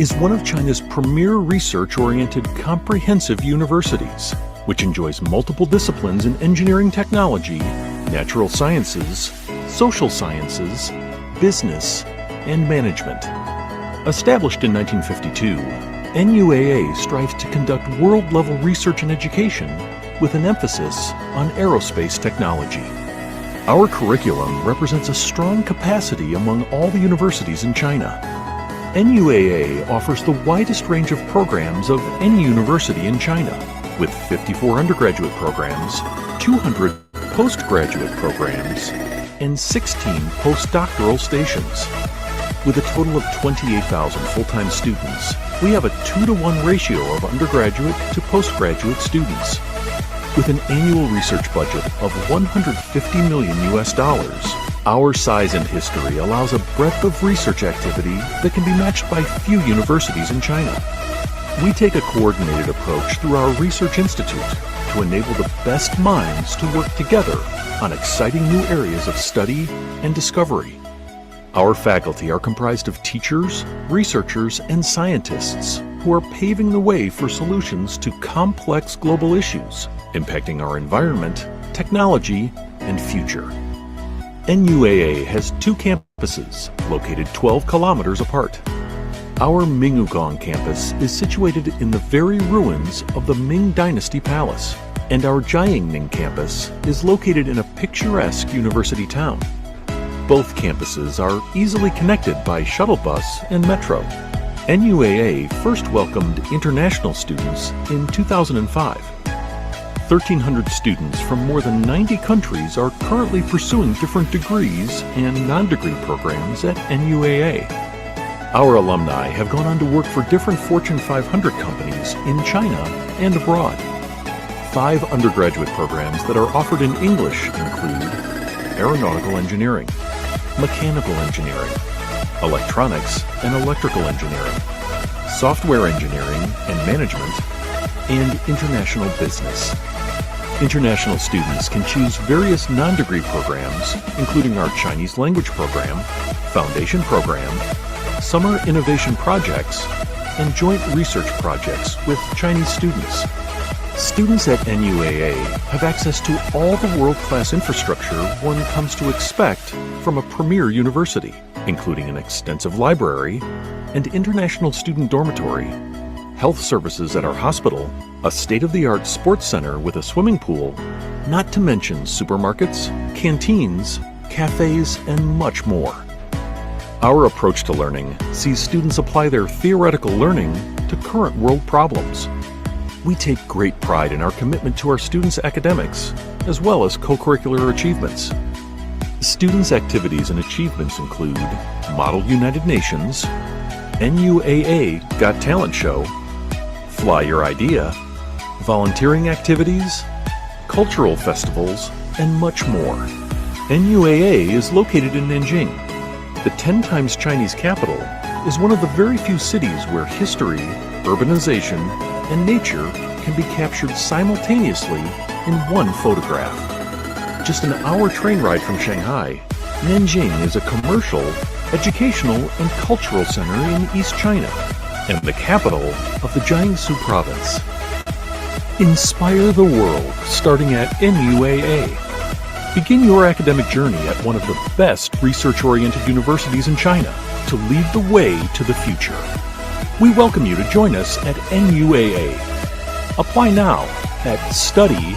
is one of China's premier research-oriented comprehensive universities, which enjoys multiple disciplines in engineering technology, natural sciences, social sciences, business, and management. Established in 1952, NUAA strives to conduct world-level research and education with an emphasis on aerospace technology. Our curriculum represents a strong capacity among all the universities in China. NUAA offers the widest range of programs of any university in China, with 54 undergraduate programs, 200 postgraduate programs, and 16 postdoctoral stations. With a total of 28,000 full-time students, we have a 2-to-1 ratio of undergraduate to postgraduate students. With an annual research budget of $150 million US, our size and history allows a breadth of research activity that can be matched by few universities in China. We take a coordinated approach through our Research Institute to enable the best minds to work together on exciting new areas of study and discovery. Our faculty are comprised of teachers, researchers, and scientists who are paving the way for solutions to complex global issues impacting our environment, technology, and future. NUAA has 2 campuses located 12 kilometers apart. Our Mingugong campus is situated in the very ruins of the Ming Dynasty Palace, and our Jiangning campus is located in a picturesque university town. Both campuses are easily connected by shuttle bus and metro. NUAA first welcomed international students in 2005. 1,300 students from more than 90 countries are currently pursuing different degrees and non-degree programs at NUAA. Our alumni have gone on to work for different Fortune 500 companies in China and abroad. 5 undergraduate programs that are offered in English include aeronautical engineering, mechanical engineering, electronics and electrical engineering, software engineering and management, and international business. International students can choose various non-degree programs, including our Chinese language program, foundation program, summer innovation projects, and joint research projects with Chinese students. Students at NUAA have access to all the world-class infrastructure one comes to expect from a premier university, including an extensive library, and international student dormitory, health services at our hospital, a state-of-the-art sports center with a swimming pool, not to mention supermarkets, canteens, cafes, and much more. Our approach to learning sees students apply their theoretical learning to current world problems. We take great pride in our commitment to our students' academics, as well as co-curricular achievements. Students' activities and achievements include Model United Nations, NUAA Got Talent Show, Fly Your Idea, volunteering activities, cultural festivals, and much more. NUAA is located in Nanjing. The 10 times Chinese capital is one of the very few cities where history, urbanization, and nature can be captured simultaneously in one photograph. Just an hour train ride from Shanghai, Nanjing is a commercial, educational, and cultural center in East China, and the capital of the Jiangsu province. Inspire the world starting at NUAA. Begin your academic journey at one of the best research-oriented universities in China to lead the way to the future. We welcome you to join us at NUAA. Apply now at study@nuaa.org.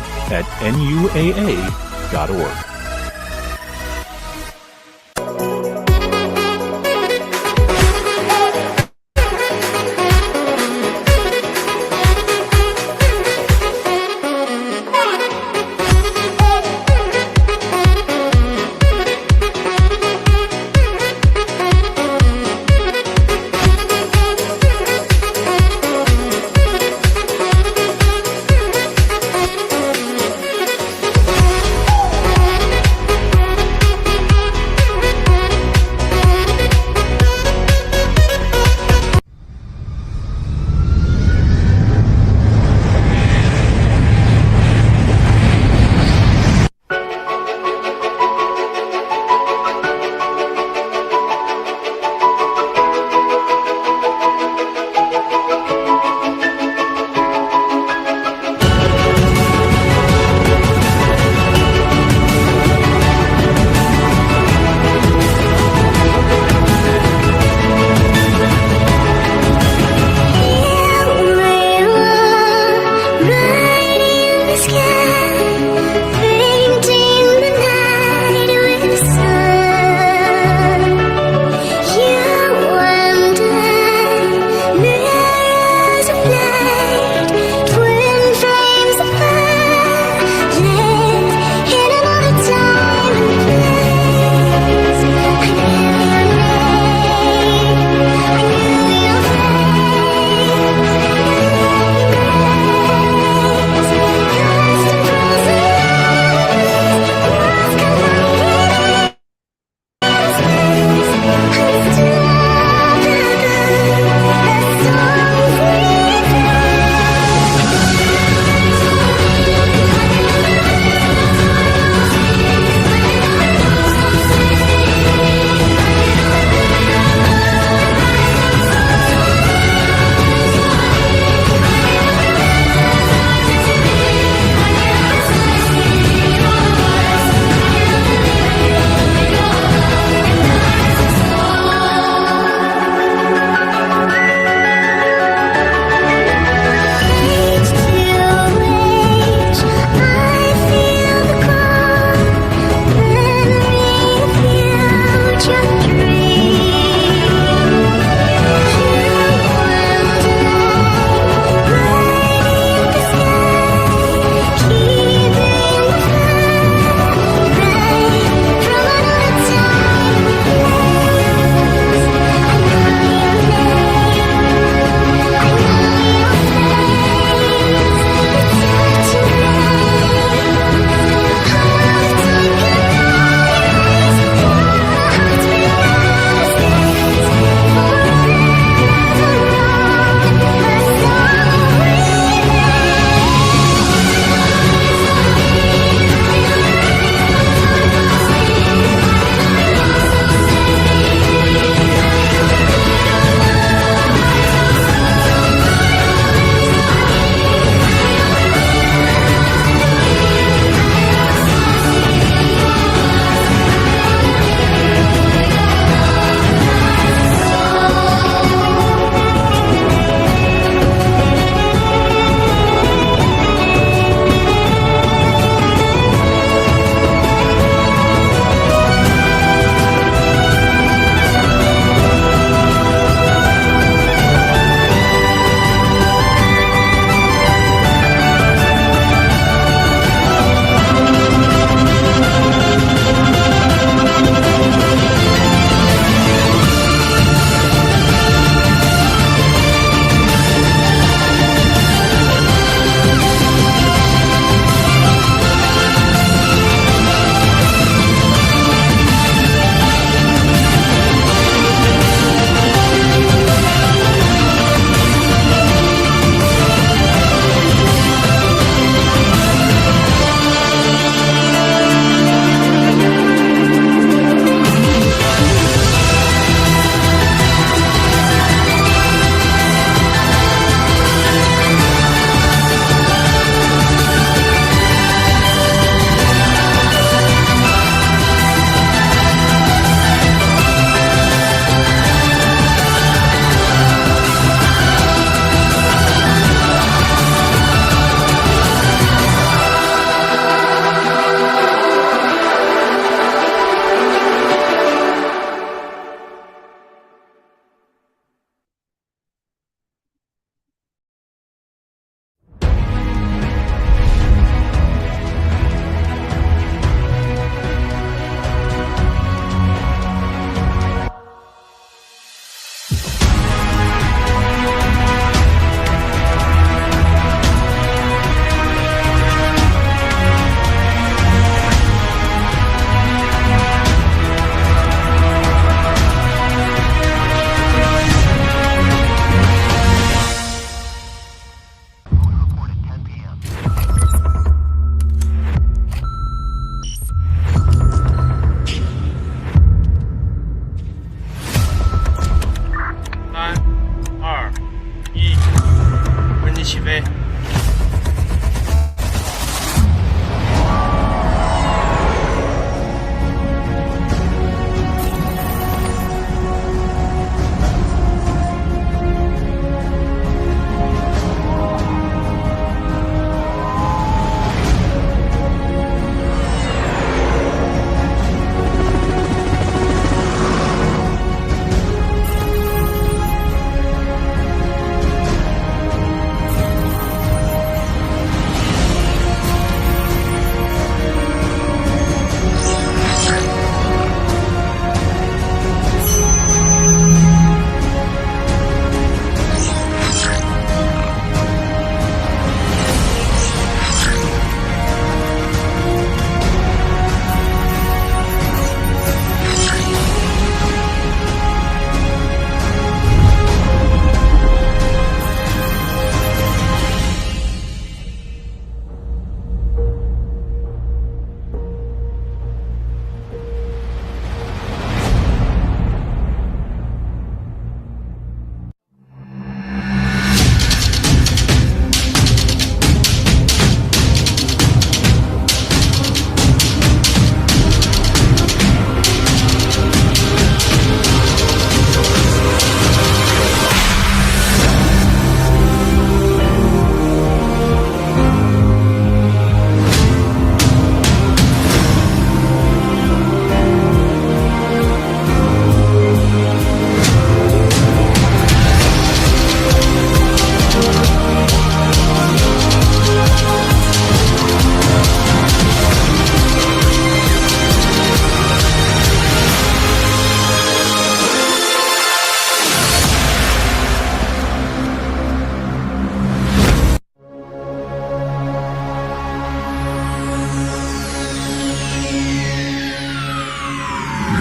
起飞。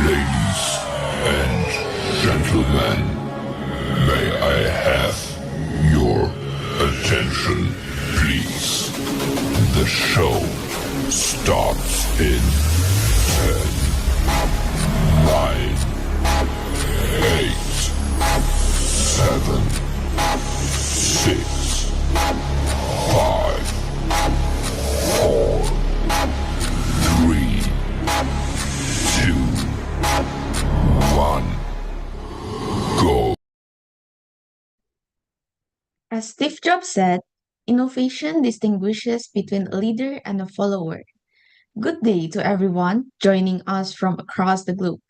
Ladies and gentlemen, may I have your attention, please? The show starts in 10, 9, 8, 7, 6, 5, 4, 3, 2, 1, go. As Steve Jobs said, innovation distinguishes between a leader and a follower. Good day to everyone joining us from across the globe.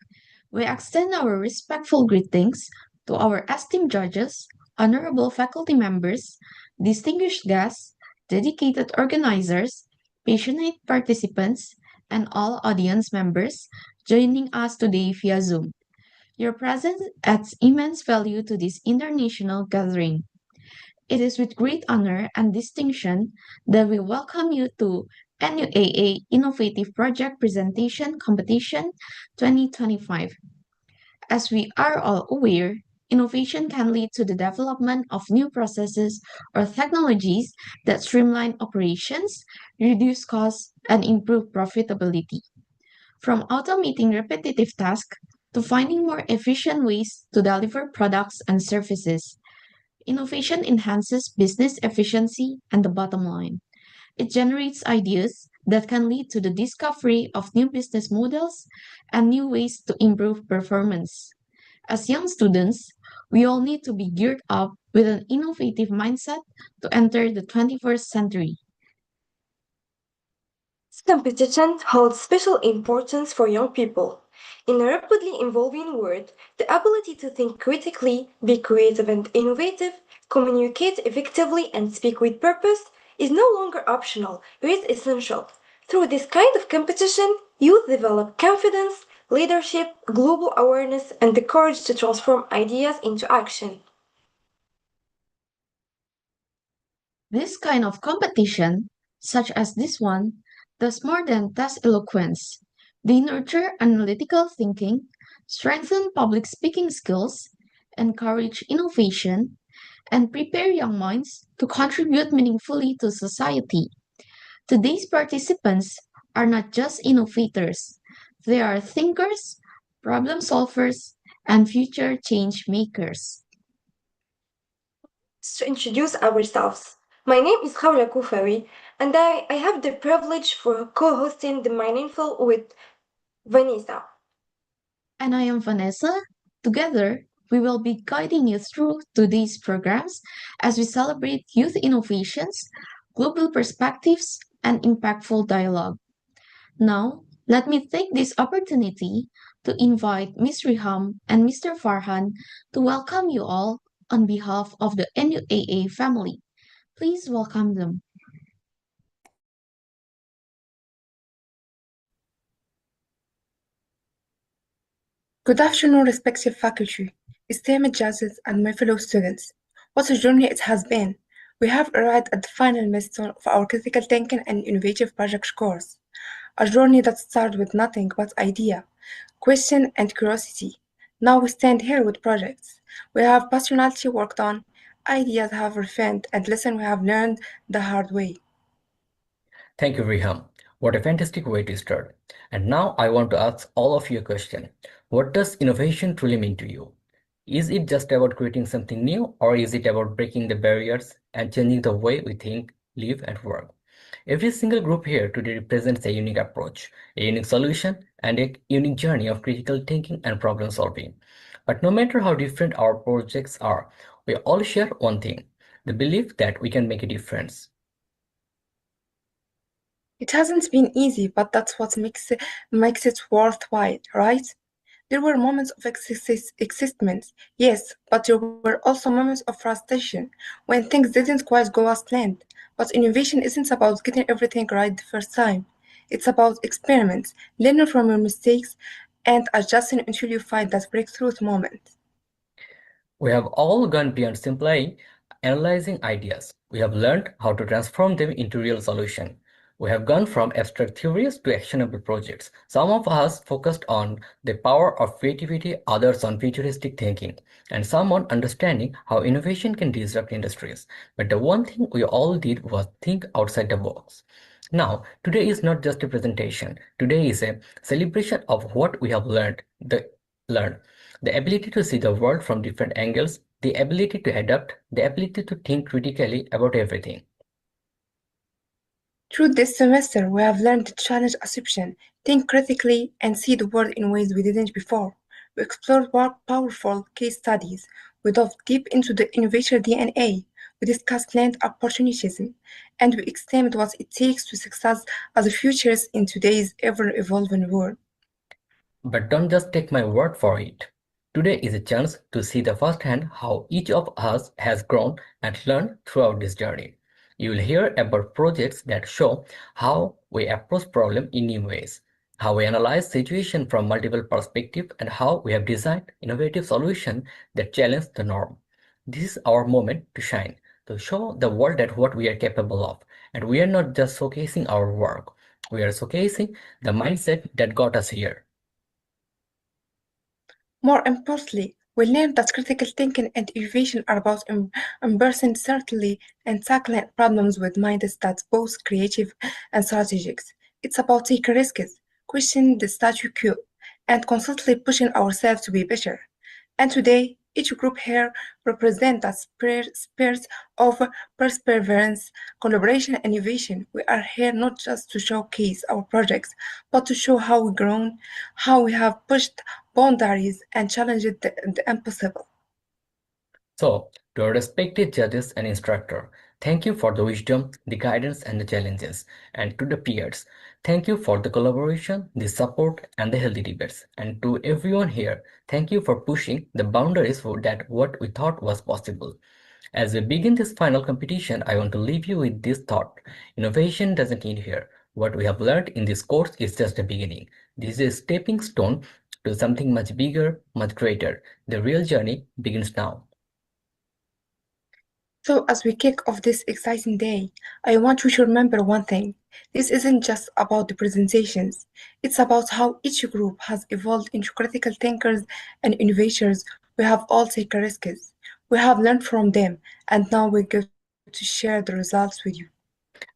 We extend our respectful greetings to our esteemed judges, honorable faculty members, distinguished guests, dedicated organizers, passionate participants, and all audience members joining us today via Zoom. Your presence adds immense value to this international gathering. It is with great honor and distinction that we welcome you to NUAA Innovative Project Presentation Competition 2025. As we are all aware, innovation can lead to the development of new processes or technologies that streamline operations, reduce costs, and improve profitability. From automating repetitive tasks to finding more efficient ways to deliver products and services, innovation enhances business efficiency and the bottom line. It generates ideas that can lead to the discovery of new business models and new ways to improve performance. As young students, we all need to be geared up with an innovative mindset to enter the 21st century. This competition holds special importance for young people. In a rapidly evolving world, the ability to think critically, be creative and innovative, communicate effectively, and speak with purpose is no longer optional, it is essential. Through this kind of competition, youth develop confidence, leadership, global awareness, and the courage to transform ideas into action. This kind of competition, such as this one, does more than test eloquence. They nurture analytical thinking, strengthen public speaking skills, encourage innovation, and prepare young minds to contribute meaningfully to society. Today's participants are not just innovators, they are thinkers, problem solvers, and future change makers. To introduce ourselves. My name is Khawla Kufawi, and I have the privilege for co-hosting the Mindful with Vanessa. And I am Vanessa. Together, we will be guiding you through today's programs as we celebrate youth innovations, global perspectives, and impactful dialogue. Now, let me take this opportunity to invite Ms. Riham and Mr. Farhan to welcome you all on behalf of the NUAA family. Please welcome them. Good afternoon, respected faculty, esteemed judges, and my fellow students. What a journey it has been! We have arrived at the final milestone of our critical thinking and innovative project course. A journey that started with nothing but idea, question, and curiosity. Now we stand here with projects. We have passionately worked on, ideas have refined, and lessons we have learned the hard way. Thank you, Riham. What a fantastic way to start. And now I want to ask all of you a question. What does innovation truly mean to you? Is it just about creating something new, or is it about breaking the barriers and changing the way we think, live, and work? Every single group here today represents a unique approach, a unique solution, and a unique journey of critical thinking and problem solving. But no matter how different our projects are, we all share one thing, the belief that we can make a difference. It hasn't been easy, but that's what makes it worthwhile, right? There were moments of excitement, yes, but there were also moments of frustration when things didn't quite go as planned. But innovation isn't about getting everything right the first time. It's about experiments, learning from your mistakes, and adjusting until you find that breakthrough moment. We have all gone beyond simply analyzing ideas. We have learned how to transform them into real solutions. We have gone from abstract theories to actionable projects. Some of us focused on the power of creativity, others on futuristic thinking, and some on understanding how innovation can disrupt industries. But the one thing we all did was think outside the box. Now, today is not just a presentation. Today is a celebration of what we have learned. The ability to see the world from different angles, the ability to adapt, the ability to think critically about everything. Through this semester, we have learned to challenge assumption, think critically, and see the world in ways we didn't before. We explored powerful case studies. We dove deep into the innovator DNA. We discussed land opportunism, and we examined what it takes to success as a futurist in today's ever-evolving world. But don't just take my word for it. Today is a chance to see the firsthand how each of us has grown and learned throughout this journey. You will hear about projects that show how we approach problems in new ways, how we analyze situations from multiple perspectives, and how we have designed innovative solutions that challenge the norm. This is our moment to shine, to show the world that what we are capable of. And we are not just showcasing our work, we are showcasing the mindset that got us here. More importantly, we learned that critical thinking and innovation are about embracing certainty and tackling problems with minds that's both creative and strategic. It's about taking risks, questioning the status quo, and constantly pushing ourselves to be better. And today, each group here represents that spirit of perseverance, collaboration, and innovation. We are here not just to showcase our projects, but to show how we've grown, how we have pushed boundaries and challenged the impossible. So, to our respected judges and instructor, thank you for the wisdom, the guidance, and the challenges. And to the peers, thank you for the collaboration, the support, and the healthy debates. And to everyone here, thank you for pushing the boundaries for that what we thought was possible. As we begin this final competition, I want to leave you with this thought. Innovation doesn't end here. What we have learned in this course is just the beginning. This is a stepping stone to something much bigger, much greater. The real journey begins now. So, as we kick off this exciting day, I want you to remember one thing. This isn't just about the presentations, it's about how each group has evolved into critical thinkers and innovators. We have all taken risks. We have learned from them, and now we get to share the results with you.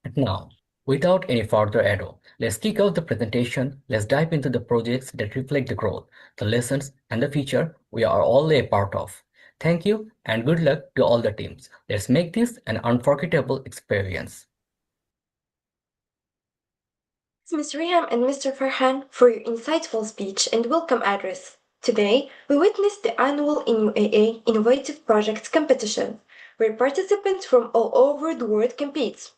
And now, without any further ado, let's kick off the presentation. Let's dive into the projects that reflect the growth, the lessons, and the future we are all a part of. Thank you and good luck to all the teams. Let's make this an unforgettable experience. Ms. Riham and Mr. Farhan for your insightful speech and welcome address. Today, we witnessed the annual NUAA Innovative Projects Competition, where participants from all over the world compete.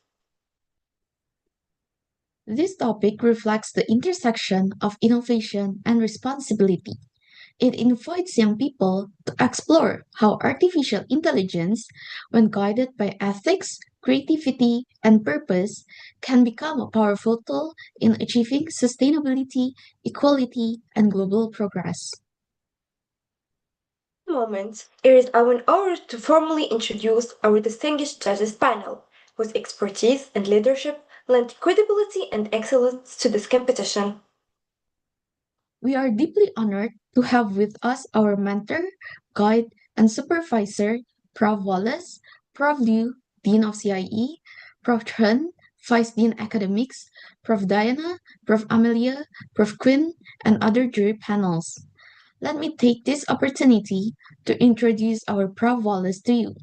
This topic reflects the intersection of innovation and responsibility. It invites young people to explore how artificial intelligence, when guided by ethics, creativity, and purpose, can become a powerful tool in achieving sustainability, equality, and global progress. Moment, it is our honor to formally introduce our distinguished judges panel, whose expertise and leadership lend credibility and excellence to this competition. We are deeply honored to have with us our mentor, guide, and supervisor, Prof. Wallace, Prof. Liu, Dean of CIE, Prof. Chen, Vice Dean Academics, Prof. Diana, Prof. Amelia, Prof. Quinn, and other jury panels. Let me take this opportunity to introduce our Prof. Wallace to you.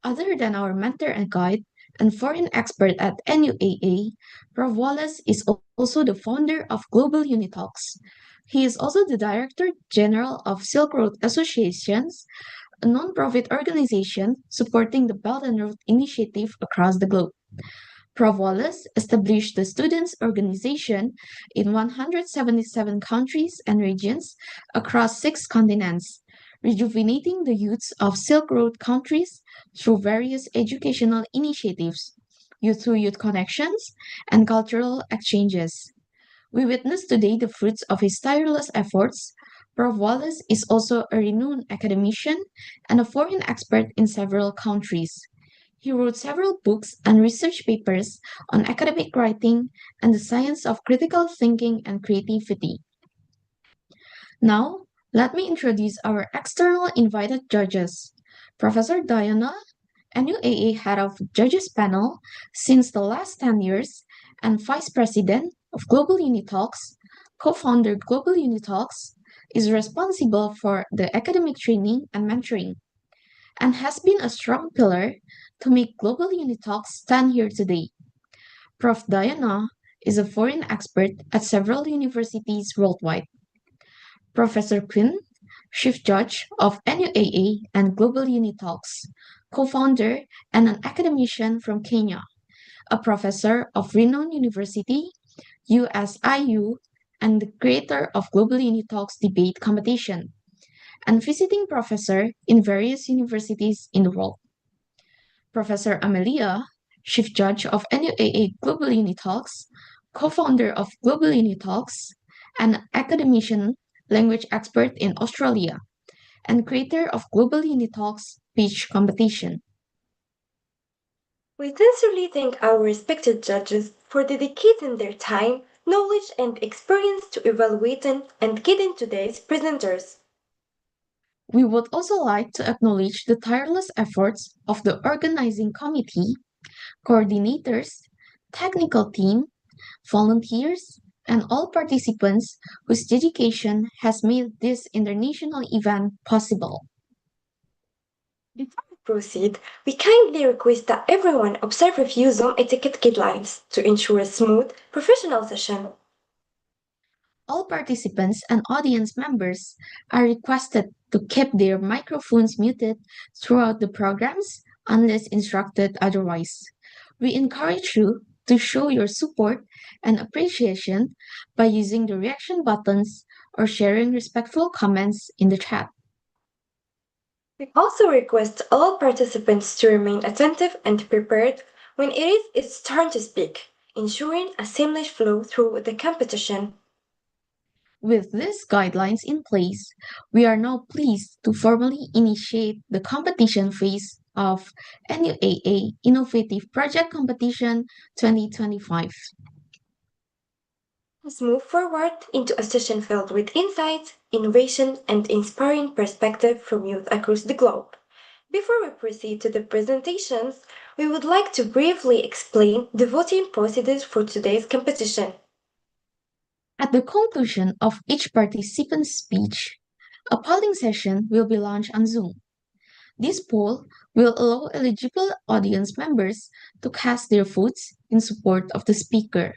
Other than our mentor and guide and foreign expert at NUAA, Prof. Wallace is also the founder of Global Unitalks. He is also the Director General of Silk Road Associations, a non-profit organization supporting the Belt and Road Initiative across the globe. Prof. Wallace established the Students' Organization in 177 countries and regions across 6 continents, rejuvenating the youths of Silk Road countries through various educational initiatives, youth-to-youth connections, and cultural exchanges. We witness today the fruits of his tireless efforts. Prof. Wallace is also a renowned academician and a foreign expert in several countries. He wrote several books and research papers on academic writing and the science of critical thinking and creativity. Now, let me introduce our external invited judges. Professor Diana, NUAA Head of Judges Panel since the last 10 years and Vice President of Global Unitalks, co-founder Global Unitalks, is responsible for the academic training and mentoring, and has been a strong pillar to make Global Unitalks stand here today. Prof. Diana is a foreign expert at several universities worldwide. Professor Quinn, Chief Judge of NUAA and Global Unitalks, co-founder and an academician from Kenya, a professor of renowned university, USIU, and the creator of Global Unitalks debate competition, and visiting professor in various universities in the world. Professor Amelia, Chief Judge of NUAA Global Unitalks, co-founder of Global Unitalks, and academician, language expert in Australia, and creator of Global Unitalks Pitch Competition. We sincerely thank our respected judges for dedicating their time, knowledge, and experience to evaluating and guiding today's presenters. We would also like to acknowledge the tireless efforts of the organizing committee, coordinators, technical team, volunteers, and all participants whose dedication has made this international event possible. Before we proceed, we kindly request that everyone observe a few Zoom etiquette guidelines to ensure a smooth, professional session. All participants and audience members are requested to keep their microphones muted throughout the programs unless instructed otherwise. We encourage you to show your support and appreciation by using the reaction buttons or sharing respectful comments in the chat. We also request all participants to remain attentive and prepared when it is its turn to speak, ensuring a seamless flow through the competition. With these guidelines in place, we are now pleased to formally initiate the competition phase of NUAA Innovative Project Competition 2025. Let's move forward into a session filled with insights, innovation, and inspiring perspective from youth across the globe. Before we proceed to the presentations, we would like to briefly explain the voting procedures for today's competition. At the conclusion of each participant's speech, a polling session will be launched on Zoom. This poll will allow eligible audience members to cast their votes in support of the speaker.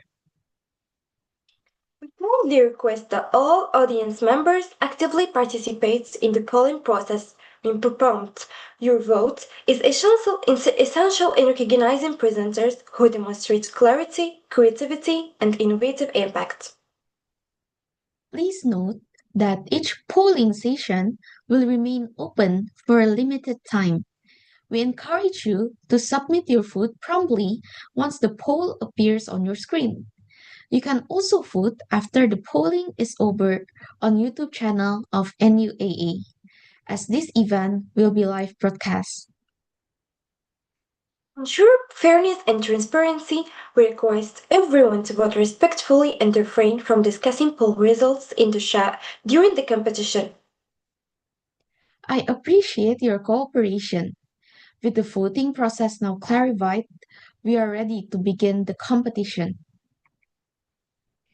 We kindly request that all audience members actively participate in the polling process when prompt. Your vote is essential in recognizing presenters who demonstrate clarity, creativity, and innovative impact. Please note that each polling session will remain open for a limited time. We encourage you to submit your vote promptly once the poll appears on your screen. You can also vote after the polling is over on YouTube channel of NUAA, as this event will be live broadcast. To ensure fairness and transparency, we request everyone to vote respectfully and refrain from discussing poll results in the chat during the competition. I appreciate your cooperation. With the voting process now clarified, we are ready to begin the competition.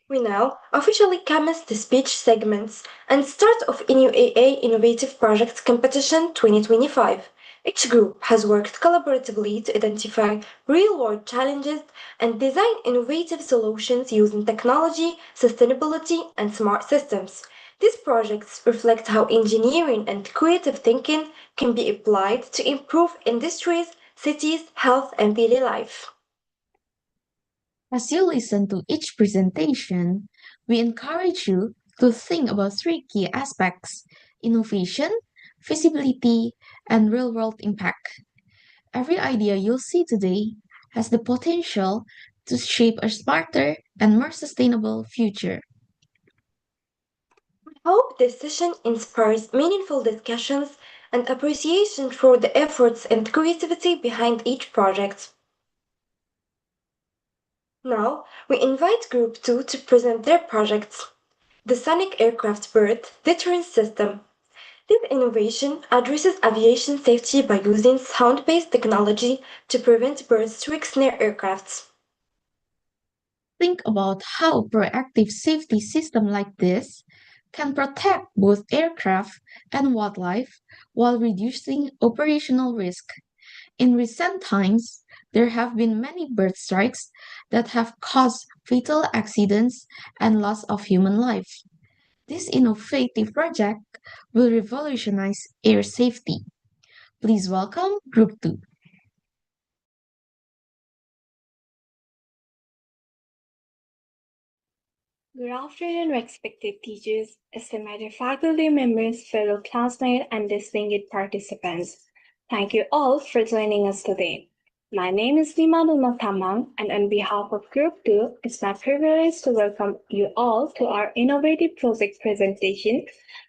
We now officially commence the speech segments and start of NUAA Innovative Projects Competition 2025. Each group has worked collaboratively to identify real-world challenges and design innovative solutions using technology, sustainability, and smart systems. These projects reflect how engineering and creative thinking can be applied to improve industries, cities, health, and daily life. As you listen to each presentation, we encourage you to think about three key aspects: innovation, feasibility, and real world impact. Every idea you'll see today has the potential to shape a smarter and more sustainable future. Hope this session inspires meaningful discussions and appreciation for the efforts and creativity behind each project. Now, we invite Group 2 to present their projects. The Sonic Aircraft Bird Deterrence System. This innovation addresses aviation safety by using sound-based technology to prevent birds strikes near aircrafts. Think about how proactive safety system like this can protect both aircraft and wildlife while reducing operational risk. In recent times, there have been many bird strikes that have caused fatal accidents and loss of human life. This innovative project will revolutionize air safety. Please welcome Group 2. Good afternoon, respected teachers, esteemed faculty members, fellow classmates, and distinguished participants. Thank you all for joining us today. My name is Nuaa Tamang, and on behalf of Group 2, it's my privilege to welcome you all to our innovative project presentation,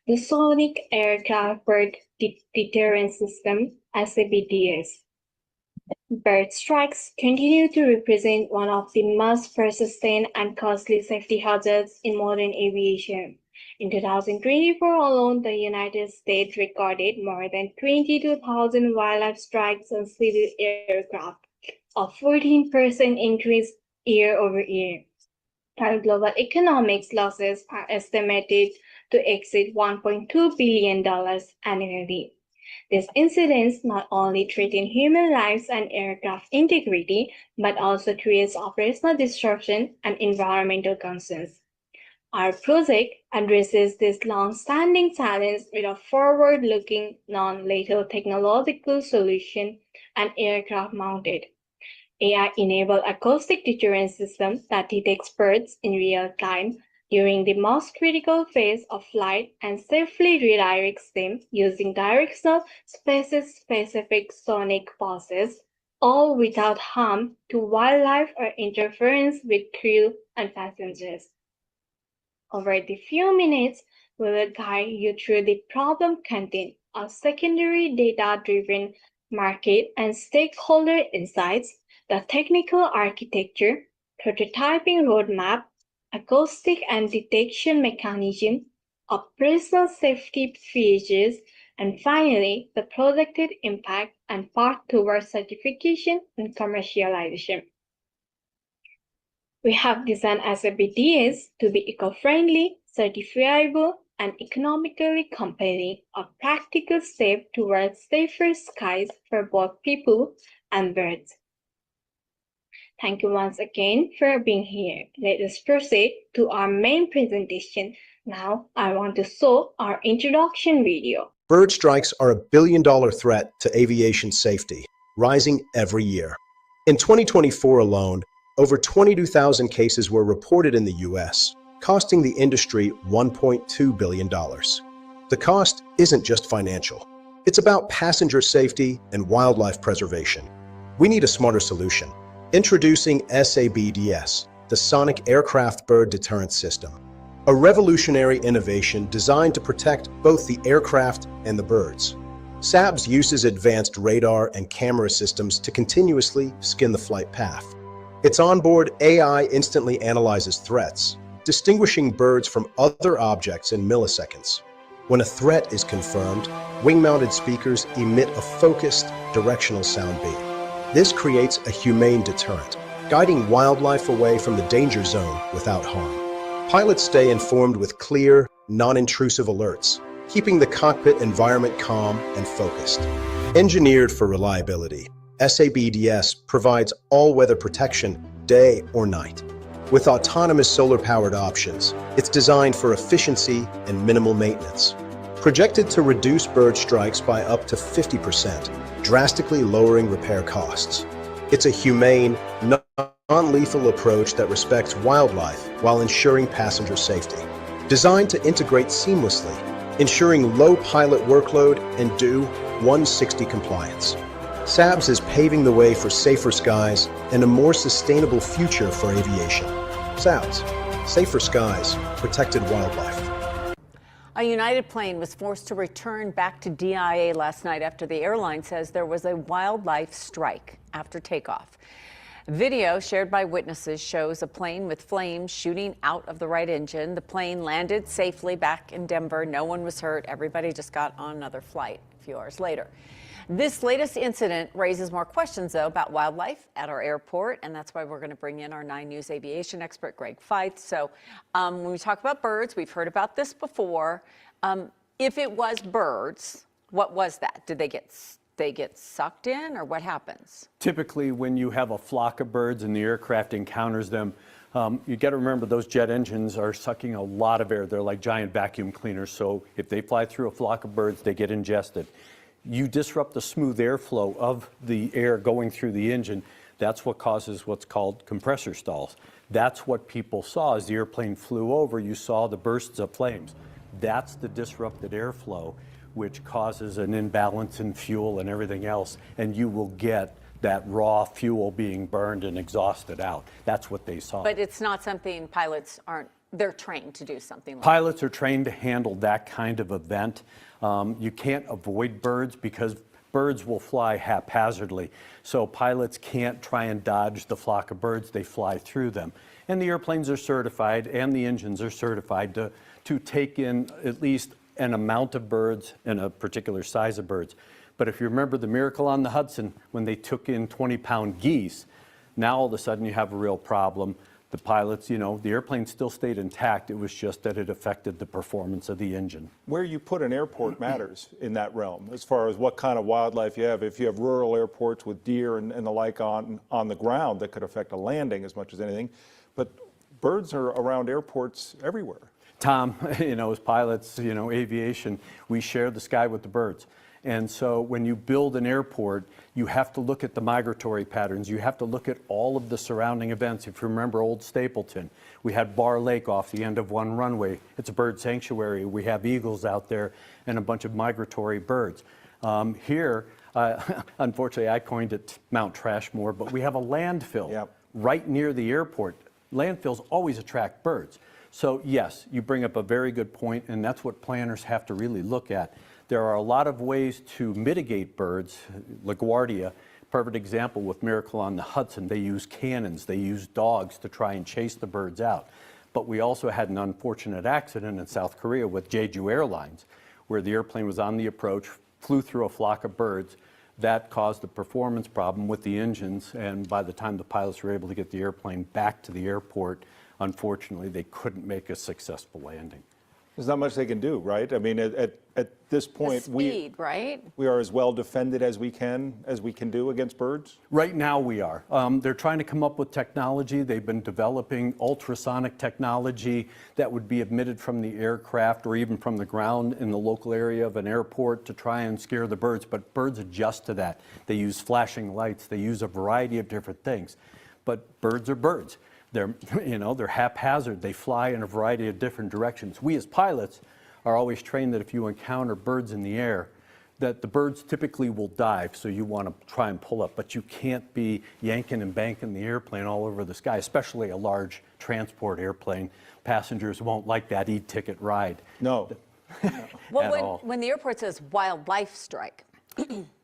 the Sonic Aircraft Bird Deterrence System, SABDS. Bird strikes continue to represent one of the most persistent and costly safety hazards in modern aviation. In 2024 alone, the United States recorded more than 22,000 wildlife strikes on civil aircraft, a 14% increase year over year. While global economic losses are estimated to exceed $1.2 billion annually. These incidents not only threaten human lives and aircraft integrity, but also create operational disruption and environmental concerns. Our project addresses this long-standing challenge with a forward-looking, non-lethal technological solution, an aircraft-mounted AI-enabled acoustic deterrence system that detects birds in real time during the most critical phase of flight and safely redirects them using directional species-specific sonic pulses, all without harm to wildlife or interference with crew and passengers. Over the few minutes, we will guide you through the problem content of secondary data-driven market and stakeholder insights, the technical architecture, prototyping roadmap, acoustic and detection mechanism, operational safety features, and finally, the projected impact and path towards certification and commercialization. We have designed SABDS to be eco-friendly, certifiable, and economically compelling, a practical step towards safer skies for both people and birds. Thank you once again for being here. Let us proceed to our main presentation. Now, I want to show our introduction video. Bird strikes are a billion-dollar threat to aviation safety, rising every year. In 2024 alone, over 22,000 cases were reported in the U.S., costing the industry $1.2 billion. The cost isn't just financial. It's about passenger safety and wildlife preservation. We need a smarter solution. Introducing SABDS, the Sonic Aircraft Bird Deterrent System, a revolutionary innovation designed to protect both the aircraft and the birds. SABS uses advanced radar and camera systems to continuously scan the flight path. Its onboard AI instantly analyzes threats, distinguishing birds from other objects in milliseconds. When a threat is confirmed, wing-mounted speakers emit a focused, directional sound beam. This creates a humane deterrent, guiding wildlife away from the danger zone without harm. Pilots stay informed with clear, non-intrusive alerts, keeping the cockpit environment calm and focused. Engineered for reliability, SABDS provides all-weather protection day or night. With autonomous solar-powered options, it's designed for efficiency and minimal maintenance. Projected to reduce bird strikes by up to 50%, drastically lowering repair costs. It's a humane, non-lethal approach that respects wildlife while ensuring passenger safety. Designed to integrate seamlessly, ensuring low pilot workload and DO 160 compliance. SABS is paving the way for safer skies and a more sustainable future for aviation. SABS, safer skies, protected wildlife. A United plane was forced to return back to DIA last night after the airline says there was a wildlife strike after takeoff. Video shared by witnesses shows a plane with flames shooting out of the right engine. The plane landed safely back in Denver. No one was hurt. Everybody just got on another flight a few hours later. This latest incident raises more questions, though, about wildlife at our airport, and that's why we're going to bring in our 9 News aviation expert, Greg Feith. So when we talk about birds, we've heard about this before. If it was birds, what was that? Did they get sucked in, or what happens? Typically, when you have a flock of birds and the aircraft encounters them, you got to remember those jet engines are sucking a lot of air. They're like giant vacuum cleaners, so if they fly through a flock of birds, they get ingested. You disrupt the smooth airflow of the air going through the engine. That's what causes what's called compressor stalls. That's what people saw as the airplane flew over. You saw the bursts of flames. That's the disrupted airflow, which causes an imbalance in fuel and everything else, and you will get that raw fuel being burned and exhausted out. That's what they saw. But it's not something pilots aren't, they're trained to do something like Pilots are trained to handle that kind of event. You can't avoid birds because birds will fly haphazardly. So pilots can't try and dodge the flock of birds, they fly through them. And the airplanes are certified and the engines are certified to take in at least an amount of birds and a particular size of birds. But if you remember the Miracle on the Hudson, when they took in 20-pound geese, now all of a sudden you have a real problem. The pilots, the airplane still stayed intact. It was just that it affected the performance of the engine. Where you put an airport matters in that realm, as far as what kind of wildlife you have. If you have rural airports with deer and the like on the ground, that could affect a landing as much as anything. But birds are around airports everywhere. Tom, as pilots, aviation, we share the sky with the birds. And so when you build an airport, you have to look at the migratory patterns. You have to look at all of the surrounding events. If you remember Old Stapleton, we had Bar Lake off the end of one runway. It's a bird sanctuary. We have eagles out there and a bunch of migratory birds. Here, unfortunately, I coined it Mount Trashmore, but we have a landfill right near the airport. Landfills always attract birds. So yes, you bring up a very good point, and that's what planners have to really look at. There are a lot of ways to mitigate birds. LaGuardia, perfect example with Miracle on the Hudson. They use cannons, they use dogs to try and chase the birds out. But we also had an unfortunate accident in South Korea with Jeju Airlines, where the airplane was on the approach, flew through a flock of birds. That caused a performance problem with the engines, and by the time the pilots were able to get the airplane back to the airport, unfortunately, they couldn't make a successful landing. There's not much they can do, right? I mean, at this The point, speed, right? we are as well defended as we can do against birds? Right now we are. They're trying to come up with technology. They've been developing ultrasonic technology that would be emitted from the aircraft or even from the ground in the local area of an airport to try and scare the birds. But birds adjust to that. They use flashing lights. They use a variety of different things. But birds are birds. They're, they're haphazard. They fly in a variety of different directions. We as pilots are always trained that if you encounter birds in the air, that the birds typically will dive, so you want to try and pull up, but you can't be yanking and banking the airplane all over the sky, especially a large transport airplane. Passengers won't like that e-ticket ride. No. Well, when the airport says wildlife strike,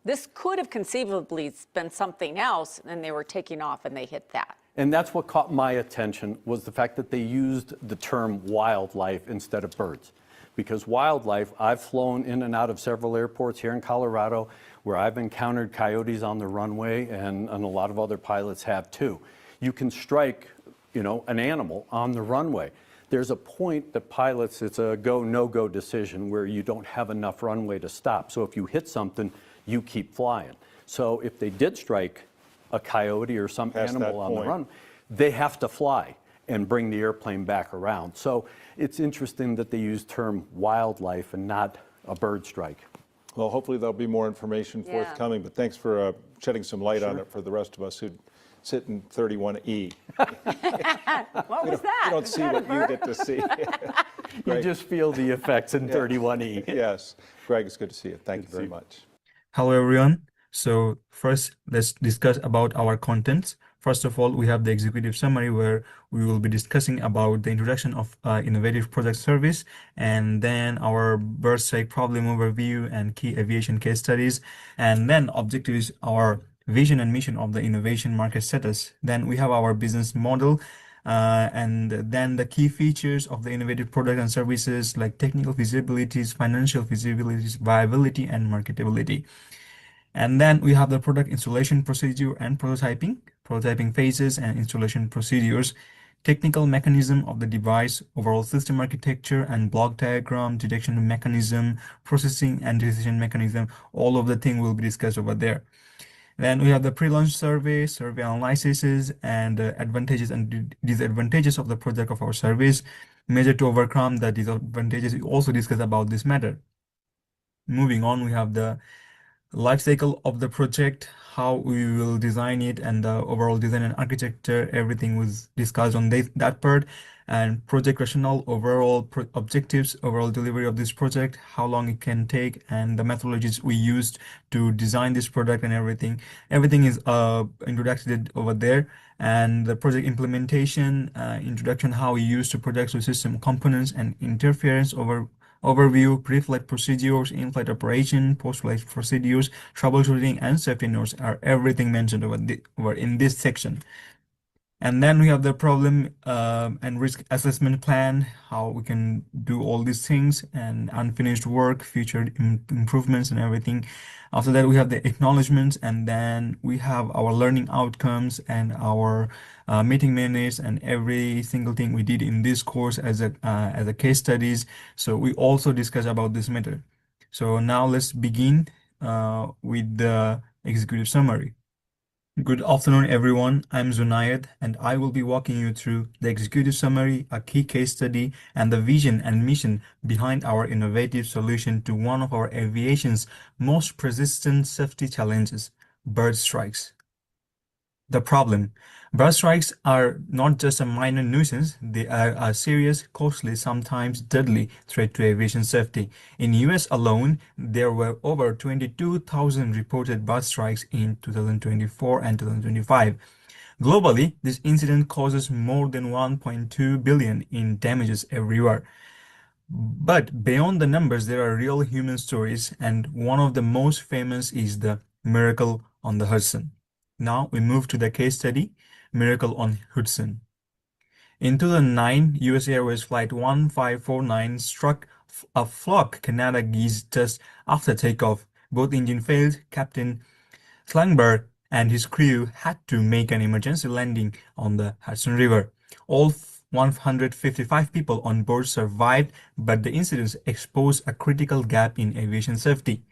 this could have conceivably been something else, and they were taking off and they hit that. And that's what caught my attention, was the fact that they used the term wildlife instead of birds. Because wildlife, I've flown in and out of several airports here in Colorado where I've encountered coyotes on the runway, and a lot of other pilots have too. You can strike, an animal on the runway. There's a point that pilots, it's a go, no-go decision where you don't have enough runway to stop. So if you hit something, you keep flying. So if they did strike a coyote or some animal on the run, they have to fly and bring the airplane back around. So it's interesting that they use term wildlife and not a bird strike. Well, hopefully there'll be more information forthcoming, but thanks for shedding some light on it for the rest of us who sit in 31E. What was that? You don't see what you get to see. You just feel the effects in 31E. Yes. Greg, it's good to see you. Thank you very much. Hello, everyone. So first, let's discuss about our contents. First of all, we have the executive summary where we will be discussing about the introduction of innovative product service, and then our bird strike problem overview and key aviation case studies. And then objective is our vision and mission of the innovation market status. Then we have our business model, and then the key features of the innovative product and services like technical feasibilities, financial feasibilities, viability, and marketability. And then we have the product installation procedure and prototyping phases and installation procedures, technical mechanism of the device, overall system architecture and block diagram, detection mechanism, processing and decision mechanism. All of the thing will be discussed over there. Then we have the pre-launch survey analysis, and advantages and disadvantages of the project of our service, measure to overcome the disadvantages. We also discuss about this matter. Moving on, we have the life cycle of the project, how we will design it, and the overall design and architecture. Everything was discussed on that part. And project rationale, overall objectives, overall delivery of this project, how long it can take, and the methodologies we used to design this product, and everything. Everything is introduced over there. And the project implementation, introduction, how we use the product system components and interference, overview, pre-flight procedures, in-flight operation, post-flight procedures, troubleshooting, and safety notes are everything mentioned over in this section. And then we have the problem and risk assessment plan, how we can do all these things, and unfinished work, future improvements, and everything. After that, we have the acknowledgements, and then we have our learning outcomes and our meeting minutes and every single thing we did in this course as a case studies. So we also discuss about this matter. So now let's begin with the executive summary. Good afternoon, everyone. I'm Zunayed, and I will be walking you through the executive summary, a key case study, and the vision and mission behind our innovative solution to one of our aviation's most persistent safety challenges, bird strikes. The problem. Bird strikes are not just a minor nuisance, they are a serious, costly, sometimes deadly threat to aviation safety. In US alone, there were over 22,000 reported bird strikes in 2024 and 2025. Globally, this incident causes more than 1.2 billion in damages every year. But beyond the numbers, there are real human stories, and one of the most famous is the miracle on the Hudson. Now we move to the case study, Miracle on Hudson. In 2009, US Airways Flight 1549 struck a flock Canada geese just after takeoff. Both engines failed. Captain Slangberg and his crew had to make an emergency landing on the Hudson River. All 155 people on board survived, but the incidents exposed a critical gap in aviation safety.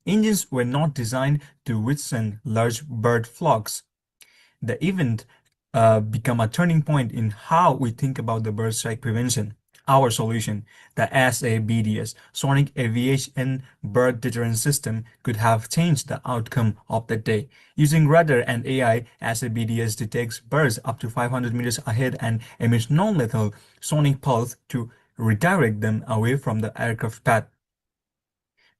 Engines were not designed to withstand large bird flocks. The event became a turning point in how we think about the bird strike prevention. Our solution, the SABDS, Sonic Aviation Bird Deterrence System, could have changed the outcome of the day. Using radar and AI, SABDS detects birds up to 500 meters ahead and emits non-lethal sonic pulse to redirect them away from the aircraft path.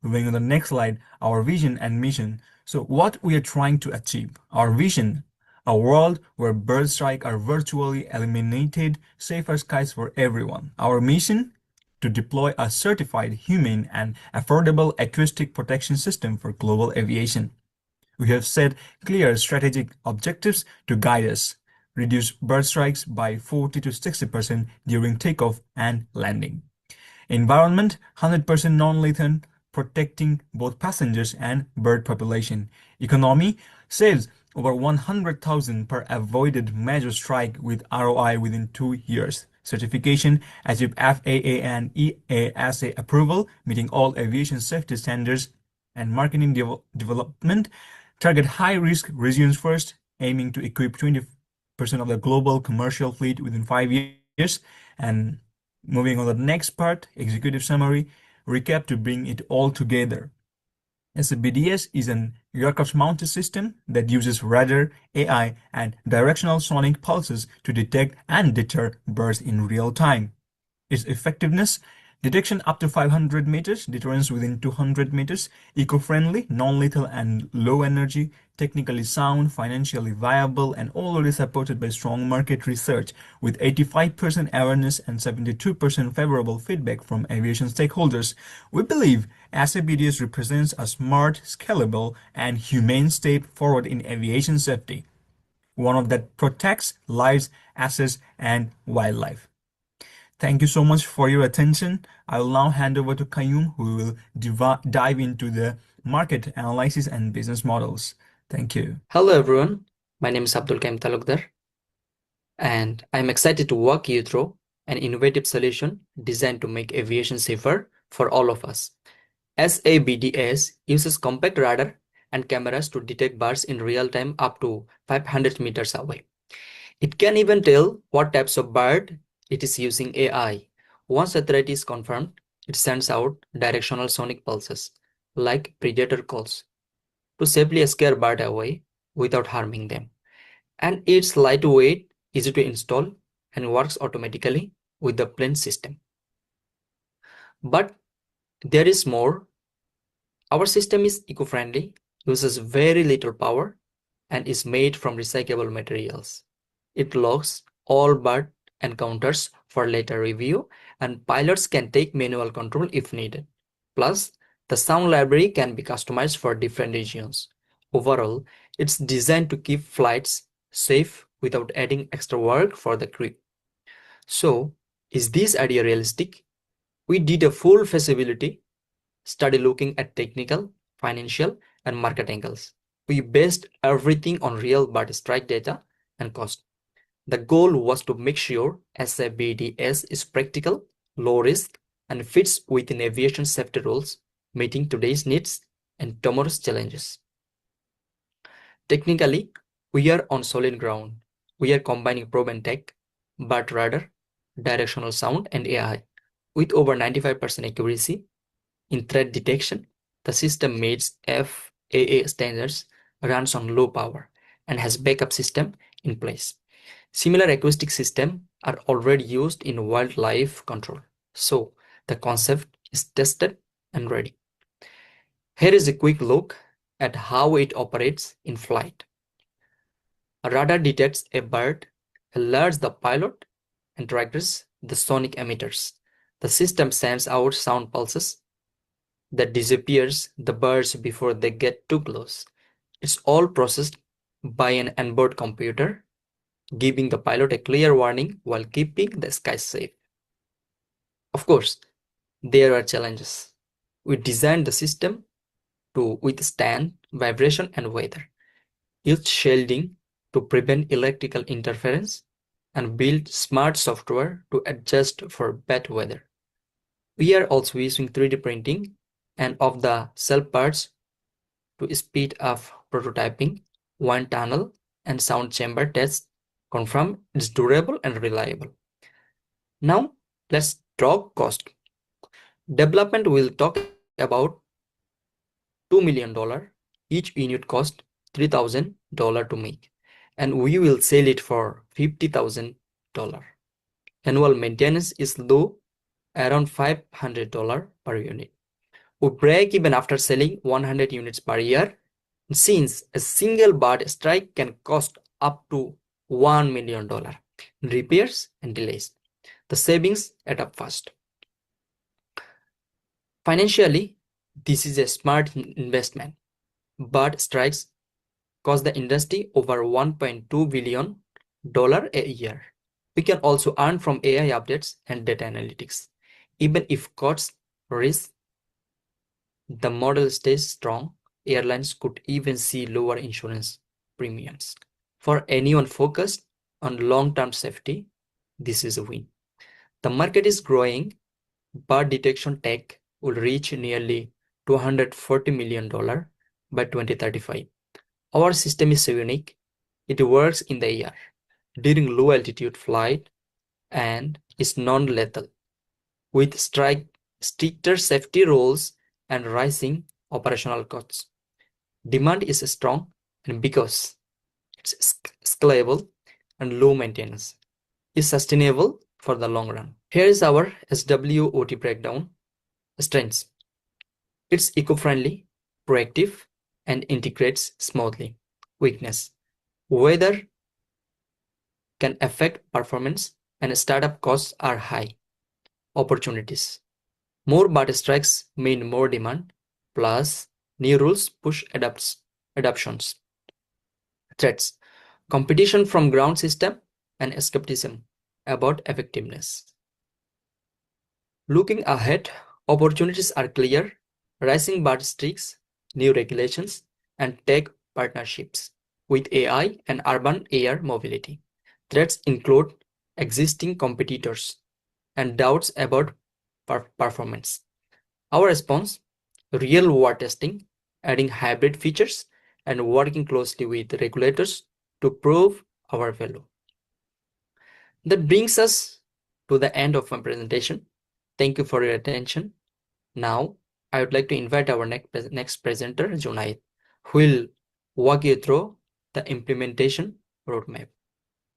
Moving on the next slide, our vision and mission. So what we are trying to achieve, our vision, a world where bird strikes are virtually eliminated, safer skies for everyone. Our mission, to deploy a certified, humane, and affordable acoustic protection system for global aviation. We have set clear strategic objectives to guide us. Reduce bird strikes by 40 to 60% during takeoff and landing. Environment, 100% non-lethal, protecting both passengers and bird population. Economy, saves over 100,000 per avoided major strike with ROI within 2 years. Certification, achieve FAA and EASA approval, meeting all aviation safety standards. And marketing development, target high-risk regions first, aiming to equip 20% of the global commercial fleet within 5 years. And moving on to the next part, executive summary, recap to bring it all together. SABDS is an aircraft-mounted system that uses radar, AI, and directional sonic pulses to detect and deter birds in real time. Its effectiveness, detection up to 500 meters, deterrence within 200 meters, eco-friendly, non-lethal and low energy, technically sound, financially viable, and already supported by strong market research, with 85% awareness and 72% favorable feedback from aviation stakeholders. We believe SABDS represents a smart, scalable, and humane step forward in aviation safety, one that protects lives, assets, and wildlife. Thank you so much for your attention. I will now hand over to Kayum, who will dive into the market analysis and business models. Thank you. Hello everyone, my name is Abdul Kaim Talukdar, and I'm excited to walk you through an innovative solution designed to make aviation safer for all of us. SABDS uses compact radar and cameras to detect birds in real time up to 500 meters away. It can even tell what types of bird it is using AI. Once a threat is confirmed, it sends out directional sonic pulses, like predator calls, to safely scare bird away without harming them. And it's lightweight, easy to install, and works automatically with the plane system. But there is more. Our system is eco-friendly, uses very little power, and is made from recyclable materials. It logs all bird encounters for later review, and pilots can take manual control if needed. Plus, the sound library can be customized for different regions. Overall, it's designed to keep flights safe without adding extra work for the crew. So, is this idea realistic? We did a full feasibility study looking at technical, financial, and market angles. We based everything on real bird strike data and cost. The goal was to make sure SABDS is practical, low risk, and fits within aviation safety rules, meeting today's needs and tomorrow's challenges. Technically, we are on solid ground. We are combining proven tech, bird radar, directional sound, and AI. With over 95% accuracy in threat detection, the system meets FAA standards, runs on low power, and has backup system in place. Similar acoustic systems are already used in wildlife control, so the concept is tested and ready. Here is a quick look at how it operates in flight. A radar detects a bird, alerts the pilot, and triggers the sonic emitters. The system sends out sound pulses that disappears the birds before they get too close. It's all processed by an onboard computer, giving the pilot a clear warning while keeping the skies safe. Of course, there are challenges. We designed the system to withstand vibration and weather, use shielding to prevent electrical interference, and build smart software to adjust for bad weather. We are also using 3D printing and off-the-shelf parts to speed up prototyping, wind tunnel, and sound chamber tests confirm it's durable and reliable. Now, let's talk cost. Development will talk about $2 million. Each unit cost $3,000 to make, and we will sell it for $50,000. Annual maintenance is low, around $500 per unit. We break even after selling 100 units per year, since a single bird strike can cost up to $1 million in repairs and delays. The savings add up fast. Financially, this is a smart investment. Bird strikes cost the industry over $1.2 billion a year. We can also earn from AI updates and data analytics. Even if costs rise, the model stays strong. Airlines could even see lower insurance premiums. For anyone focused on long-term safety, this is a win. The market is growing. Bird detection tech will reach nearly $240 million by 2035. Our system is so unique. It works in the air, during low altitude flight, and is non-lethal. With stricter safety rules and rising operational costs. Demand is strong, and because it's scalable and low maintenance, is sustainable for the long run. Here is our SWOT breakdown. Strengths. It's eco-friendly, proactive, and integrates smoothly. Weakness. Weather can affect performance and startup costs are high. Opportunities. More bird strikes mean more demand, plus new rules push adoptions. Threats. Competition from ground system and skepticism about effectiveness. Looking ahead, opportunities are clear: rising bird streaks, new regulations, and tech partnerships with AI and urban air mobility. Threats include existing competitors and doubts about performance. Our response: real-world testing, adding hybrid features, and working closely with regulators to prove our value. That brings us to the end of my presentation. Thank you for your attention. Now, I would like to invite our next presenter, Junaid, who will walk you through the implementation roadmap.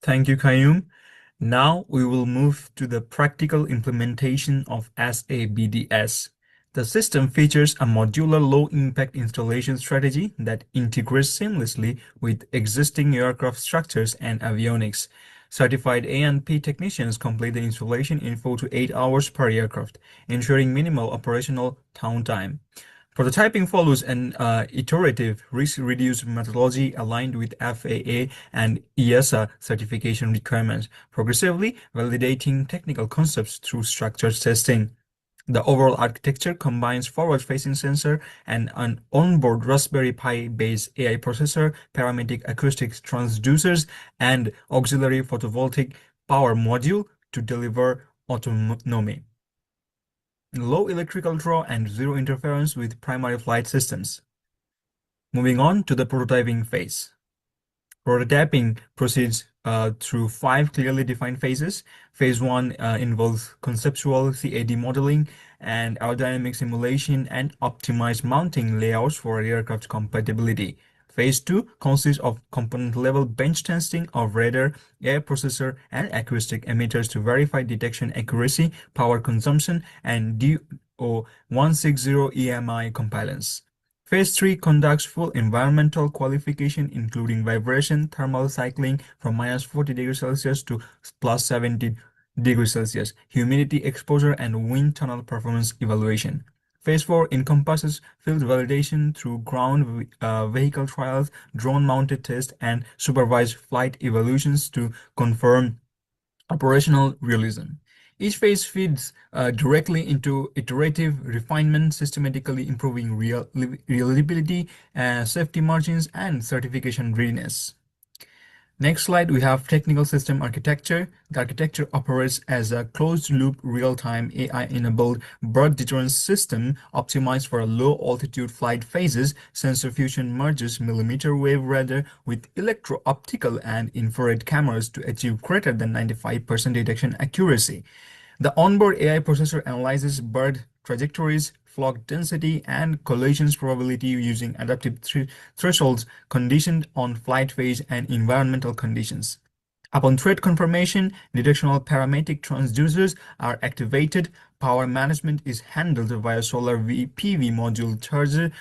Thank you, Kayum. Now we will move to the practical implementation of SABDS. The system features a modular low-impact installation strategy that integrates seamlessly with existing aircraft structures and avionics. Certified A&P technicians complete the installation in 4 to 8 hours per aircraft, ensuring minimal operational downtime. Prototyping follows an iterative, risk-reduced methodology aligned with FAA and EASA certification requirements, progressively validating technical concepts through structured testing. The overall architecture combines forward-facing sensor and an onboard Raspberry Pi-based AI processor, parametric acoustic transducers, and auxiliary photovoltaic power module to deliver autonomy. Low electrical draw and zero interference with primary flight systems. Moving on to the prototyping phase. Prototyping proceeds through 5 clearly defined phases. Phase 1 involves conceptual CAD modeling and aerodynamic simulation and optimized mounting layouts for aircraft compatibility. Phase 2 consists of component-level bench testing of radar, air processor, and acoustic emitters to verify detection accuracy, power consumption, and DO160 EMI compliance. Phase 3 conducts full environmental qualification, including vibration, thermal cycling from -40 degrees Celsius to +70 degrees Celsius, humidity exposure, and wind tunnel performance evaluation. Phase 4 encompasses field validation through ground vehicle trials, drone-mounted tests, and supervised flight evaluations to confirm operational realism. Each phase feeds directly into iterative refinement, systematically improving reliability, safety margins, and certification readiness. Next slide, we have technical system architecture. The architecture operates as a closed-loop, real-time, AI-enabled bird deterrence system optimized for low-altitude flight phases. Sensor fusion merges millimeter wave radar with electro-optical and infrared cameras to achieve greater than 95% detection accuracy. The onboard AI processor analyzes bird trajectories, flock density, and collisions probability using adaptive thresholds conditioned on flight phase and environmental conditions. Upon threat confirmation, directional parametric transducers are activated. Power management is handled via solar PV module charger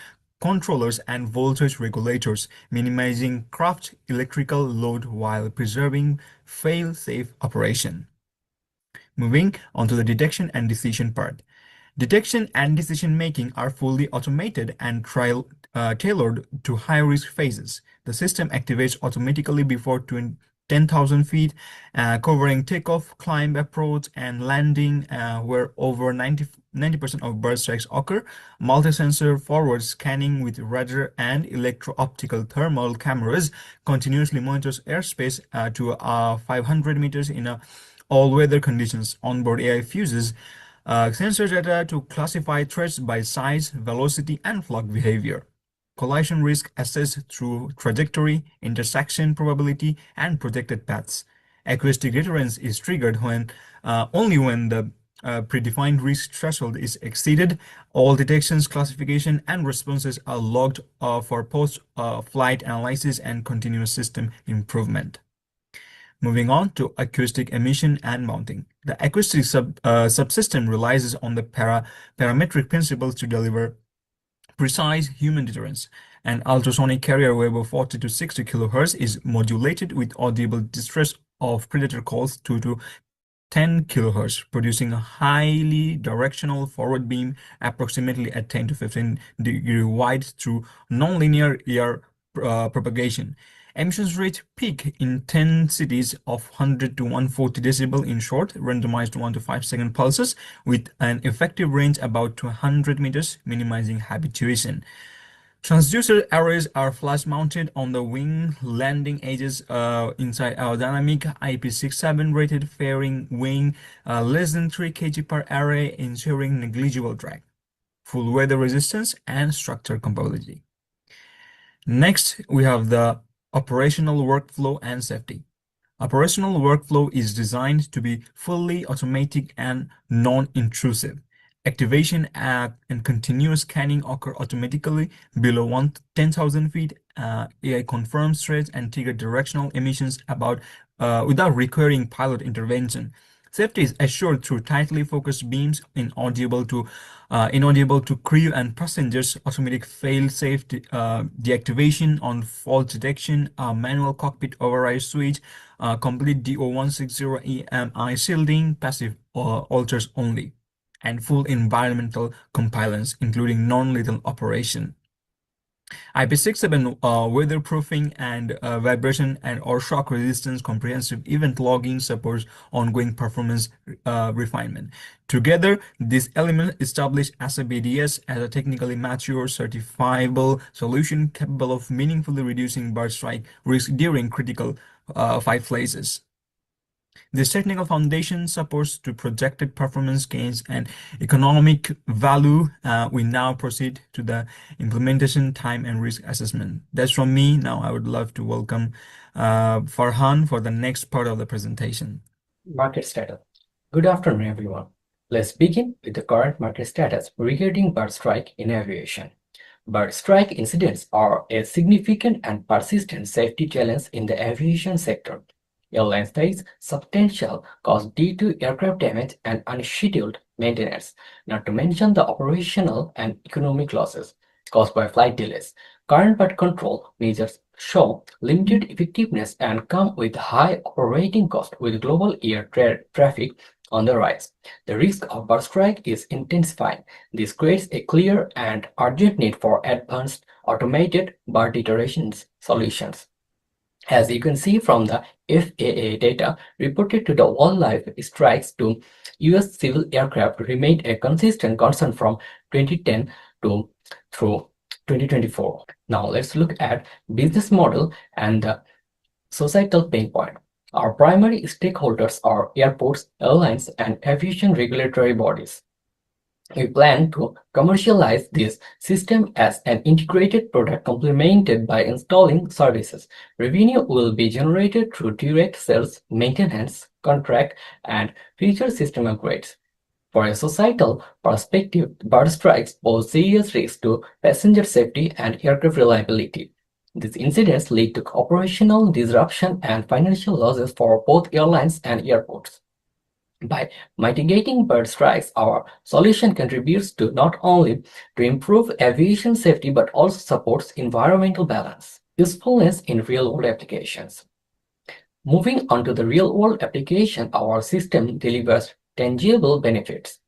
controllers and voltage regulators, minimizing craft electrical load while preserving fail-safe operation. Moving on to the detection and decision part. Detection and decision-making are fully automated and tailored to high-risk phases. The system activates automatically before 10,000 feet, covering takeoff, climb, approach, and landing, where over 90% of bird strikes occur. Multi-sensor forward scanning with radar and electro-optical thermal cameras continuously monitors airspace to 500 meters in all-weather conditions. Onboard AI fuses sensor data to classify threats by size, velocity, and flock behavior. Collision risk assessed through trajectory, intersection probability, and projected paths. Acoustic deterrence is triggered only when the predefined risk threshold is exceeded. All detections, classification, and responses are logged for post-flight analysis and continuous system improvement. Moving on to acoustic emission and mounting. The acoustic subsystem relies on the parametric principles to deliver precise human deterrence. An ultrasonic carrier wave of 40 to 60 kHz is modulated with audible distress of predator calls to 10 kHz, producing a highly directional forward beam approximately at 10 to 15 degree wide through nonlinear ear propagation. Emissions reach peak intensities of 100 to 140 decibel in short, randomized 1 to 5 second pulses with an effective range about 200 meters, minimizing habituation. Transducer arrays are flash mounted on the wing landing edges inside aerodynamic IP67 rated fairing wing, less than 3 kg per array, ensuring negligible drag, full weather resistance, and structure compatibility. Next, we have the operational workflow and safety. Operational workflow is designed to be fully automatic and non-intrusive. Activation and continuous scanning occur automatically below 10,000 feet. AI confirms threats and trigger directional emissions without requiring pilot intervention. Safety is assured through tightly focused beams, inaudible to crew and passengers, automatic fail-safe deactivation on fault detection, manual cockpit override switch, complete DO160 EMI shielding, passive alters only, and full environmental compliance, including non-lethal operation. IP67 weatherproofing and vibration or shock resistance comprehensive event logging supports ongoing performance refinement. Together, these elements establish SABDS as a technically mature, certifiable solution capable of meaningfully reducing bird strike risk during critical flight phases. This technical foundation supports to projected performance gains and economic value. We now proceed to the implementation time and risk assessment. That's from me. Now I would love to welcome Farhan for the next part of the presentation. Market status. Good afternoon, everyone. Let's begin with the current market status regarding bird strike in aviation. Bird strike incidents are a significant and persistent safety challenge in the aviation sector. Airlines face substantial costs due to aircraft damage and unscheduled maintenance, not to mention the operational and economic losses caused by flight delays. Current bird control measures show limited effectiveness and come with high operating costs with global air traffic on the rise. The risk of bird strike is intensifying. This creates a clear and urgent need for advanced automated bird deterrence solutions. As you can see from the FAA data reported to the wildlife strikes to US civil aircraft remained a consistent concern from 2010 through 2024. Now let's look at business model and the Societal pain point. Our primary stakeholders are airports, airlines, and aviation regulatory bodies. We plan to commercialize this system as an integrated product complemented by installing services. Revenue will be generated through direct sales, maintenance, contract, and future system upgrades. For a societal perspective, bird strikes pose serious risks to passenger safety and aircraft reliability. These incidents lead to operational disruption and financial losses for both airlines and airports. By mitigating bird strikes, our solution contributes to not only to improve aviation safety but also supports environmental balance. Usefulness in real-world applications. Moving on to the real-world application, our system delivers tangible benefits.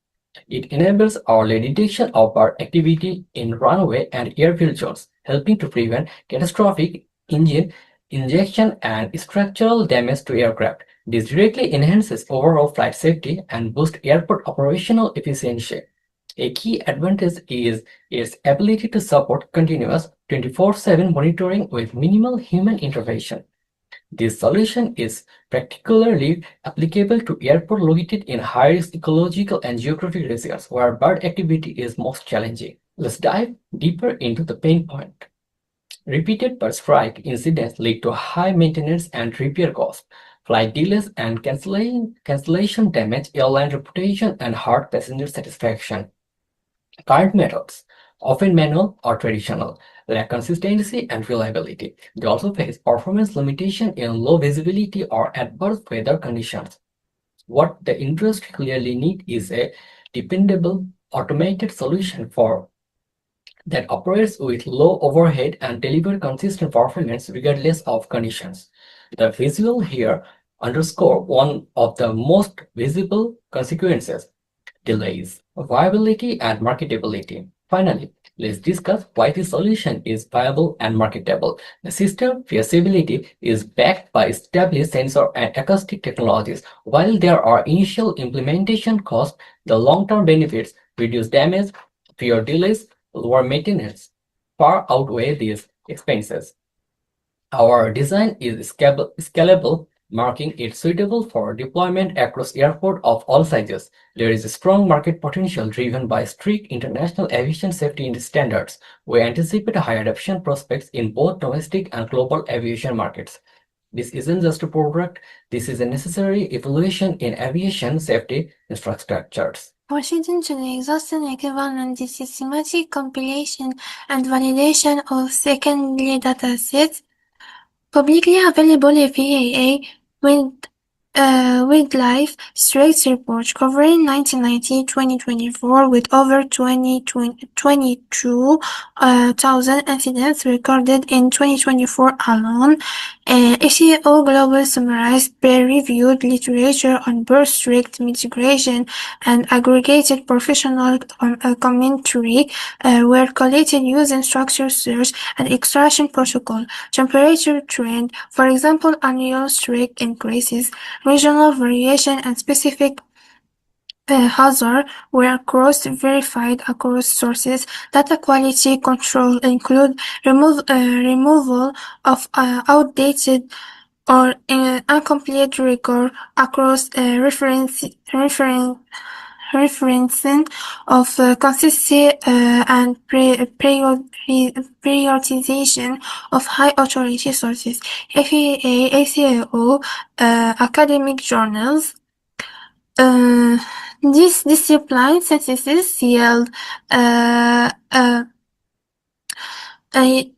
It enables early detection of bird activity in runway and airfield zones, helping to prevent catastrophic engine injection and structural damage to aircraft. This directly enhances overall flight safety and boosts airport operational efficiency. A key advantage is its ability to support continuous 24/7 monitoring with minimal human intervention. This solution is particularly applicable to airports located in high-risk ecological and geographic regions where bird activity is most challenging. Let's dive deeper into the pain point. Repeated bird strike incidents lead to high maintenance and repair costs. Flight delays and cancellation damage airline reputation and hurt passenger satisfaction. Current methods, often manual or traditional, lack consistency and reliability. They also face performance limitation in low visibility or adverse weather conditions. What the industry clearly needs is a dependable, automated solution for that operates with low overhead and delivers consistent performance regardless of conditions. The visual here underscore one of the most visible consequences: delays, viability, and marketability. Finally, let's discuss why this solution is viable and marketable. The system feasibility is backed by established sensor and acoustic technologies. While there are initial implementation costs, the long-term benefits, reduced damage, fewer delays, lower maintenance, far outweigh these expenses. Our design is scalable, making it suitable for deployment across airports of all sizes. There is a strong market potential driven by strict international aviation safety standards. We anticipate high adoption prospects in both domestic and global aviation markets. This isn't just a product, this is a necessary evolution in aviation safety infrastructures. Proceeding to the exhaustive equivalent, the systematic compilation and validation of secondary datasets, publicly available FAA wildlife strikes report covering 1990-2024 with over 22,000 incidents recorded in 2024 alone. ACO Global summarized peer-reviewed literature on bird strike mitigation and aggregated professional commentary were collated using structured search and extraction protocol. Temperature trend, for example, annual strike increases, regional variation, and specific hazard were cross-verified across sources. Data quality control include removal of outdated or incomplete record across referencing of consistency and prioritization of high authority sources. FAA, ACAO, academic journals. This discipline synthesis yield a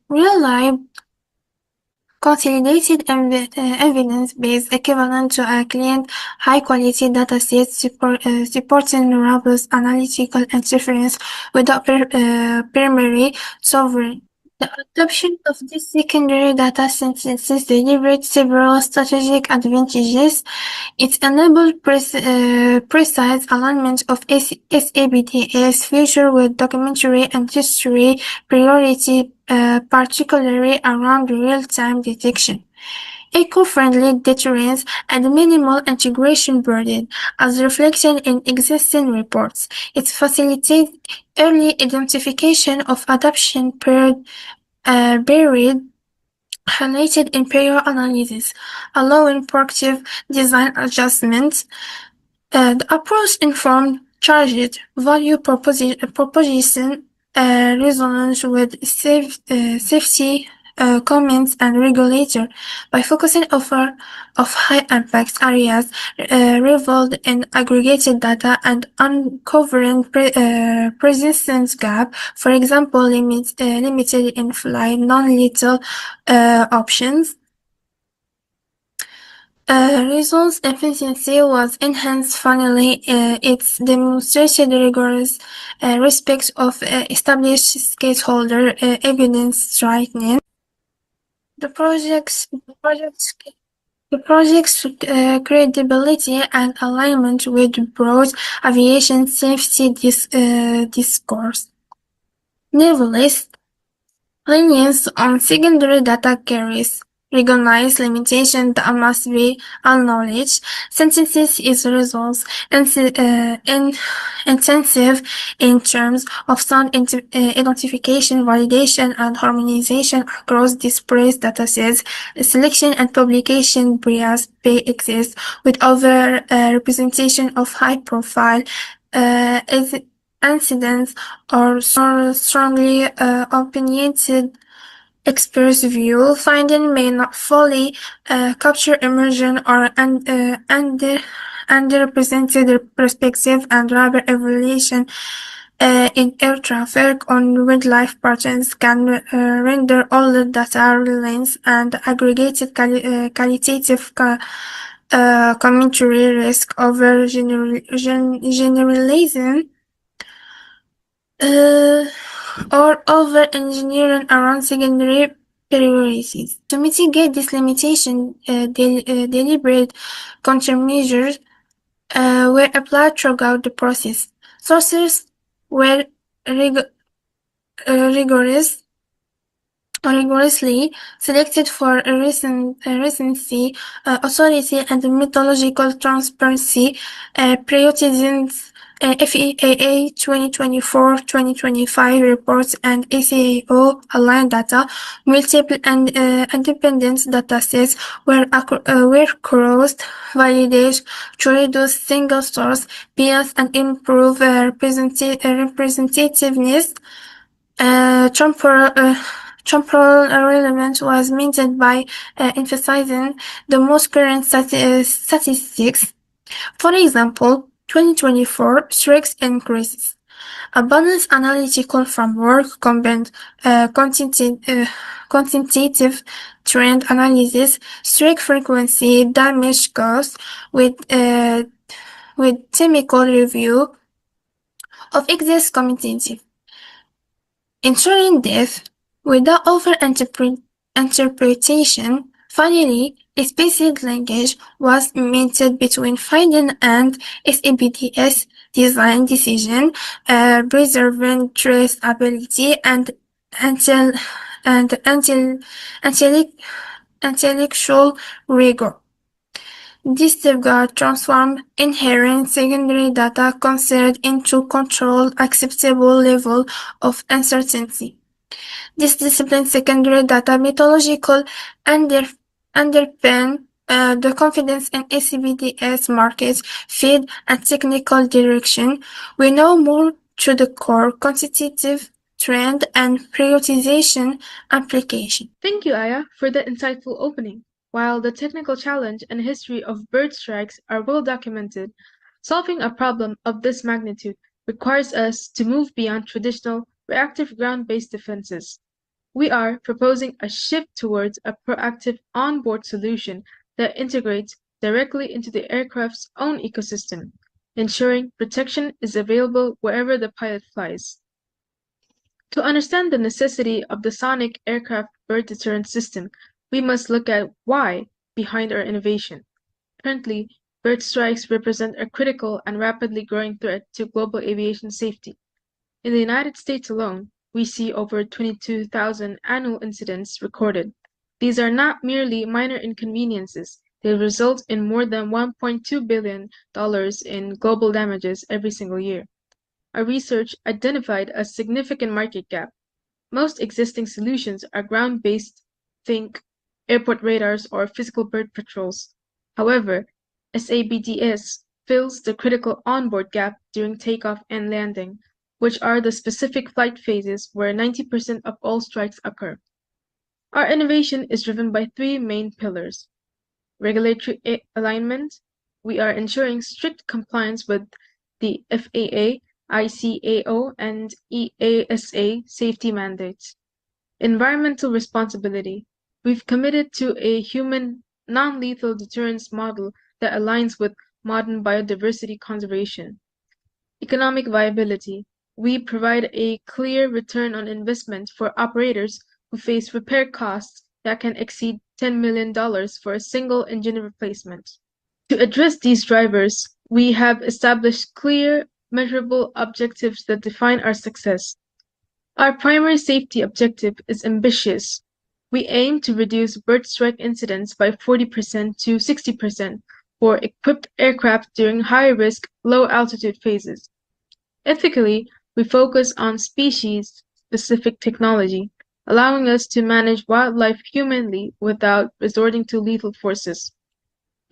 real-life consolidated evidence-based equivalent to a clean, high-quality dataset supporting robust analytical interference without primary sovereign. The adoption of this secondary data synthesis delivered several strategic advantages. It enabled precise alignment of SABTS feature with documentary and history priority, particularly around real-time detection. Eco-friendly deterrence and minimal integration burden, as reflected in existing reports. It facilitates early identification of adoption buried highlighted in prior analysis, allowing proactive design adjustments. The approach informed charged value proposition resonance with safety comments and regulator by focusing of high impact areas revolved in aggregated data and uncovering persistence gap, for example, limited in-flight non-lethal options. Results efficiency was enhanced finally. It's demonstrated rigorous respect of established stakeholder evidence strengthening. The project's credibility and alignment with broad aviation safety discourse. Nevertheless, reliance on secondary data carries recognized limitations that must be acknowledged. Synthesis is results intensive in terms of sound identification, validation, and harmonization across disparate datasets. Selection and publication bias may exist with over representation of high-profile incidents or strongly opinionated experts' view. Finding may not fully capture immersion or underrepresented perspective and rapid evaluation in air traffic on wildlife patterns can render all the data reliance and aggregated qualitative commentary risk over generalizing or over-engineering around secondary priorities. To mitigate this limitation, deliberate countermeasures were applied throughout the process. Sources were rigorously selected for recency, authority, and methodological transparency, prioritizing FAA 2024-2025 reports and ACAO aligned data. Multiple and independent datasets were cross-validated to reduce single-source bias and improve representativeness. Temporal relevance was maintained by emphasizing the most current statistics. For example, 2024 strikes increases. Abundance analytical framework combined quantitative trend analysis, strike frequency, damage cost with technical review of excess community. Ensuring depth without over-interpretation. Finally, explicit language was maintained between finding and SABDS design decision, preserving traceability and intellectual rigor. This safeguard transforms inherent secondary data considered into controlled, acceptable level of uncertainty. This discipline secondary data methodological underpin the confidence in ACBDS market feed and technical direction. We now move to the core quantitative trend and prioritization application. Thank you, Aya, for the insightful opening. While the technical challenge and history of bird strikes are well documented, solving a problem of this magnitude requires us to move beyond traditional reactive ground-based defenses. We are proposing a shift towards a proactive on-board solution that integrates directly into the aircraft's own ecosystem, ensuring protection is available wherever the pilot flies. To understand the necessity of the sonic aircraft bird deterrent system, we must look at why behind our innovation. Currently, bird strikes represent a critical and rapidly growing threat to global aviation safety. In the United States alone, we see over 22,000 annual incidents recorded. These are not merely minor inconveniences. They result in more than $1.2 billion in global damages every single year. Our research identified a significant market gap. Most existing solutions are ground-based, think airport radars, or physical bird patrols. However, SABDS fills the critical onboard gap during takeoff and landing, which are the specific flight phases where 90% of all strikes occur. Our innovation is driven by three main pillars. Regulatory alignment. We are ensuring strict compliance with the FAA, ICAO, and EASA safety mandates. Environmental responsibility. We've committed to a human non-lethal deterrence model that aligns with modern biodiversity conservation. Economic viability. We provide a clear return on investment for operators who face repair costs that can exceed $10 million for a single engine replacement. To address these drivers, we have established clear, measurable objectives that define our success. Our primary safety objective is ambitious. We aim to reduce bird strike incidents by 40% to 60% for equipped aircraft during high-risk, low-altitude phases. Ethically, we focus on species-specific technology, allowing us to manage wildlife humanly without resorting to lethal forces.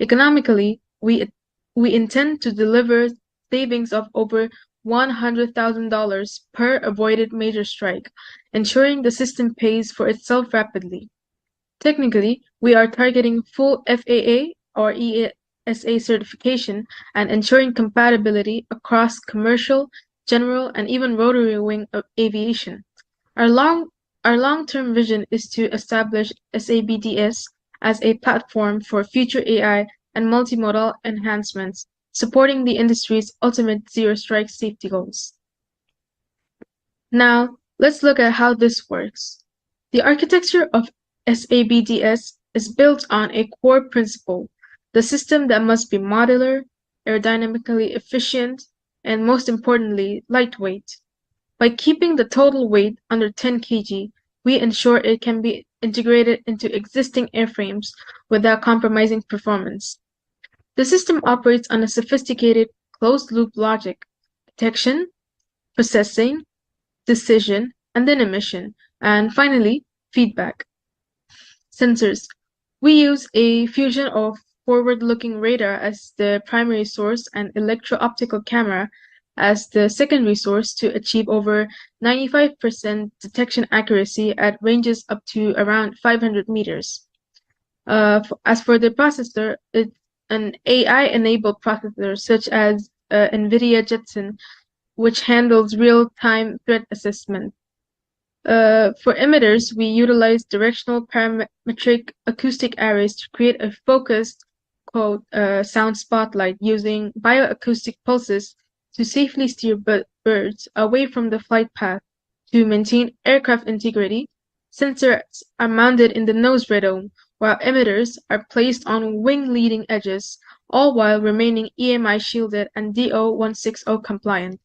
Economically, we intend to deliver savings of over $100,000 per avoided major strike, ensuring the system pays for itself rapidly. Technically, we are targeting full FAA or EASA certification and ensuring compatibility across commercial, general, and even rotary wing aviation. Our long-term vision is to establish SABDS as a platform for future AI and multimodal enhancements, supporting the industry's ultimate zero-strike safety goals. Now, let's look at how this works. The architecture of SABDS is built on a core principle, the system that must be modular, aerodynamically efficient, and most importantly, lightweight. By keeping the total weight under 10 kg, we ensure it can be integrated into existing airframes without compromising performance. The system operates on a sophisticated closed-loop logic: detection, processing, decision, and then emission, and finally, feedback. Sensors. We use a fusion of forward-looking radar as the primary source and electro-optical camera as the secondary source to achieve over 95% detection accuracy at ranges up to around 500 meters. As for the processor, it's an AI-enabled processor such as NVIDIA Jetson, which handles real-time threat assessment. For emitters, we utilize directional parametric acoustic arrays to create a focused, sound spotlight using bioacoustic pulses to safely steer birds away from the flight path. To maintain aircraft integrity, sensors are mounted in the nose radome, while emitters are placed on wing leading edges, all while remaining EMI shielded and DO 160 compliant.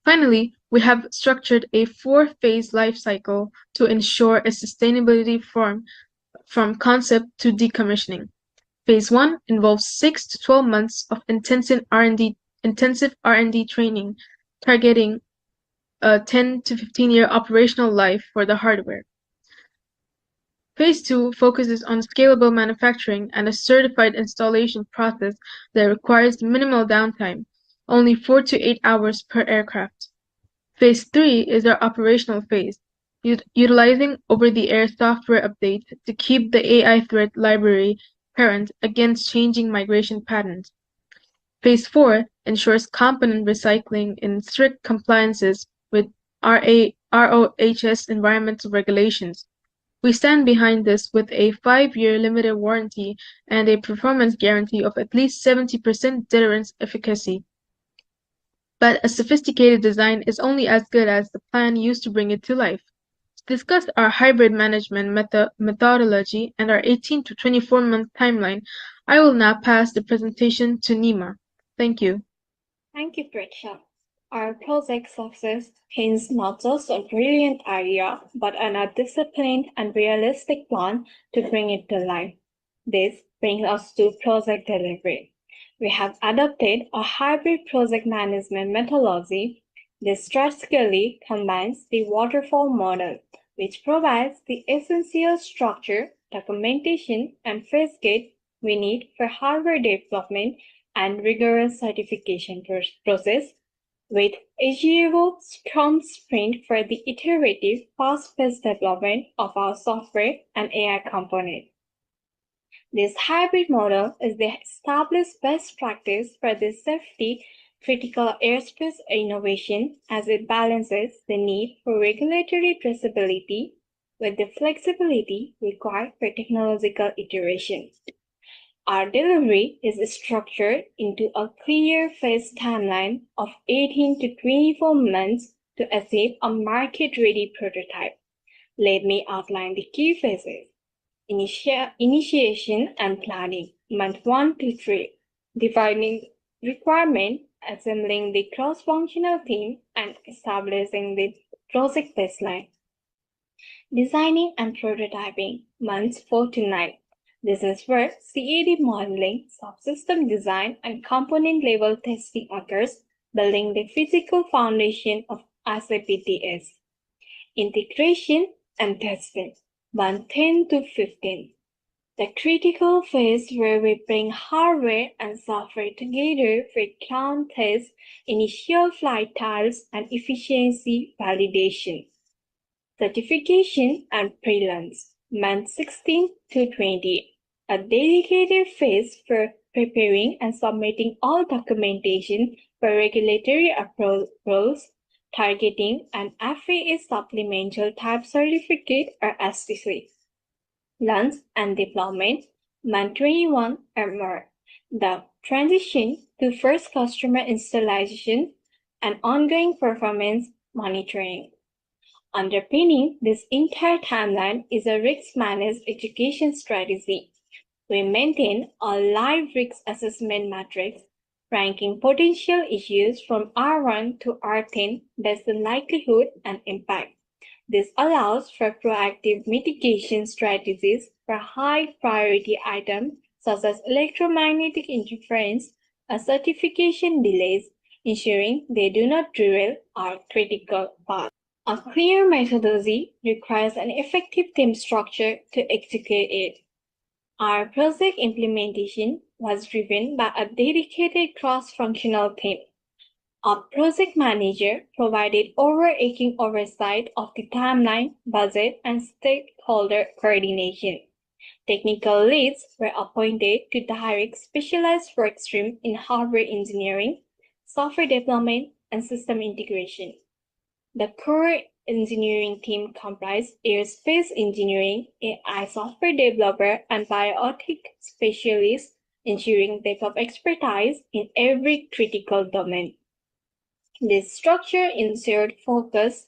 Finally, we have structured a 4-phase life cycle to ensure a sustainability from concept to decommissioning. Phase 1 involves 6 to 12 months of intensive R&D training, targeting a 10 to 15-year operational life for the hardware. Phase 2 focuses on scalable manufacturing and a certified installation process that requires minimal downtime, only 4 to 8 hours per aircraft. Phase 3 is our operational phase, utilizing over-the-air software updates to keep the AI threat library current against changing migration patterns. Phase 4 ensures component recycling in strict compliances with ROHS environmental regulations. We stand behind this with a 5-year limited warranty and a performance guarantee of at least 70% deterrence efficacy. But a sophisticated design is only as good as the plan used to bring it to life. To discuss our hybrid management methodology and our 18 to 24-month timeline, I will now pass the presentation to Nima. Thank you. Thank you, Pretsha. Our project success hinges not just on a brilliant idea, but on a disciplined and realistic plan to bring it to life. This brings us to project delivery. We have adopted a hybrid project management methodology. This strategically combines the waterfall model, which provides the essential structure, documentation, and phase gate we need for hardware development and rigorous certification process, with agile Scrum Sprint for the iterative, fast-paced development of our software and AI components. This hybrid model is the established best practice for the safety-critical airspace innovation as it balances the need for regulatory traceability with the flexibility required for technological iteration. Our delivery is structured into a clear phase timeline of 18 to 24 months to achieve a market-ready prototype. Let me outline the key phases. Initiation and planning, month 1 to 3, defining requirement, assembling the cross-functional team, and establishing the project baseline. Designing and prototyping, months 4 to 9. This is where CAD modeling, subsystem design, and component-level testing occurs, building the physical foundation of SAPTS. Integration and testing, 10 to 15. The critical phase where we bring hardware and software together for ground tests, initial flight trials, and efficiency validation. Certification and pre-launch, month 16 to 20. A dedicated phase for preparing and submitting all documentation for regulatory approvals, targeting an FAA Supplemental Type Certificate or STC. Launch and deployment, month 21 or more. The transition to first customer installation and ongoing performance monitoring. Underpinning this entire timeline is a risk-managed education strategy. We maintain a live risk assessment matrix, ranking potential issues from R1 to R10 based on likelihood and impact. This allows for proactive mitigation strategies for high-priority items such as electromagnetic interference or certification delays, ensuring they do not derail our critical path. A clear methodology requires an effective team structure to execute it. Our project implementation was driven by a dedicated cross-functional team. Our project manager provided overarching oversight of the timeline, budget, and stakeholder coordination. Technical leads were appointed to direct specialized work streams in hardware engineering, software development, and system integration. The core engineering team comprised aerospace engineering, AI software developer, and biotic specialists, ensuring depth of expertise in every critical domain. This structure ensured focus,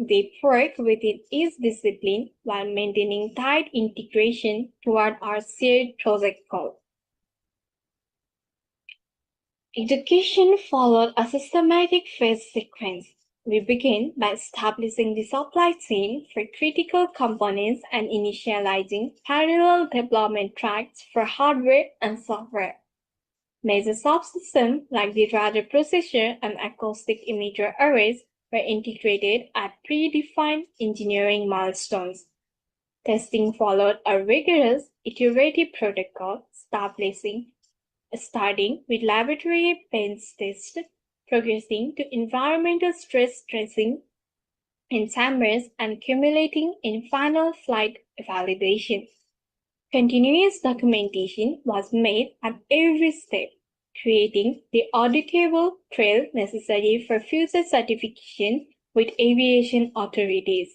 deep work within each discipline while maintaining tight integration toward our shared project goal. Execution followed a systematic phase sequence. We begin by establishing the supply chain for critical components and initializing parallel development tracks for hardware and software. Major subsystems like the radar processor and acoustic emitter arrays were integrated at predefined engineering milestones. Testing followed a rigorous iterative protocol starting with laboratory-based tests, progressing to environmental stress testing in chambers, and accumulating in final flight validation. Continuous documentation was made at every step, creating the auditable trail necessary for future certification with aviation authorities.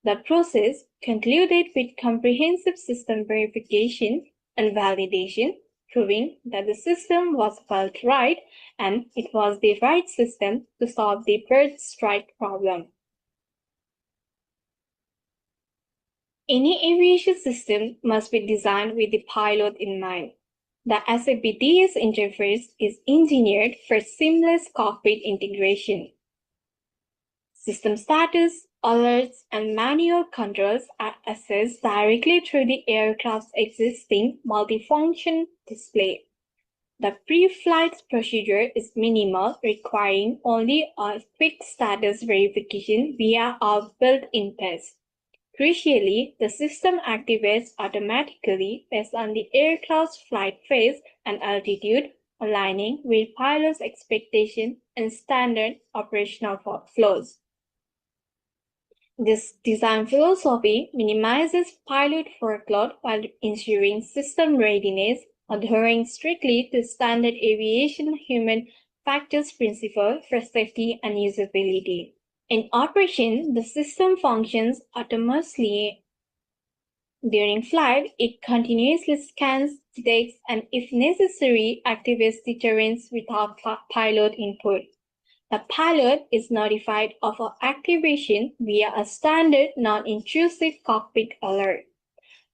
The process concluded with comprehensive system verification and validation, proving that the system was built right and it was the right system to solve the bird strike problem. Any aviation system must be designed with the pilot in mind. The SAPTS interface is engineered for seamless cockpit integration. System status, alerts, and manual controls are accessed directly through the aircraft's existing multifunction display. The pre-flight procedure is minimal, requiring only a quick status verification via our built-in test. Crucially, the system activates automatically based on the aircraft's flight phase and altitude, aligning with pilots' expectations and standard operational flows. This design philosophy minimizes pilot workload while ensuring system readiness, adhering strictly to standard aviation human factors principle for safety and usability. In operation, the system functions autonomously. During flight, it continuously scans, detects, and if necessary, activates deterrents without pilot input. The pilot is notified of activation via a standard non-intrusive cockpit alert.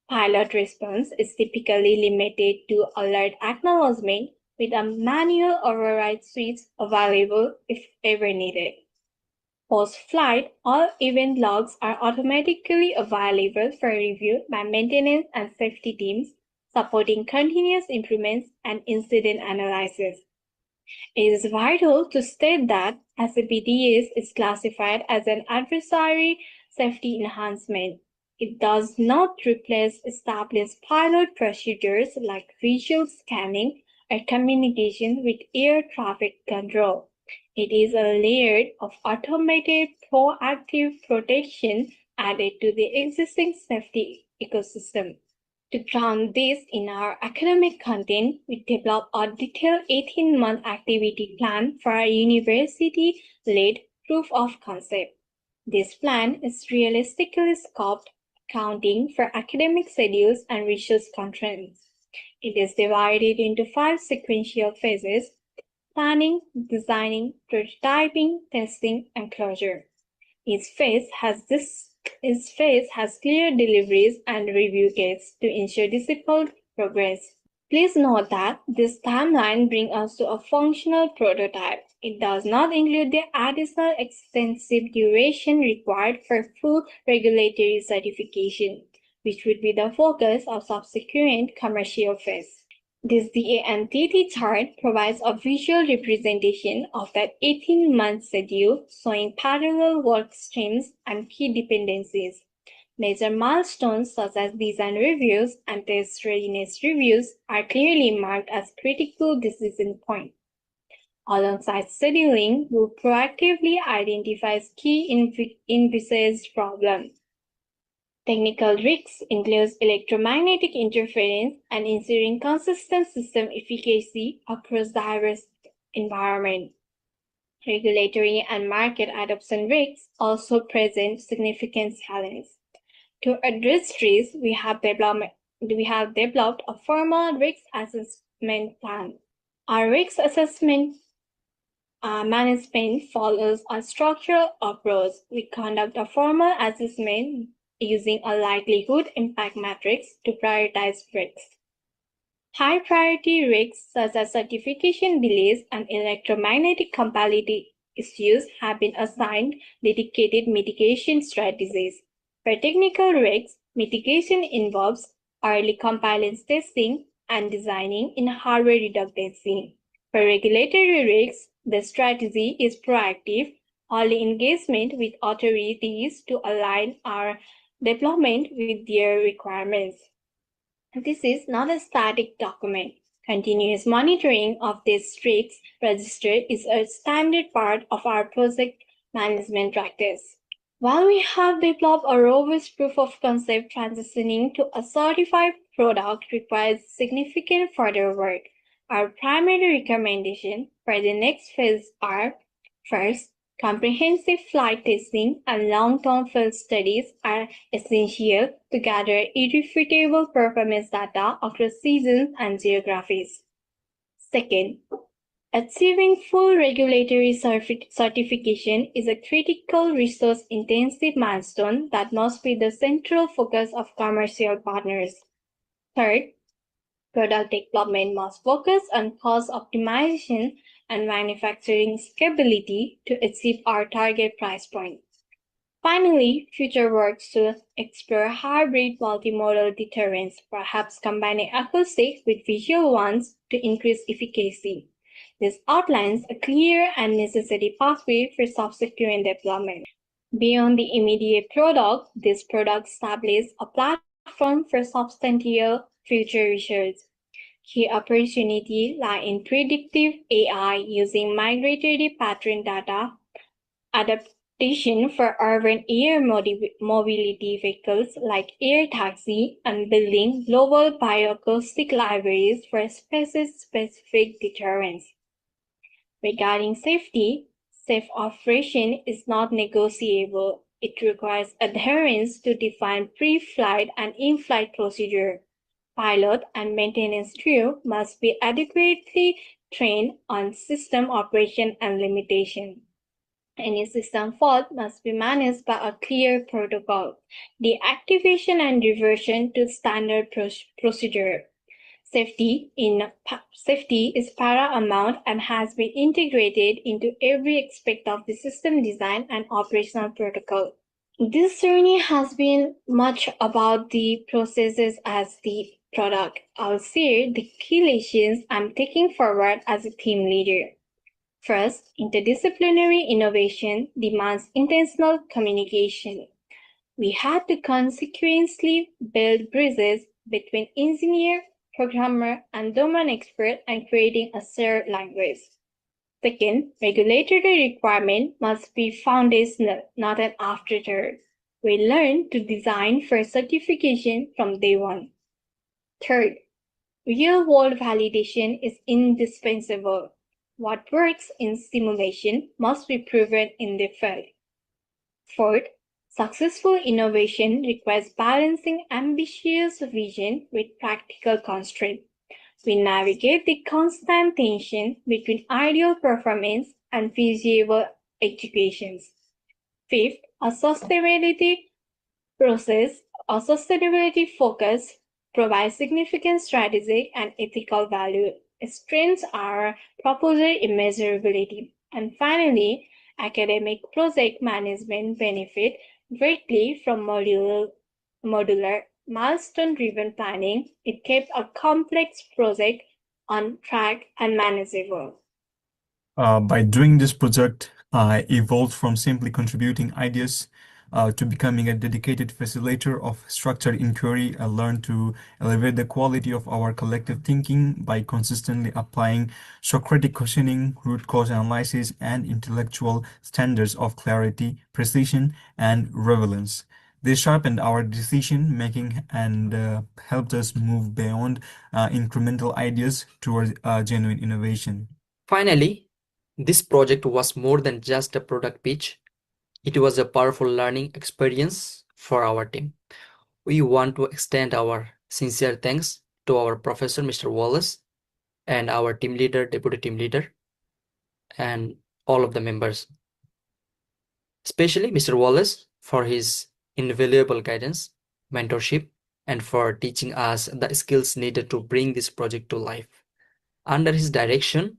Pilot response is typically limited to alert acknowledgement with a manual override switch available if ever needed. Post-flight, all event logs are automatically available for review by maintenance and safety teams, supporting continuous improvements and incident analysis. It is vital to state that SAPDS is classified as an adversary safety enhancement. It does not replace established pilot procedures like visual scanning or communication with air traffic control. It is a layer of automated proactive protection added to the existing safety ecosystem. To ground this in our academic content, we developed a detailed 18-month activity plan for our university-led proof of concept. This plan is realistically scoped, accounting for academic schedules and research constraints. It is divided into 5 sequential phases: planning, designing, prototyping, testing, and closure. Each phase has clear deliveries and review gates to ensure disciplined progress. Please note that this timeline brings us to a functional prototype. It does not include the additional extensive duration required for full regulatory certification, which would be the focus of subsequent commercial phase. This DANTT chart provides a visual representation of that 18-month schedule, showing parallel work streams and key dependencies. Major milestones such as design reviews and test readiness reviews are clearly marked as critical decision points. Alongside scheduling, we proactively identify key envisaged problems. Technical risks include electromagnetic interference and ensuring consistent system efficacy across diverse environments. Regulatory and market adoption risks also present significant challenges. To address risks, we have developed a formal risk assessment plan. Our risk assessment management follows a structural approach. We conduct a formal assessment using a likelihood impact matrix to prioritize risks. High priority risks such as certification delays and electromagnetic compatibility issues have been assigned dedicated mitigation strategies. For technical risks, mitigation involves early compliance testing and designing in hardware redundancy. For regulatory risks, the strategy is proactive, early engagement with authorities to align our deployment with their requirements. This is not a static document. Continuous monitoring of these risks register is a standard part of our project management practice. While we have developed a robust proof of concept, transitioning to a certified product requires significant further work. Our primary recommendation for the next phase are: first, comprehensive flight testing and long-term field studies are essential to gather irrefutable performance data across seasons and geographies. Second, achieving full regulatory certification is a critical resource-intensive milestone that must be the central focus of commercial partners. Third, product development must focus on cost optimization and manufacturing scalability to achieve our target price point. Finally, future work should explore hybrid multimodal deterrence, perhaps combining acoustics with visual ones to increase efficacy. This outlines a clear and necessary pathway for subsequent deployment. Beyond the immediate product, this product establishes a platform for substantial future research. Key opportunities lie in predictive AI using migratory pattern data, adaptation for urban air mobility vehicles like air taxi, and building global bioacoustic libraries for species-specific deterrence. Regarding safety, safe operation is not negotiable. It requires adherence to defined pre-flight and in-flight procedure. Pilot and maintenance crew must be adequately trained on system operation and limitation. Any system fault must be managed by a clear protocol. Deactivation and reversion to standard procedure. Safety is paramount and has been integrated into every aspect of the system design and operational protocol. This journey has been much about the processes as the product. I'll share the key lessons I'm taking forward as a team leader. First, interdisciplinary innovation demands intentional communication. We had to consequently build bridges between engineer, programmer, and domain expert and creating a shared language. Second, regulatory requirement must be foundational, not an afterthought. We learn to design for certification from day one. Third, real-world validation is indispensable. What works in simulation must be proven in the field. Fourth, successful innovation requires balancing ambitious vision with practical constraint. We navigate the constant tension between ideal performance and feasible executions. Fifth, a sustainability focus provides significant strategic and ethical value. Strengths are proposal immeasurability. And finally, academic project management benefit greatly from modular milestone-driven planning. It keeps a complex project on track and manageable. By doing this project, I evolved from simply contributing ideas to becoming a dedicated facilitator of structured inquiry. I learned to elevate the quality of our collective thinking by consistently applying Socratic questioning, root cause analysis, and intellectual standards of clarity, precision, and relevance. They sharpened our decision making and helped us move beyond incremental ideas towards genuine innovation. Finally, this project was more than just a product pitch. It was a powerful learning experience for our team. We want to extend our sincere thanks to our professor, Mr. Wallace, and our team leader, deputy team leader, and all of the members. Especially Mr. Wallace for his invaluable guidance, mentorship, and for teaching us the skills needed to bring this project to life. Under his direction,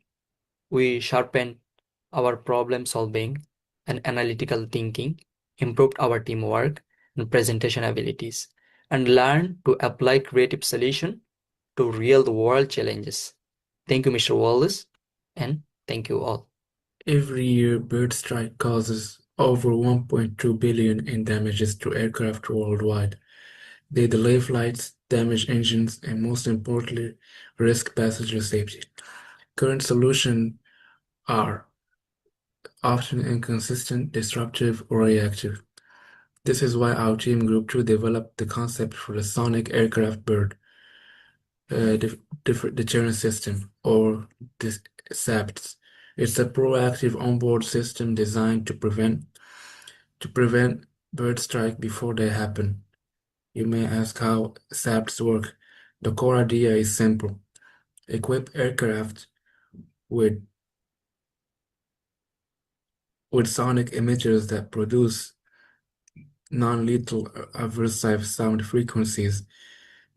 we sharpened our problem solving and analytical thinking, improved our teamwork and presentation abilities, and learned to apply creative solutions to real-world challenges. Thank you, Mr. Wallace, and thank you all. Every year, bird strike causes over 1.2 billion in damages to aircraft worldwide. They delay flights, damage engines, and most importantly, risk passenger safety. Current solutions are often inconsistent, disruptive, or reactive. This is why our team Group 2 developed the concept for the Sonic Aircraft Bird Deterrent System, or SAPTS. It's a proactive onboard system designed to prevent bird strike before they happen. You may ask how SAPTs work. The core idea is simple. Equip aircraft with sonic emitters that produce non-lethal aversive sound frequencies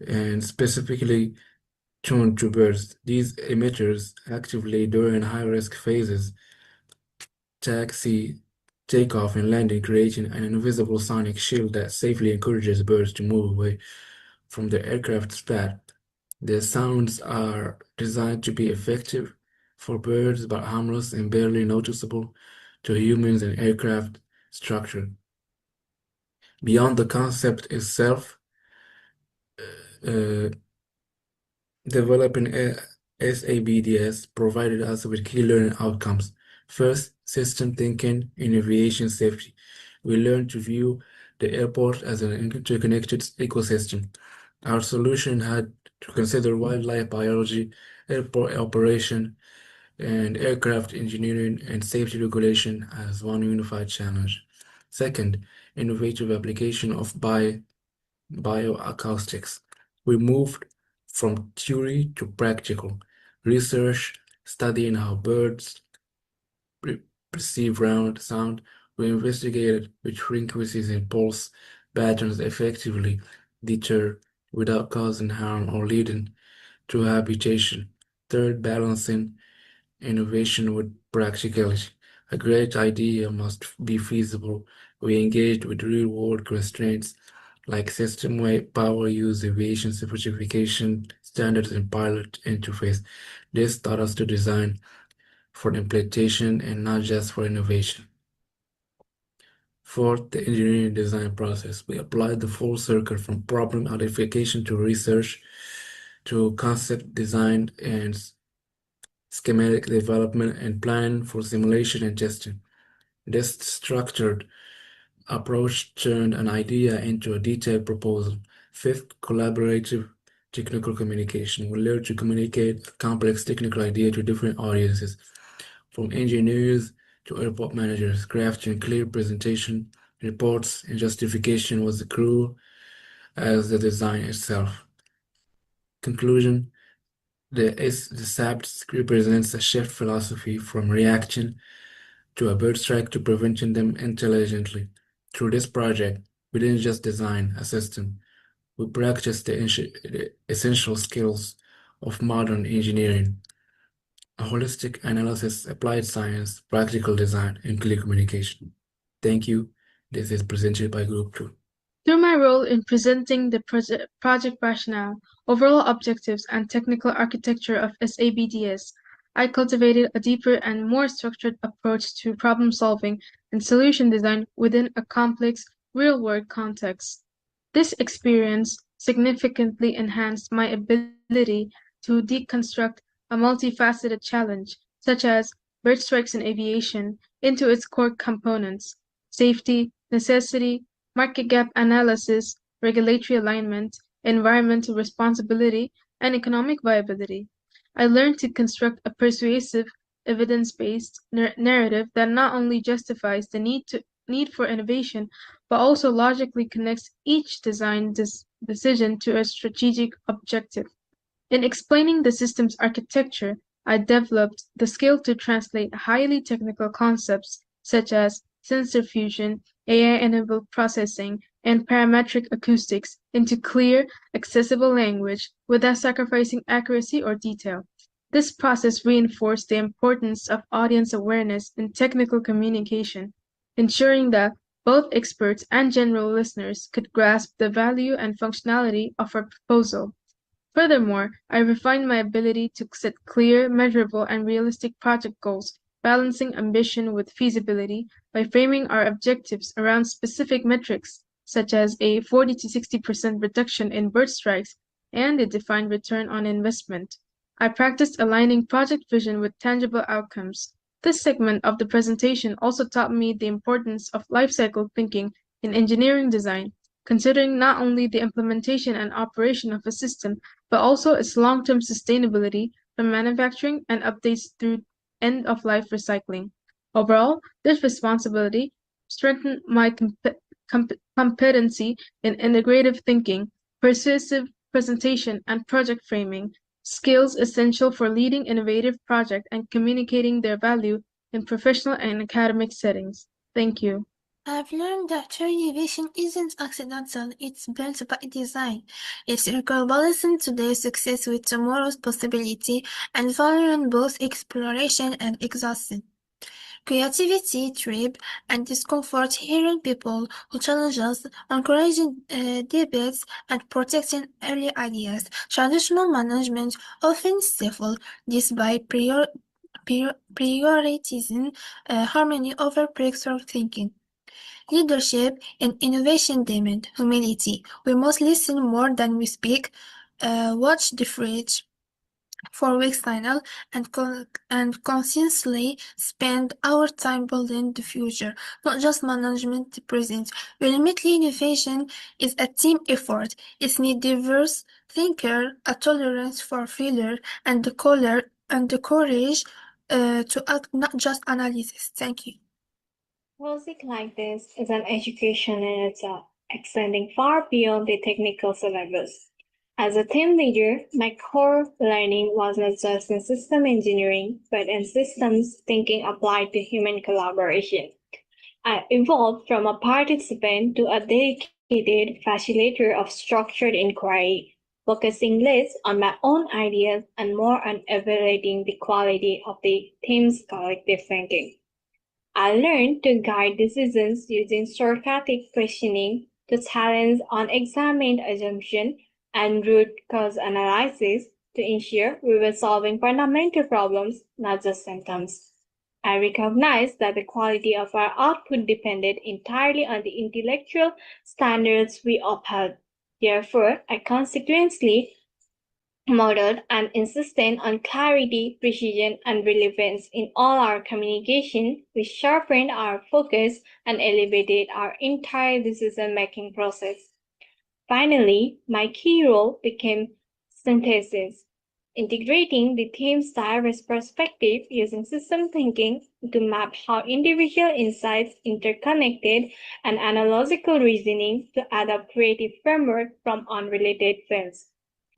and specifically tuned to birds. These emitters actively during high-risk phases, taxi, takeoff, and landing, creating an invisible sonic shield that safely encourages birds to move away from the aircraft's path. The sounds are designed to be effective for birds but harmless and barely noticeable to humans and aircraft structure. Beyond the concept itself, uh, developing SABDS provided us with key learning outcomes. First, system thinking in aviation safety. We learned to view the airport as an interconnected ecosystem. Our solution had to consider wildlife biology, airport operation, and aircraft engineering and safety regulation as one unified challenge. Second, innovative application of bioacoustics. We moved from theory to practical research, studying how birds perceive round sound. We investigated which frequencies and pulse patterns effectively deter without causing harm or leading to habitation. Third, balancing innovation with practicality. A great idea must be feasible. We engaged with real-world constraints like system-wide power use, aviation certification standards, and pilot interface. This taught us to design for implementation and not just for innovation. Fourth, the engineering design process. We applied the full circle from problem identification to research to concept design and schematic development and plan for simulation and testing. This structured approach turned an idea into a detailed proposal. Fifth, collaborative technical communication. We learned to communicate a complex technical idea to different audiences, from engineers to airport managers. Crafting clear presentation, reports, and justification was as crucial as the design itself. Conclusion, the SAPT represents a shift philosophy from reaction to a bird strike to preventing them intelligently. Through this project, we didn't just design a system, we practiced the essential skills of modern engineering: a holistic analysis, applied science, practical design, and clear communication. Thank you. This is presented by Group 2. Through my role in presenting the project rationale, overall objectives, and technical architecture of SABDS, I cultivated a deeper and more structured approach to problem solving and solution design within a complex, real-world context. This experience significantly enhanced my ability to deconstruct a multifaceted challenge, such as bird strikes in aviation, into its core components: safety, necessity, market gap analysis, regulatory alignment, environmental responsibility, and economic viability. I learned to construct a persuasive, evidence-based narrative that not only justifies the need for innovation, but also logically connects each design decision to a strategic objective. In explaining the system's architecture, I developed the skill to translate highly technical concepts such as sensor fusion, AI-enabled processing, and parametric acoustics into clear, accessible language without sacrificing accuracy or detail. This process reinforced the importance of audience awareness in technical communication, ensuring that both experts and general listeners could grasp the value and functionality of our proposal. Furthermore, I refined my ability to set clear, measurable, and realistic project goals, balancing ambition with feasibility by framing our objectives around specific metrics, such as a 40 to 60% reduction in bird strikes and a defined return on investment. I practiced aligning project vision with tangible outcomes. This segment of the presentation also taught me the importance of life cycle thinking in engineering design, considering not only the implementation and operation of a system, but also its long-term sustainability from manufacturing and updates through end-of-life recycling. Overall, this responsibility strengthened my competency in integrative thinking, persuasive presentation, and project framing, skills essential for leading innovative projects and communicating their value in professional and academic settings. Thank you. I've learned that true innovation isn't accidental, it's built by design. It's balancing today's success with tomorrow's possibility and valuing both exploration and exhaustion. Creativity, trip, and discomfort, hearing people who challenge us, encouraging debates, and protecting early ideas. Traditional management often stifle this by prioritizing harmony over breakthrough thinking. Leadership in innovation demand humility. We must listen more than we speak, watch the fridge for weeks final, and consciously spend our time building the future, not just management the present. Ultimately, innovation is a team effort. It needs diverse thinker, a tolerance for failure, and the courage to act, not just analysis. Thank you. Project like this is an education in itself, extending far beyond the technical syllabus. As a team leader, my core learning was not just in system engineering, but in systems thinking applied to human collaboration. I evolved from a participant to a dedicated facilitator of structured inquiry, focusing less on my own ideas and more on evaluating the quality of the team's collective thinking. I learned to guide decisions using stochastic questioning to challenge unexamined assumption and root cause analysis to ensure we were solving fundamental problems, not just symptoms. I recognized that the quality of our output depended entirely on the intellectual standards we upheld. Therefore, I consequently modeled and insisted on clarity, precision, and relevance in all our communication, which sharpened our focus and elevated our entire decision-making process. Finally, my key role became synthesis, integrating the team's diverse perspective using system thinking to map how individual insights interconnected and analogical reasoning to add up creative framework from unrelated fields.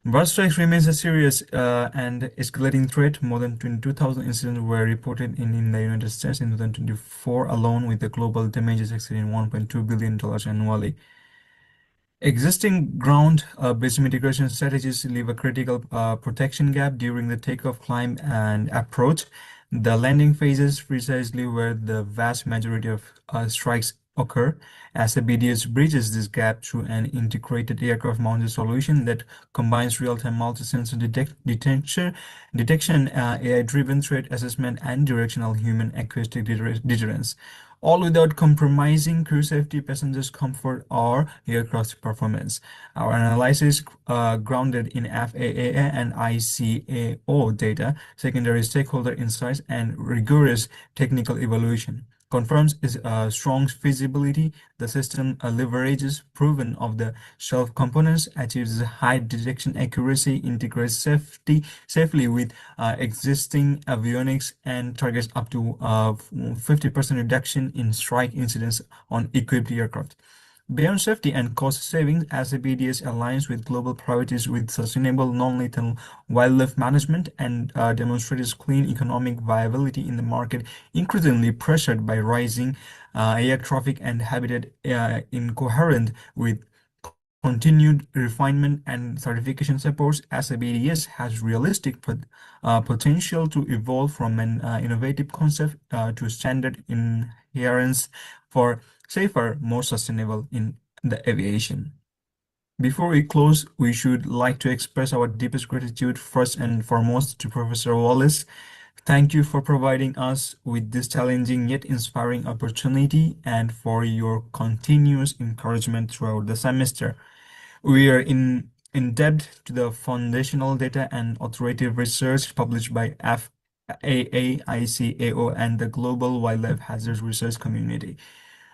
Bird strikes remains a serious and escalating threat. More than 22,000 incidents were reported in the United States in 2024 alone, with the global damages exceeding $1.2 billion annually. Existing ground-based mitigation strategies leave a critical protection gap during the takeoff, climb, and approach. The landing phases, precisely where the vast majority of strikes occur. SABDS bridges this gap through an integrated aircraft-mounted solution that combines real-time multi-sensor detection, AI-driven threat assessment, and directional human acoustic deterrence, all without compromising crew safety, passengers' comfort, or aircraft performance. Our analysis, grounded in FAA and ICAO data, secondary stakeholder insights, and rigorous technical evaluation, confirms its strong feasibility. The system leverages proven off-the-shelf components, achieves high detection accuracy, integrates safely with existing avionics, and targets up to 50% reduction in strike incidents on equipped aircraft. Beyond safety and cost savings, SABDS aligns with global priorities with sustainable non-lethal wildlife management and demonstrates clean economic viability in the market, increasingly pressured by rising air traffic and habitat. Incoherent with continued refinement and certification supports, SABDS has realistic potential to evolve from an innovative concept to standard inherence for safer, more sustainable in the aviation. Before we close, we should like to express our deepest gratitude first and foremost to Professor Wallace. Thank you for providing us with this challenging yet inspiring opportunity and for your continuous encouragement throughout the semester. We are in debt to the foundational data and authoritative research published by FAA, ICAO, and the global wildlife hazards research community,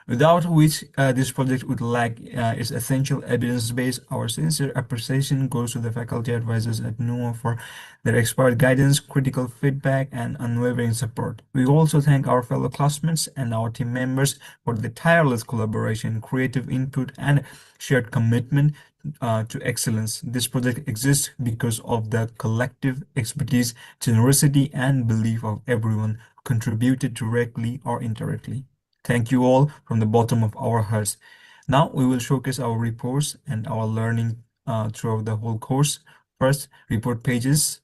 without which this project would lack its essential evidence base. Our sincere appreciation goes to the faculty advisors at Nuaa for their expert guidance, critical feedback, and unwavering support. We also thank our fellow classmates and our team members for the tireless collaboration, creative input, and shared commitment to excellence. This project exists because of the collective expertise, generosity, and belief of everyone who contributed directly or indirectly. Thank you all from the bottom of our hearts. Now we will showcase our reports and our learning throughout the whole course. First, report pages.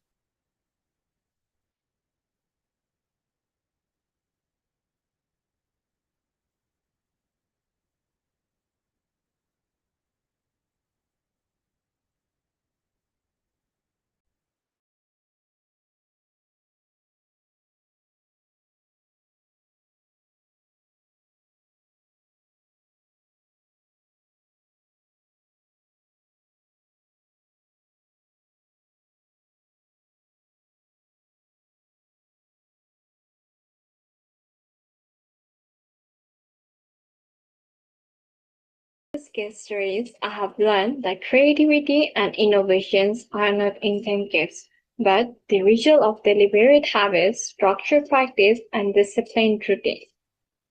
case stories, I have learned that creativity and innovations are not instant gifts, but the result of deliberate habits, structured practice, and disciplined routine.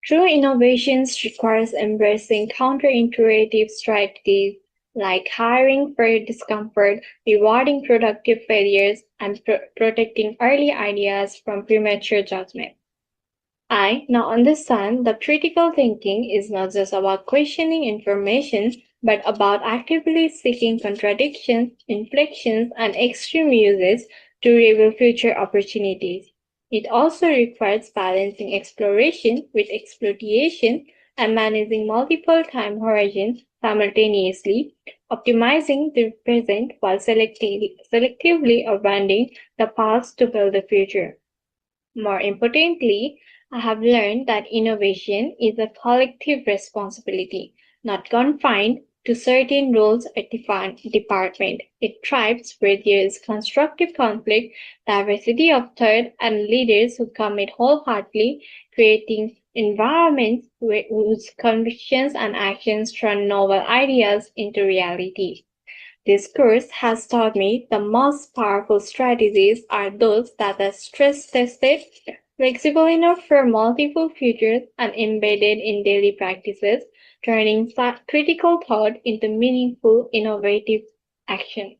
True innovations requires embracing counterintuitive strategies like hiring for discomfort, rewarding productive failures, and protecting early ideas from premature judgment. I now understand that critical thinking is not just about questioning information, but about actively seeking contradictions, inflections, and extreme uses to reveal future opportunities. It also requires balancing exploration with exploitation and managing multiple time horizons simultaneously, optimizing the present while selectively abandoning the past to build the future. More importantly, I have learned that innovation is a collective responsibility, not confined to certain roles or department. It thrives where there is constructive conflict, diversity of thought, and leaders who commit wholeheartedly, creating environments whose convictions and actions turn novel ideas into reality. This course has taught me the most powerful strategies are those that are stress tested, flexible enough for multiple futures, and embedded in daily practices, turning critical thought into meaningful, innovative action.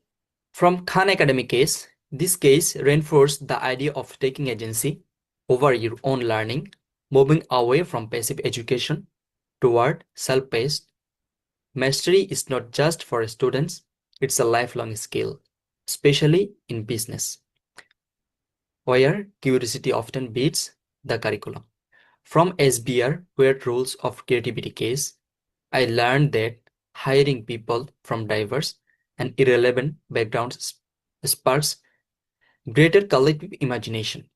From Khan Academy case, this case reinforced the idea of taking agency over your own learning, moving away from passive education toward self-paced. Mastery is not just for students, it's a lifelong skill, especially in business, where curiosity often beats the curriculum. From SBR Weird Rules of Creativity case, I learned that hiring people from diverse and irrelevant backgrounds sparks greater collective imagination.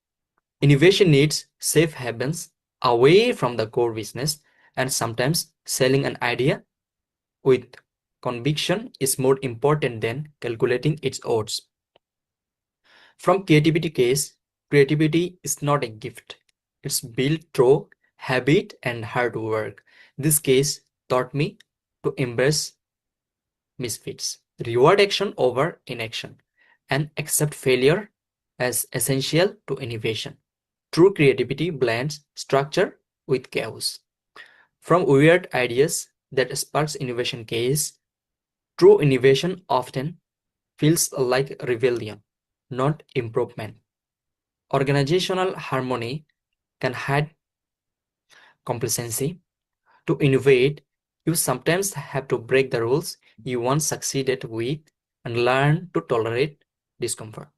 Innovation needs safe havens away from the core business, and sometimes selling an idea with conviction is more important than calculating its odds. From creativity case, creativity is not a gift. It's built through habit and hard work. This case taught me to embrace misfits, reward action over inaction, and accept failure as essential to innovation. True creativity blends structure with chaos. From weird ideas that sparks innovation case, true innovation often feels like rebellion, not improvement. Organizational harmony can hide complacency. To innovate, you sometimes have to break the rules you once succeeded with and learn to tolerate discomfort.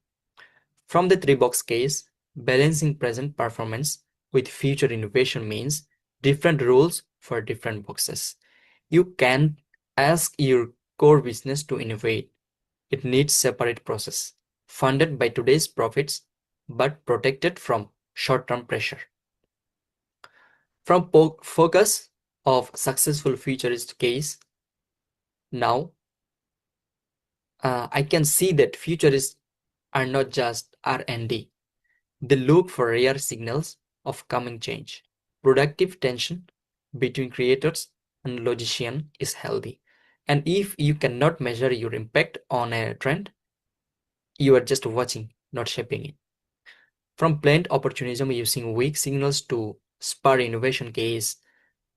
From the three-box case, balancing present performance with future innovation means different rules for different boxes. You can't ask your core business to innovate. It needs separate process, funded by today's profits, but protected from short-term pressure. From focus of successful futurist case, now I can see that futurists are not just R&D. They look for rare signals of coming change. Productive tension between creators and logicians is healthy. And if you cannot measure your impact on a trend, you are just watching, not shaping it. From planned opportunism using weak signals to spur innovation case,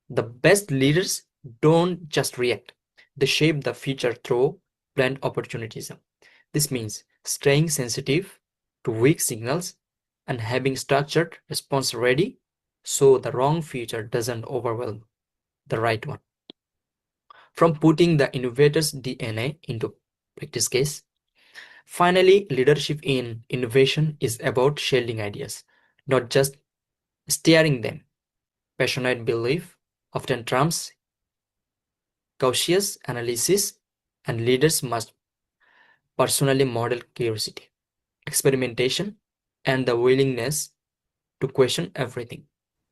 the best leaders don't just react, they shape the future through planned opportunism. This means staying sensitive to weak signals and having structured response ready so the wrong feature doesn't overwhelm the right one. From putting the innovator's DNA into practice case, finally, leadership in innovation is about shielding ideas, not just steering them. Passionate belief often trumps cautious analysis, and leaders must personally model curiosity, experimentation, and the willingness to question everything.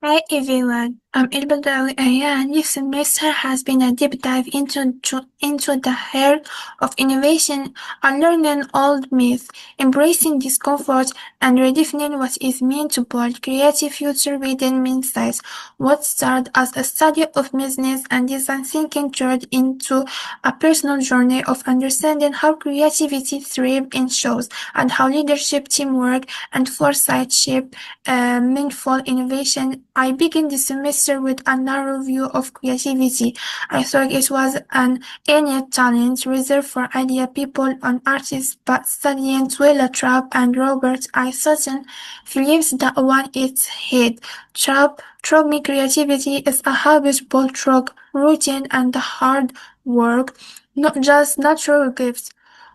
Hi everyone, I'm Ilbadawi Ayan. This semester has been a deep dive into the heart of innovation, unlearning old myths, embracing discomfort, and redefining what is meant to build creative future within insights. What started as a study of business and design thinking turned into a personal journey of understanding how creativity thrives in shows and how leadership, teamwork, and foresight shape meaningful innovation. I began the semester with a narrow view of creativity. I thought it was an innate talent reserved for idea people and artists, but studying Twila Trapp and Robert I. Sutton Phillips that one its head. Trapp taught me creativity is a habit built through routine and hard work, not just natural gifts.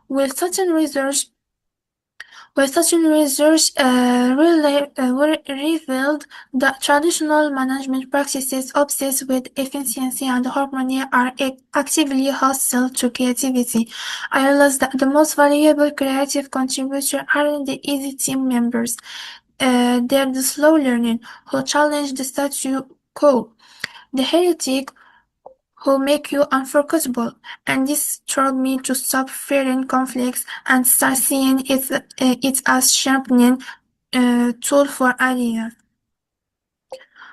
With Sutton research revealed that traditional management practices obsessed with efficiency and harmony are actively hostile to creativity. I realized that the most valuable creative contributors aren't the easy team members. They're the slow learning who challenge the status quo, the heretic who make you unforgettable, and this drove me to stop fearing conflicts and start seeing it as sharpening tool for ideas.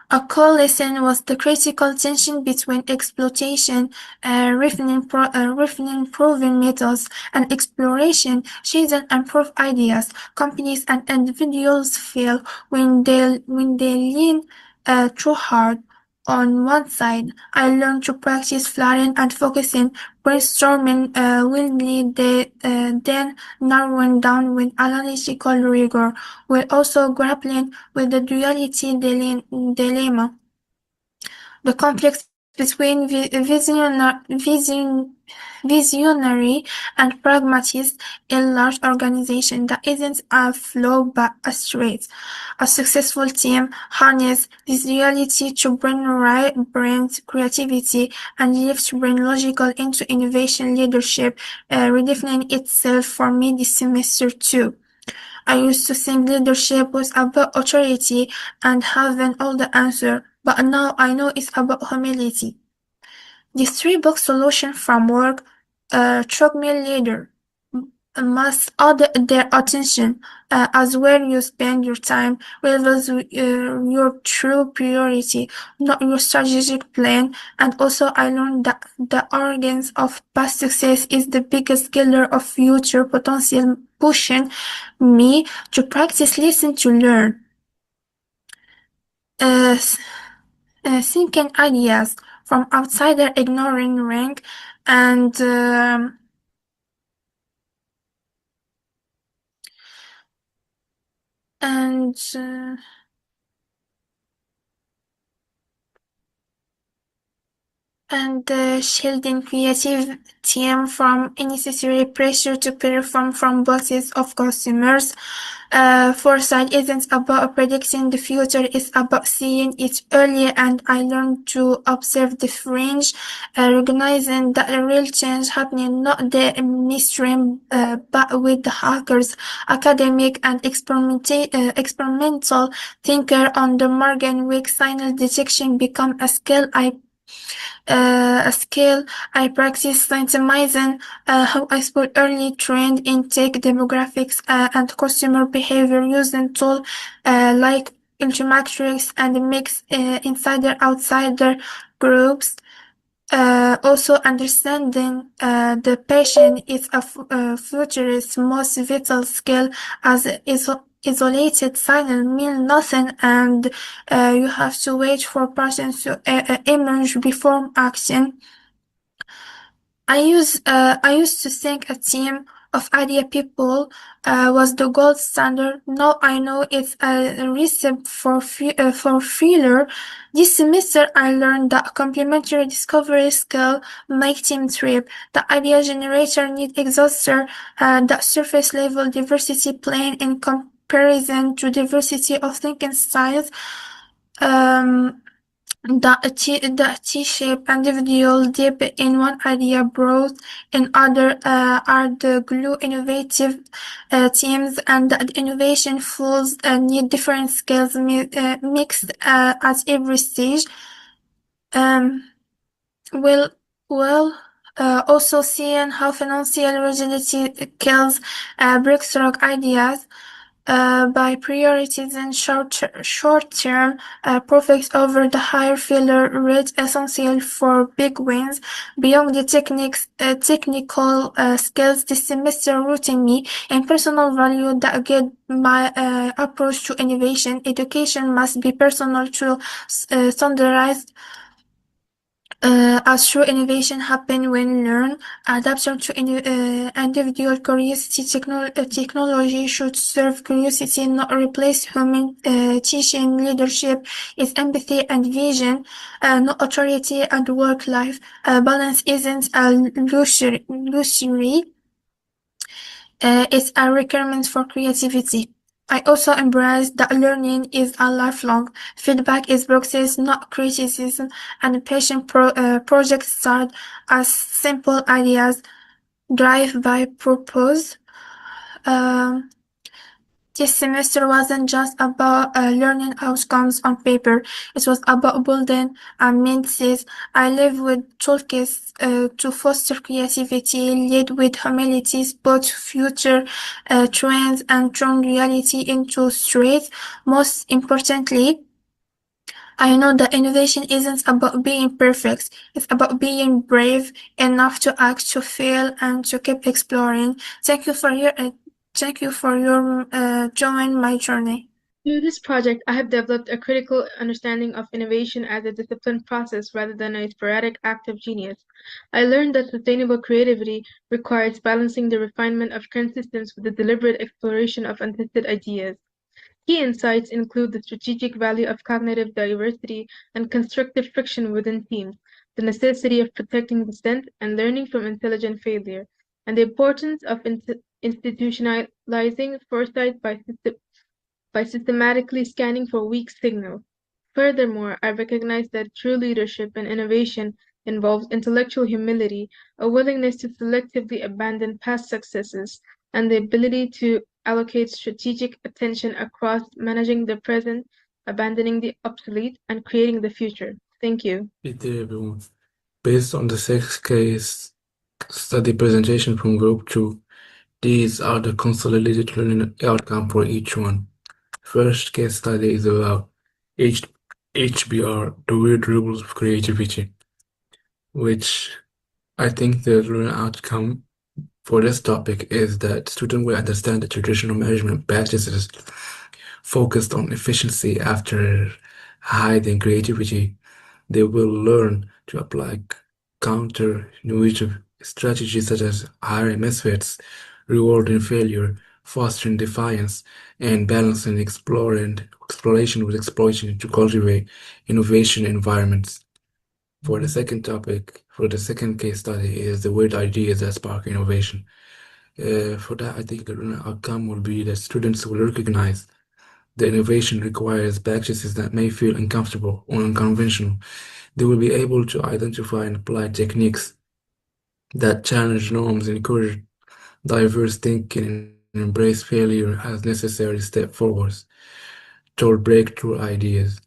A core lesson was the critical tension between exploitation, refining proven methods, and exploration, chasing improved ideas. Companies and individuals fail when they lean too hard on one side. I learned to practice flattening and focusing, brainstorming willingly, then narrowing down with analytical rigor, while also grappling with the duality dilemma. The conflict between visionary and pragmatist in large organization that isn't a flaw but a trait. A successful team harness this duality to bring creativity and lift brain logical into innovation leadership, redefining itself for me this semester too. I used to think leadership was about authority and having all the answer, but now I know it's about humility. This three-box solution framework struck me later. Must order their attention as where you spend your time reveals your true priority, not your strategic plan. And also I learned that the arrogance of past success is the biggest killer of future potential, pushing me to practice listen to learn. Thinking ideas from outsider, ignoring rank, and and shielding creative team from unnecessary pressure to perform from bosses of customers. Foresight isn't about predicting the future, it's about seeing it early, and I learned to observe the fringe, recognizing that the real change happening not the mainstream, but with the hackers, academic and experimental thinker on the margin. Weak signal detection become a skill I practice synthesizing how I spot early trend intake demographics and customer behavior using tools like Ultimatrix and mix insider-outsider groups. Also understanding the patient is a futurist's most vital skill, as isolated signal mean nothing, and you have to wait for persons to emerge before action. I used to think a team of idea people was the gold standard. Now I know it's a recipe for failure. This semester I learned that complementary discovery skill make team trip. The idea generator need exhauster that surface level diversity plane in comparison to diversity of thinking styles. The T-shaped individual dip in one idea, broad in other are the glue. Innovative teams and the innovation flows need different skills mixed at every stage. We'll also seeing how financial rigidity kills breakthrough ideas by prioritizing short-term profits over the higher failure rate essential for big wins. Beyond the technical skills this semester rooting me in personal value that guide my approach to innovation. Education must be personal to standardized as true innovation happen when learned, adaptation to individual curiosity. Technology should serve curiosity, not replace human teaching. Leadership is empathy and vision, not authority and work-life balance isn't a luxury. It's a requirement for creativity. I also embrace that learning is a lifelong. Feedback is process, not criticism, and passion projects start as simple ideas, drive by purpose. This semester wasn't just about learning outcomes on paper. It was about building a mindset. I live with toolkits to foster creativity, lead with humility, spot future trends, and turn reality into strength. Most importantly, I know that innovation isn't about being perfect. It's about being brave enough to act, to fail, and to keep exploring. Thank you for your joining my journey. Through this project, I have developed a critical understanding of innovation as a disciplined process rather than a sporadic act of genius. I learned that sustainable creativity requires balancing the refinement of current systems with the deliberate exploration of untested ideas. Key insights include the strategic value of cognitive diversity and constructive friction within teams, the necessity of protecting dissent and learning from intelligent failure, and the importance of institutionalizing foresight by systematically scanning for weak signals. Furthermore, I recognize that true leadership and innovation involves intellectual humility, a willingness to selectively abandon past successes, and the ability to allocate strategic attention across managing the present, abandoning the obsolete, and creating the future. Thank you. Good day, everyone. Based on the 6 case study presentation from Group 2, these are the consolidated learning outcome for each one. First case study is about HBR, the weird rules of creativity, which I think the learning outcome for this topic is that students will understand the traditional measurement practices focused on efficiency after hiding creativity. They will learn to apply counter-innovative strategies such as hiring methods, rewarding failure, fostering defiance, and balancing exploration with exploitation to cultivate innovation environments. For the second case study is the weird ideas that spark innovation. For that, I think the outcome will be that students will recognize the innovation requires practices that may feel uncomfortable or unconventional. They will be able to identify and apply techniques that challenge norms, encourage diverse thinking, and embrace failure as necessary step forwards toward breakthrough ideas.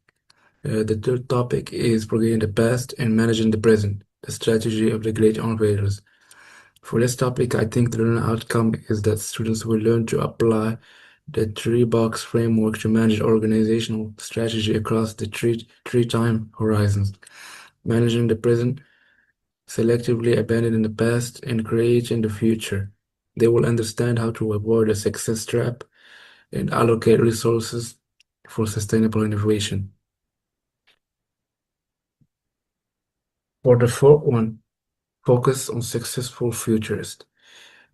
The third topic is forgetting the past and managing the present, the strategy of the great innovators. For this topic, I think the learning outcome is that students will learn to apply the three-box framework to manage organizational strategy across the three time horizons, managing the present, selectively abandoning the past, and creating the future. They will understand how to avoid a success trap and allocate resources for sustainable innovation. For the fourth one, focus on successful futurists.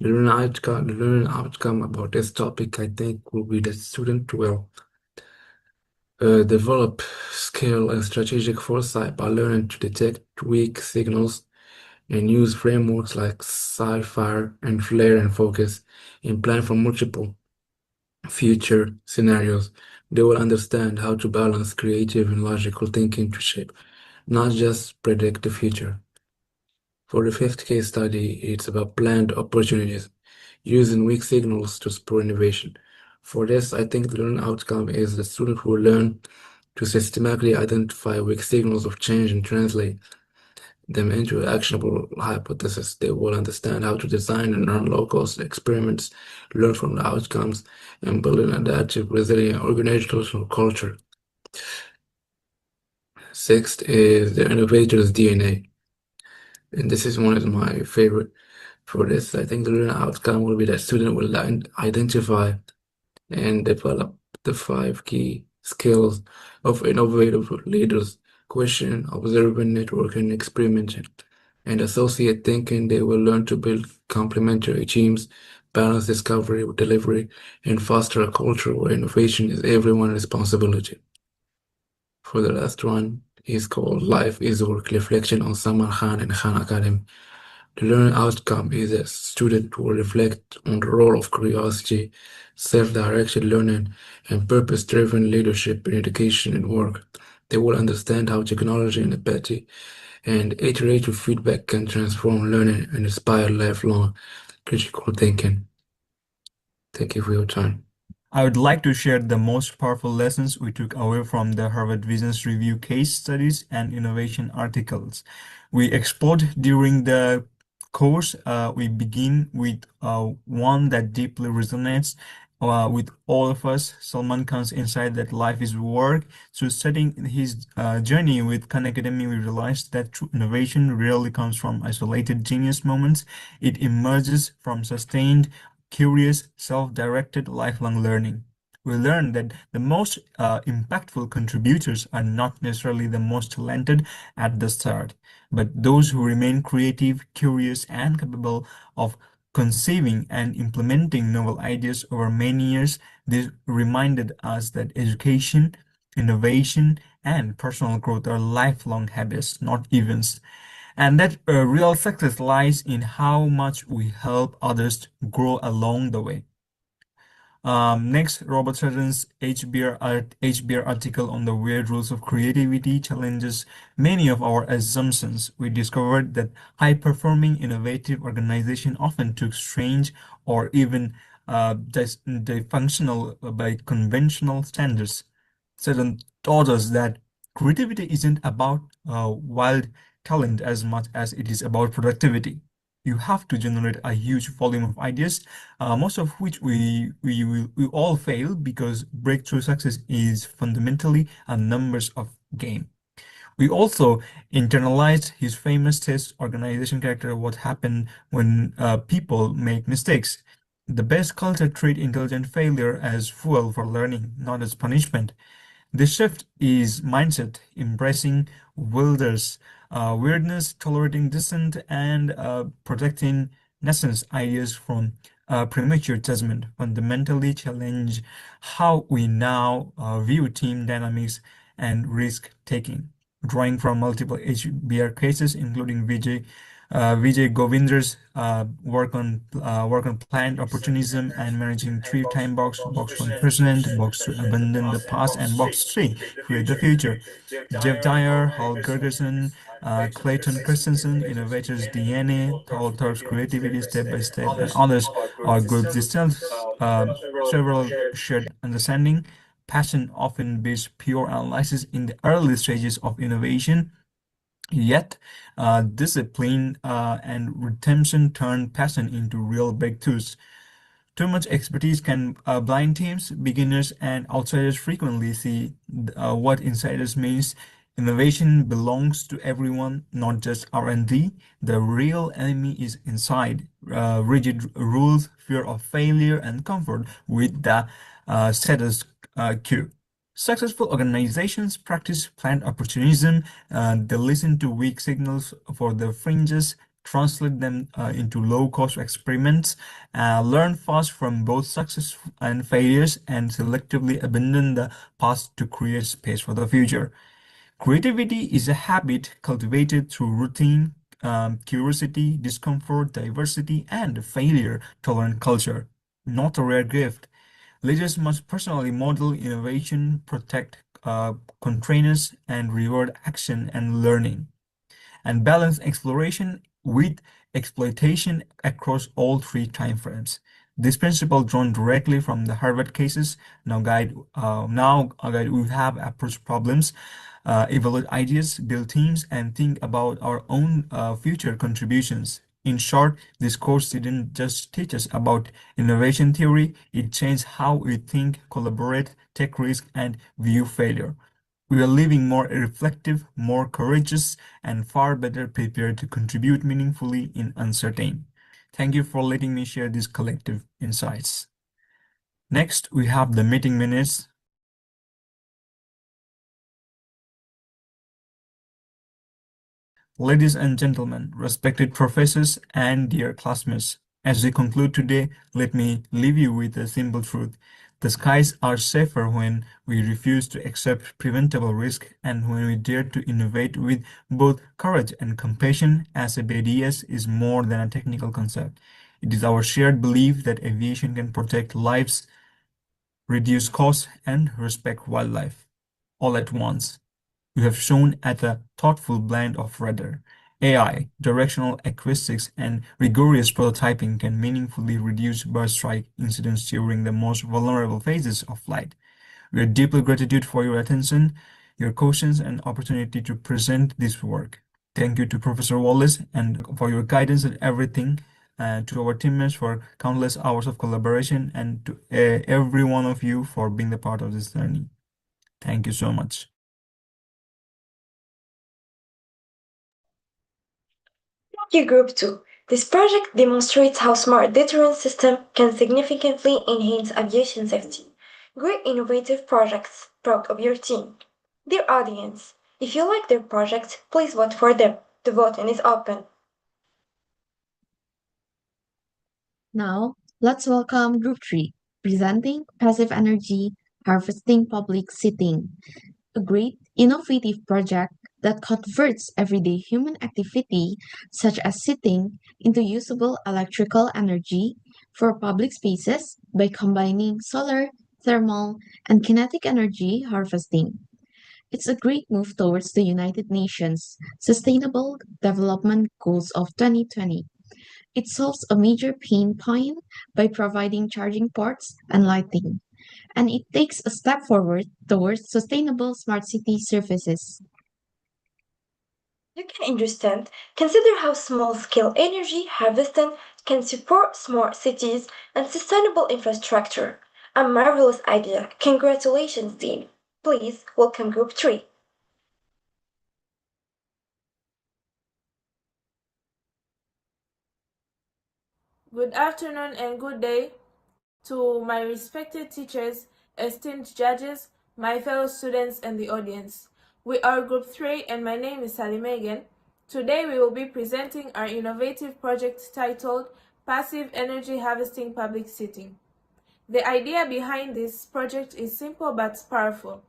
The learning outcome about this topic, I think, will be that student will develop skill and strategic foresight by learning to detect weak signals and use frameworks like SciFire and Flare and Focus and plan for multiple future scenarios. They will understand how to balance creative and logical thinking to shape, not just predict the future. For the fifth case study, it's about planned opportunities, using weak signals to spur innovation. For this, I think the learning outcome is the student will learn to systematically identify weak signals of change and translate them into actionable hypotheses. They will understand how to design and run low-cost experiments, learn from the outcomes, and build an adaptive, resilient organizational culture. Sixth is the innovator's DNA. And this is one of my favorite for this. I think the learning outcome will be that student will identify and develop the 5 key skills of innovative leaders: question, observing, networking, experimenting, and associate thinking. They will learn to build complementary teams, balance discovery with delivery, and foster a culture where innovation is everyone's responsibility. For the last one is called Life is Work, Reflection on Samar Khan and Khan Academy. The learning outcome is that students will reflect on the role of curiosity, self-directed learning, and purpose-driven leadership in education and work. They will understand how technology and empathy and iterative feedback can transform learning and inspire lifelong critical thinking. Thank you for your time. I would like to share the most powerful lessons we took away from the Harvard Business Review case studies and innovation articles we explored during the course. We begin with one that deeply resonates with all of us. Salman Khan's insight that life is work. Through studying his journey with Khan Academy, we realized that true innovation rarely comes from isolated genius moments. It emerges from sustained, curious, self-directed lifelong learning. We learned that the most impactful contributors are not necessarily the most talented at the start, but those who remain creative, curious, and capable of conceiving and implementing novel ideas over many years. This reminded us that education, innovation, and personal growth are lifelong habits, not events, and that real success lies in how much we help others grow along the way. Next, Robert Sutton's HBR article on the weird rules of creativity challenges many of our assumptions. We discovered that high-performing, innovative organizations often took strange or even dysfunctional by conventional standards. Sutton taught us that creativity isn't about wild talent as much as it is about productivity. You have to generate a huge volume of ideas, most of which we all fail because breakthrough success is fundamentally a numbers of game. We also internalized his famous test organization character, what happened when people make mistakes. The best culture treat intelligent failure as fuel for learning, not as punishment. The shift is mindset, embracing weirdness, tolerating dissent, and protecting nascent ideas from premature judgment. Fundamentally challenge how we now view team dynamics and risk taking. Drawing from multiple HBR cases, including Vijay Govinder's work on planned opportunism and managing 3 time box: box 1 present, box 2 abandon the past, and box 3 create the future. Jeff Dyer, Hal Gergerson, Clayton Christensen, Innovators DNA, Paul Thorpe's Creativity Step by Step, and others. Our group distilled several shared understanding. Passion often beats pure analysis in the early stages of innovation. Yet, discipline and retention turn passion into real breakthroughs. Too much expertise can blind teams. Beginners and outsiders frequently see what insiders means. Innovation belongs to everyone, not just R&D. The real enemy is inside. Rigid rules, fear of failure, and comfort with the status quo. Successful organizations practice planned opportunism. They listen to weak signals for the fringes, translate them into low-cost experiments, learn fast from both success and failures, and selectively abandon the past to create space for the future. Creativity is a habit cultivated through routine, curiosity, discomfort, diversity, and failure-tolerant culture, not a rare gift. Leaders must personally model innovation, protect constraints, and reward action and learning, and balance exploration with exploitation across all 3 timeframes. This principle drawn directly from the Harvard cases guide we have approach problems, evaluate ideas, build teams, and think about our own future contributions. In short, this course didn't just teach us about innovation theory, it changed how we think, collaborate, take risks, and view failure. We are living more reflective, more courageous, and far better prepared to contribute meaningfully in uncertain. Thank you for letting me share these collective insights. Next, we have the meeting minutes. Ladies and gentlemen, respected professors and dear classmates, as we conclude today, let me leave you with a simple truth. The skies are safer when we refuse to accept preventable risk and when we dare to innovate with both courage and compassion, as ABS is more than a technical concept. It is our shared belief that aviation can protect lives, reduce costs, and respect wildlife all at once. We have shown at a thoughtful blend of radar, AI, directional acoustics, and rigorous prototyping can meaningfully reduce bird strike incidents during the most vulnerable phases of flight. We are deeply grateful for your attention, your questions, and opportunity to present this work. Thank you to Professor Wallace and for your guidance and everything, to our teammates for countless hours of collaboration, and to every one of you for being the part of this journey. Thank you so much. Thank you, Group 2. This project demonstrates how smart deterrence system can significantly enhance aviation safety. Great innovative projects, proud of your team. Dear audience, if you like their project, please vote for them. The voting is open. Now, let's welcome Group 3, presenting Passive Energy Harvesting Public Seating, a great innovative project that converts everyday human activity, such as sitting, into usable electrical energy for public spaces by combining solar, thermal, and kinetic energy harvesting. It's a great move towards the United Nations Sustainable Development Goals of 2020. It solves a major pain point by providing charging ports and lighting, and it takes a step forward towards sustainable smart city services. You can understand, consider how small-scale energy harvesting can support smart cities and sustainable infrastructure. A marvelous idea. Congratulations, team. Please welcome Group 3. Good afternoon and good day to my respected teachers, esteemed judges, my fellow students, and the audience. We are Group 3 and my name is Sally Megan. Today we will be presenting our innovative project titled Passive Energy Harvesting Public Seating. The idea behind this project is simple but powerful.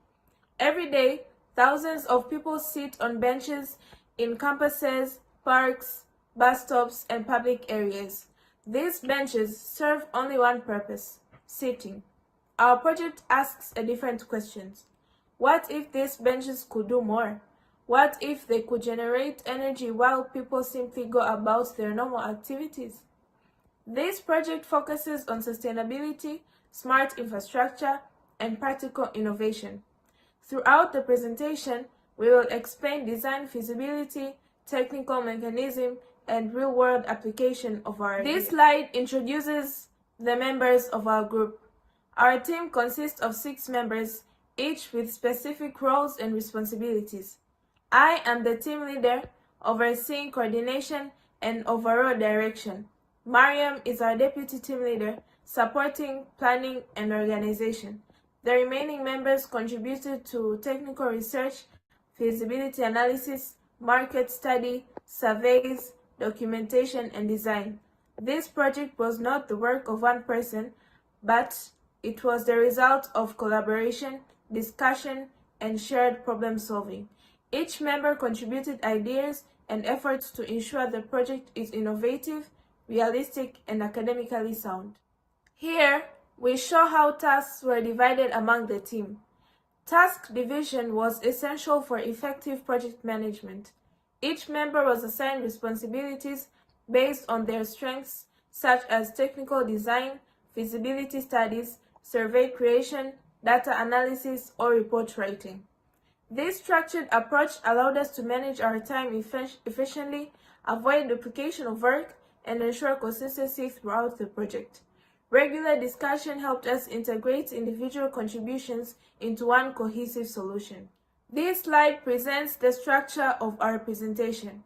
Every day, thousands of people sit on benches in campuses, parks, bus stops, and public areas. These benches serve only one purpose: sitting. Our project asks a different question. What if these benches could do more? What if they could generate energy while people simply go about their normal activities? This project focuses on sustainability, smart infrastructure, and practical innovation. Throughout the presentation, we will explain design feasibility, technical mechanism, and real-world application of our idea. This slide introduces the members of our group. Our team consists of 6 members, each with specific roles and responsibilities. I am the team leader, overseeing coordination and overall direction. Mariam is our deputy team leader, supporting planning and organization. The remaining members contributed to technical research, feasibility analysis, market study, surveys, documentation, and design. This project was not the work of one person, but it was the result of collaboration, discussion, and shared problem solving. Each member contributed ideas and efforts to ensure the project is innovative, realistic, and academically sound. Here, we show how tasks were divided among the team. Task division was essential for effective project management. Each member was assigned responsibilities based on their strengths, such as technical design, feasibility studies, survey creation, data analysis, or report writing. This structured approach allowed us to manage our time efficiently, avoid duplication of work, and ensure consistency throughout the project. Regular discussion helped us integrate individual contributions into one cohesive solution. This slide presents the structure of our presentation.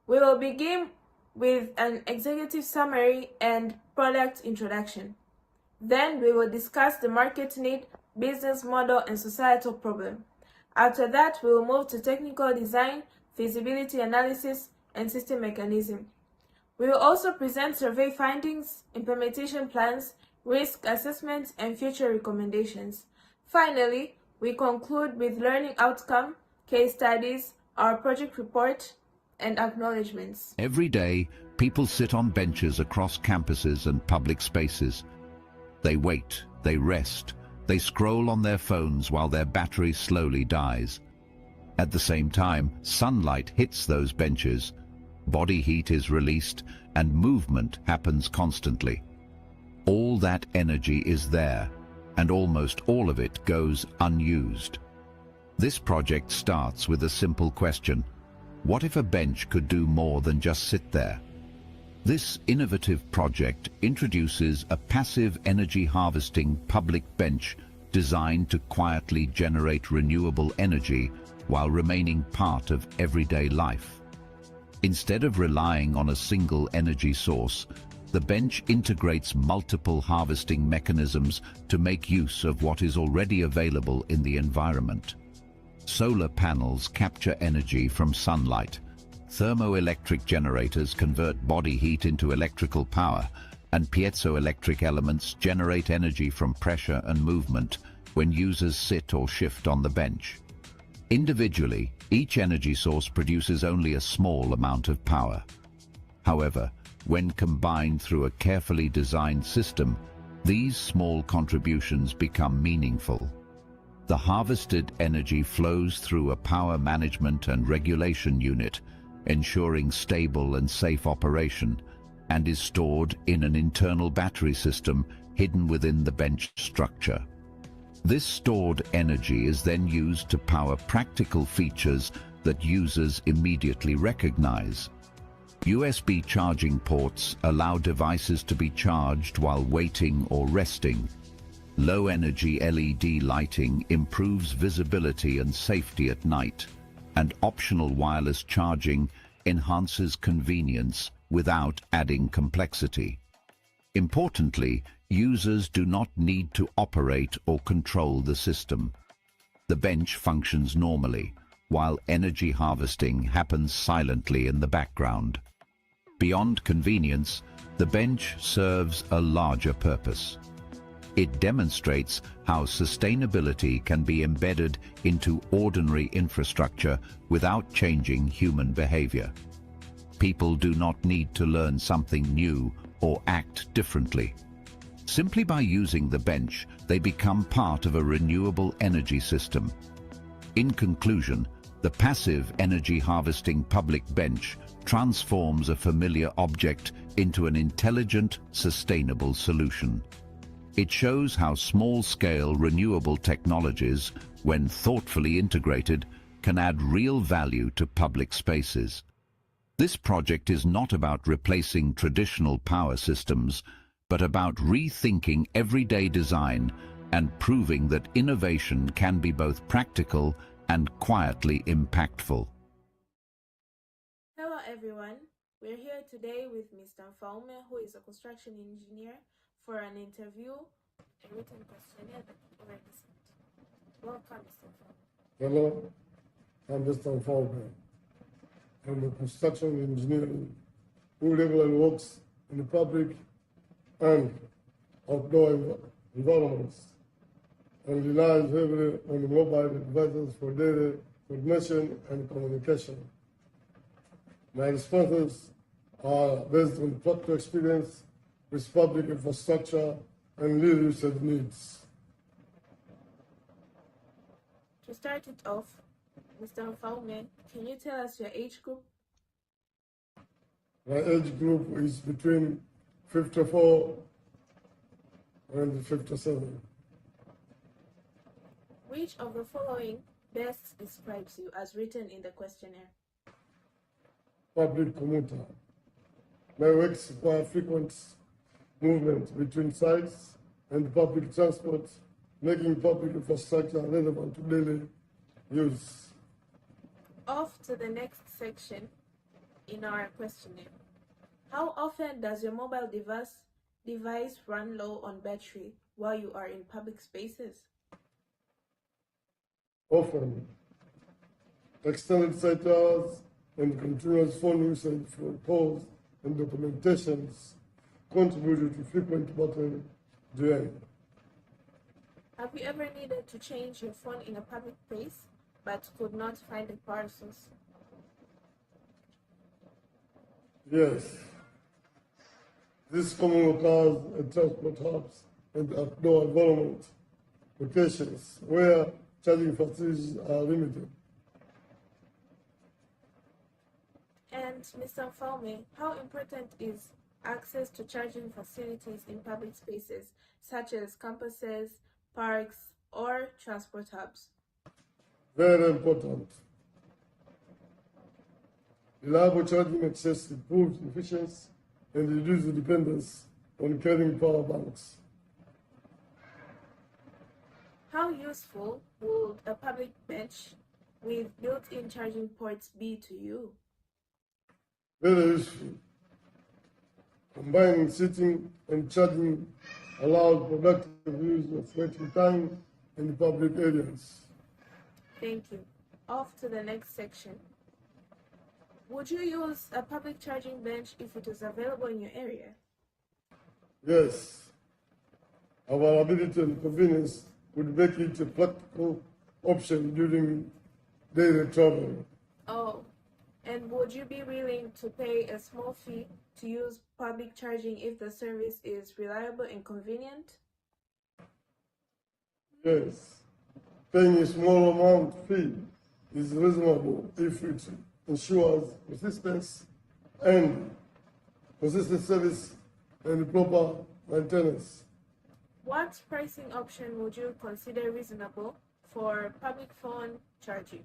We will begin with an executive summary and product introduction. Then we will discuss the market need, business model, and societal problem. After that, we will move to technical design, feasibility analysis, and system mechanism. We will also present survey findings, implementation plans, risk assessments, and future recommendations. Finally, we conclude with learning outcome, case studies, our project report, and acknowledgements. Every day, people sit on benches across campuses and public spaces. They wait, they rest, they scroll on their phones while their battery slowly dies. At the same time, sunlight hits those benches, body heat is released, and movement happens constantly. All that energy is there, and almost all of it goes unused. This project starts with a simple question: what if a bench could do more than just sit there? This innovative project introduces a passive energy harvesting public bench designed to quietly generate renewable energy while remaining part of everyday life. Instead of relying on a single energy source, the bench integrates multiple harvesting mechanisms to make use of what is already available in the environment. Solar panels capture energy from sunlight. Thermoelectric generators convert body heat into electrical power, and piezoelectric elements generate energy from pressure and movement when users sit or shift on the bench. Individually, each energy source produces only a small amount of power. However, when combined through a carefully designed system, these small contributions become meaningful. The harvested energy flows through a power management and regulation unit, ensuring stable and safe operation, and is stored in an internal battery system hidden within the bench structure. This stored energy is then used to power practical features that users immediately recognize. USB charging ports allow devices to be charged while waiting or resting. Low-energy LED lighting improves visibility and safety at night, and optional wireless charging enhances convenience without adding complexity. Importantly, users do not need to operate or control the system. The bench functions normally, while energy harvesting happens silently in the background. Beyond convenience, the bench serves a larger purpose. It demonstrates how sustainability can be embedded into ordinary infrastructure without changing human behavior. People do not need to learn something new or act differently. Simply by using the bench, they become part of a renewable energy system. In conclusion, the passive energy harvesting public bench transforms a familiar object into an intelligent, sustainable solution. It shows how small-scale renewable technologies, when thoughtfully integrated, can add real value to public spaces. This project is not about replacing traditional power systems, but about rethinking everyday design and proving that innovation can be both practical and quietly impactful. Hello everyone, we're here today with Mr. Mfaume, who is a construction engineer, for an interview and written questionnaire that we already sent. Welcome, Mr. Mfaume. Hello, I'm Mr. Mfaume. I'm a construction engineer who regularly works in the public and outdoor environments and relies heavily on mobile devices for data coordination and communication. My responses are based on practical experience with public infrastructure and leadership needs. To start it off, Mr. Mfaume, can you tell us your age group? My age group is between 54 and 57. Which of the following best describes you as written in the questionnaire? Public commuter. My works require frequent movement between sites and public transport, making public infrastructure relevant to daily use. Off to the next section in our questionnaire. How often does your mobile device run low on battery while you are in public spaces? Often, extended site hours and continuous phone usage for calls and documentations contributed to frequent battery drain. Have you ever needed to change your phone in a public place but could not find a power source? Yes. This commonly occurs at transport hubs and outdoor environment locations where charging facilities are limited. And Mr. Mfalme, how important is access to charging facilities in public spaces such as campuses, parks, or transport hubs? Very important. Reliable charging access improves efficiency and reduces dependence on carrying power banks. How useful would a public bench with built-in charging ports be to you? Very useful. Combining sitting and charging allows productive use of waiting time in public areas. Thank you. Off to the next section. Would you use a public charging bench if it was available in your area? Yes. Availability and convenience would make it a practical option during daily travel. Oh, and would you be willing to pay a small fee to use public charging if the service is reliable and convenient? Yes. Paying a small amount fee is reasonable if it ensures consistent service and proper maintenance. What pricing option would you consider reasonable for public phone charging?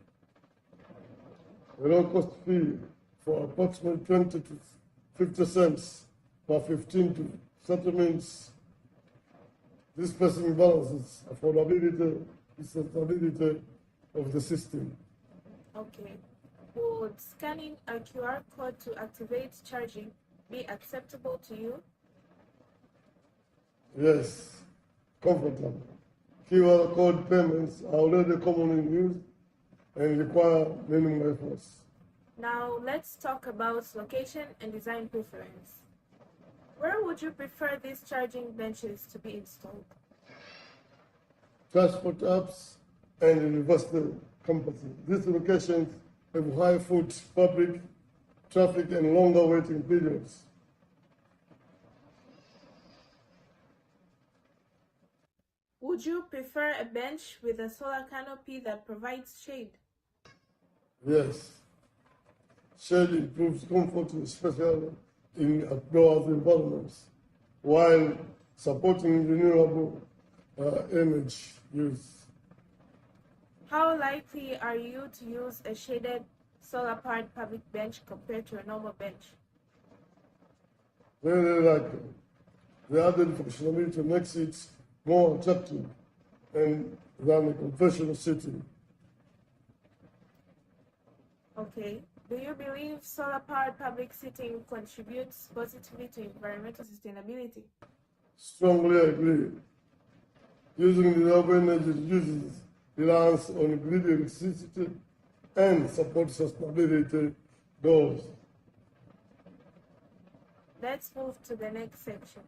A low-cost fee for approximately 20 to 50 cents per 15 to 30 minutes. This pricing balances affordability and sustainability of the system. Okay. Would scanning a QR code to activate charging be acceptable to you? Yes, comfortable. QR code payments are already commonly used and require minimum efforts. Now let's talk about location and design preference. Where would you prefer these charging benches to be installed? Transport hubs and university campuses. These locations have high foot public traffic and longer waiting periods. Would you prefer a bench with a solar canopy that provides shade? Yes. Shade improves comfort, especially in outdoors environments, while supporting renewable energy use. How likely are you to use a shaded solar-powered public bench compared to a normal bench? Very likely. The added functionality makes it more attractive than a conventional setting. Okay. Do you believe solar-powered public seating contributes positively to environmental sustainability? Strongly agree. Using renewable energy reduces reliance on grid electricity and supports sustainability goals. Let's move to the next section.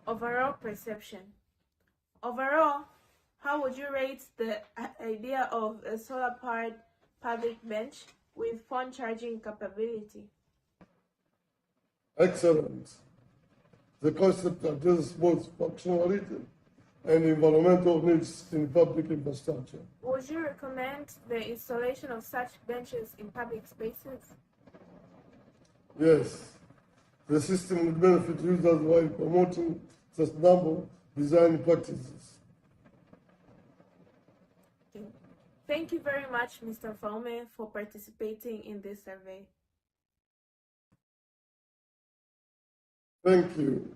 Overall perception. Overall, how would you rate the idea of a solar-powered public bench with phone charging capability? Excellent. The concept addresses both functionality and environmental needs in public infrastructure. Would you recommend the installation of such benches in public spaces? Yes. The system would benefit users while promoting sustainable design practices. Thank you very much, Mr. Faume, for participating in this survey. Thank you.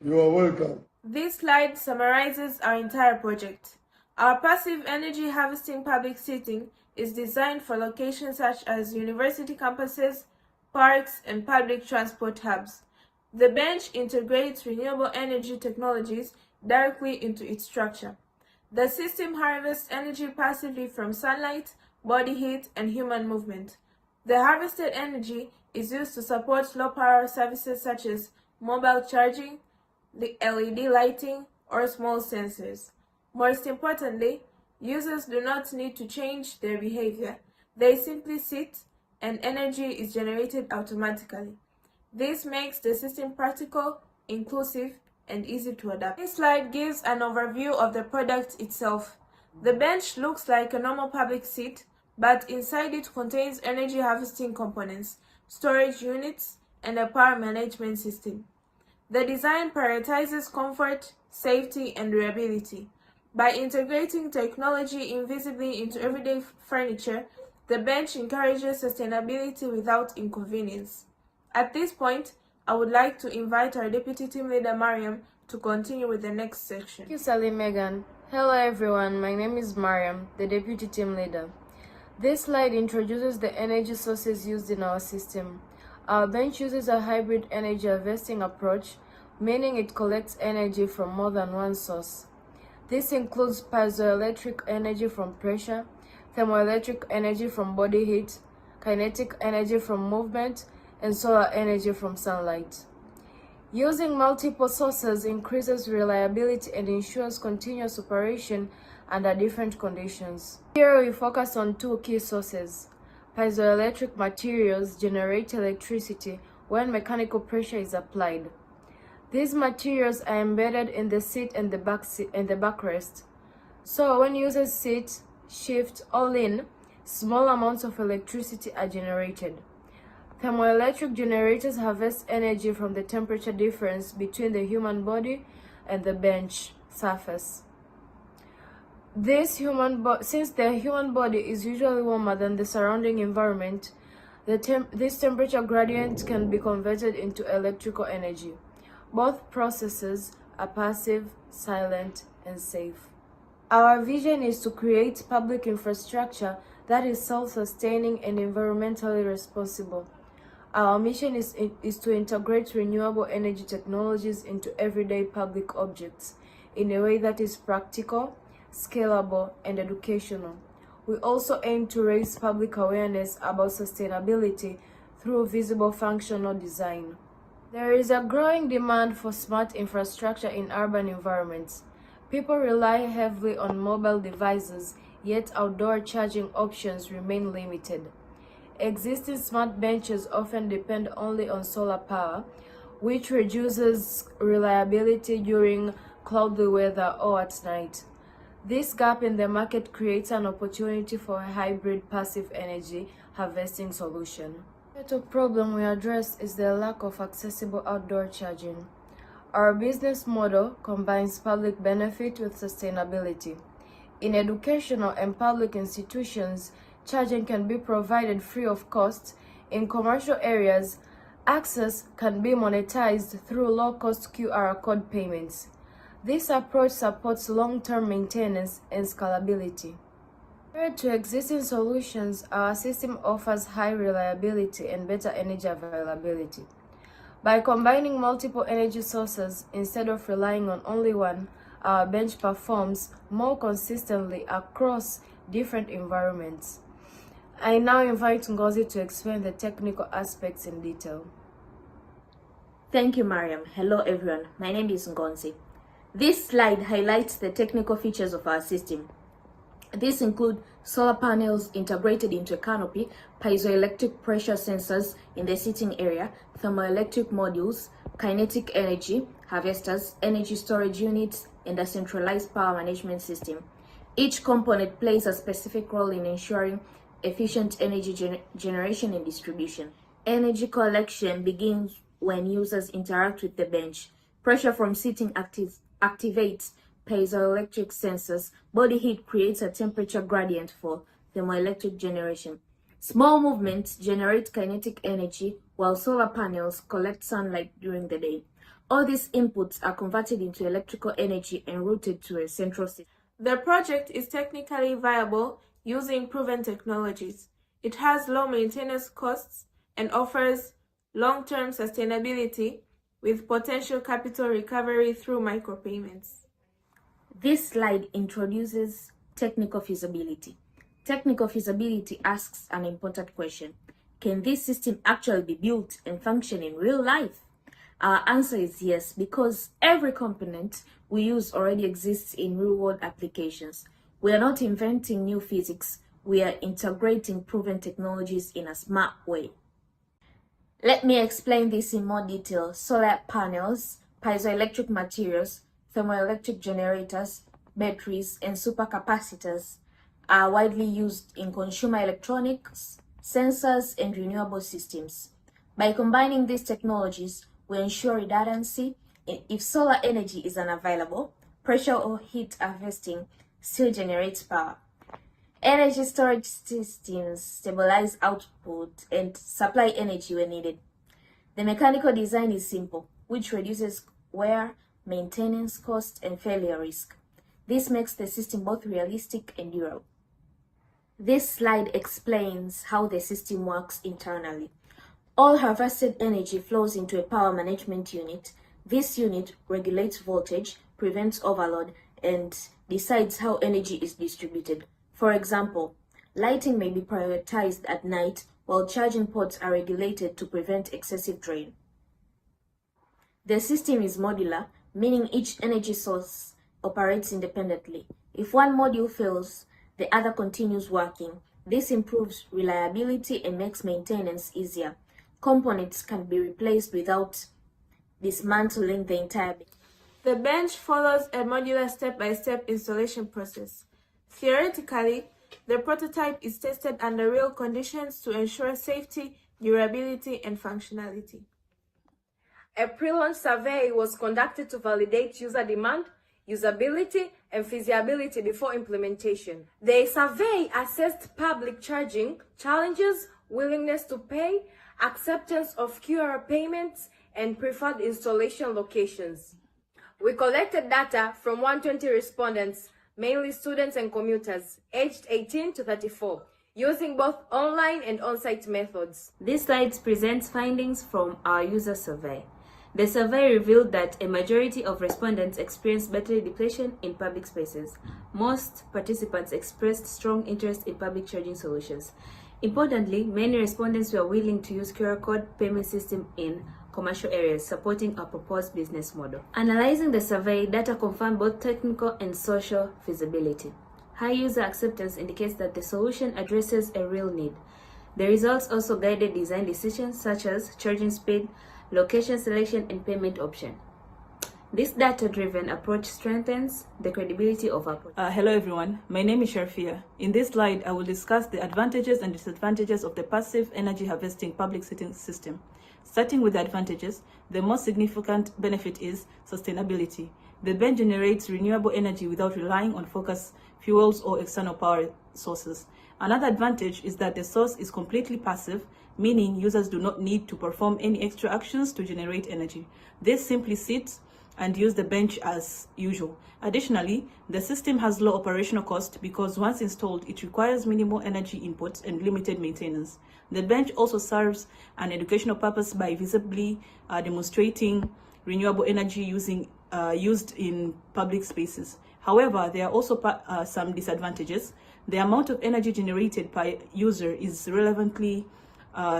You are welcome. This slide summarizes our entire project. Our passive energy harvesting public seating is designed for locations such as university campuses, parks, and public transport hubs. The bench integrates renewable energy technologies directly into its structure. The system harvests energy passively from sunlight, body heat, and human movement. The harvested energy is used to support low-power services such as mobile charging, the LED lighting, or small sensors. Most importantly, users do not need to change their behavior. They simply sit and energy is generated automatically. This makes the system practical, inclusive, and easy to adapt. This slide gives an overview of the product itself. The bench looks like a normal public seat, but inside it contains energy harvesting components, storage units, and a power management system. The design prioritizes comfort, safety, and durability. By integrating technology invisibly into everyday furniture, the bench encourages sustainability without inconvenience. At this point, I would like to invite our Deputy Team Leader Mariam to continue with the next section. Thank you, Sally Megan. Hello everyone, my name is Mariam, the Deputy Team Leader. This slide introduces the energy sources used in our system. Our bench uses a hybrid energy harvesting approach, meaning it collects energy from more than one source. This includes piezoelectric energy from pressure, thermoelectric energy from body heat, kinetic energy from movement, and solar energy from sunlight. Using multiple sources increases reliability and ensures continuous operation under different conditions. Here we focus on two key sources. Piezoelectric materials generate electricity when mechanical pressure is applied. These materials are embedded in the seat and the backrest. So when users sit, shift, or lean, small amounts of electricity are generated. Thermoelectric generators harvest energy from the temperature difference between the human body and the bench surface. Since the human body is usually warmer than the surrounding environment, this temperature gradient can be converted into electrical energy. Both processes are passive, silent, and safe. Our vision is to create public infrastructure that is self-sustaining and environmentally responsible. Our mission is to integrate renewable energy technologies into everyday public objects in a way that is practical, scalable, and educational. We also aim to raise public awareness about sustainability through visible functional design. There is a growing demand for smart infrastructure in urban environments. People rely heavily on mobile devices, yet outdoor charging options remain limited. Existing smart benches often depend only on solar power, which reduces reliability during cloudy weather or at night. This gap in the market creates an opportunity for a hybrid passive energy harvesting solution. The problem we address is the lack of accessible outdoor charging. Our business model combines public benefit with sustainability. In educational and public institutions, charging can be provided free of cost. In commercial areas, access can be monetized through low-cost QR code payments. This approach supports long-term maintenance and scalability. Compared to existing solutions, our system offers high reliability and better energy availability. By combining multiple energy sources instead of relying on only one, our bench performs more consistently across different environments. I now invite Ngozi to explain the technical aspects in detail. Thank you, Mariam. Hello, everyone. My name is Ngozi. This slide highlights the technical features of our system. These include solar panels integrated into a canopy, piezoelectric pressure sensors in the seating area, thermoelectric modules, kinetic energy harvesters, energy storage units, and a centralized power management system. Each component plays a specific role in ensuring efficient energy generation and distribution. Energy collection begins when users interact with the bench. Pressure from seating activates piezoelectric sensors. Body heat creates a temperature gradient for thermoelectric generation. Small movements generate kinetic energy, while solar panels collect sunlight during the day. All these inputs are converted into electrical energy and routed to a central system. The project is technically viable using proven technologies. It has low maintenance costs and offers long-term sustainability with potential capital recovery through micropayments. This slide introduces technical feasibility. Technical feasibility asks an important question. Can this system actually be built and function in real life? Our answer is yes, because every component we use already exists in real-world applications. We are not inventing new physics, we are integrating proven technologies in a smart way. Let me explain this in more detail. Solar panels, piezoelectric materials, thermoelectric generators, batteries, and supercapacitors are widely used in consumer electronics, sensors, and renewable systems. By combining these technologies, we ensure redundancy. If solar energy is unavailable, pressure or heat harvesting still generates power. Energy storage systems stabilize output and supply energy when needed. The mechanical design is simple, which reduces wear, maintenance cost, and failure risk. This makes the system both realistic and durable. This slide explains how the system works internally. All harvested energy flows into a power management unit. This unit regulates voltage, prevents overload, and decides how energy is distributed. For example, lighting may be prioritized at night, while charging ports are regulated to prevent excessive drain. The system is modular, meaning each energy source operates independently. If one module fails, the other continues working. This improves reliability and makes maintenance easier. Components can be replaced without dismantling the entire bench. The bench follows a modular step-by-step installation process. Theoretically, the prototype is tested under real conditions to ensure safety, durability, and functionality. A pre-launch survey was conducted to validate user demand, usability, and feasibility before implementation. The survey assessed public charging challenges, willingness to pay, acceptance of QR payments, and preferred installation locations. We collected data from 120 respondents, mainly students and commuters, aged 18 to 34, using both online and on-site methods. This slide presents findings from our user survey. The survey revealed that a majority of respondents experienced battery depletion in public spaces. Most participants expressed strong interest in public charging solutions. Importantly, many respondents were willing to use QR code payment system in commercial areas, supporting our proposed business model. Analyzing the survey, data confirmed both technical and social feasibility. High user acceptance indicates that the solution addresses a real need. The results also guided design decisions such as charging speed, location selection, and payment option. This data-driven approach strengthens the credibility of our project. Hello everyone, my name is Sharfia. In this slide, I will discuss the advantages and disadvantages of the passive energy harvesting public seating system. Starting with the advantages, the most significant benefit is sustainability. The bench generates renewable energy without relying on fossil fuels or external power sources. Another advantage is that the source is completely passive, meaning users do not need to perform any extra actions to generate energy. They simply sit and use the bench as usual. Additionally, the system has low operational cost because once installed, it requires minimal energy inputs and limited maintenance. The bench also serves an educational purpose by visibly demonstrating renewable energy used in public spaces. However, there are also some disadvantages. The amount of energy generated per user is relevantly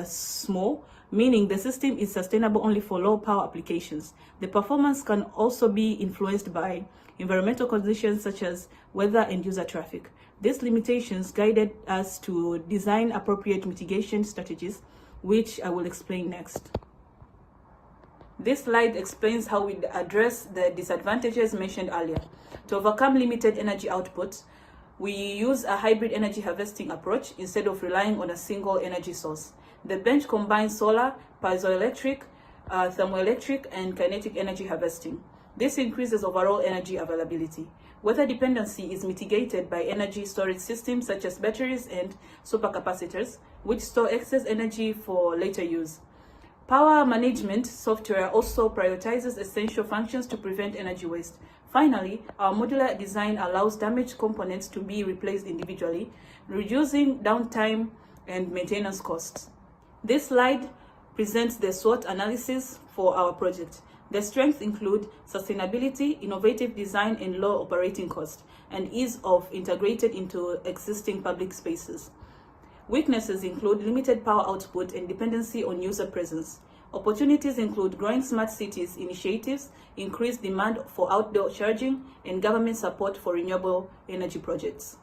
small, meaning the system is sustainable only for low power applications. The performance can also be influenced by environmental conditions such as weather and user traffic. These limitations guided us to design appropriate mitigation strategies, which I will explain next. This slide explains how we address the disadvantages mentioned earlier. To overcome limited energy output, we use a hybrid energy harvesting approach instead of relying on a single energy source. The bench combines solar, piezoelectric, thermoelectric and kinetic energy harvesting. This increases overall energy availability. Weather dependency is mitigated by energy storage systems such as batteries and supercapacitors, which store excess energy for later use. Power management software also prioritizes essential functions to prevent energy waste. Finally, our modular design allows damaged components to be replaced individually, reducing downtime and maintenance costs. This slide presents the SWOT analysis for our project. The strengths include sustainability, innovative design, and low operating cost, and ease of integrated into existing public spaces. Weaknesses include limited power output and dependency on user presence. Opportunities include growing smart cities initiatives, increased demand for outdoor charging, and government support for renewable energy projects.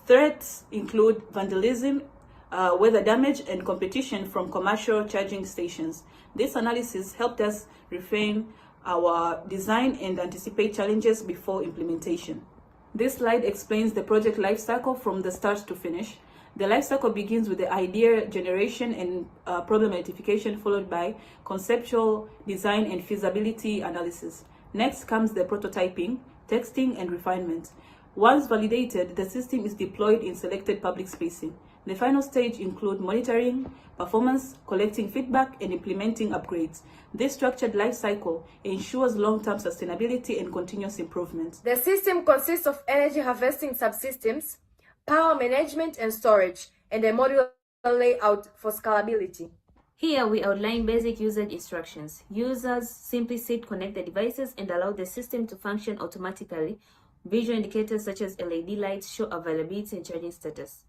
Threats include vandalism, weather damage, and competition from commercial charging stations. This analysis helped us refine our design and anticipate challenges before implementation. This slide explains the project lifecycle from the start to finish. The lifecycle begins with the idea generation and problem identification, followed by conceptual design and feasibility analysis. Next comes the prototyping, testing, and refinement. Once validated, the system is deployed in selected public spaces. The final stage includes monitoring performance, collecting feedback, and implementing upgrades. This structured life cycle ensures long-term sustainability and continuous improvement. The system consists of energy harvesting subsystems, power management and storage, and a modular layout for scalability. Here we outline basic usage instructions. Users simply sit, connect the devices, and allow the system to function automatically. Visual indicators such as LED lights show availability and charging status.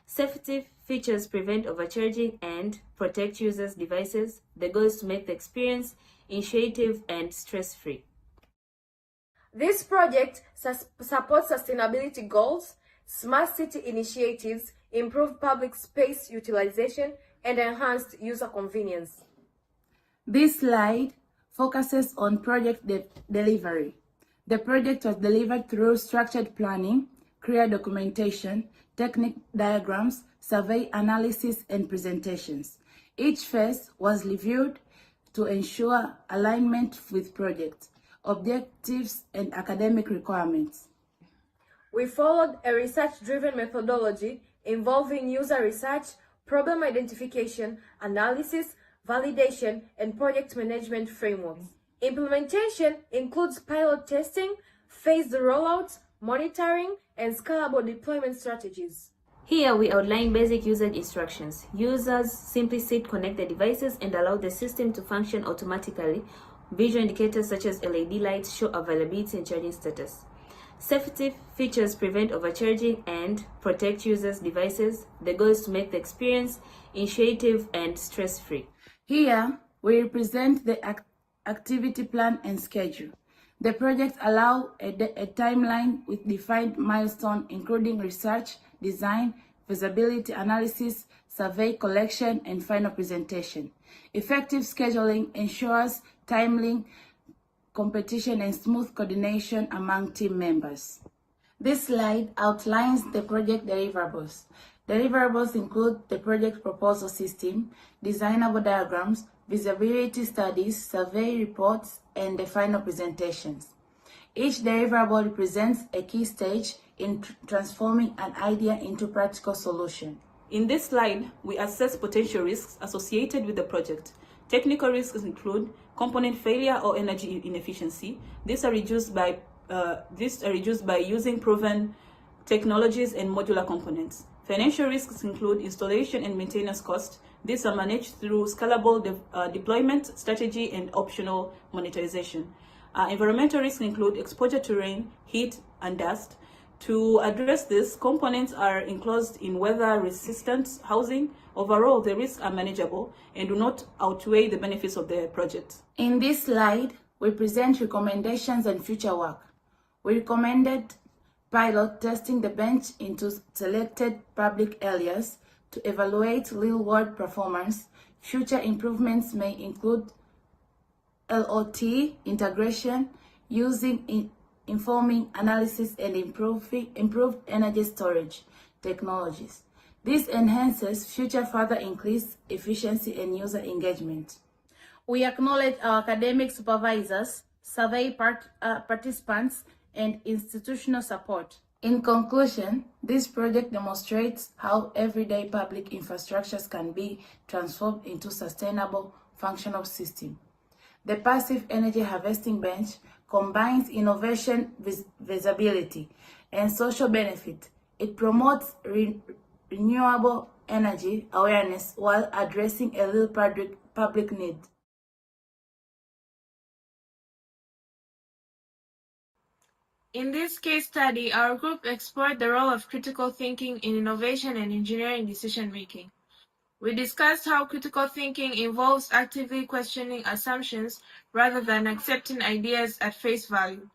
Safety features prevent overcharging and protect users' devices. The goal is to make the experience intuitive and stress-free. This project supports sustainability goals, smart city initiatives, improved public space utilization, and enhanced user convenience. This slide focuses on project delivery. The project was delivered through structured planning, clear documentation, technical diagrams, survey analysis, and presentations. Each phase was reviewed to ensure alignment with project objectives and academic requirements. We followed a research-driven methodology involving user research, problem identification, analysis, validation, and project management frameworks. Implementation includes pilot testing, phased rollouts, monitoring, and scalable deployment strategies. Here we outline basic usage instructions. Users simply sit, connect the devices, and allow the system to function automatically. Visual indicators such as LED lights show availability and charging status. Safety features prevent overcharging and protect users' devices. The goal is to make the experience intuitive and stress-free. Here we represent the activity plan and schedule. The project allows a timeline with defined milestones, including research, design, feasibility analysis, survey collection, and final presentation. Effective scheduling ensures timely competition and smooth coordination among team members. This slide outlines the project deliverables. Deliverables include the project proposal system, designable diagrams, feasibility studies, survey reports, and the final presentations. Each deliverable represents a key stage in transforming an idea into practical solution. In this slide, we assess potential risks associated with the project. Technical risks include component failure or energy inefficiency. These are reduced by using proven technologies and modular components. Financial risks include installation and maintenance costs. These are managed through scalable deployment strategy and optional monetization. Environmental risks include exposure to rain, heat, and dust. To address this, components are enclosed in weather-resistant housing. Overall, the risks are manageable and do not outweigh the benefits of the project. In this slide, we present recommendations and future work. We recommended pilot testing the bench into selected public areas to evaluate real-world performance. Future improvements may include LOT integration, using informing analysis, and improved energy storage technologies. This enhances future further increase efficiency and user engagement. We acknowledge our academic supervisors, survey participants, and institutional support. In conclusion, this project demonstrates how everyday public infrastructures can be transformed into sustainable, functional systems. The passive energy harvesting bench combines innovation, visibility, and social benefit. It promotes renewable energy awareness while addressing a real public need. In this case study, our group explored the role of critical thinking in innovation and engineering decision-making. We discussed how critical thinking involves actively questioning assumptions rather than accepting ideas at face value.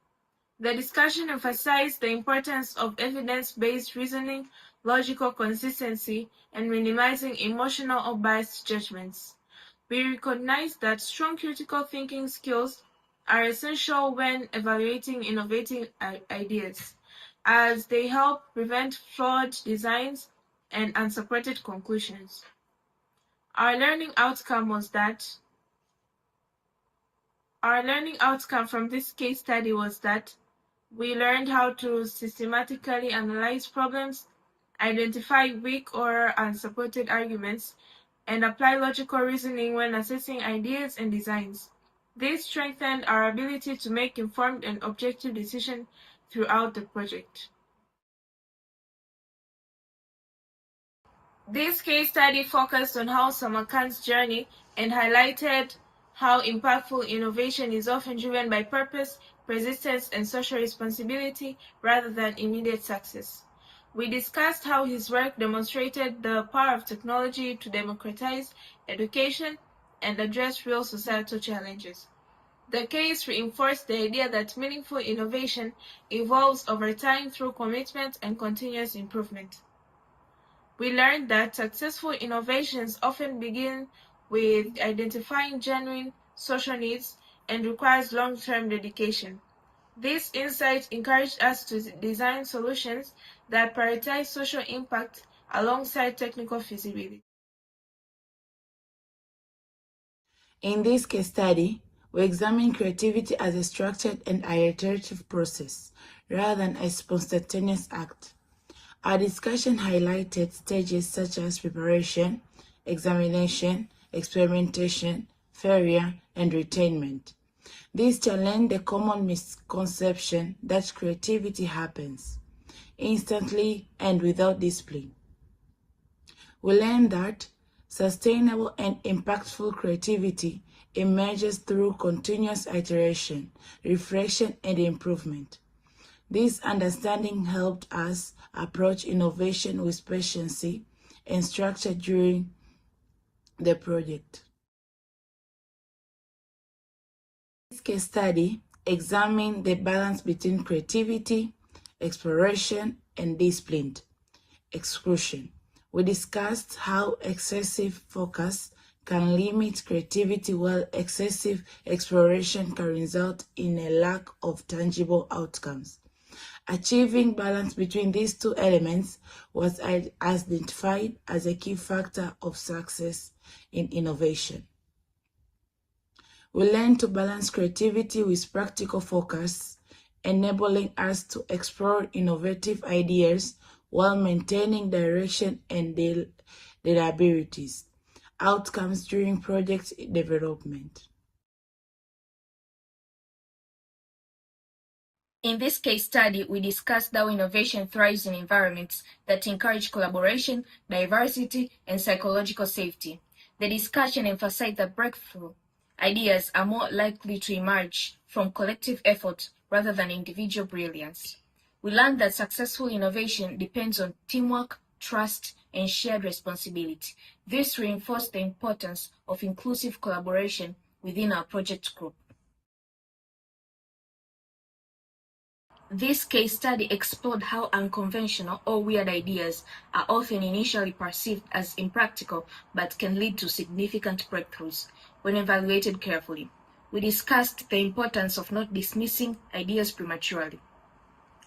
The discussion emphasized the importance of evidence-based reasoning, logical consistency, and minimizing emotional or biased judgments. We recognized that strong critical thinking skills are essential when evaluating innovative ideas, as they help prevent flawed designs and unsupported conclusions. Our learning outcome from this case study was that we learned how to systematically analyze problems, identify weak or unsupported arguments, and apply logical reasoning when assessing ideas and designs. This strengthened our ability to make informed and objective decisions throughout the project. This case study focused on how Samarkand's journey and highlighted how impactful innovation is often driven by purpose, persistence, and social responsibility rather than immediate success. We discussed how his work demonstrated the power of technology to democratize education and address real societal challenges. The case reinforced the idea that meaningful innovation evolves over time through commitment and continuous improvement. We learned that successful innovations often begin with identifying genuine social needs and requires long-term dedication. This insight encouraged us to design solutions that prioritize social impact alongside technical feasibility. In this case study, we examine creativity as a structured and iterative process rather than a spontaneous act. Our discussion highlighted stages such as preparation, examination, experimentation, failure, and retainment. This challenged the common misconception that creativity happens instantly and without discipline. We learned that sustainable and impactful creativity emerges through continuous iteration, reflection, and improvement. This understanding helped us approach innovation with patience and structure during the project. This case study examined the balance between creativity, exploration, and disciplined execution. We discussed how excessive focus can limit creativity while excessive exploration can result in a lack of tangible outcomes. Achieving balance between these two elements was identified as a key factor of success in innovation. We learned to balance creativity with practical focus, enabling us to explore innovative ideas while maintaining direction and deliverables outcomes during project development. In this case study, we discussed how innovation thrives in environments that encourage collaboration, diversity, and psychological safety. The discussion emphasized that breakthrough ideas are more likely to emerge from collective effort rather than individual brilliance. We learned that successful innovation depends on teamwork, trust, and shared responsibility. This reinforced the importance of inclusive collaboration within our project group. This case study explored how unconventional or weird ideas are often initially perceived as impractical but can lead to significant breakthroughs when evaluated carefully. We discussed the importance of not dismissing ideas prematurely.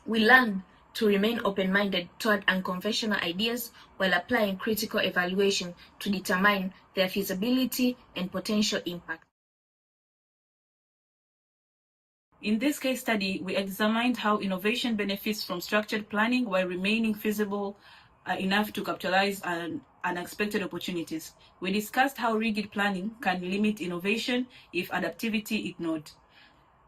We learned to remain open-minded toward unconventional ideas while applying critical evaluation to determine their feasibility and potential impact. In this case study, we examined how innovation benefits from structured planning while remaining feasible enough to capitalize on unexpected opportunities. We discussed how rigid planning can limit innovation if adaptivity ignored.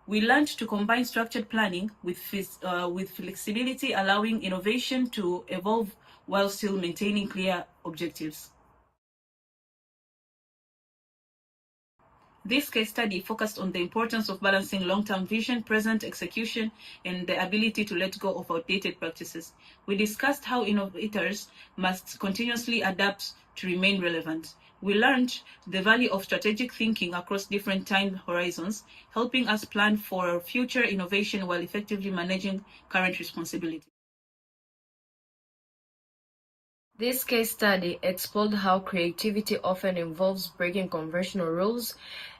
We learned to combine structured planning with flexibility, allowing innovation to evolve while still maintaining clear objectives. This case study focused on the importance of balancing long-term vision, present execution, and the ability to let go of outdated practices. We discussed how innovators must continuously adapt to remain relevant. We learned the value of strategic thinking across different time horizons, helping us plan for future innovation while effectively managing current responsibilities. This case study explored how creativity often involves breaking conventional rules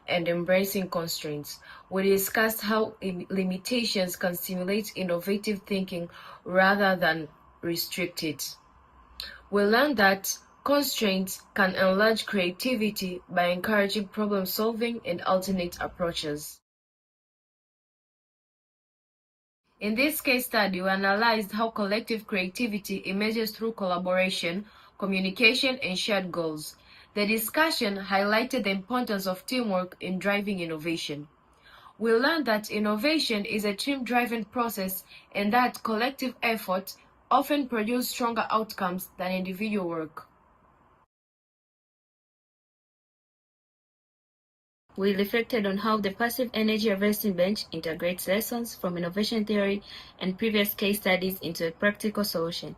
and embracing constraints. We discussed how limitations can stimulate innovative thinking rather than restrict it. We learned that constraints can enlarge creativity by encouraging problem solving and alternate approaches. In this case study, we analyzed how collective creativity emerges through collaboration, communication, and shared goals. The discussion highlighted the importance of teamwork in driving innovation. We learned that innovation is a team-driven process and that collective effort often produces stronger outcomes than individual work. We reflected on how the passive energy harvesting bench integrates lessons from innovation theory and previous case studies into a practical solution.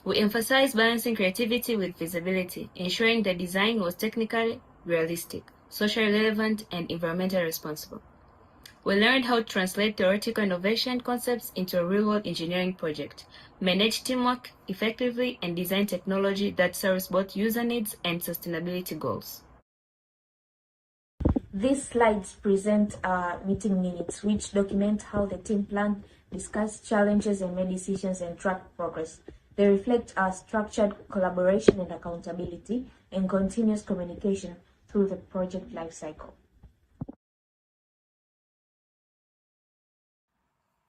We emphasized balancing creativity with feasibility, ensuring the design was technically realistic, socially relevant, and environmentally responsible. We learned how to translate theoretical innovation concepts into a real-world engineering project, manage teamwork effectively, and design technology that serves both user needs and sustainability goals. These slides present meeting minutes, which document how the team planned, discussed challenges, and made decisions and tracked progress. They reflect our structured collaboration and accountability and continuous communication through the project lifecycle.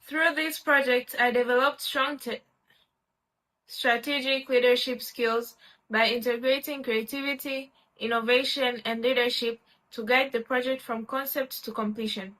Through this project, I developed strong strategic leadership skills by integrating creativity, innovation, and leadership to guide the project from concept to completion.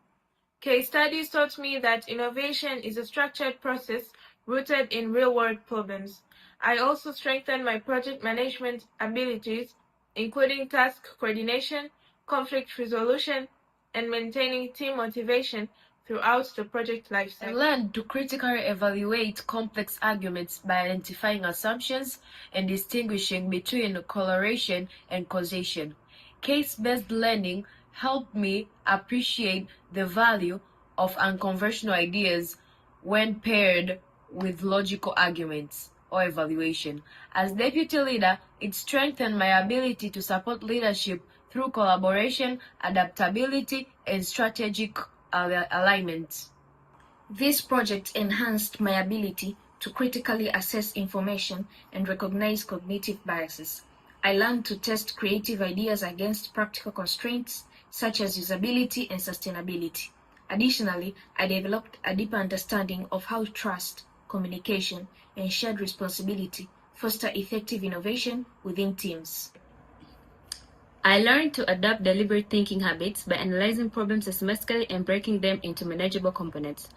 Case studies taught me that innovation is a structured process rooted in real-world problems. I also strengthened my project management abilities, including task coordination, conflict resolution, and maintaining team motivation throughout the project lifecycle. I learned to critically evaluate complex arguments by identifying assumptions and distinguishing between correlation and causation. Case-based learning helped me appreciate the value of unconventional ideas when paired with logical arguments or evaluation. As deputy leader, it strengthened my ability to support leadership through collaboration, adaptability, and strategic alignment. This project enhanced my ability to critically assess information and recognize cognitive biases. I learned to test creative ideas against practical constraints such as usability and sustainability. Additionally, I developed a deeper understanding of how trust, communication, and shared responsibility foster effective innovation within teams. I learned to adapt deliberate thinking habits by analyzing problems systematically and breaking them into manageable components.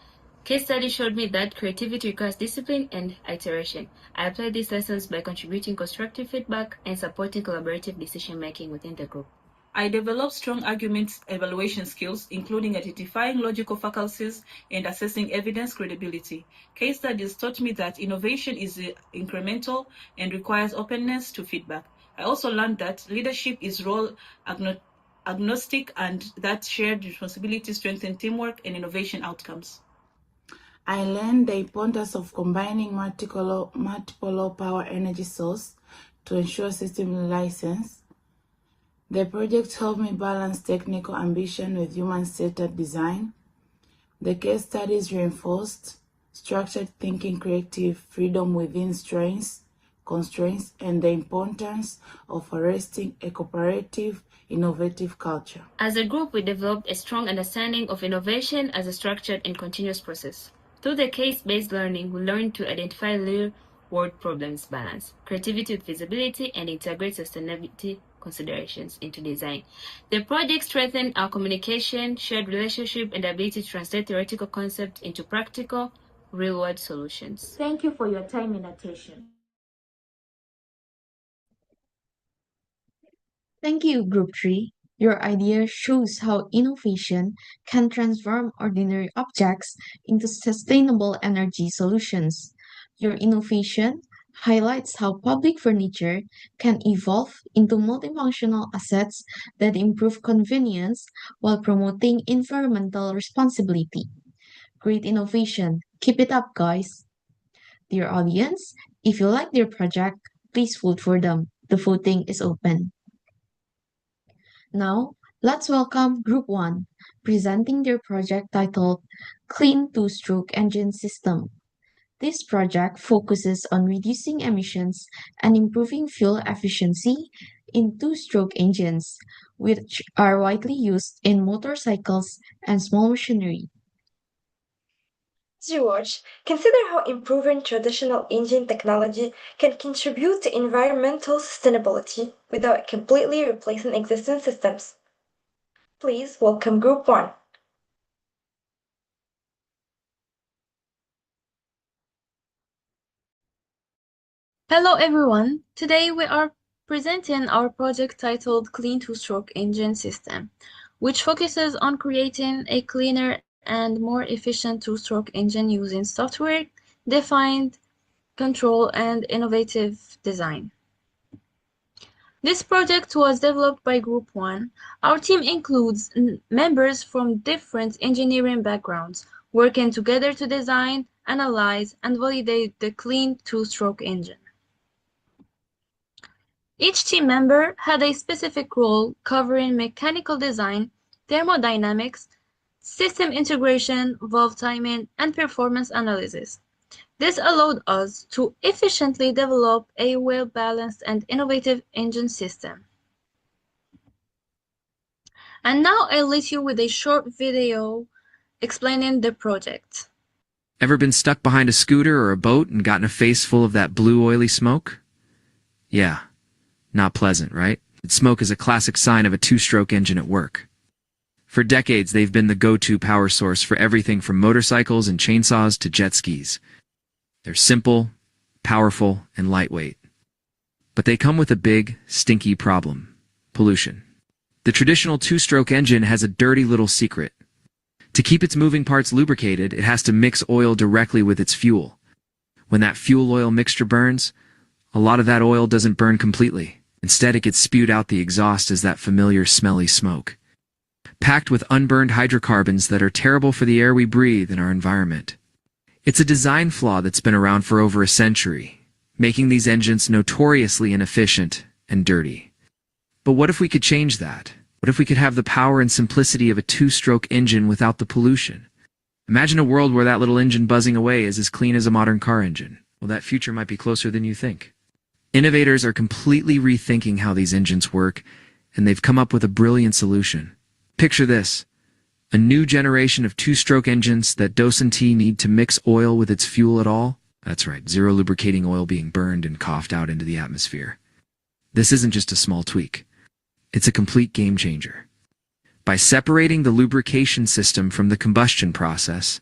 Case studies showed me that creativity requires discipline and iteration. I applied these lessons by contributing constructive feedback and supporting collaborative decision-making within the group. I developed strong argument evaluation skills, including identifying logical fallacies and assessing evidence credibility. Case studies taught me that innovation is incremental and requires openness to feedback. I also learned that leadership is role agnostic and that shared responsibility strengthens teamwork and innovation outcomes. I learned the importance of combining multiple power energy sources to ensure system license. The project helped me balance technical ambition with human-centered design. The case studies reinforced structured thinking, creative freedom within strains, constraints and the importance of fostering a cooperative, innovative culture. As a group, we developed a strong understanding of innovation as a structured and continuous process. Through the case-based learning, we learned to identify real-world problems, balance creativity with feasibility, and integrate sustainability considerations into design. The project strengthened our communication, shared relationship, and ability to translate theoretical concepts into practical, real-world solutions. Thank you for your time and attention. Thank you, Group 3. Your idea shows how innovation can transform ordinary objects into sustainable energy solutions. Your innovation highlights how public furniture can evolve into multifunctional assets that improve convenience while promoting environmental responsibility. Great innovation. Keep it up, guys. Dear audience, if you like their project, please vote for them. The voting is open. Now, let's welcome Group 1, presenting their project titled Clean Two-Stroke Engine System. This project focuses on reducing emissions and improving fuel efficiency in two-stroke engines, which are widely used in motorcycles and small machinery. As you watch, consider how improving traditional engine technology can contribute to environmental sustainability without completely replacing existing systems. Please welcome Group 1. Hello everyone, today we are presenting our project titled Clean Two-Stroke Engine System, which focuses on creating a cleaner and more efficient two-stroke engine using software-defined control and innovative design. This project was developed by Group 1. Our team includes members from different engineering backgrounds, working together to design, analyze, and validate the clean two-stroke engine. Each team member had a specific role covering mechanical design, thermodynamics, system integration, valve timing, and performance analysis. This allowed us to efficiently develop a well-balanced and innovative engine system. And now I'll leave you with a short video explaining the project. Ever been stuck behind a scooter or a boat and gotten a face full of that blue oily smoke? Yeah, not pleasant, right? Smoke is a classic sign of a two-stroke engine at work. For decades, they've been the go-to power source for everything from motorcycles and chainsaws to jet skis. They're simple, powerful, and lightweight. But they come with a big, stinky problem: pollution. The traditional two-stroke engine has a dirty little secret. To keep its moving parts lubricated, it has to mix oil directly with its fuel. When that fuel-oil mixture burns, a lot of that oil doesn't burn completely. Instead, it gets spewed out the exhaust as that familiar smelly smoke, packed with unburned hydrocarbons that are terrible for the air we breathe and our environment. It's a design flaw that's been around for over a century, making these engines notoriously inefficient and dirty. But what if we could change that? What if we could have the power and simplicity of a two-stroke engine without the pollution? Imagine a world where that little engine buzzing away is as clean as a modern car engine. Well, that future might be closer than you think. Innovators are completely rethinking how these engines work, and they've come up with a brilliant solution. Picture this: a new generation of two-stroke engines that don't need to mix oil with its fuel at all. That's right, zero lubricating oil being burned and coughed out into the atmosphere. This isn't just a small tweak. It's a complete game changer. By separating the lubrication system from the combustion process,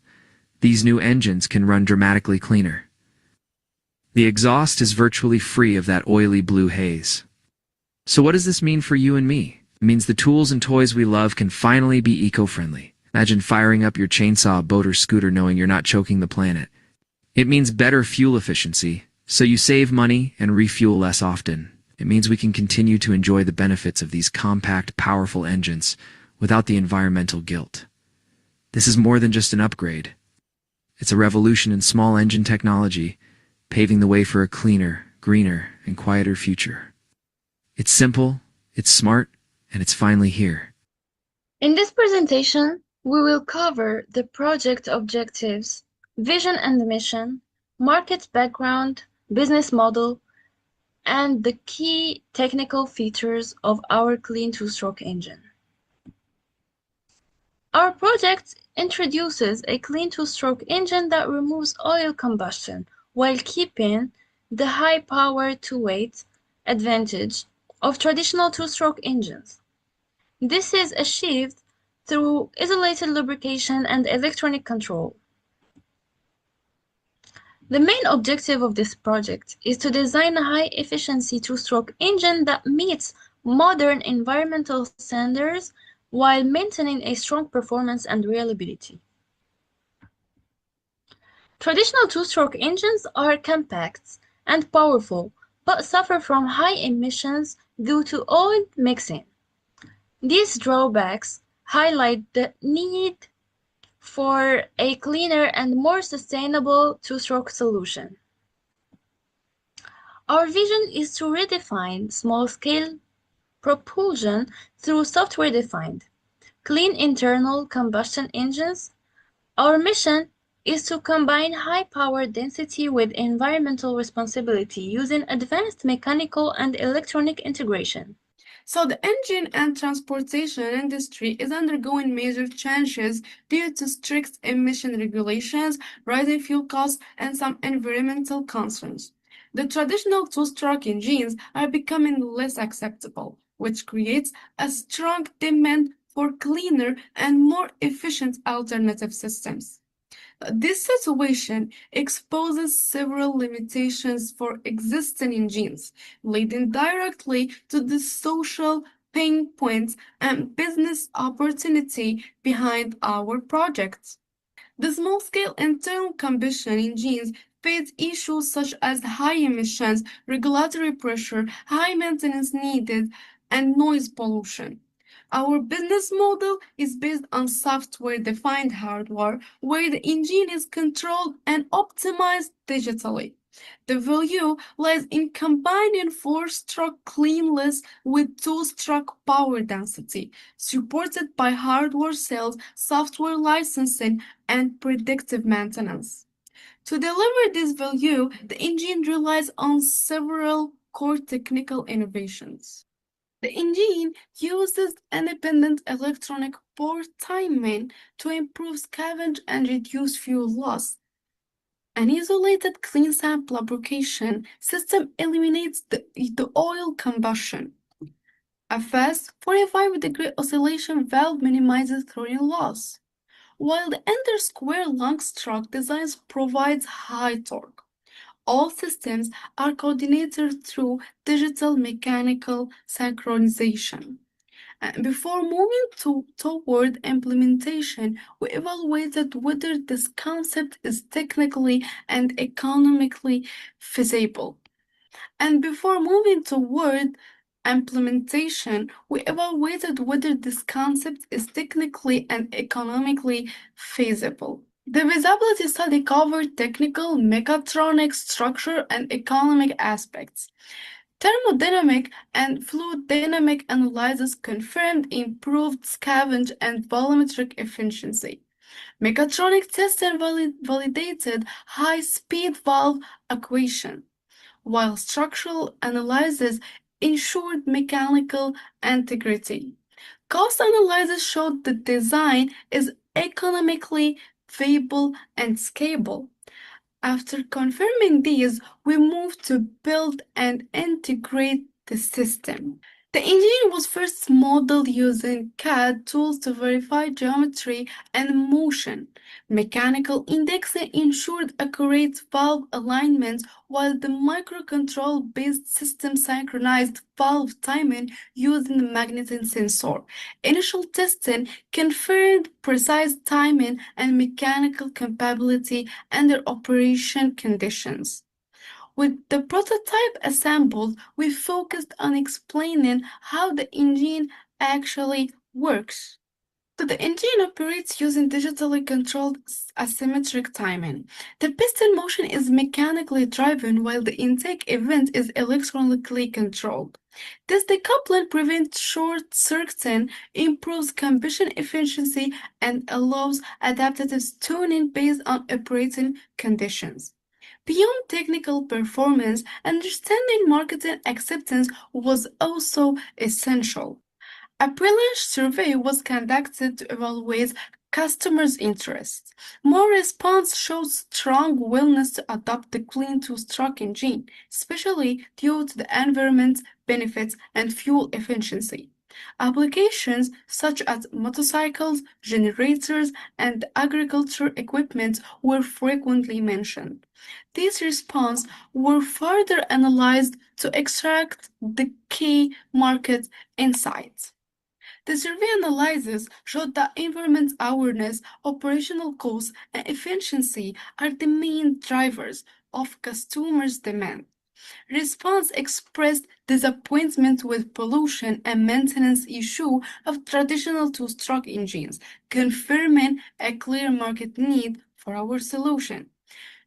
these new engines can run dramatically cleaner. The exhaust is virtually free of that oily blue haze. So what does this mean for you and me? It means the tools and toys we love can finally be eco-friendly. Imagine firing up your chainsaw, boat, or scooter knowing you're not choking the planet. It means better fuel efficiency, so you save money and refuel less often. It means we can continue to enjoy the benefits of these compact, powerful engines without the environmental guilt. This is more than just an upgrade. It's a revolution in small engine technology, paving the way for a cleaner, greener, and quieter future. It's simple, it's smart, and it's finally here. In this presentation, we will cover the project objectives, vision and mission, market background, business model, and the key technical features of our clean two-stroke engine. Our project introduces a clean two-stroke engine that removes oil combustion while keeping the high power-to-weight advantage of traditional two-stroke engines. This is achieved through isolated lubrication and electronic control. The main objective of this project is to design a high-efficiency two-stroke engine that meets modern environmental standards while maintaining a strong performance and reliability. Traditional two-stroke engines are compact and powerful, but suffer from high emissions due to oil mixing. These drawbacks highlight the need for a cleaner and more sustainable two-stroke solution. Our vision is to redefine small-scale propulsion through software-defined, clean internal combustion engines. Our mission is to combine high power density with environmental responsibility using advanced mechanical and electronic integration. So the engine and transportation industry is undergoing major changes due to strict emission regulations, rising fuel costs, and some environmental concerns. The traditional two-stroke engines are becoming less acceptable, which creates a strong demand for cleaner and more efficient alternative systems. This situation exposes several limitations for existing engines, leading directly to the social pain points and business opportunity behind our project. The small-scale internal combustion engines face issues such as high emissions, regulatory pressure, high maintenance needed, and noise pollution. Our business model is based on software-defined hardware, where the engine is controlled and optimized digitally. The value lies in combining four-stroke cleanliness with two-stroke power density, supported by hardware sales, software licensing, and predictive maintenance. To deliver this value, the engine relies on several core technical innovations. The engine uses independent electronic port timing to improve scavenge and reduce fuel loss. An isolated clean sample lubrication system eliminates the oil combustion. A fast 45-degree oscillation valve minimizes chlorine loss, while the inter-square long stroke design provides high torque. All systems are coordinated through digital mechanical synchronization. Before moving toward implementation, we evaluated whether this concept is technically and economically feasible. And before moving toward implementation, we evaluated whether this concept is technically and economically feasible. The feasibility study covered technical, mechatronic, structure, and economic aspects. Thermodynamic and fluid dynamic analysis confirmed improved scavenge and volumetric efficiency. Mechatronic testing validated high-speed valve equation, while structural analysis ensured mechanical integrity. Cost analysis showed the design is economically viable and scalable. After confirming these, we moved to build and integrate the system. The engine was first modeled using CAD tools to verify geometry and motion. Mechanical indexing ensured accurate valve alignment, while the microcontroller-based system synchronized valve timing using the magnetic sensor. Initial testing confirmed precise timing and mechanical compatibility under operation conditions. With the prototype assembled, we focused on explaining how the engine actually works. So the engine operates using digitally controlled asymmetric timing. The piston motion is mechanically driven while the intake event is electronically controlled. This decoupling prevents short circuiting, improves combustion efficiency, and allows adaptive tuning based on operating conditions. Beyond technical performance, understanding marketing acceptance was also essential. A pre-launch survey was conducted to evaluate customers' interests. More response showed strong willingness to adopt the clean two-stroke engine, especially due to the environment benefits and fuel efficiency. Applications such as motorcycles, generators, and agriculture equipment were frequently mentioned. These responses were further analyzed to extract the key market insights. The survey analysis showed that environment awareness, operational costs, and efficiency are the main drivers of customers' demand. Response expressed disappointment with pollution and maintenance issue of traditional two-stroke engines, confirming a clear market need for our solution.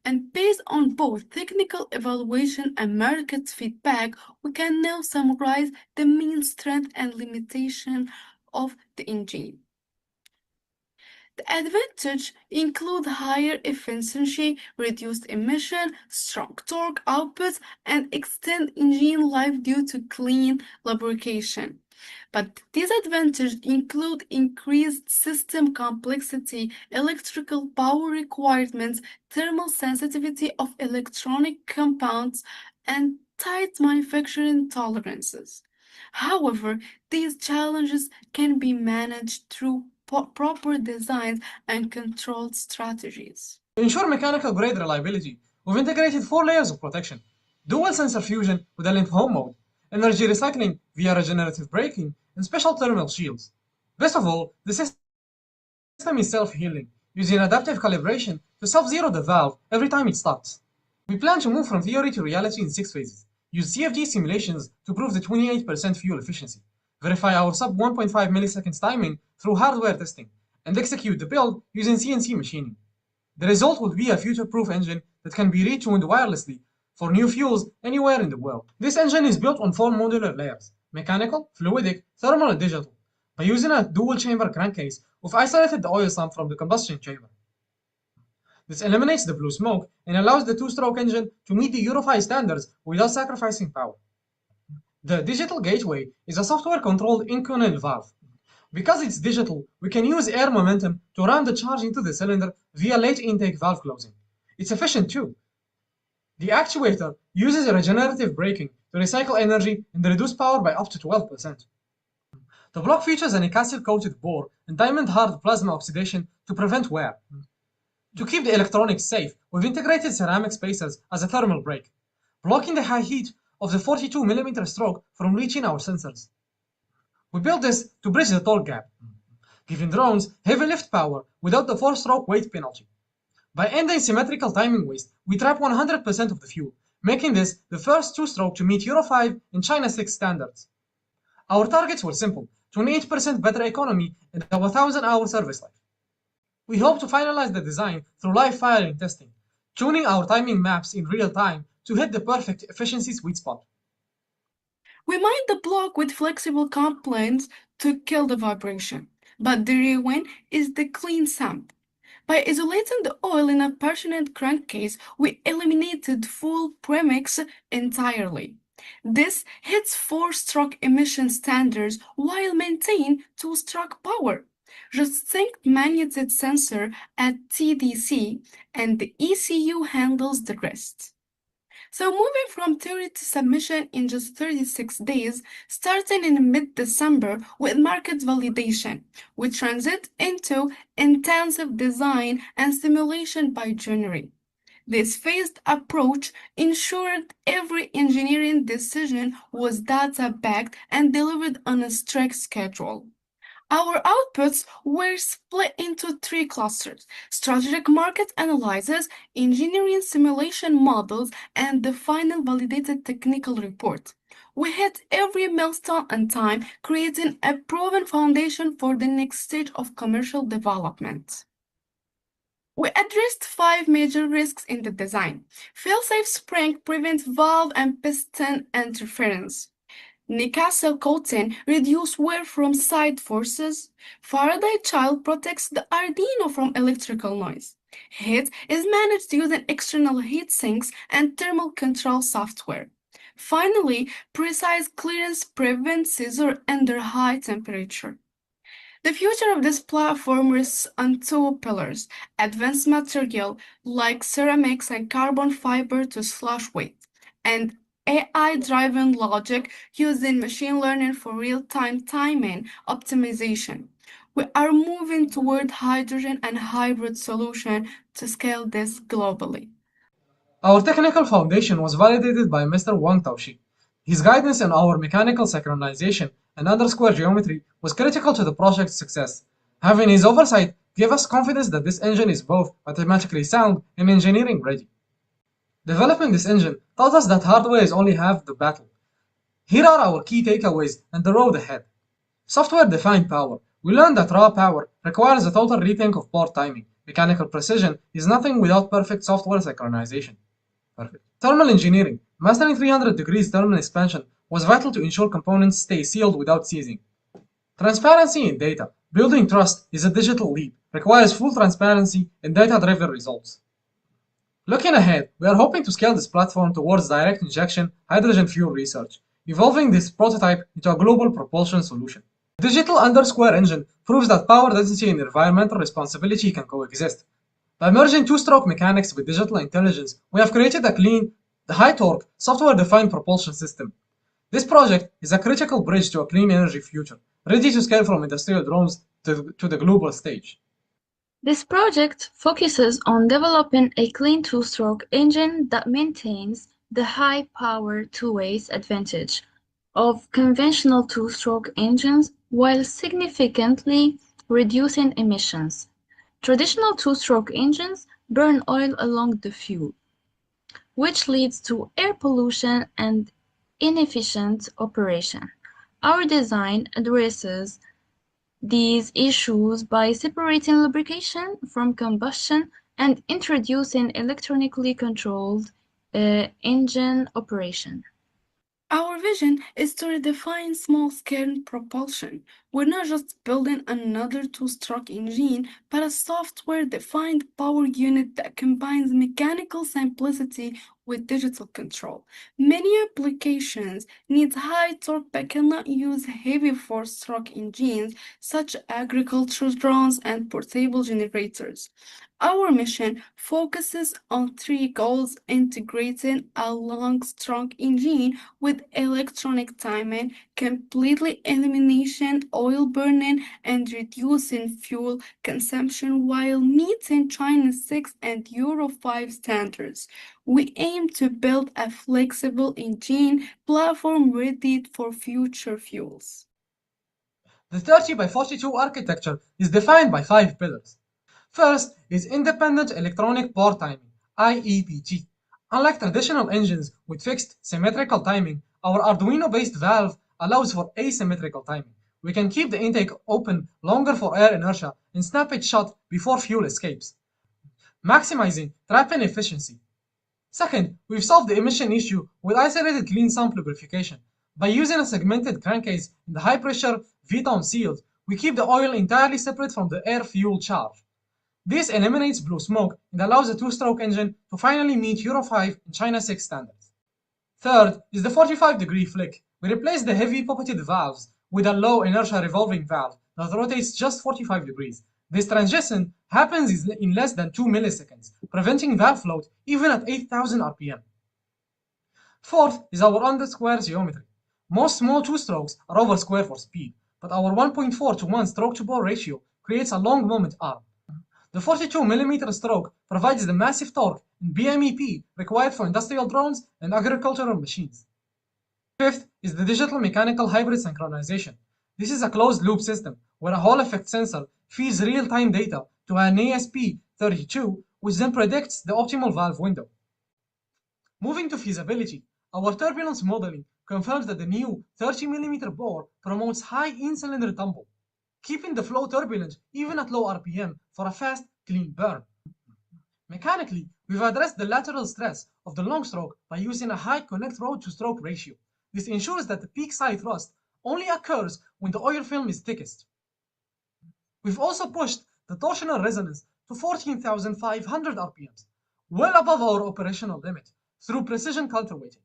And based on both technical evaluation and market feedback, we can now summarize the main strength and limitation of the engine. The advantages include higher efficiency, reduced emission, strong torque output, and extend engine life due to clean lubrication. But disadvantages include increased system complexity, electrical power requirements, thermal sensitivity of electronic compounds, and tight manufacturing tolerances. However, these challenges can be managed through proper designs and controlled strategies. To ensure mechanical grade reliability, we've integrated 4 layers of protection: dual sensor fusion with a limp home mode, energy recycling via regenerative braking, and special thermal shields. Best of all, the system is self-healing, using adaptive calibration to self-zero the valve every time it starts. We plan to move from theory to reality in 6 phases. Use CFD simulations to prove the 28% fuel efficiency. Verify our sub 1.5 milliseconds timing through hardware testing, and execute the build using CNC machining. The result will be a future-proof engine that can be retuned wirelessly for new fuels anywhere in the world. This engine is built on 4 modular layers: mechanical, fluidic, thermal, and digital. By using a dual-chamber crankcase, we've isolated the oil sump from the combustion chamber. This eliminates the blue smoke and allows the two-stroke engine to meet the Euro 5 standards without sacrificing power. The digital gateway is a software-controlled in-coil valve. Because it's digital, we can use air momentum to ram the charge into the cylinder via late intake valve closing. It's efficient too. The actuator uses regenerative braking to recycle energy and reduce power by up to 12%. The block features an ecasyl-coated bore and diamond-hard plasma oxidation to prevent wear. To keep the electronics safe, we've integrated ceramic spacers as a thermal brake, blocking the high heat of the 42mm stroke from reaching our sensors. We built this to bridge the torque gap, giving drones heavy lift power without the 4-stroke weight penalty. By ending symmetrical timing waste, we trap 100% of the fuel, making this the first two-stroke to meet Euro 5 and China 6 standards. Our targets were simple: 28% better economy and a 1,000-hour service life. We hope to finalize the design through live firing testing, tuning our timing maps in real time to hit the perfect efficiency sweet spot. We mine the block with flexible components to kill the vibration, but the real win is the clean sump. By isolating the oil in a permanent crankcase, we eliminated full premix entirely. This hits 4-stroke emission standards while maintaining 2-stroke power. Just think magnetic sensor at TDC, and the ECU handles the rest. So moving from theory to submission in just 36 days, starting in mid-December with market validation, we transit into intensive design and simulation by January. This phased approach ensured every engineering decision was data-backed and delivered on a strict schedule. Our outputs were split into 3 clusters: strategic market analysis, engineering simulation models, and the final validated technical report. We hit every milestone on time, creating a proven foundation for the next stage of commercial development. We addressed 5 major risks in the design. Fail-safe spring prevents valve and piston interference. Newcastle coating reduces wear from side forces. Faraday child protects the Arduino from electrical noise. Heat is managed using external heat sinks and thermal control software. Finally, precise clearance prevents seizure under high temperature. The future of this platform rests on two pillars: advanced material like ceramics and carbon fiber to slash weight, and AI-driven logic using machine learning for real-time timing optimization. We are moving toward hydrogen and hybrid solution to scale this globally. Our technical foundation was validated by Mr. Wang Taoxi. His guidance in our mechanical synchronization and underscore geometry was critical to the project's success. Having his oversight gave us confidence that this engine is both mathematically sound and engineering ready. Developing this engine taught us that hardware is only half the battle. Here are our key takeaways and the road ahead. Software-defined power. We learned that raw power requires a total rethink of port timing. Mechanical precision is nothing without perfect software synchronization. Perfect. Thermal engineering. Mastering 300 degrees thermal expansion was vital to ensure components stay sealed without seizing. Transparency in data. Building trust is a digital leap, requires full transparency and data-driven results. Looking ahead, we are hoping to scale this platform towards direct injection hydrogen fuel research, evolving this prototype into a global propulsion solution. The digital underscore engine proves that power density and environmental responsibility can coexist. By merging two-stroke mechanics with digital intelligence, we have created a clean, high-torque, software-defined propulsion system. This project is a critical bridge to a clean energy future, ready to scale from industrial drones to the global stage. This project focuses on developing a clean two-stroke engine that maintains the high-power two-ways advantage of conventional two-stroke engines while significantly reducing emissions. Traditional two-stroke engines burn oil along the fuel, which leads to air pollution and inefficient operation. Our design addresses these issues by separating lubrication from combustion and introducing electronically controlled engine operation. Our vision is to redefine small-scale propulsion. We're not just building another two-stroke engine, but a software-defined power unit that combines mechanical simplicity with digital control. Many applications need high torque but cannot use heavy four-stroke engines, such as agricultural drones and portable generators. Our mission focuses on three goals: integrating a long, strong engine with electronic timing, completely elimination oil burning, and reducing fuel consumption while meeting China 6 and Euro 5 standards. We aim to build a flexible engine platform ready for future fuels. The 30 by 42 architecture is defined by 5 pillars. First is independent electronic port timing, IEPT. Unlike traditional engines with fixed symmetrical timing, our Arduino-based valve allows for asymmetrical timing. We can keep the intake open longer for air inertia and snap it shut before fuel escapes, maximizing trap-in efficiency. Second, we've solved the emission issue with isolated clean sump lubrication. By using a segmented crankcase and the high-pressure V-dome seals, we keep the oil entirely separate from the air-fuel charge. This eliminates blue smoke and allows the two-stroke engine to finally meet Euro 5 and China 6 standards. Third is the 45-degree flick. We replace the heavy puppeted valves with a low inertia revolving valve that rotates just 45 degrees. This transition happens in less than 2 milliseconds, preventing valve float even at 8,000 RPM. Fourth is our underscore geometry. Most small two-strokes are over square for speed, but our 1.4 to 1 stroke-to-bore ratio creates a long moment arm. The 42mm stroke provides the massive torque and BMEP required for industrial drones and agricultural machines. Fifth is the digital mechanical hybrid synchronization. This is a closed-loop system where a Hall effect sensor feeds real-time data to an ASP32, which then predicts the optimal valve window. Moving to feasibility, our turbulence modeling confirms that the new 30mm bore promotes high in-cylinder tumble, keeping the flow turbulent even at low RPM for a fast, clean burn. Mechanically, we've addressed the lateral stress of the long stroke by using a high connect rod to stroke ratio. This ensures that the peak side thrust only occurs when the oil film is thickest. We've also pushed the torsional resonance to 14,500 RPMs, well above our operational limit, through precision counterweighting.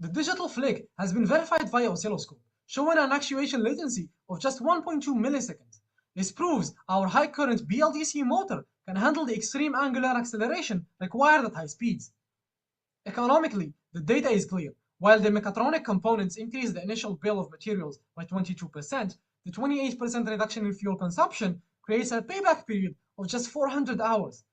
The digital flick has been verified via oscilloscope, showing an actuation latency of just 1.2 milliseconds. This proves our high current BLDC motor can handle the extreme angular acceleration required at high speeds. Economically, the data is clear. While the mechatronic components increase the initial bill of materials by 22%, the 28% reduction in fuel consumption creates a payback period of just 400 hours.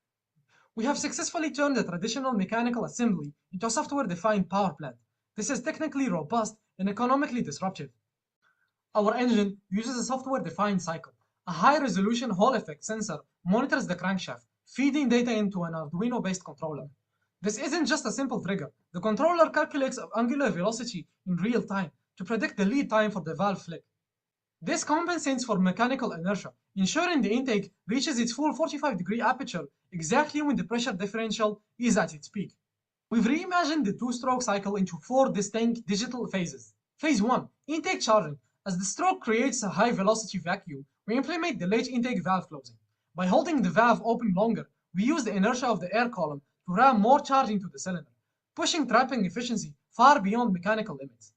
We have successfully turned a traditional mechanical assembly into a software-defined power plant. This is technically robust and economically disruptive. Our engine uses a software-defined cycle. A high-resolution Hall effect sensor monitors the crankshaft, feeding data into an Arduino-based controller. This isn't just a simple trigger. The controller calculates angular velocity in real time to predict the lead time for the valve flick. This compensates for mechanical inertia, ensuring the intake reaches its full 45-degree aperture exactly when the pressure differential is at its peak. We've reimagined the two-stroke cycle into 4 distinct digital phases. Phase 1, intake charging. As the stroke creates a high-velocity vacuum, we implement the late intake valve closing. By holding the valve open longer, we use the inertia of the air column to ram more charge into the cylinder, pushing trapping efficiency far beyond mechanical limits.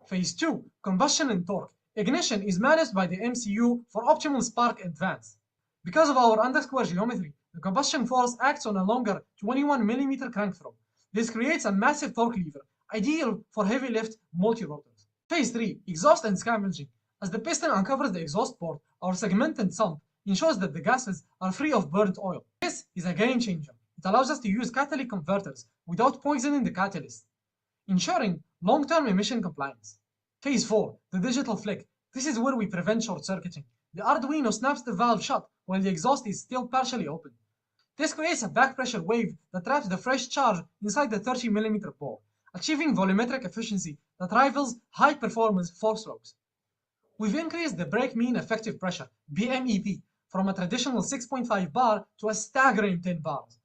Phase 2, combustion and torque. Ignition is managed by the MCU for optimal spark advance. Because of our underscore geometry, the combustion force acts on a longer 21mm crank throw. This creates a massive torque lever, ideal for heavy lift multi-rotors. Phase 3, exhaust and scavenging. As the piston uncovers the exhaust port, our segmented sump ensures that the gases are free of burnt oil. This is a game changer. It allows us to use catalytic converters without poisoning the catalyst, ensuring long-term emission compliance. Phase 4, the digital flick. This is where we prevent short-circuiting. The Arduino snaps the valve shut while the exhaust is still partially open. This creates a back pressure wave that traps the fresh charge inside the 30mm bore, achieving volumetric efficiency that rivals high-performance 4-strokes. We've increased the brake mean effective pressure, BMEP, from a traditional 6.5 bar to a staggering 10 bars.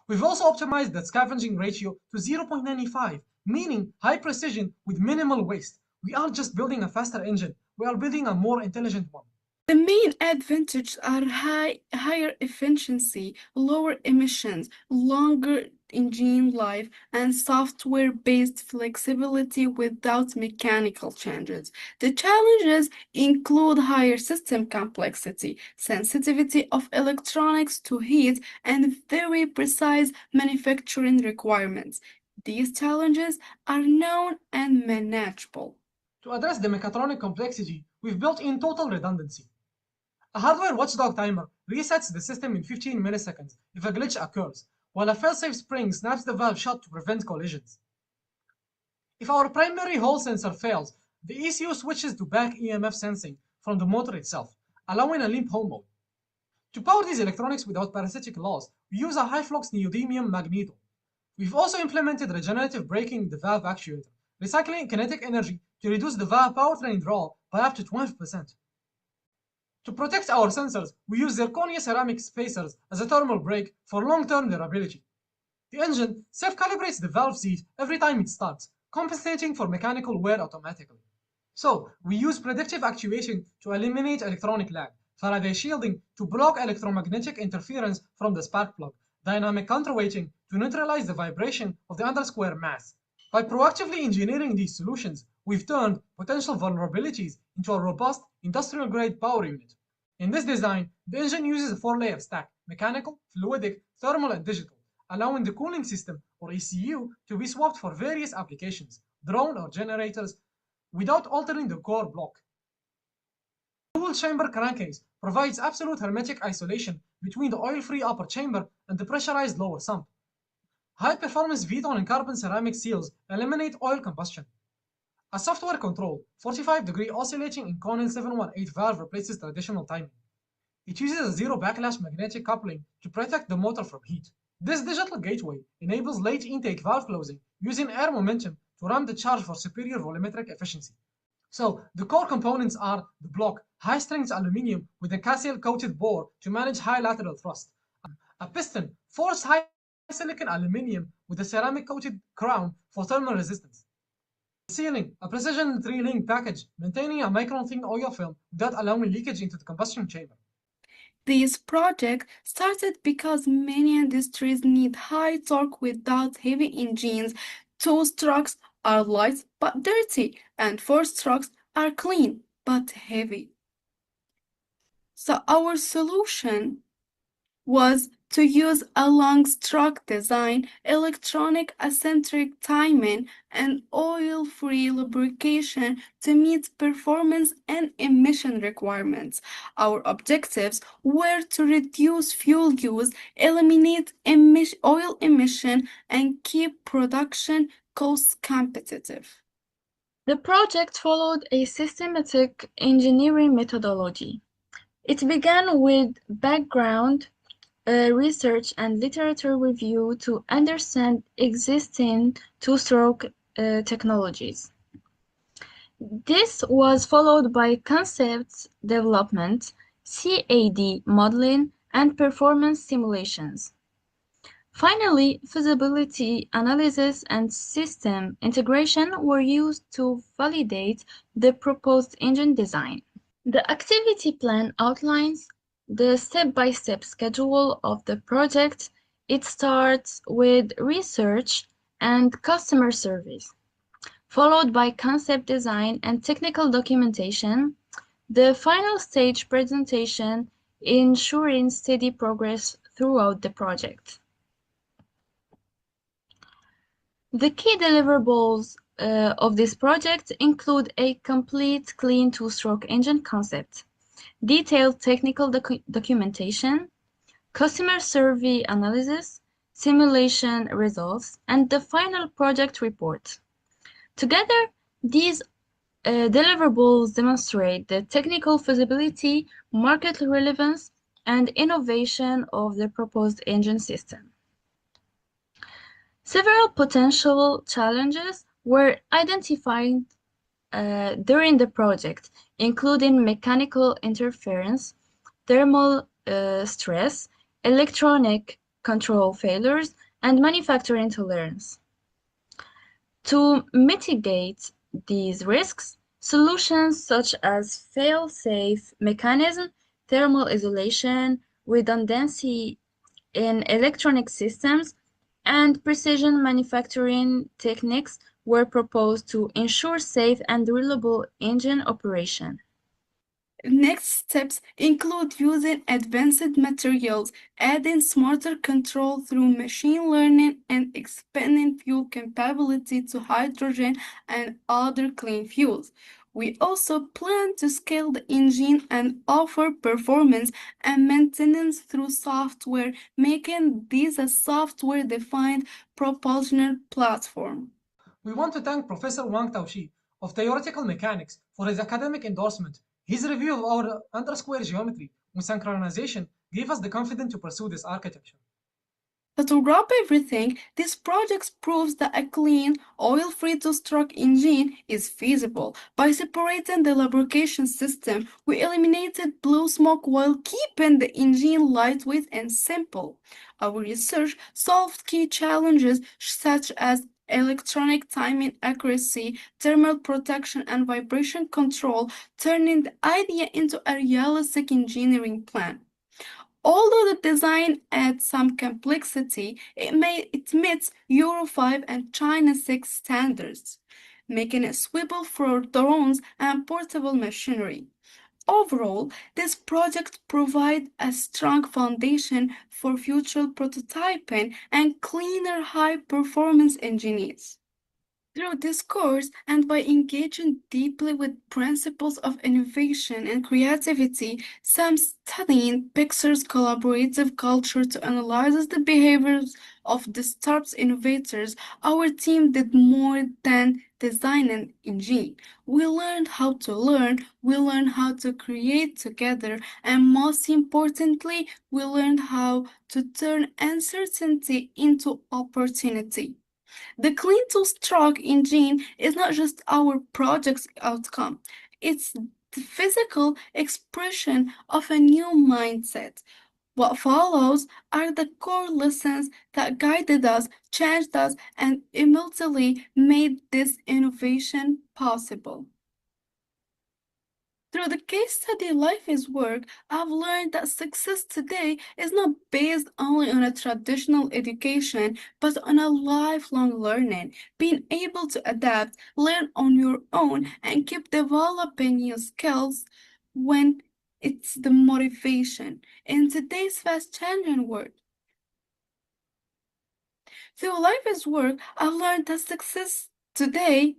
We've also optimized the scavenging ratio to 0.95, meaning high precision with minimal waste. We aren't just building a faster engine, we are building a more intelligent one. The main advantages are higher efficiency, lower emissions, longer engine life, and software-based flexibility without mechanical changes. The challenges include higher system complexity, sensitivity of electronics to heat, and very precise manufacturing requirements. These challenges are known and manageable. To address the mechatronic complexity, we've built in total redundancy. A hardware watchdog timer resets the system in 15 milliseconds if a glitch occurs, while a failsafe spring snaps the valve shut to prevent collisions. If our primary Hall sensor fails, the ECU switches to back EMF sensing from the motor itself, allowing a limp home mode. To power these electronics without parasitic loss, we use a high-flux neodymium magneto. We've also implemented regenerative braking in the valve actuator, recycling kinetic energy to reduce the valve powertrain draw by up to 12%. To protect our sensors, we use zirconia ceramic spacers as a thermal brake for long-term durability. The engine self-calibrates the valve seat every time it starts, compensating for mechanical wear automatically. So, we use predictive actuation to eliminate electronic lag, Faraday shielding to block electromagnetic interference from the spark plug, dynamic counterweighting to neutralize the vibration of the underscore mass. By proactively engineering these solutions, we've turned potential vulnerabilities into a robust, industrial-grade power unit. In this design, the engine uses a 4-layer stack, mechanical, fluidic, thermal, and digital, allowing the cooling system, or ECU, to be swapped for various applications, drone or generators, without altering the core block. The dual-chamber crankcase provides absolute hermetic isolation between the oil-free upper chamber and the pressurized lower sump. High-performance Viton and carbon ceramic seals eliminate oil combustion. A software-controlled 45-degree oscillating Inconel 718 valve replaces traditional timing. It uses a zero-backlash magnetic coupling to protect the motor from heat. This digital gateway enables late intake valve closing using air momentum to ram the charge for superior volumetric efficiency. So, the core components are the block, high-strength aluminum with a Cassiel-coated bore to manage high lateral thrust, a piston, forced high silicon aluminum with a ceramic-coated crown for thermal resistance. The sealing, a precision 3-link package maintaining a micron-thin oil film without allowing leakage into the combustion chamber. This project started because many industries need high torque without heavy engines. Two-strokes are light but dirty, and four-strokes are clean but heavy. So our solution was to use a long stroke design, electronic eccentric timing, and oil-free lubrication to meet performance and emission requirements. Our objectives were to reduce fuel use, eliminate oil emission, and keep production costs competitive. The project followed a systematic engineering methodology. It began with background research and literature review to understand existing two-stroke technologies. This was followed by concept development, CAD modeling, and performance simulations. Finally, feasibility analysis and system integration were used to validate the proposed engine design. The activity plan outlines the step-by-step schedule of the project. It starts with research and customer service, followed by concept design and technical documentation. The final stage presentation, ensuring steady progress throughout the project. The key deliverables of this project include a complete clean two-stroke engine concept, detailed technical documentation, customer survey analysis, simulation results, and the final project report. Together, these deliverables demonstrate the technical feasibility, market relevance, and innovation of the proposed engine system. Several potential challenges were identified during the project, including mechanical interference, thermal stress, electronic control failures, and manufacturing tolerance. To mitigate these risks, solutions such as fail-safe mechanism, thermal isolation, redundancy in electronic systems, and precision manufacturing techniques were proposed to ensure safe and reliable engine operation. Next steps include using advanced materials, adding smarter control through machine learning, and expanding fuel capability to hydrogen and other clean fuels. We also plan to scale the engine and offer performance and maintenance through software, making this a software-defined propulsion platform. We want to thank Professor Wang Taoshi of Theoretical Mechanics for his academic endorsement. His review of our undersquare geometry with synchronization gave us the confidence to pursue this architecture. So to wrap everything, this project proves that a clean, oil-free two-stroke engine is feasible. By separating the lubrication system, we eliminated blue smoke while keeping the engine lightweight and simple. Our research solved key challenges such as electronic timing accuracy, thermal protection, and vibration control, turning the idea into a realistic engineering plan. Although the design adds some complexity, it meets Euro 5 and China 6 standards, making it suitable for drones and portable machinery. Overall, this project provides a strong foundation for future prototyping and cleaner high-performance engines. Through this course and by engaging deeply with principles of innovation and creativity, Sam studying Pixar's collaborative culture to analyze the behaviors of the startup innovators, our team did more than design an engine. We learned how to learn, we learned how to create together, and most importantly, we learned how to turn uncertainty into opportunity. The clean two-stroke engine is not just our project's outcome, it's the physical expression of a new mindset. What follows are the core lessons that guided us, changed us, and ultimately made this innovation possible. Through the case study Life is Work, I've learned that success today is not based only on a traditional education, but on a lifelong learning, being able to adapt, learn on your own, and keep developing new skills when it's the motivation in today's fast-changing world. Through Life is Work, I've learned that success today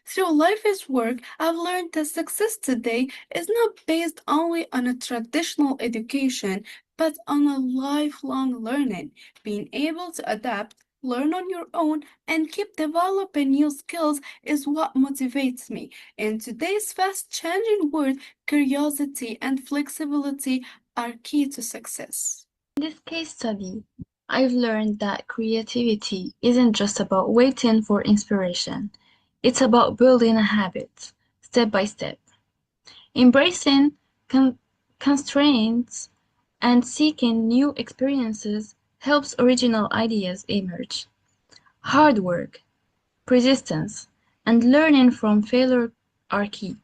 Through Life is Work, I've learned that success today is not based only on a traditional education, but on a lifelong learning, being able to adapt, learn on your own, and keep developing new skills is what motivates me. In today's fast changing world, curiosity and flexibility are key to success. In this case study, I've learned that creativity isn't just about waiting for inspiration. It's about building a habit, step by step. Embracing constraints and seeking new experiences helps original ideas emerge. Hard work, persistence, and learning from failure are key.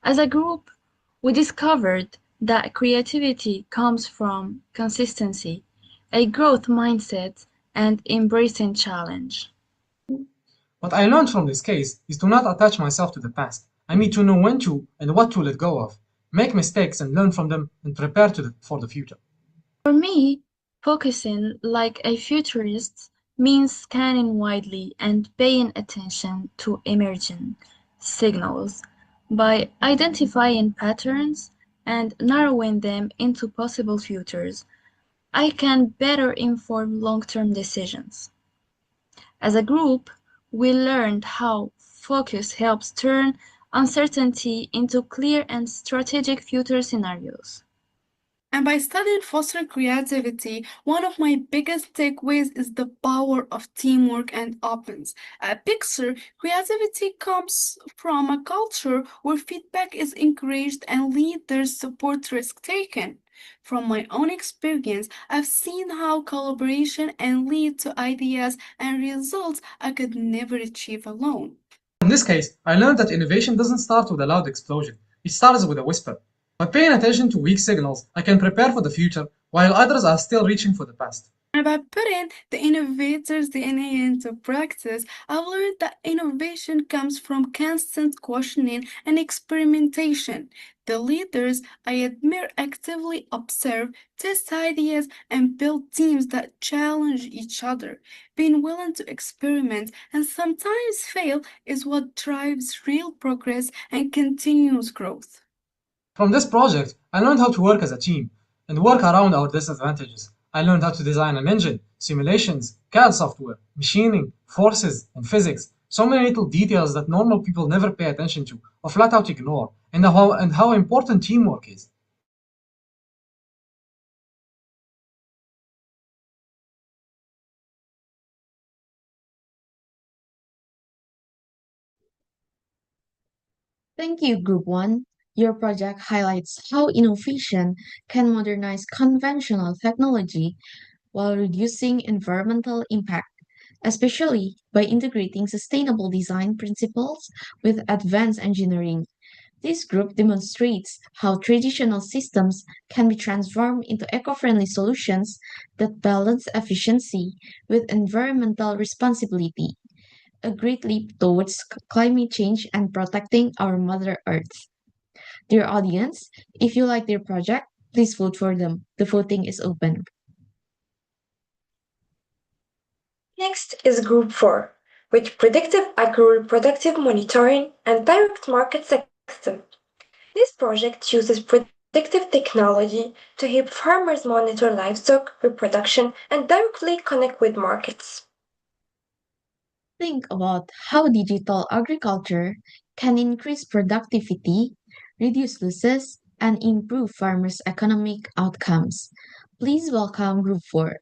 As a group, we discovered that creativity comes from consistency, a growth mindset, and embracing challenge. What I learned from this case is to not attach myself to the past. I need to know when to and what to let go of, make mistakes and learn from them, and prepare for the future. For me, focusing like a futurist means scanning widely and paying attention to emerging signals. By identifying patterns and narrowing them into possible futures, I can better inform long-term decisions. As a group, we learned how focus helps turn uncertainty into clear and strategic future scenarios. And by studying fostering creativity, one of my biggest takeaways is the power of teamwork and openness. At Pixar, creativity comes from a culture where feedback is encouraged and leaders support risk taking. From my own experience, I've seen how collaboration and lead to ideas and results I could never achieve alone. In this case, I learned that innovation doesn't start with a loud explosion, it starts with a whisper. By paying attention to weak signals, I can prepare for the future while others are still reaching for the past. And by putting the innovator's DNA into practice, I've learned that innovation comes from constant questioning and experimentation. The leaders I admire actively observe, test ideas, and build teams that challenge each other. Being willing to experiment and sometimes fail is what drives real progress and continuous growth. From this project, I learned how to work as a team and work around our disadvantages. I learned how to design an engine, simulations, CAD software, machining, forces, and physics. So many little details that normal people never pay attention to or flat out ignore, and how important teamwork is. Thank you, Group 1. Your project highlights how innovation can modernize conventional technology while reducing environmental impact, especially by integrating sustainable design principles with advanced engineering. This group demonstrates how traditional systems can be transformed into eco-friendly solutions that balance efficiency with environmental responsibility, a great leap towards climate change and protecting our Mother Earth. Dear audience, if you like their project, please vote for them. The voting is open. Next is Group 4, with predictive agro-reproductive monitoring and direct market system. This project uses predictive technology to help farmers monitor livestock reproduction and directly connect with markets. Think about how digital agriculture can increase productivity, reduce losses, and improve farmers' economic outcomes. Please welcome Group 4.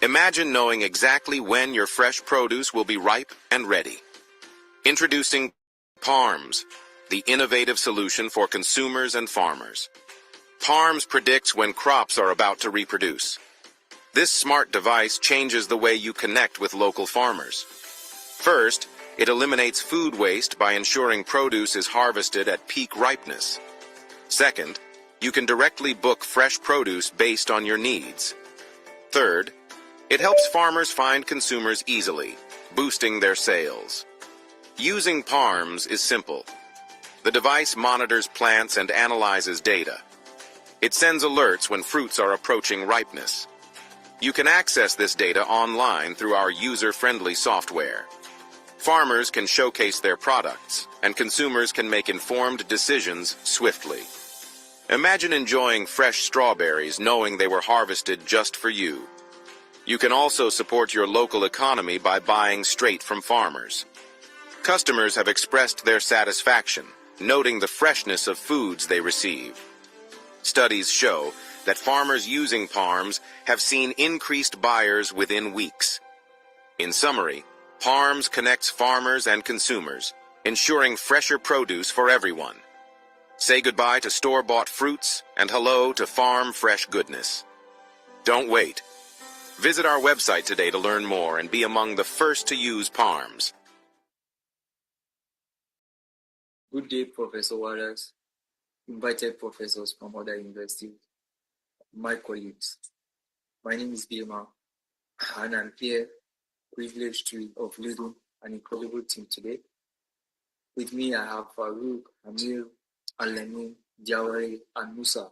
Imagine knowing exactly when your fresh produce will be ripe and ready. Introducing PARMS, the innovative solution for consumers and farmers. PARMS predicts when crops are about to reproduce. This smart device changes the way you connect with local farmers. First, it eliminates food waste by ensuring produce is harvested at peak ripeness. Second, you can directly book fresh produce based on your needs. Third, it helps farmers find consumers easily, boosting their sales. Using PARMS is simple. The device monitors plants and analyzes data. It sends alerts when fruits are approaching ripeness. You can access this data online through our user-friendly software. Farmers can showcase their products, and consumers can make informed decisions swiftly. Imagine enjoying fresh strawberries knowing they were harvested just for you. You can also support your local economy by buying straight from farmers. Customers have expressed their satisfaction, noting the freshness of foods they receive. Studies show that farmers using PARMS have seen increased buyers within weeks. In summary, PARMS connects farmers and consumers, ensuring fresher produce for everyone. Say goodbye to store-bought fruits and hello to farm-fresh goodness. Don't wait. Visit our website today to learn more and be among the first to use PARMS. Good day, Professor Waters, invited professors from other universities, my colleagues. My name is Bima, and I'm here privileged of leading an incredible team today. With me, I have Farouk, Amir, Alamin, Diawari, and Musa.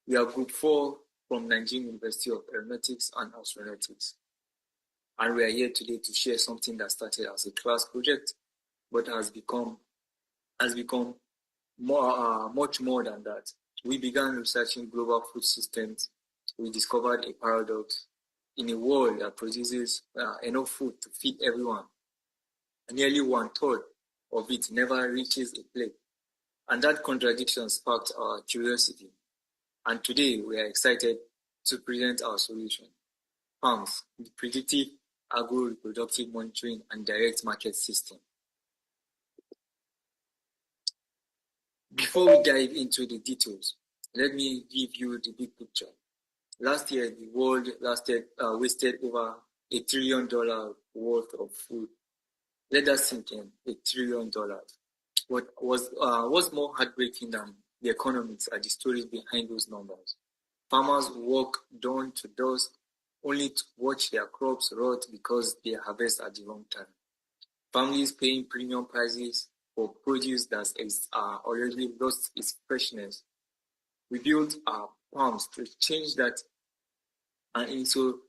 We are Group 4 from Nigerian University of Aeronautics and Astronautics. And we are here today to share something that started as a class project, but has become much more than that. We began researching global food systems. We discovered a paradox. In a world that produces enough food to feed everyone, nearly 1/3 of it never reaches a plate. And that contradiction sparked our curiosity. And today we are excited to present our solution. PARMS, the Predictive Agro-Reproductive Monitoring and Direct Market System. Before we dive into the details, let me give you the big picture. Last year, the world wasted over $1 trillion worth of food. Let that sink in, $1 trillion. What's more heartbreaking than the economics are the stories behind those numbers. Farmers work dawn to dusk only to watch their crops rot because they harvest at the wrong time. Families paying premium prices for produce that already lost its freshness. We built our PARMS to change that. And so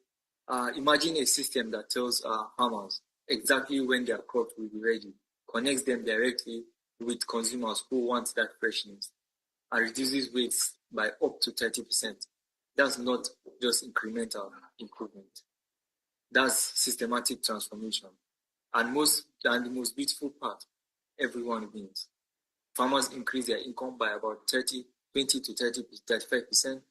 imagine a system that tells farmers exactly when their crop will be ready, connects them directly with consumers who want that freshness, and reduces waste by up to 30%. That's not just incremental improvement. That's systematic transformation. And the most beautiful part, everyone wins. Farmers increase their income by about 20 to 35%.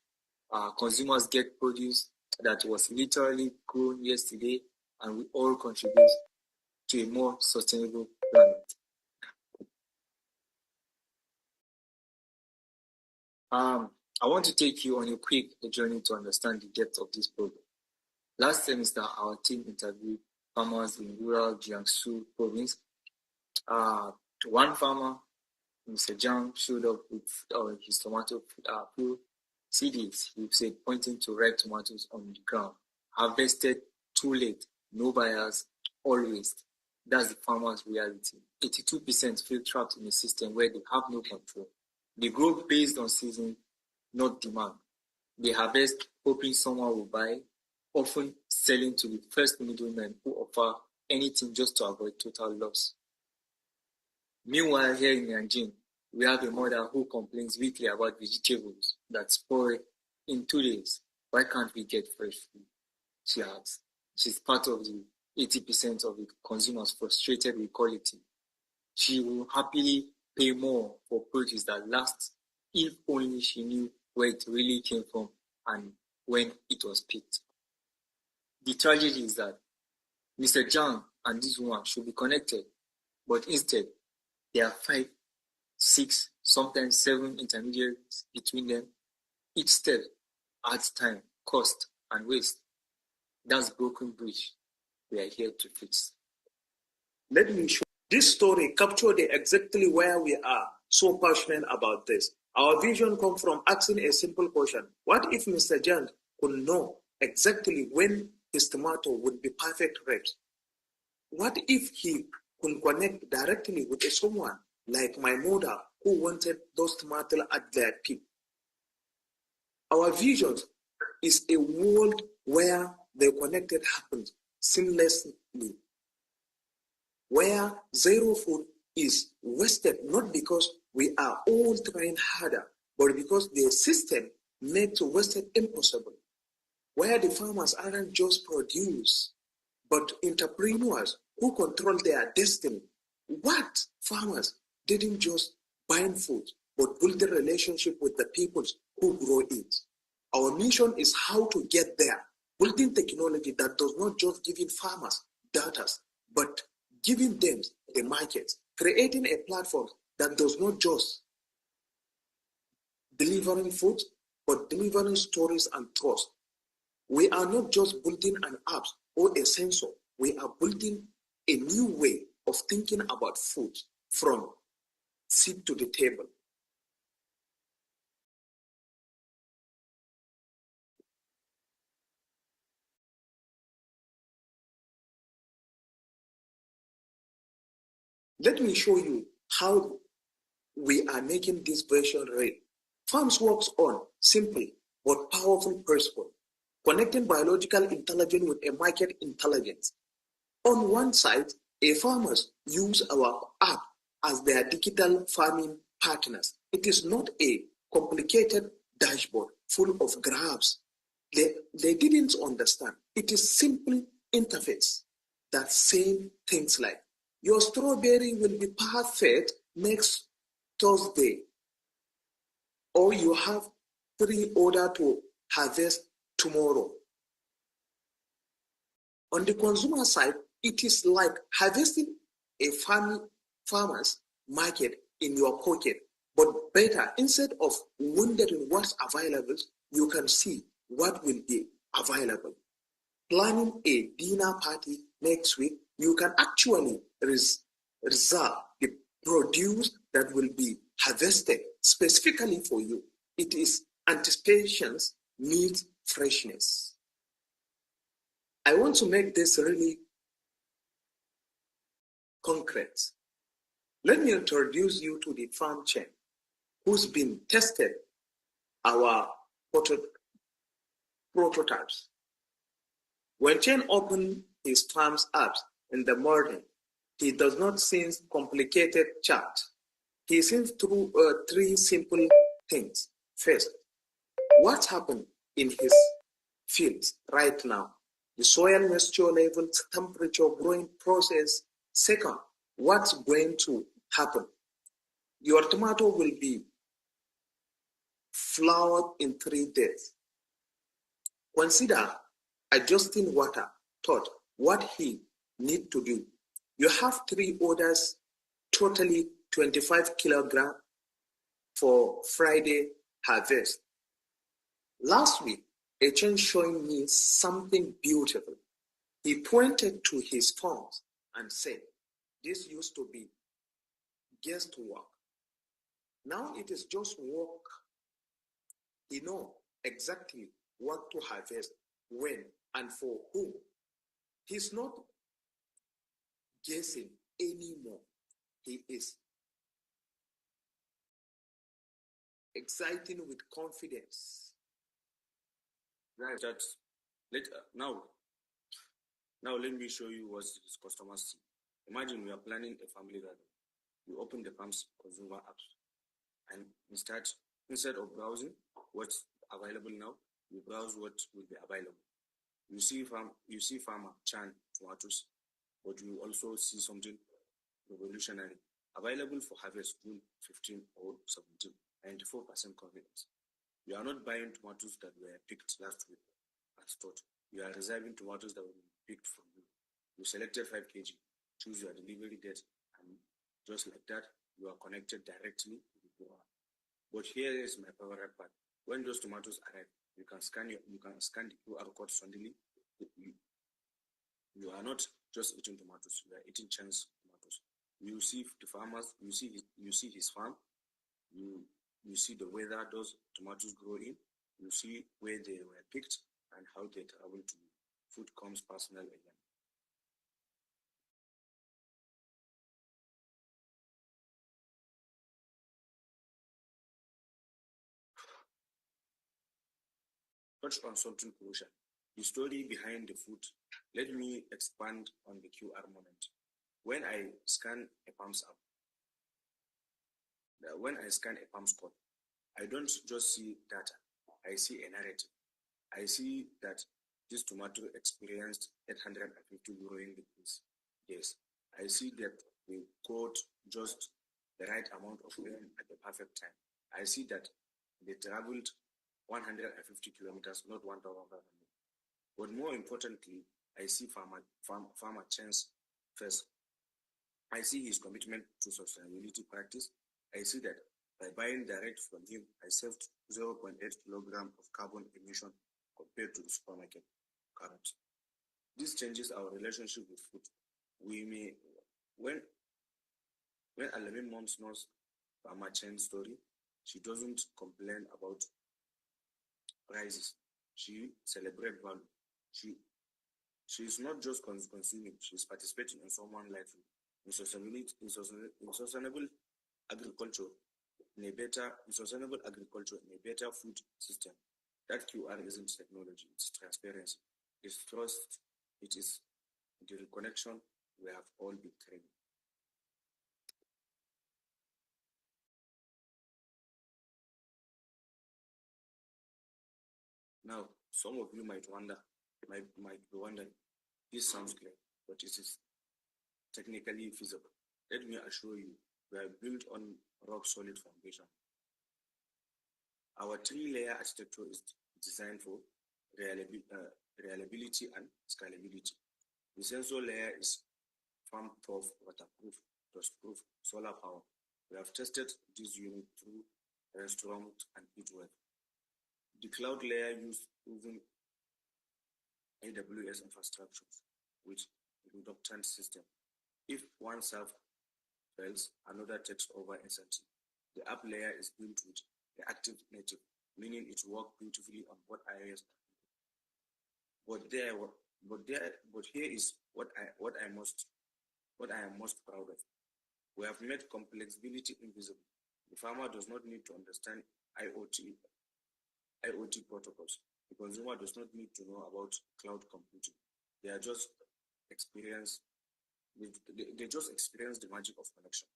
Consumers get produce that was literally grown yesterday, and we all contribute to a more sustainable planet. I want to take you on a quick journey to understand the depth of this problem. Last semester, our team interviewed farmers in rural Jiangsu province. One farmer, Mr. Zhang, showed up with his tomato field. See this, he said, pointing to ripe tomatoes on the ground. Harvested too late, no buyers, all waste. That's the farmer's reality. 82% feel trapped in a system where they have no control. They grow based on season, not demand. They harvest hoping someone will buy, often selling to the first middlemen who offer anything just to avoid total loss. Meanwhile, here in Nanjing, we have a mother who complains weekly about vegetables that spoil in 2 days. Why can't we get fresh food? She asks. She's part of the 80% of the consumers frustrated with quality. She will happily pay more for produce that lasts if only she knew where it really came from and when it was picked. The tragedy is that Mr. Zhang and this woman should be connected, but instead, there are 5, 6, sometimes 7 intermediaries between them. Each step adds time, cost, and waste. That's broken bridge we are here to fix. Let me show this story captured exactly where we are so passionate about this. Our vision comes from asking a simple question. What if Mr. Jan could know exactly when his tomato would be perfect red? What if he could connect directly with someone like my mother who wanted those tomatoes at their peak? Our vision is a world where the connected happens seamlessly, where zero food is wasted not because we are all trying harder, but because the system makes wasted impossible, where the farmers aren't just produce, but entrepreneurs who control their destiny. What farmers didn't just buy food, but build a relationship with the people who grow it. Our mission is how to get there, building technology that does not just give farmers data, but giving them the market, creating a platform that does not just delivering food, but delivering stories and trust. We are not just building an app or a sensor. We are building a new way of thinking about food from seed to the table. Let me show you how we are making this version real. Farms works on simple but powerful principle, connecting biological intelligence with a market intelligence. On one side, farmers use our app as their digital farming partners. It is not a complicated dashboard full of graphs they didn't understand. It is simple interface that saying things like, your strawberry will be perfect next Thursday, or you have 3 orders to harvest tomorrow. On the consumer side, it is like harvesting a farmer's market in your pocket, but better. Instead of wondering what's available, you can see what will be available. Planning a dinner party next week, you can actually reserve the produce that will be harvested specifically for you. It is anticipations meets freshness. I want to make this really concrete. Let me introduce you to the farm chain who's been tested our prototypes. When Chen opens his farm's apps in the morning, he does not see complicated charts. He sees through 3 simple things. First, what happened in his fields right now? The soil moisture levels, temperature, growing process. Second, what's going to happen? Your tomato will be flowered in 3 days. Consider adjusting water. Third, what he need to do. You have 3 orders, totally 25 kilograms for Friday harvest. Last week, a change showing me something beautiful. He pointed to his farms and said, this used to be guesswork. Now it is just work. He knows exactly what to harvest, when, and for whom. He's not guessing anymore. He is exciting with confidence. Right. Now let me show you what his customers see. Imagine we are planning a family garden. You open the farm's consumer apps, and instead of browsing what's available now, you browse what will be available. You see farmer Chan tomatoes, but you also see something revolutionary. Available for harvest June 15 or 17, 94% confidence. You are not buying tomatoes that were picked last week as thought. You are reserving tomatoes that will be picked from you. You selected 5 kg, choose your delivery date, and just like that, you are connected directly to the grower. But here is my favorite part. When those tomatoes arrive, you can scan the QR code suddenly. You are not just eating tomatoes; you are eating chance tomatoes. You see the farmers. You see his farm. You see the weather those tomatoes grow in. You see where they were picked and how they travel to you. Food comes personal again. Touch on something crucial, the story behind the food. Let me expand on the QR moment. When I scan a palms app, when I scan a palms code, I don't just see data, I see a narrative. I see that this tomato experienced 850 growing degrees. Yes, I see that they caught just the right amount of rain at the perfect time. I see that they traveled 150 kilometers, not 1,500. But more importantly, I see farmer Chen's first. I see his commitment to sustainability practice. I see that by buying direct from him, I saved 0.8 kilogram of carbon emission compared to the supermarket carrot. This changes our relationship with food. We may, when Alamin mom knows Farmer Chen's story, she doesn't complain about prices. She celebrates value. She is not just consuming, she is participating in someone's life. In sustainable agriculture, in a better food system. That QR isn't technology, it's transparency, it's trust, it is the reconnection we have all been craving. Now, some of you might be wondering, this sounds clear, but it is technically feasible. Let me assure you, we are built on rock solid foundation. Our 3-layer architecture is designed for reliability and scalability. The sensor layer is farm-proof, waterproof, dust-proof, solar power. We have tested this unit through restaurant and heatwave. The cloud layer uses proven AWS infrastructures with redundant system. If one server fails, another takes over instantly. The app layer is built with reactive native, meaning it works beautifully on both iOS. But here is what I am most proud of. We have made complexity invisible. The farmer does not need to understand IoT protocols. The consumer does not need to know about cloud computing. They just experience the magic of connection.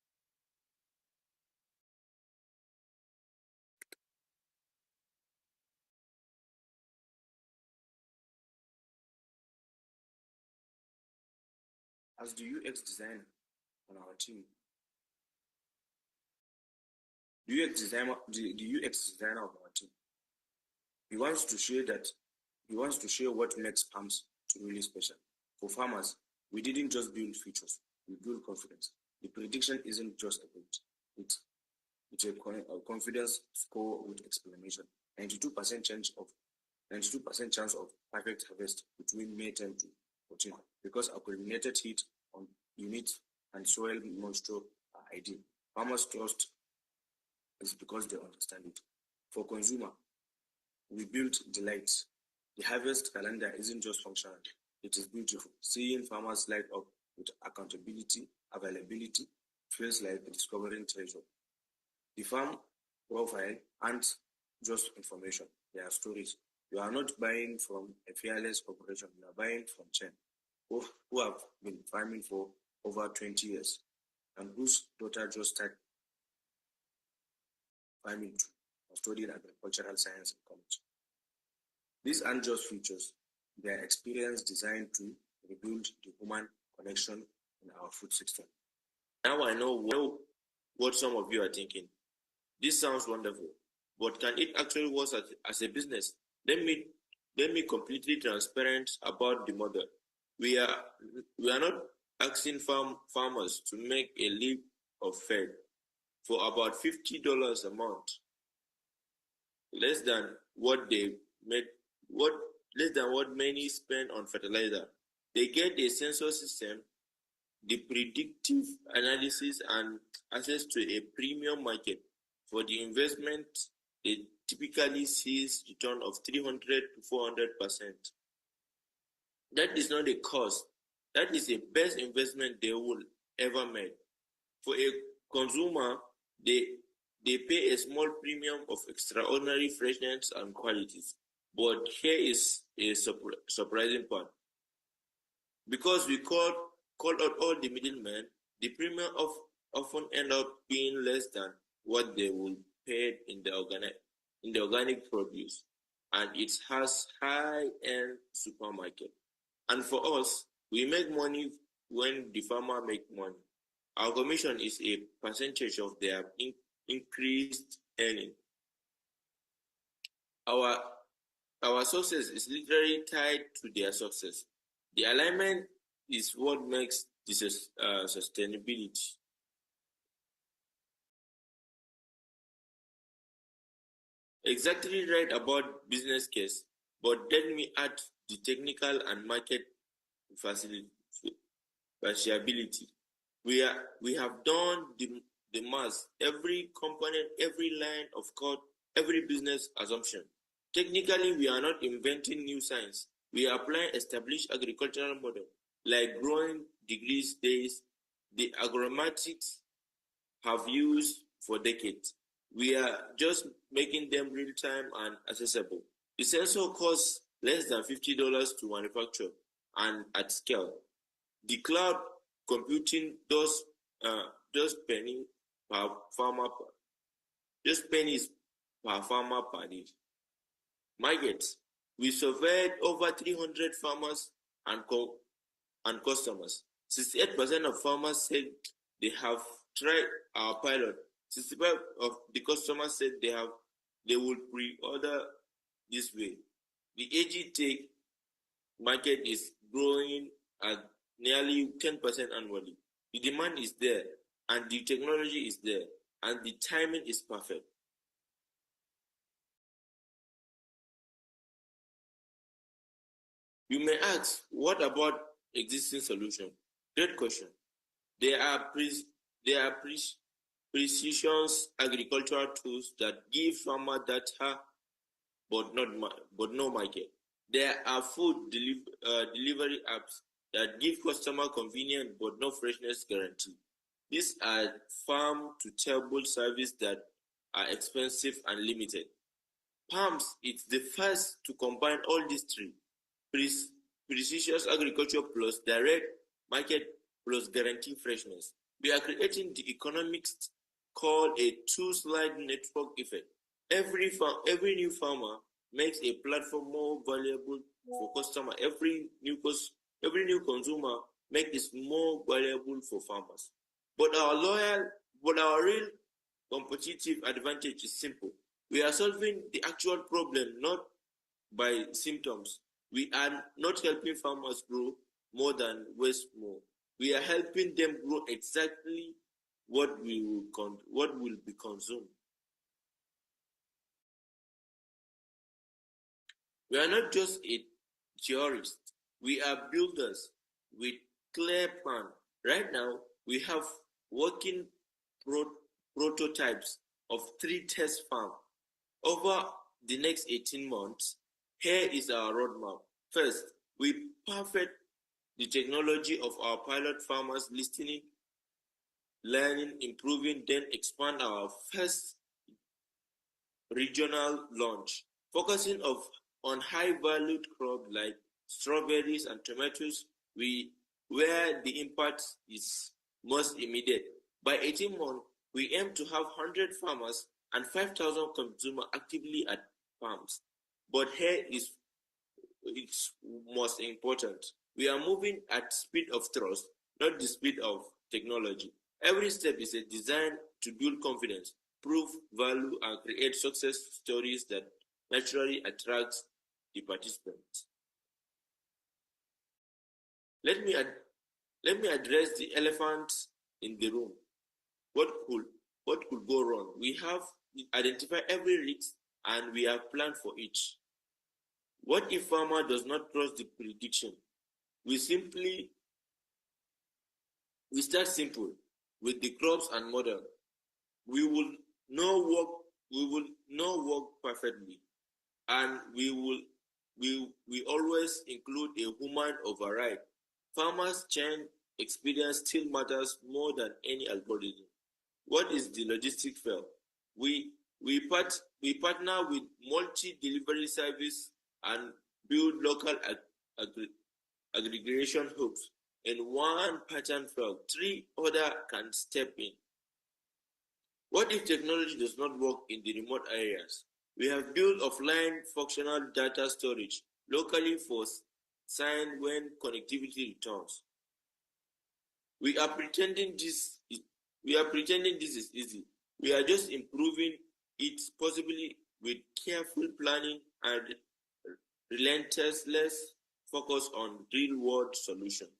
As the UX designer on our team, the UX designer of our team, he wants to share what makes palms truly special. For farmers, we didn't just build features, we build confidence. The prediction isn't just a bit. It's a confidence score with explanation. 92% chance of perfect harvest between May 10 to 14 because accumulated heat on unit and soil moisture are ideal. Farmers trust is because they understand it. For consumer, we built delights. The harvest calendar isn't just functional, it is beautiful. Seeing farmers light up with accountability, availability, feels like discovering treasure. The farm profile aren't just information, they are stories. You are not buying from a fearless corporation, you are buying from Chen, who have been farming for over 20 years and whose daughter just started farming too, or studying agricultural science in college. These aren't just features, they are experience designed to rebuild the human connection in our food system. Now I know what some of you are thinking. This sounds wonderful, but can it actually work as a business? Let me let me completely transparent about the model. We are not asking farmers to make a leap of faith for about $50 a month, less than what they made, less than what many spend on fertilizer. They get a sensor system, the predictive analysis, and access to a premium market. For the investment, they typically sees return of 300 to 400%. That is not a cost. That is the best investment they will ever make. For a consumer, they pay a small premium of extraordinary freshness and qualities. But here is a surprising part. Because we call out all the middlemen, the premium often end up being less than what they would pay in the organic produce, and it has high-end supermarket. And for us, we make money when the farmer make money. Our commission is a percentage of their increased earning. Our success is literally tied to their success. The alignment is what makes this sustainability. Exactly right about business case, but let me add the technical and market facilitability. We have done the math, every component, every line of code, every business assumption. Technically, we are not inventing new science. We are applying established agricultural model, like growing degrees days the agronomatics have used for decades. We are just making them real-time and accessible. The sensor costs less than $50 to manufacture and at scale. The cloud computing does pennies per farmer per day. Markets. We surveyed over 300 farmers and customers. 68% of farmers said they have tried our pilot. 65% of the customers said they will pre-order this way. The AG-Tech market is growing at nearly 10% annually. The demand is there, and the technology is there, and the timing is perfect. You may ask, what about existing solutions? Great question. There are precision agricultural tools that give farmer data, but no market. There are food delivery apps that give customer convenience but no freshness guarantee. These are farm-to-table services that are expensive and limited. Palms is the first to combine all these three: precision agriculture plus direct market plus guaranteed freshness. We are creating the economics called a two-slide network effect. Every new farmer makes a platform more valuable for customer. Every new consumer makes it more valuable for farmers. But our real competitive advantage is simple. We are solving the actual problem, not by symptoms. We are not helping farmers grow more than waste more. We are helping them grow exactly what will be consumed. We are not just a theorists. We are builders with clear plan. Right now, we have working prototypes of 3 test farms. Over the next 18 months, here is our roadmap. First, we perfect the technology of our pilot farmers, listening, learning, improving, then expand our first regional launch, focusing on high-valued crops like strawberries and tomatoes, where the impact is most immediate. By 18 months, we aim to have 100 farmers and 5,000 consumers actively at farms. But here is it's most important. We are moving at speed of trust, not the speed of technology. Every step is a design to build confidence, prove value, and create success stories that naturally attract the participants. Let me address the elephant in the room. What could go wrong? We have identified every risk and we have planned for each. What if farmer does not trust the prediction? We start simple with the crops and model. We will not work perfectly, and we always include a human override. Farmers' chain experience still matters more than any algorithm. What is the logistic fail? We partner with multi-delivery service and build local aggregation hubs. And one pattern failed, 3 others can step in. What if technology does not work in the remote areas? We have built offline functional data storage locally for sign when connectivity returns. We are pretending this is easy. We are just improving it, possibly with careful planning and relentless focus on real-world solutions.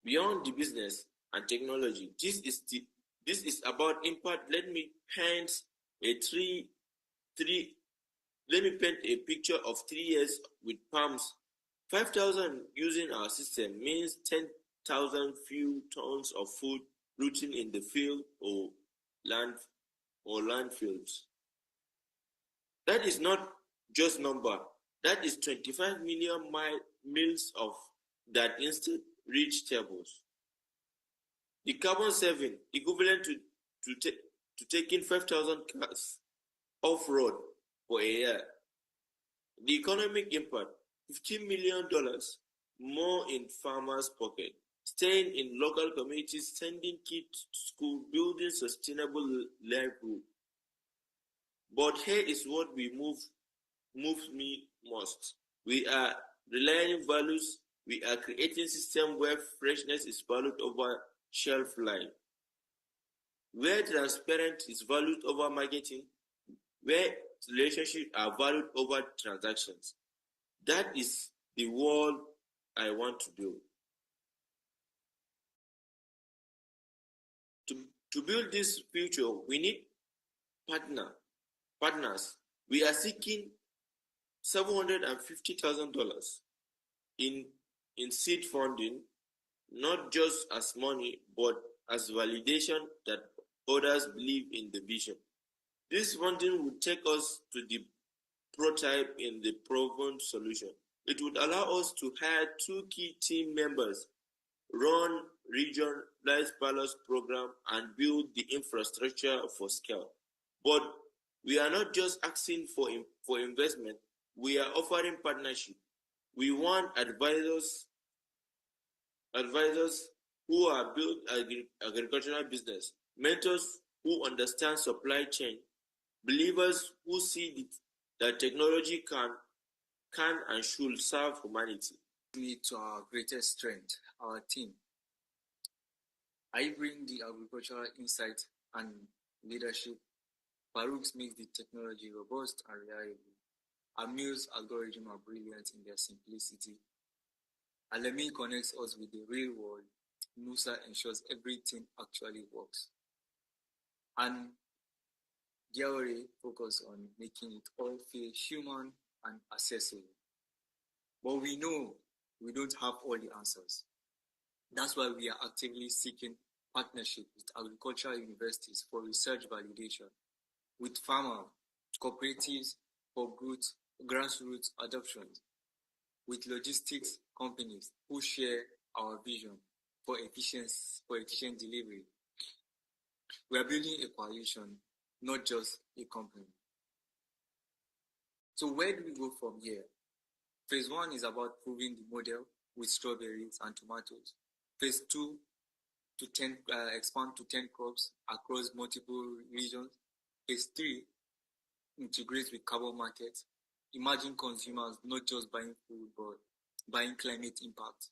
Beyond the business and technology, this is about impact. Let me paint a picture of 3 years with palms. 5,000 using our system means 10,000 few tons of food rooting in the field or landfills. That is not just number. That is 25 million meals of that instead reach tables. The carbon saving equivalent to taking 5,000 cars off road for a year. The economic impact, $15 million more in farmers' pocket, staying in local communities, sending kids to school, building sustainable livelihood. But here is what moves me most. We are relying values. We are creating systems where freshness is valued over shelf life, where transparency is valued over marketing, where relationships are valued over transactions. That is the world I want to build. To build this future, we need partners. We are seeking $750,000 in seed funding, not just as money, but as validation that others believe in the vision. This funding would take us to the prototype in the proven solution. It would allow us to hire 2 key team members, run regionalized pilot program, and build the infrastructure for scale. But we are not just asking for investment, we are offering partnership. We want advisors who are built agricultural business, mentors who understand supply chain, believers who see that technology can and should serve humanity. To our greatest strength, our team. I bring the agricultural insight and leadership. Farouk's makes the technology robust and reliable. Amir's algorithms are brilliant in their simplicity. Alemi connects us with the real world. Nusa ensures everything actually works. And Diawari focuses on making it all feel human and accessible. But we know we don't have all the answers. That's why we are actively seeking partnership with agricultural universities for research validation, with farmer cooperatives for grassroots adoptions, with logistics companies who share our vision for efficient delivery. We are building a coalition, not just a company. So where do we go from here? Phase 1 is about proving the model with strawberries and tomatoes. Phase 2, expand to 10 crops across multiple regions. Phase 3, integrate with carbon markets. Imagine consumers not just buying food, but buying climate impact.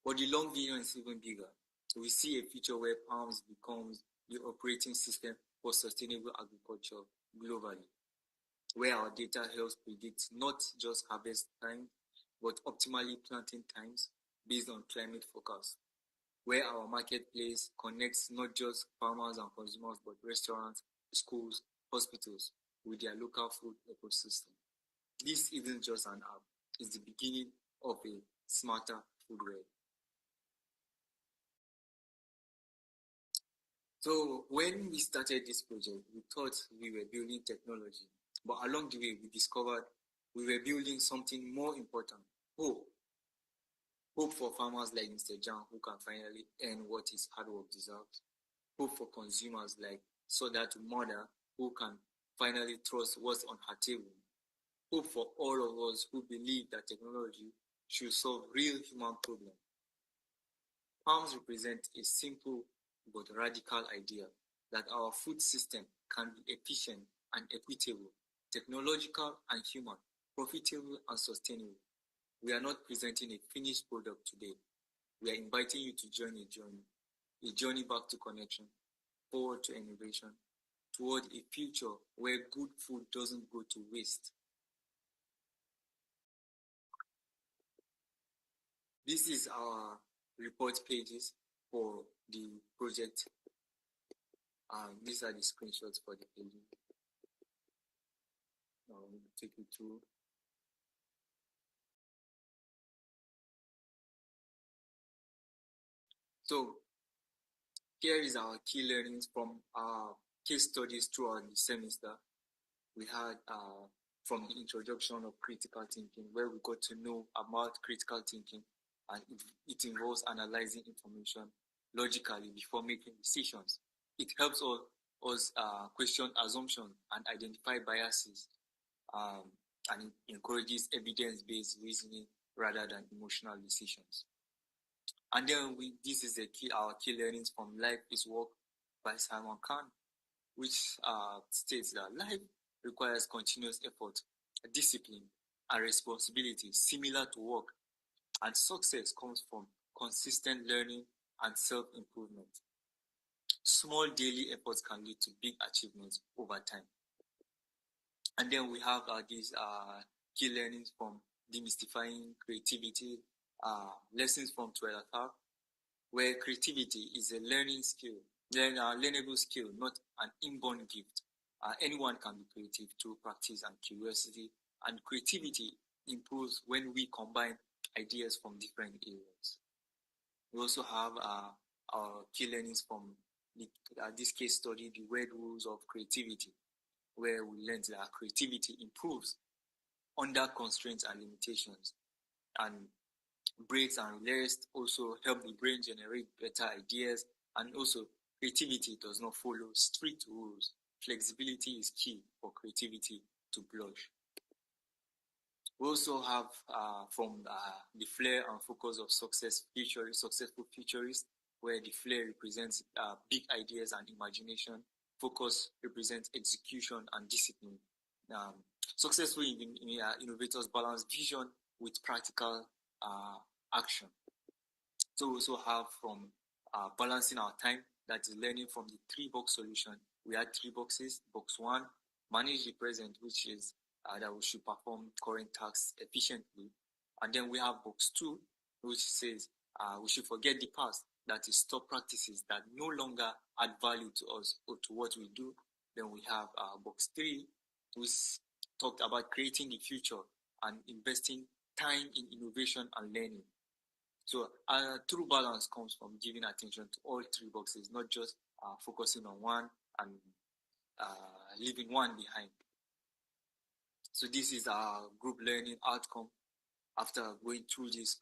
But the long vision is even bigger. We see a future where palms becomes the operating system for sustainable agriculture globally, where our data helps predict not just harvest time, but optimally planting times based on climate forecasts, where our marketplace connects not just farmers and consumers, but restaurants, schools, hospitals with their local food ecosystem. This isn't just an app, it's the beginning of a smarter food web. So when we started this project, we thought we were building technology, but along the way, we discovered we were building something more important: hope. Hope for farmers like Mr. John, who can finally earn what his hard work deserves. Hope for consumers like Soda to Mother, who can finally trust what's on her table. Hope for all of us who believe that technology should solve real human problems. Farms represent a simple but radical idea that our food system can be efficient and equitable, technological and human, profitable and sustainable. We are not presenting a finished product today. We are inviting you to join a journey back to connection, forward to innovation, toward a future where good food doesn't go to waste. This is our report pages for the project. These are the screenshots for the pages. I'll take you through. So here is our key learnings from our case studies throughout the semester. We had from the introduction of critical thinking, where we got to know about critical thinking, and it involves analyzing information logically before making decisions. It helps us question assumptions and identify biases, and it encourages evidence-based reasoning rather than emotional decisions. And then this is our key learnings from Life is Work by Simon Khan, which states that life requires continuous effort, discipline, and responsibility similar to work, and success comes from consistent learning and self-improvement. Small daily efforts can lead to big achievements over time. And then we have these key learnings from Demystifying Creativity, lessons from Twitter, where creativity is a learning skill, learnable skill, not an inborn gift. Anyone can be creative through practice and curiosity, and creativity improves when we combine ideas from different areas. We also have our key learnings from this case study, The Weird Rules of Creativity, where we learned that creativity improves under constraints and limitations, and breaks and rest also help the brain generate better ideas, and also creativity does not follow strict rules. Flexibility is key for creativity to flourish. We also have from the flair and focus of successful futurists, where the flair represents big ideas and imagination, focus represents execution and discipline. Successful innovators balance vision with practical action. So we also have from balancing our time, that is learning from the 3-box solution. We had 3 boxes. Box 1, manage the present, which is that we should perform current tasks efficiently. And then we have box 2, which says we should forget the past, that is stop practices that no longer add value to us or to what we do. Then we have box 3, which talked about creating the future and investing time in innovation and learning. So true balance comes from giving attention to all 3 boxes, not just focusing on one and leaving one behind. So this is our group learning outcome after going through this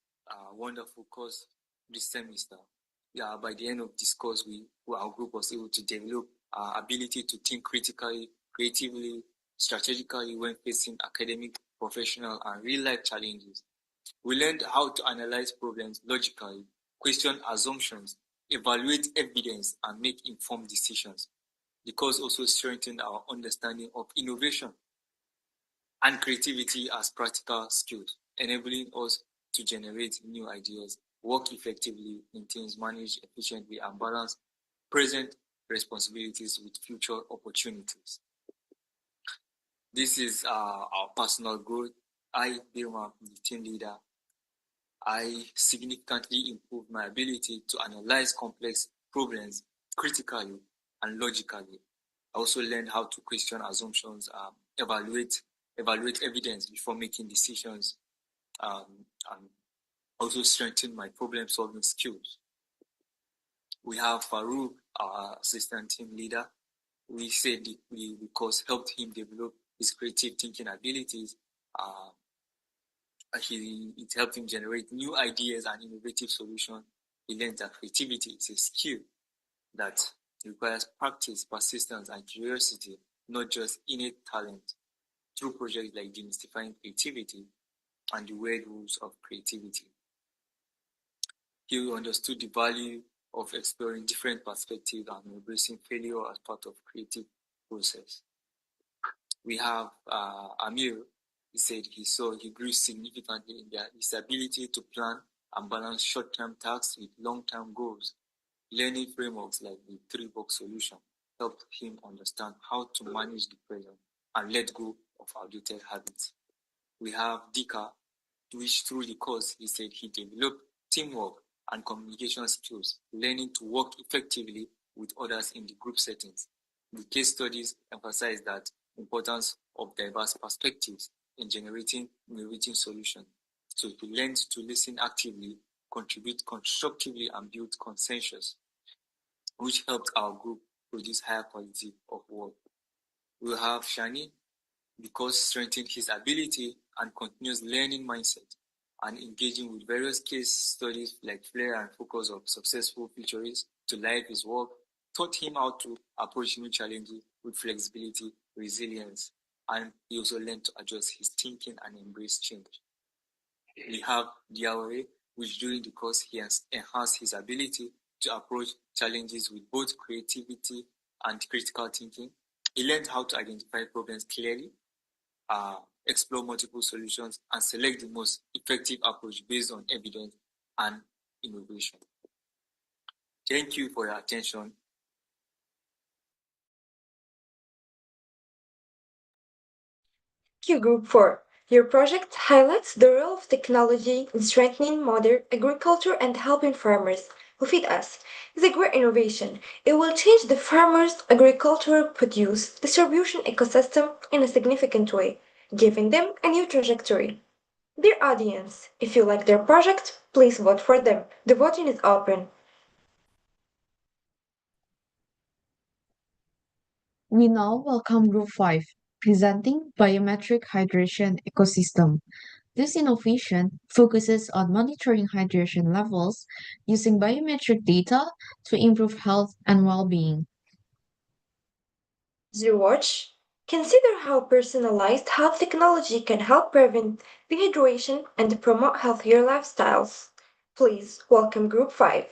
wonderful course this semester. By the end of this course, our group was able to develop our ability to think critically, creatively, strategically when facing academic, professional, and real-life challenges. We learned how to analyze problems logically, question assumptions, evaluate evidence, and make informed decisions. The course also strengthened our understanding of innovation and creativity as practical skills, enabling us to generate new ideas, work effectively in teams, manage efficiently, and balance present responsibilities with future opportunities. This is our personal growth. I, Birma, the team leader, I significantly improved my ability to analyze complex problems critically and logically. I also learned how to question assumptions, evaluate evidence before making decisions, and also strengthen my problem-solving skills. We have Farouk, our assistant team leader. We said because helped him develop his creative thinking abilities. It helped him generate new ideas and innovative solutions. He learned that creativity is a skill that requires practice, persistence, and curiosity, not just innate talent. Through projects like Demystifying Creativity and the Weird Rules of Creativity, he understood the value of exploring different perspectives and embracing failure as part of creative process. We have Amir. He said he grew significantly in his ability to plan and balance short-term tasks with long-term goals. Learning frameworks like the 3-box solution helped him understand how to manage the present and let go of outdated habits. We have Dika, which through the course, he said he developed teamwork and communication skills, learning to work effectively with others in the group settings. The case studies emphasize that importance of diverse perspectives in generating innovative solutions. So he learned to listen actively, contribute constructively, and build consensus, which helped our group produce higher quality of work. We have Shani, because strengthened his ability and continuous learning mindset, and engaging with various case studies like flare and focus of successful futurists to live his work, taught him how to approach new challenges with flexibility, resilience, and he also learned to adjust his thinking and embrace change. We have Diawari, which during the course he has enhanced his ability to approach challenges with both creativity and critical thinking. He learned how to identify problems clearly, explore multiple solutions, and select the most effective approach based on evidence and innovation. Thank you for your attention. Thank you, Group 4. Your project highlights the role of technology in strengthening modern agriculture and helping farmers who feed us. It's a great innovation. It will change the farmers' agricultural produce distribution ecosystem in a significant way, giving them a new trajectory. Dear audience, if you like their project, please vote for them. The voting is open. We now welcome Group 5, presenting Biometric Hydration Ecosystem. This innovation focuses on monitoring hydration levels using biometric data to improve health and well-being. As you watch, consider how personalized health technology can help prevent dehydration and promote healthier lifestyles. Please welcome Group 5.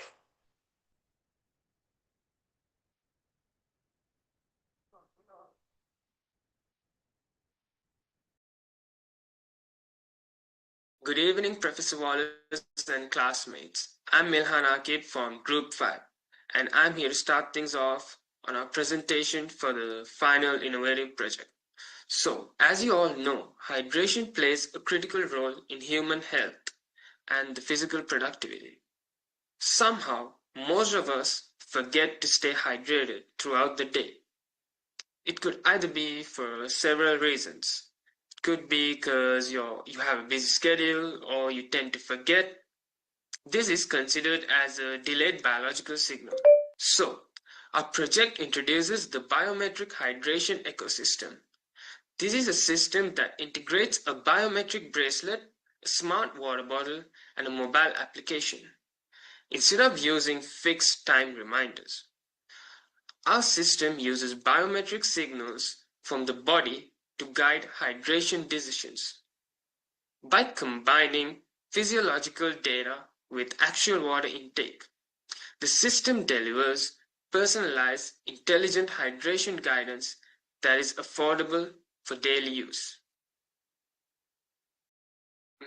Good evening, Professor Wallace and classmates. I'm Milhan Akib from Group 5, and I'm here to start things off on our presentation for the final innovative project. So, as you all know, hydration plays a critical role in human health and the physical productivity. Somehow, most of us forget to stay hydrated throughout the day. It could either be for several reasons. It could be because you have a busy schedule or you tend to forget. This is considered as a delayed biological signal. So, our project introduces the biometric hydration ecosystem. This is a system that integrates a biometric bracelet, a smart water bottle, and a mobile application, instead of using fixed time reminders. Our system uses biometric signals from the body to guide hydration decisions. By combining physiological data with actual water intake, the system delivers personalized, intelligent hydration guidance that is affordable for daily use.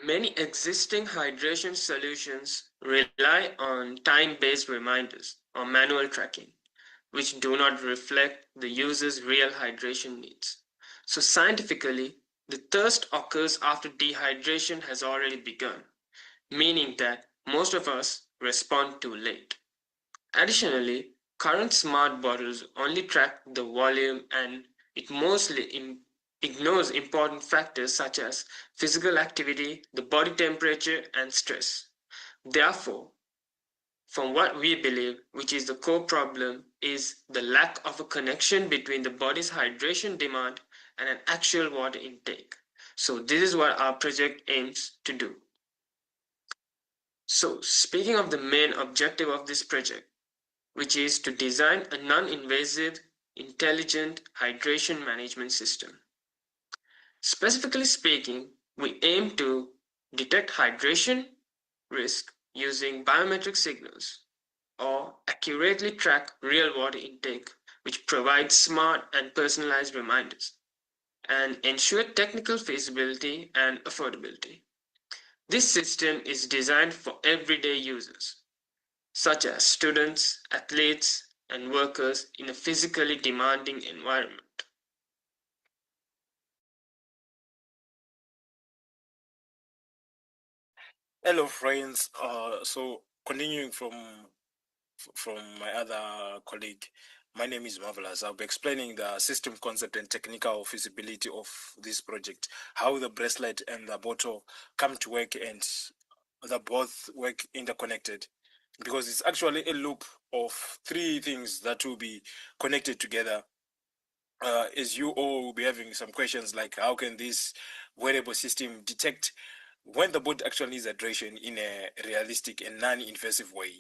Many existing hydration solutions rely on time-based reminders or manual tracking. which do not reflect the user's real hydration needs. So scientifically, the thirst occurs after dehydration has already begun, meaning that most of us respond too late. Additionally, current smart bottles only track the volume and it mostly ignores important factors such as physical activity, the body temperature, and stress. Therefore, from what we believe, which is the core problem, is the lack of a connection between the body's hydration demand and an actual water intake. So this is what our project aims to do. So speaking of the main objective of this project, which is to design a non-invasive, intelligent hydration management system. Specifically speaking, we aim to detect hydration risk using biometric signals or accurately track real water intake, which provides smart and personalized reminders and ensure technical feasibility and affordability. This system is designed for everyday users, such as students, athletes, and workers in a physically demanding environment. Hello, friends. So continuing from my other colleague, my name is Marvelous. I'll be explaining the system concept and technical feasibility of this project, how the bracelet and the bottle come to work and the both work interconnected, because it's actually a loop of three things that will be connected together. As you all will be having some questions like how can this wearable system detect when the body actually needs hydration in a realistic and non-invasive way?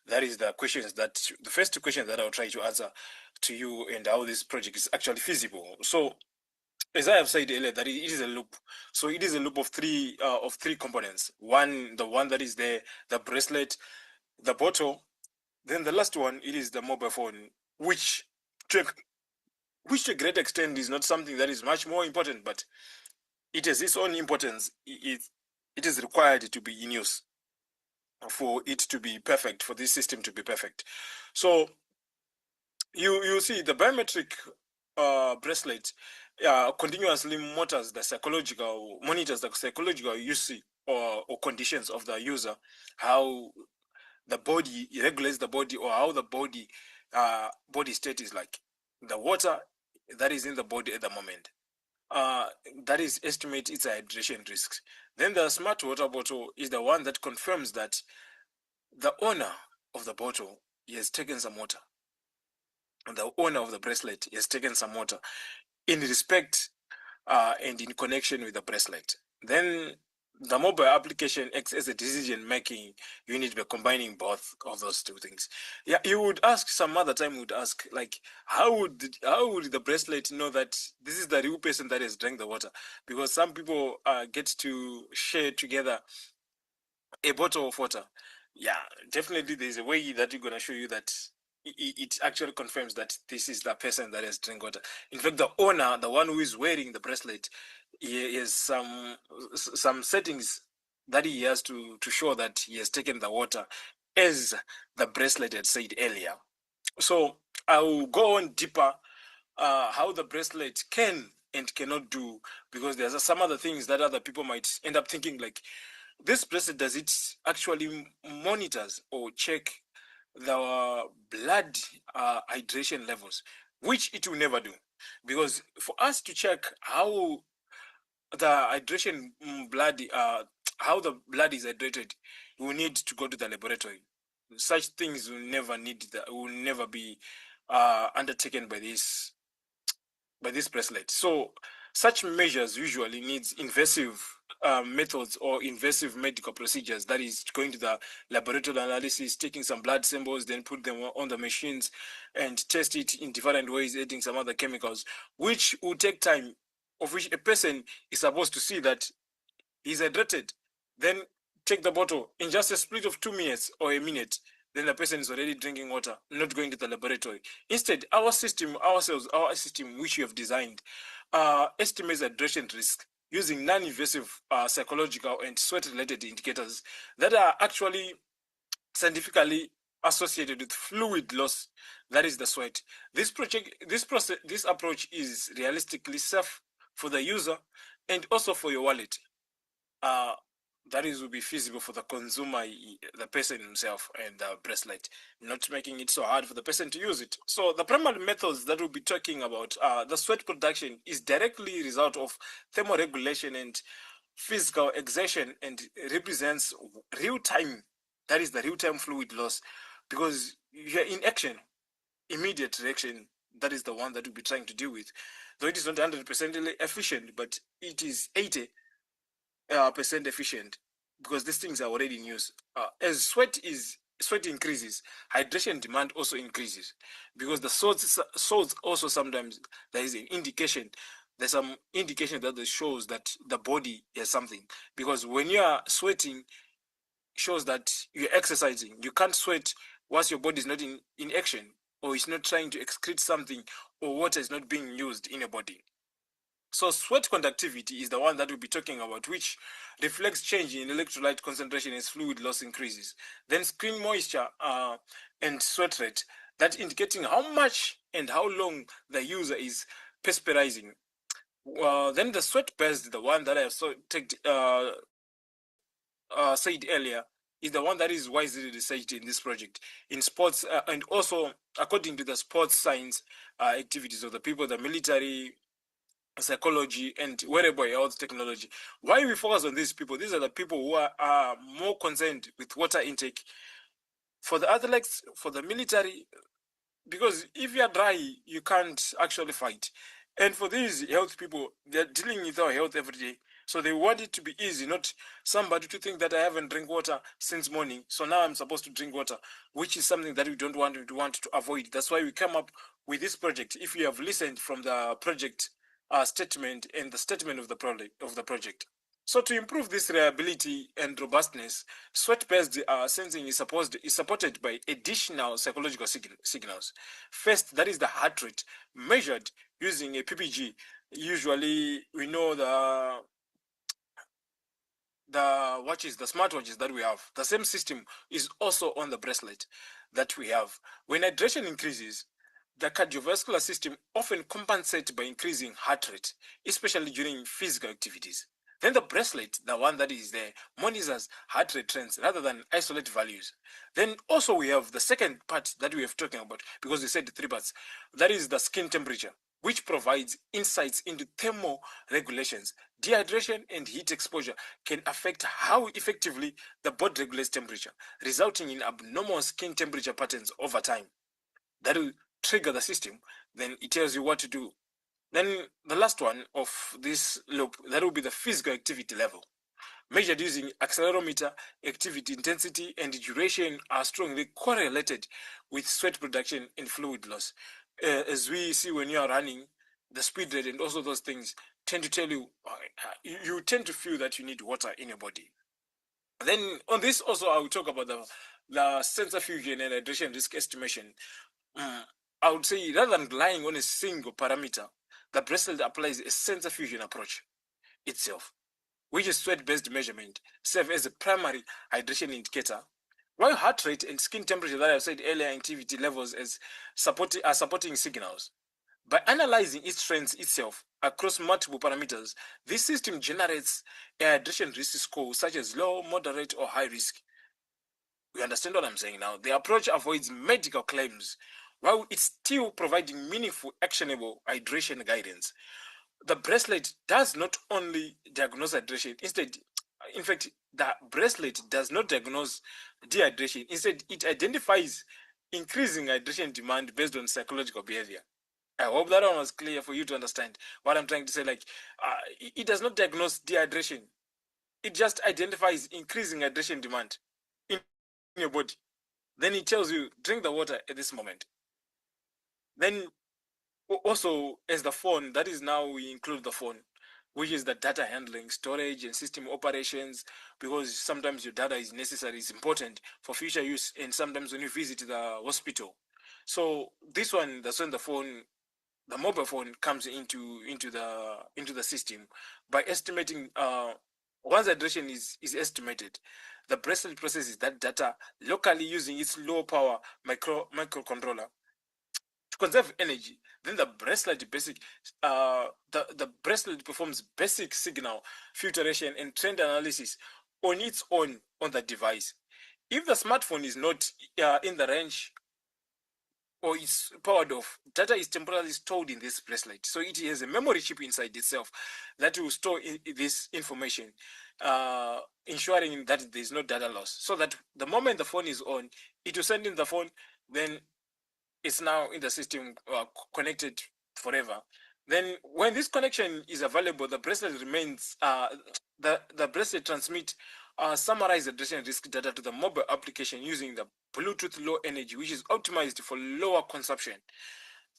That is the questions that the first two questions that I'll try to answer to you, and how this project is actually feasible. So as I have said earlier, that it is a loop. So it is a loop of three components. One, the one that is there, the bracelet, the bottle, then the last one, it is the mobile phone, which to a great extent is not something that is much more important, but it has its own importance. It is required to be in use for it to be perfect, for this system to be perfect. So you see the biometric bracelet continuously monitors the psychological use or conditions of the user, how the body regulates the body, or how the body body state is like, the water that is in the body at the moment. That is estimate its hydration risks. Then the smart water bottle is the one that confirms that the owner of the bottle has taken some water. The owner of the bracelet has taken some water in respect and in connection with the bracelet. Then the mobile application acts as a decision-making unit by combining both of those two things. Yeah, you would ask some other time. You would ask like, how would the bracelet know that this is the real person that has drank the water? Because some people get to share together a bottle of water. Yeah, definitely there's a way that you're gonna show you that it actually confirms that this is the person that has drank water. In fact, the owner, the one who is wearing the bracelet, he has some settings that he has to show that he has taken the water, as the bracelet had said earlier. So I will go on deeper how the bracelet can and cannot do, because there's some other things that other people might end up thinking like, this bracelet, does it actually monitors or check the blood hydration levels, which it will never do, because for us to check how the hydration blood how the blood is hydrated, we need to go to the laboratory. Such things will never be undertaken by this bracelet. So such measures usually needs invasive methods or invasive medical procedures, that is going to the laboratory analysis, taking some blood samples, then put them on the machines and test it in different ways, adding some other chemicals, which will take time, of which a person is supposed to see that he's hydrated, then take the bottle in just a split of 2 minutes or a minute, then the person is already drinking water, not going to the laboratory. Instead, our system, which we have designed, estimates hydration risk using non-invasive psychological and sweat-related indicators that are actually scientifically associated with fluid loss, that is the sweat. This approach is realistically safe for the user and also for your wallet. That is will be feasible for the consumer, the person himself, and the bracelet, not making it so hard for the person to use it. So the primary methods that we'll be talking about, the sweat production is directly a result of thermoregulation and physical exertion and represents real time, that is the real time fluid loss, because you're in action, immediate reaction. That is the one that we'll be trying to deal with, though it is not 100% efficient, but it is 80% efficient, because these things are already in use. As sweat increases, hydration demand also increases, because the salts also, sometimes there is an indication. There's some indication that shows that the body has something, because when you are sweating, shows that you're exercising. You can't sweat once your body is not in action, or it's not trying to excrete something, or water is not being used in your body. So sweat conductivity is the one that we'll be talking about, which reflects change in electrolyte concentration as fluid loss increases. Then screen moisture and sweat rate, that indicating how much and how long the user is perspiring. Then the sweat burst, the one that I said earlier, is the one that is wisely researched in this project in sports, and also according to the sports science activities of the people, the military, psychology, and wearable health technology. Why we focus on these people? These are the people who are more concerned with water intake. For the athletes, for the military, because if you are dry, you can't actually fight. And for these health people, they're dealing with our health every day. So they want it to be easy, not somebody to think that I haven't drink water since morning, so now I'm supposed to drink water, which is something that we don't want to avoid. That's why we come up with this project. If you have listened from the project statement and the statement of the project. So to improve this reliability and robustness, sweat-based sensing is supported by additional psychological signals. First, that is the heart rate measured using a PPG. Usually, we know the watches, the smartwatches that we have. The same system is also on the bracelet that we have. When hydration increases, the cardiovascular system often compensates by increasing heart rate, especially during physical activities. Then the bracelet, the one that is there, monitors heart rate trends rather than isolate values. Then also we have the second part that we have talking about, because we said the three parts. That is the skin temperature, which provides insights into thermal regulations. Dehydration and heat exposure can affect how effectively the body regulates temperature, resulting in abnormal skin temperature patterns over time. That will trigger the system, then it tells you what to do. Then the last one of this loop, that will be the physical activity level. Measured using accelerometer, activity intensity and duration are strongly correlated with sweat production and fluid loss. As we see when you are running, the speed rate and also those things tend to tell you, you tend to feel that you need water in your body. Then on this also, I will talk about the sensor fusion and hydration risk estimation. I would say rather than relying on a single parameter, the bracelet applies a sensor fusion approach itself, which is sweat-based measurement, serve as a primary hydration indicator, while heart rate and skin temperature that I said earlier, activity levels as supporting signals. By analyzing its trends itself across multiple parameters, this system generates a hydration risk score such as low, moderate, or high risk. You understand what I'm saying now? The approach avoids medical claims while it's still providing meaningful, actionable hydration guidance. The bracelet does not only diagnose hydration, in fact, the bracelet does not diagnose dehydration. Instead, it identifies increasing hydration demand based on psychological behavior. I hope that one was clear for you to understand what I'm trying to say. It does not diagnose dehydration. It just identifies increasing hydration demand in your body. Then it tells you, drink the water at this moment. Then also, as the phone, that is now we include the phone, which is the data handling, storage, and system operations, because sometimes your data is necessary, it's important for future use, and sometimes when you visit the hospital. So this one, that's when the mobile phone comes into the system by estimating once hydration is estimated, the bracelet processes that data locally using its low power microcontroller to conserve energy. Then the bracelet performs basic signal filtration and trend analysis on its own on the device. If the smartphone is not in the range or is powered off, data is temporarily stored in this bracelet. So it has a memory chip inside itself that will store this information, ensuring that there is no data loss. So that the moment the phone is on, it will send in the phone, then it's now in the system, connected forever. Then when this connection is available, the bracelet remains, the bracelet transmit summarized hydration risk data to the mobile application using the Bluetooth low energy, which is optimized for lower consumption.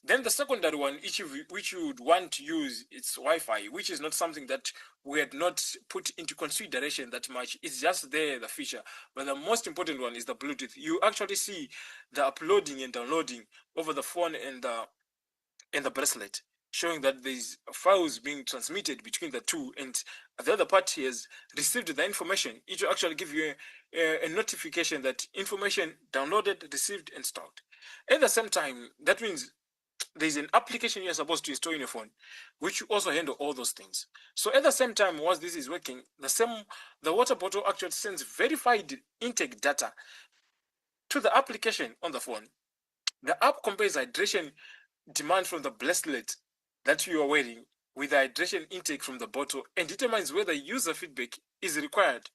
Then the secondary one, which you would want to use, it's Wi-Fi, which is not something that we had not put into consideration that much. It's just there, the feature. But the most important one is the Bluetooth. You actually see the uploading and downloading over the phone and the bracelet, showing that there's files being transmitted between the two, and the other party has received the information. It will actually give you a notification that information downloaded, received, and stored. At the same time, that means there's an application you're supposed to install in your phone, which also handle all those things. So at the same time, once this is working, the water bottle actually sends verified intake data to the application on the phone. The app compares hydration demand from the bracelet that you are wearing with the hydration intake from the bottle and determines whether user feedback is required.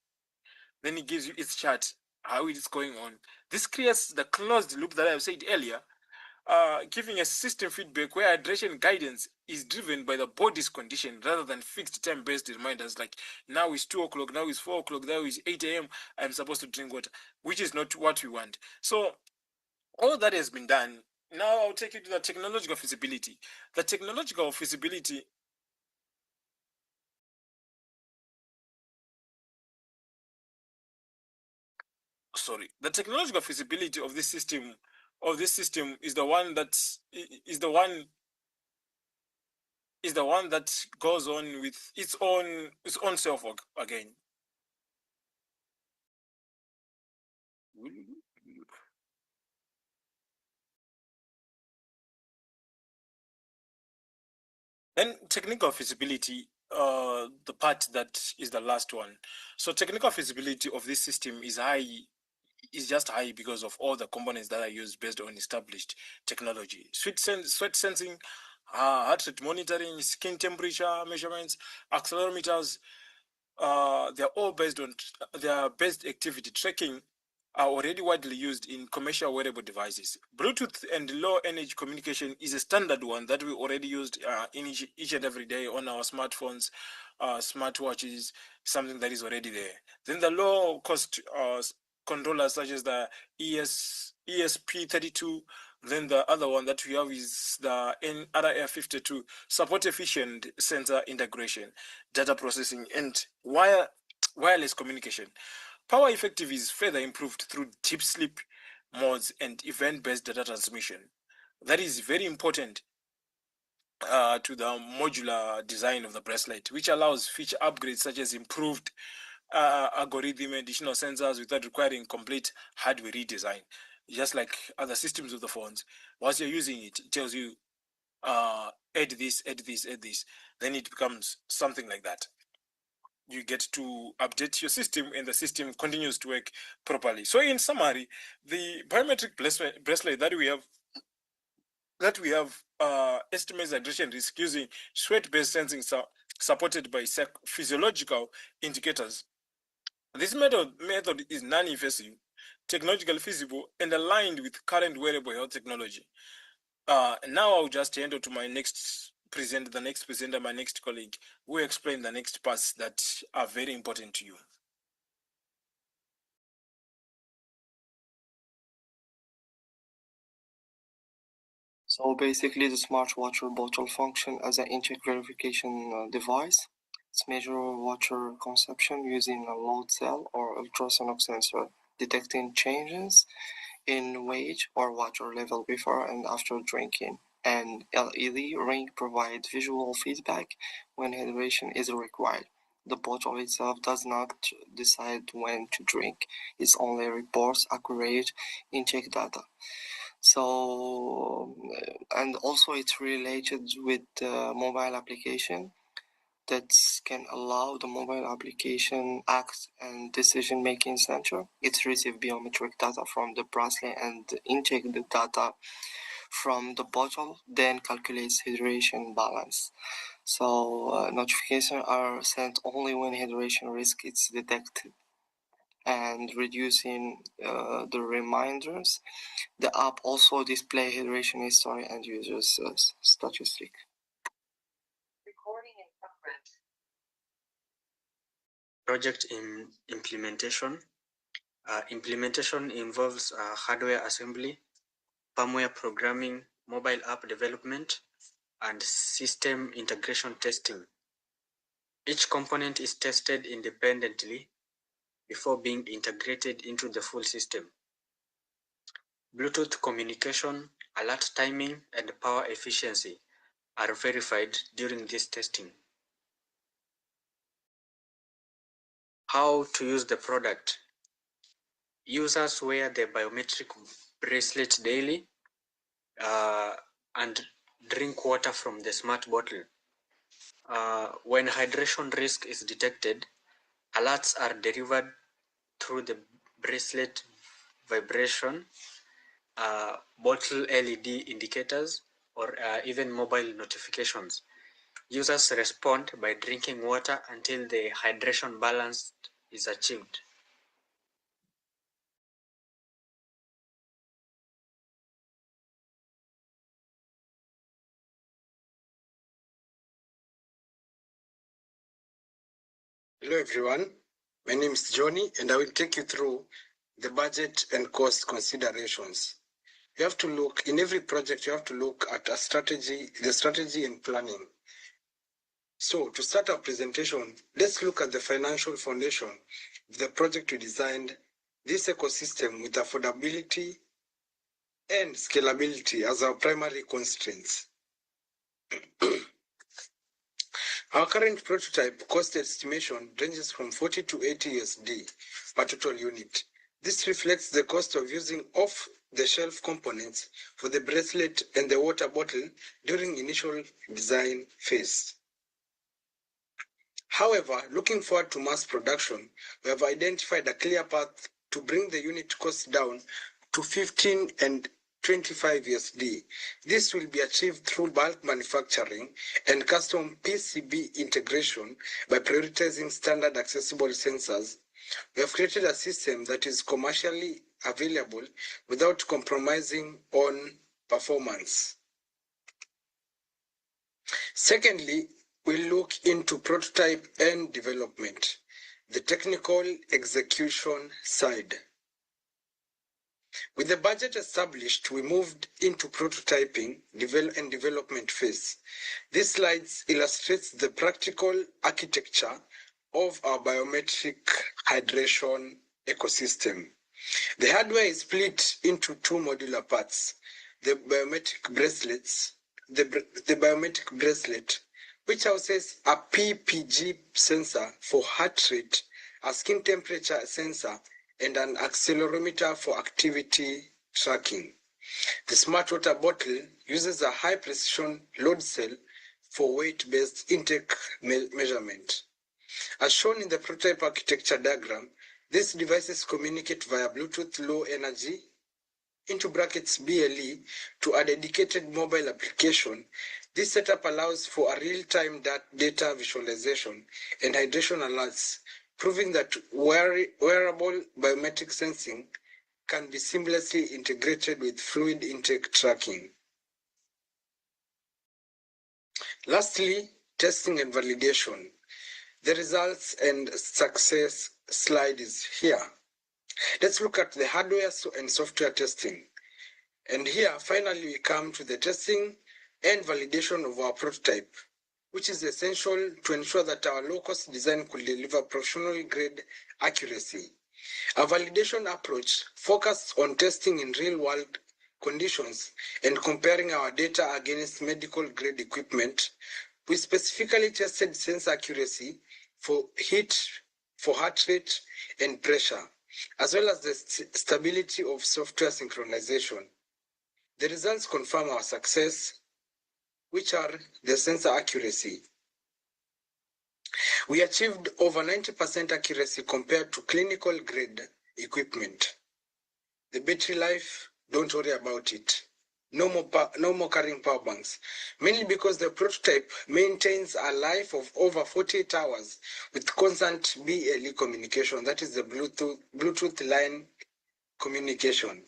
Then it gives you its chart, how it is going on. This creates the closed loop that I said earlier, giving a system feedback where hydration guidance is driven by the body's condition rather than fixed time-based reminders like now is 2 o'clock, now is 4 o'clock, now is 8 a.m. I'm supposed to drink water, which is not what we want. So all that has been done. Now I'll take you to the technological feasibility. The technological feasibility the technological feasibility of this system is the one that goes on with its own self again. Then technical feasibility, the part that is the last one. So technical feasibility of this system is just high because of all the components that are used based on established technology. Sweat sensing, heart rate monitoring, skin temperature measurements, accelerometers, they're all based on their based activity tracking are already widely used in commercial wearable devices. Bluetooth and low energy communication is a standard one that we already used in each and every day on our smartphones, smartwatches, something that is already there. Then the low cost controllers such as the ESP32, then the other one that we have is the NRF52, support efficient sensor integration, data processing, and wireless communication. Power effective is further improved through deep sleep modes and event-based data transmission. That is very important to the modular design of the bracelet, which allows feature upgrades such as improved algorithm, additional sensors without requiring complete hardware redesign. Just like other systems of the phones, once you're using it, it tells you add this, add this, add this. Then it becomes something like that. You get to update your system and the system continues to work properly. So in summary, the biometric bracelet that we have estimates hydration risk using sweat-based sensing supported by physiological indicators. This method is non-invasive, technologically feasible, and aligned with current wearable health technology. Now I'll just hand over to my next presenter, my next colleague, who will explain the next parts that are very important to you. So basically, the smartwatch bottle function as an intake verification device. It's measure water consumption using a load cell or ultrasonic sensor, detecting changes in weight or water level before and after drinking. And LED ring provides visual feedback when hydration is required. The bottle itself does not decide when to drink. It only reports accurate intake data. So, and also it's related with the mobile application that can allow the mobile application act and decision-making center. It receives biometric data from the bracelet and intake the data from the bottle, then calculates hydration balance. So notifications are sent only when hydration risk is detected, and reducing the reminders. The app also displays hydration history and users statistic. Project implementation. Implementation involves hardware assembly, firmware programming, mobile app development, and system integration testing. Each component is tested independently before being integrated into the full system. Bluetooth communication, alert timing, and power efficiency are verified during this testing. How to use the product. Users wear the biometric bracelet daily and drink water from the smart bottle. When hydration risk is detected, alerts are delivered through the bracelet vibration, bottle LED indicators, or even mobile notifications. Users respond by drinking water until the hydration balance is achieved. Hello everyone, my name is Johnny and I will take you through the budget and cost considerations. You have to look, in every project you have to look at the strategy and planning. So to start our presentation, let's look at the financial foundation of the project we designed, this ecosystem with affordability and scalability as our primary constraints. Our current prototype cost estimation ranges from 40 to 80 USD per total unit. This reflects the cost of using off-the-shelf components for the bracelet and the water bottle during initial design phase. However, looking forward to mass production, we have identified a clear path to bring the unit cost down to 15 and 25 USD. This will be achieved through bulk manufacturing and custom PCB integration by prioritizing standard accessible sensors. We have created a system that is commercially available without compromising on performance. Secondly, we look into prototype and development, the technical execution side. With the budget established, we moved into prototyping and development phase. This slide illustrates the practical architecture of our biometric hydration ecosystem. The hardware is split into two modular parts. The biometric bracelet, which houses a PPG sensor for heart rate, a skin temperature sensor, and an accelerometer for activity tracking. The smart water bottle uses a high-precision load cell for weight-based intake measurement. As shown in the prototype architecture diagram, these devices communicate via Bluetooth Low Energy into brackets BLE to a dedicated mobile application. This setup allows for a real-time data visualization and hydration alerts, proving that wearable biometric sensing can be seamlessly integrated with fluid intake tracking. Lastly, testing and validation. The results and success slide is here. Let's look at the hardware and software testing. And here, finally, we come to the testing and validation of our prototype, which is essential to ensure that our low-cost design could deliver professional-grade accuracy. Our validation approach focused on testing in real-world conditions and comparing our data against medical-grade equipment. We specifically tested sensor accuracy for heart rate and pressure, as well as the stability of software synchronization. The results confirm our success, which are the sensor accuracy. We achieved over 90% accuracy compared to clinical grade equipment. The battery life, don't worry about it. No more carrying power banks, mainly because the prototype maintains a life of over 48 hours with constant BLE communication, that is the Bluetooth line communication.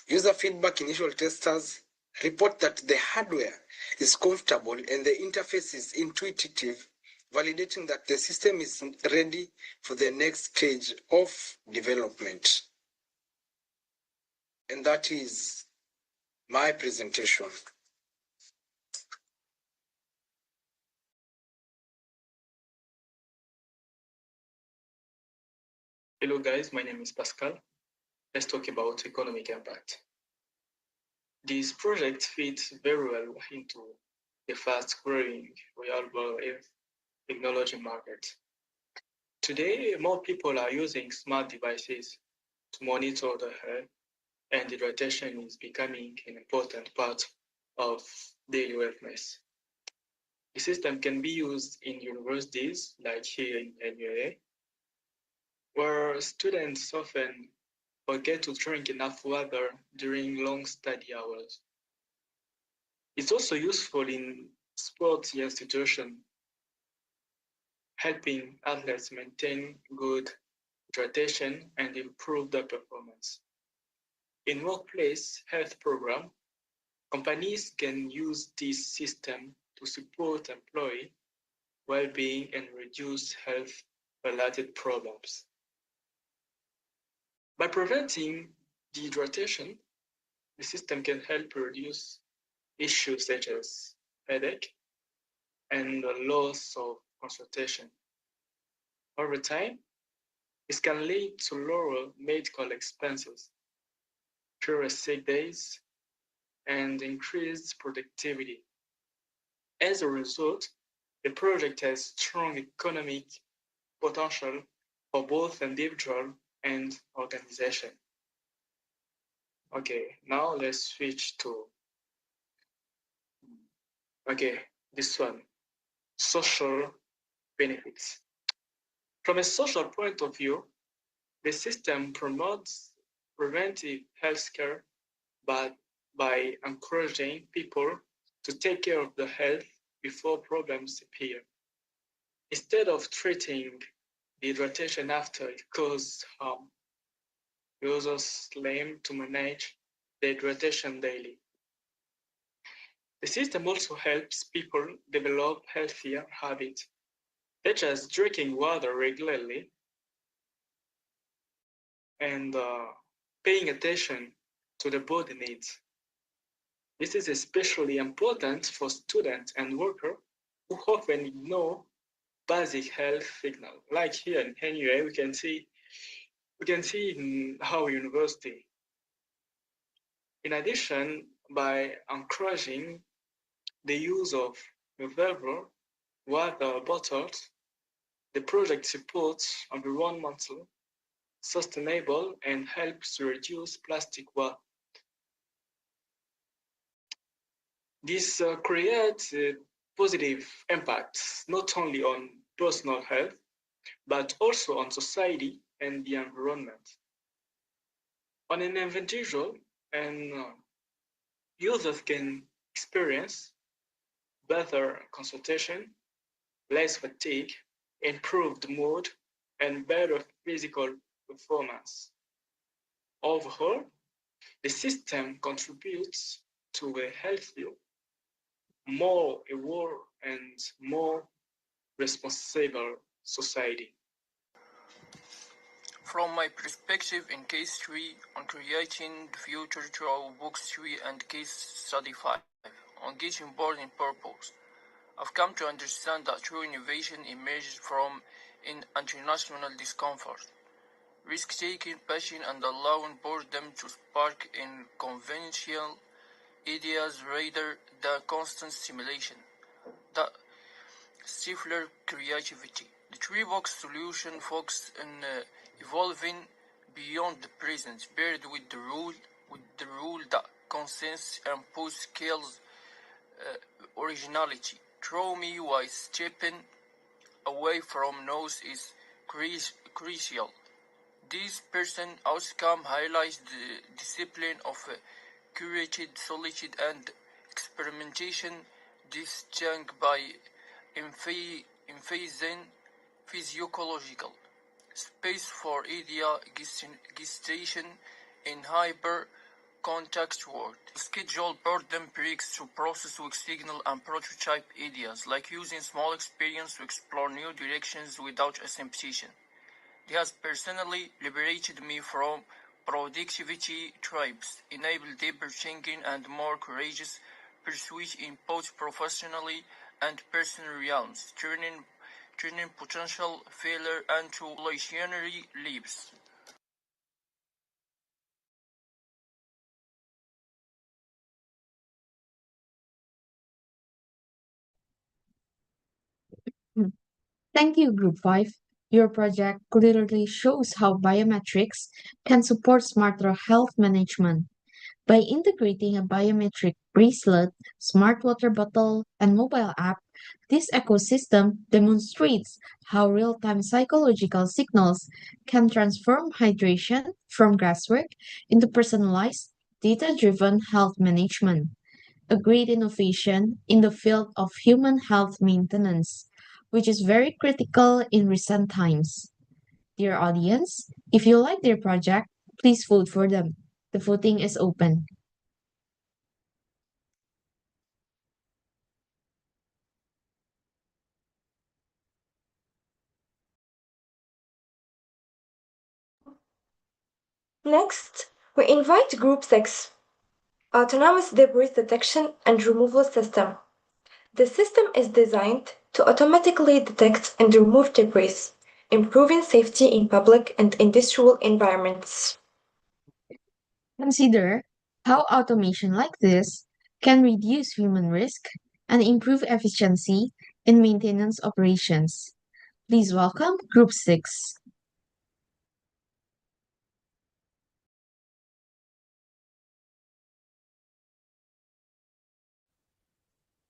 User feedback initial testers report that the hardware is comfortable and the interface is intuitive, validating that the system is ready for the next stage of development. And that is my presentation. Hello guys, my name is Pascal. Let's talk about economic impact. This project fits very well into the fast-growing reliable technology market. Today, more people are using smart devices to monitor their health, and hydration is becoming an important part of daily wellness. The system can be used in universities, like here in Nuaa, where students often forget to drink enough water during long study hours. It's also useful in sports institutions, helping athletes maintain good hydration and improve their performance. In workplace health programs, companies can use this system to support employee well-being and reduce health-related problems. By preventing dehydration, the system can help reduce issues such as headache and the loss of concentration. Over time, this can lead to lower medical expenses, fewer sick days, and increased productivity. As a result, the project has strong economic potential for both individual and organization. Okay, now let's switch to this one, social benefits. From a social point of view, the system promotes preventive healthcare by encouraging people to take care of their health before problems appear. Instead of treating dehydration after it causes harm, users aim to manage dehydration daily. The system also helps people develop healthier habits, such as drinking water regularly and paying attention to the body needs. This is especially important for students and workers who often ignore basic health signals. Like here in Nuaa, we can see in our university. In addition, by encouraging the use of reusable water bottles, the project supports environmental sustainable and helps reduce plastic waste. This creates positive impacts not only on personal health, but also on society and the environment. On an individual, and users can experience better consultation, less fatigue, improved mood, and better physical performance. Overall, the system contributes to a healthier, more aware, and more responsible society. From my perspective in Case 3 on creating the future through Books 3 and Case Study 5 on getting bored in purpose, I've come to understand that true innovation emerges from international discomfort, risk-taking, passion, and allowing boredom to spark in conventional ideas rather than constant stimulation that stifles creativity. The three-box solution focuses on evolving beyond the present, paired with the rule that consensus and push kills originality. Throw me while stepping away from noise is crucial. This person outcome highlights the discipline of curated solitude and experimentation, distinct by emphasizing physiological space for idea gestation in hyper context world. Schedule boredom breaks to process with signal and prototype ideas, like using small experience to explore new directions without assumption. It has personally liberated me from productivity traps, enabled deeper thinking and more courageous pursuit in both professionally and personal realms, turning potential failure into evolutionary leaps. Hmm. Thank you, Group 5. Your project clearly shows how biometrics can support smarter health management. By integrating a biometric bracelet, smart water bottle, and mobile app, this ecosystem demonstrates how real-time psychological signals can transform hydration from guesswork into personalized, data-driven health management, a great innovation in the field of human health maintenance, which is very critical in recent times. Dear audience, if you like their project, please vote for them. The voting is open. Next, we invite Group 6, Autonomous Debris Detection and Removal System. The system is designed to automatically detect and remove debris, improving safety in public and industrial environments. Consider how automation like this can reduce human risk and improve efficiency in maintenance operations. Please welcome Group 6.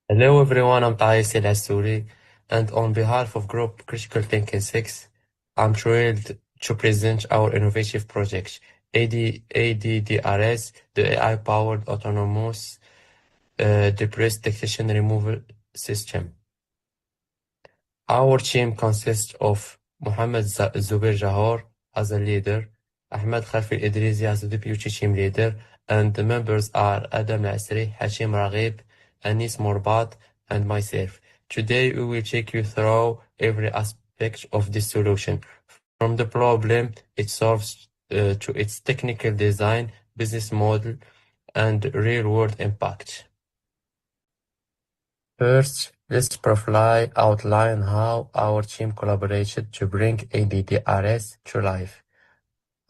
Hello everyone, I'm Tahir Al and on behalf of Group Critical Thinking 6, I'm thrilled to present our innovative project, ADDRS, the AI-powered autonomous debris detection removal system. Our team consists of Mohammed Zubair Jahor as a leader, Ahmed Khalfi Idrisi as a deputy team leader, and the members are Adam Asri, Hashim Raghib, Anis Morbat, and myself. Today we will take you through every aspect of this solution, from the problem it solves to its technical design, business model, and real-world impact. First, let's briefly outline how our team collaborated to bring ADDRS to life.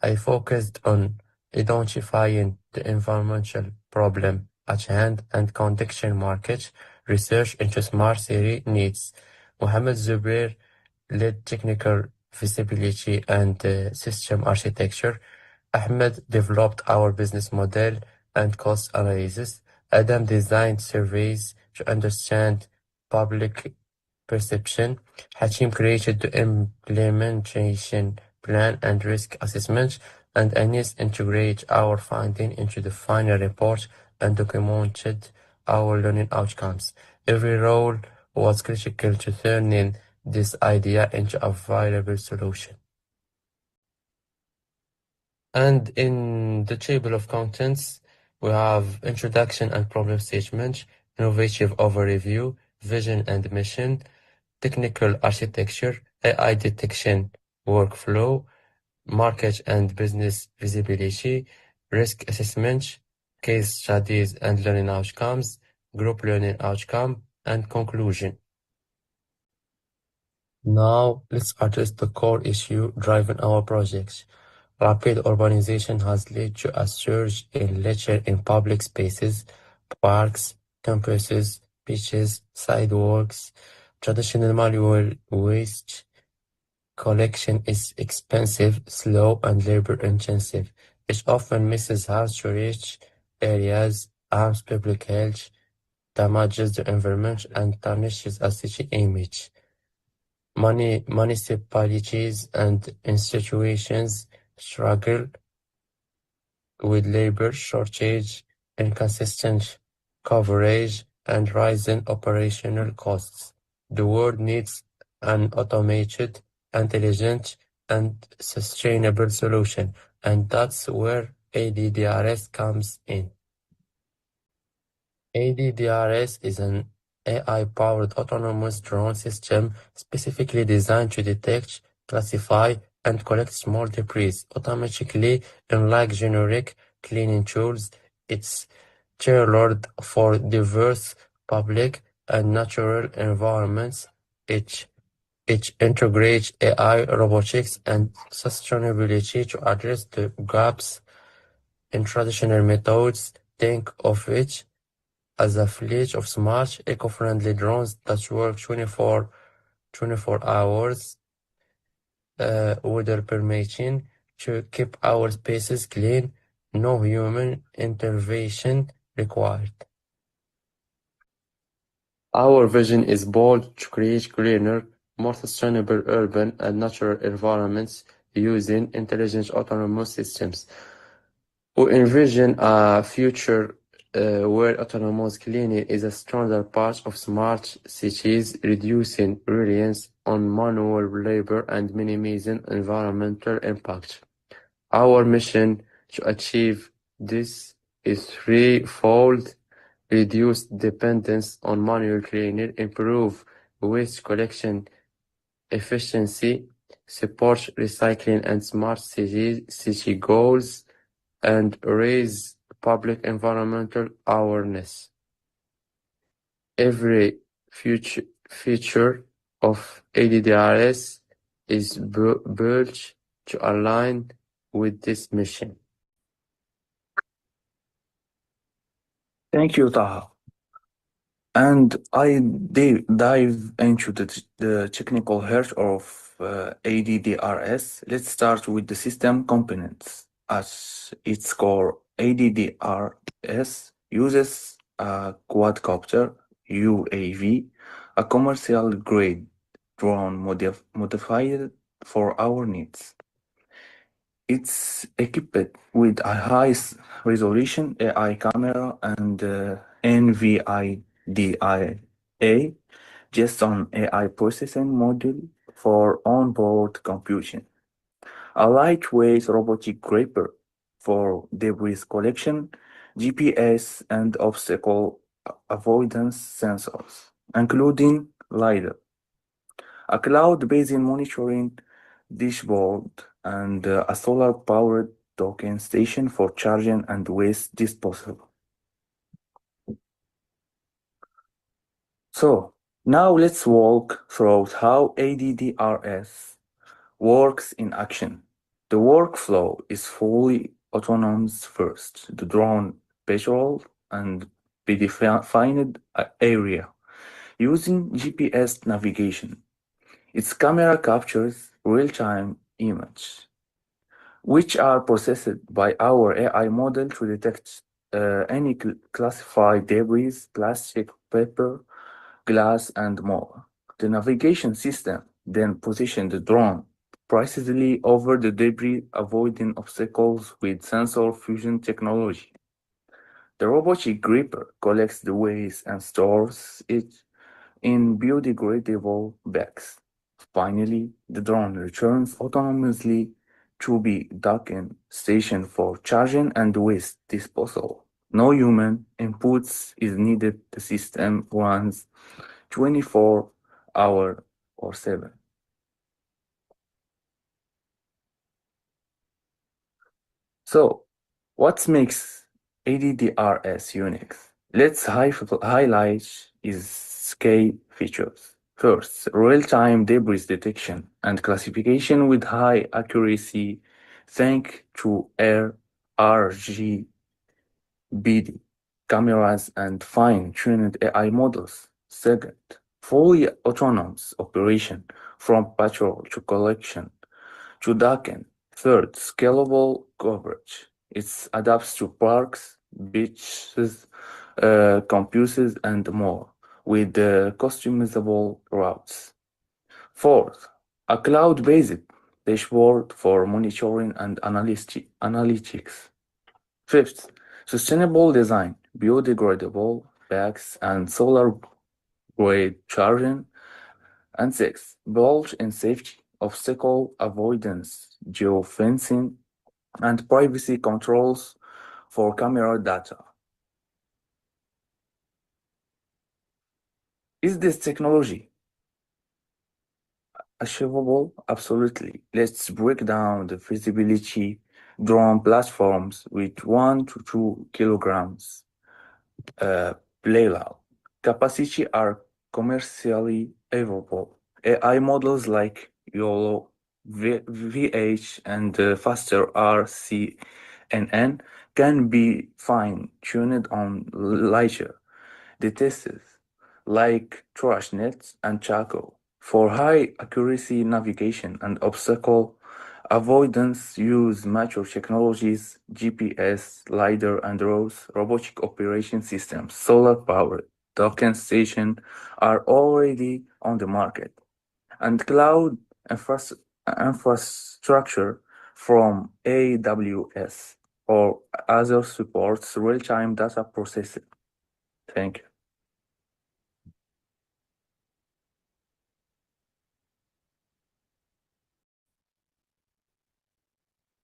I focused on identifying the environmental problem at hand and conducting market research into smart city needs. Mohammed Zubair led technical feasibility and system architecture. Ahmed developed our business model and cost analysis. Adam designed surveys to understand public perception. Hashim created the implementation plan and risk assessment, and Anis integrated our finding into the final report and documented our learning outcomes. Every role was critical to turning this idea into a viable solution. And in the table of contents, we have introduction and problem statement, innovative overview, vision and mission, technical architecture, AI detection workflow, market and business visibility, risk assessment, case studies and learning outcomes, group learning outcome, and conclusion. Now, let's address the core issue driving our projects. Rapid urbanization has led to a surge in litter in public spaces, parks, campuses, beaches, sidewalks. Traditional manual waste collection is expensive, slow, and labor-intensive. It often misses hard-to-reach areas, harms public health, damages the environment, and tarnishes a city image. Municipalities and institutions struggle with labor shortage, inconsistent coverage, and rising operational costs. The world needs an automated, intelligent, and sustainable solution, and that's where ADDRS comes in. ADDRS is an AI-powered autonomous drone system specifically designed to detect, classify, and collect small debris automatically. Unlike generic cleaning tools, it's tailored for diverse public and natural environments. It integrates AI, robotics, and sustainability to address the gaps in traditional methods. Think of it as a fleet of smart, eco-friendly drones that work 24 hours, weather permitting, to keep our spaces clean. No human intervention required. Our vision is bold: to create greener, more sustainable urban and natural environments using intelligent autonomous systems. We envision a future where autonomous cleaning is a standard part of smart cities, reducing reliance on manual labor and minimizing environmental impact. Our mission to achieve this is threefold: reduce dependence on manual cleaning, improve waste collection efficiency, support recycling and smart city goals, and raise public environmental awareness. Every feature of ADDRS is built to align with this mission. Thank you, Taha. And I dive into the technical heart of ADDRS. Let's start with the system components. At its core, ADDRS uses a quadcopter UAV, a commercial grade drone modified for our needs. It's equipped with a high resolution AI camera and NVIDIA JSON AI processing module for onboard computing, a lightweight robotic gripper for debris collection, GPS and obstacle avoidance sensors, including LiDAR, a cloud-based monitoring dashboard, and a solar-powered docking station for charging and waste disposal. So, now let's walk through how ADDRS works in action. The workflow is fully autonomous first. The drone patrol and predefined area using GPS navigation. Its camera captures real-time images, which are processed by our AI model to detect any classified debris, plastic, paper, glass, and more. The navigation system then positions the drone precisely over the debris, avoiding obstacles with sensor fusion technology. The robotic gripper collects the waste and stores it in biodegradable bags. Finally, the drone returns autonomously to the docking station for charging and waste disposal. No human inputs is needed. The system runs 24 hours or 7. So, what makes ADDRS unique? Let's highlight its key features. First, real-time debris detection and classification with high accuracy thanks to RGBD cameras and fine-tuned AI models. Second, fully autonomous operation from patrol to collection to docking. Third, scalable coverage. It adapts to parks, beaches, campuses, and more with customizable routes. Fourth, a cloud-based dashboard for monitoring and analytics. Fifth, sustainable design, biodegradable bags and solar-grade charging. And sixth, built-in safety, obstacle avoidance, geofencing, and privacy controls for camera data. Is this technology achievable? Absolutely. Let's break down the feasibility. Drone platforms with 1 to 2 kilograms payload capacity are commercially available. AI models like YOLO, VH, and faster RCNN can be fine-tuned on lighter distances like trash nets and Chaco. For high accuracy navigation and obstacle avoidance, use mature technologies, GPS, LiDAR, and ROS, robotic operation systems, solar powered docking station are already on the market. And cloud infrastructure from AWS or other supports real-time data processing. Thank you.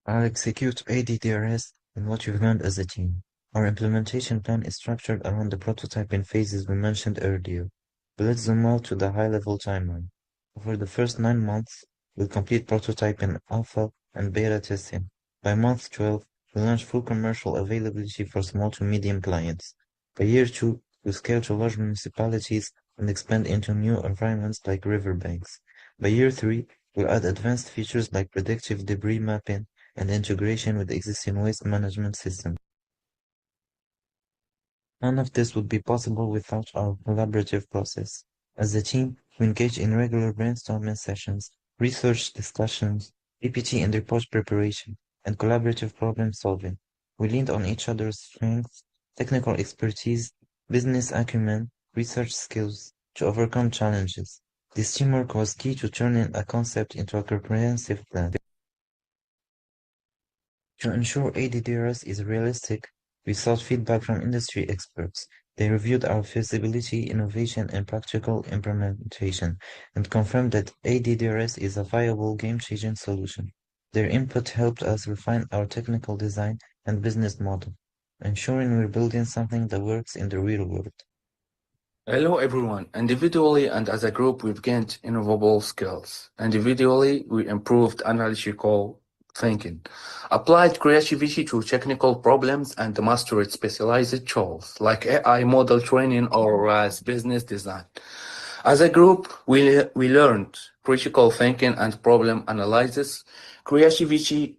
I'll execute ADDRS and what you've learned as a team. Our implementation plan is structured around the prototyping phases we mentioned earlier, but let's zoom out to the high-level timeline. Over the first 9 months, we'll complete prototyping alpha and beta testing. By month 12, we'll launch full commercial availability for small to medium clients. By year 2, we'll scale to large municipalities and expand into new environments like riverbanks. By year 3, we'll add advanced features like predictive debris mapping and integration with existing waste management systems. None of this would be possible without our collaborative process. As a team, we engage in regular brainstorming sessions, research discussions, PPT and report preparation, and collaborative problem solving. We leaned on each other's strengths, technical expertise, business acumen, research skills to overcome challenges. This teamwork was key to turning a concept into a comprehensive plan. To ensure ADDRS is realistic, we sought feedback from industry experts. They reviewed our feasibility, innovation, and practical implementation, and confirmed that ADDRS is a viable game-changing solution. Their input helped us refine our technical design and business model, ensuring we're building something that works in the real world. Hello everyone. Individually and as a group, we've gained innovable skills. Individually, we improved analytical thinking, applied creativity to technical problems, and mastered specialized tools like AI model training or as business design. As a group, we learned critical thinking and problem analysis, creativity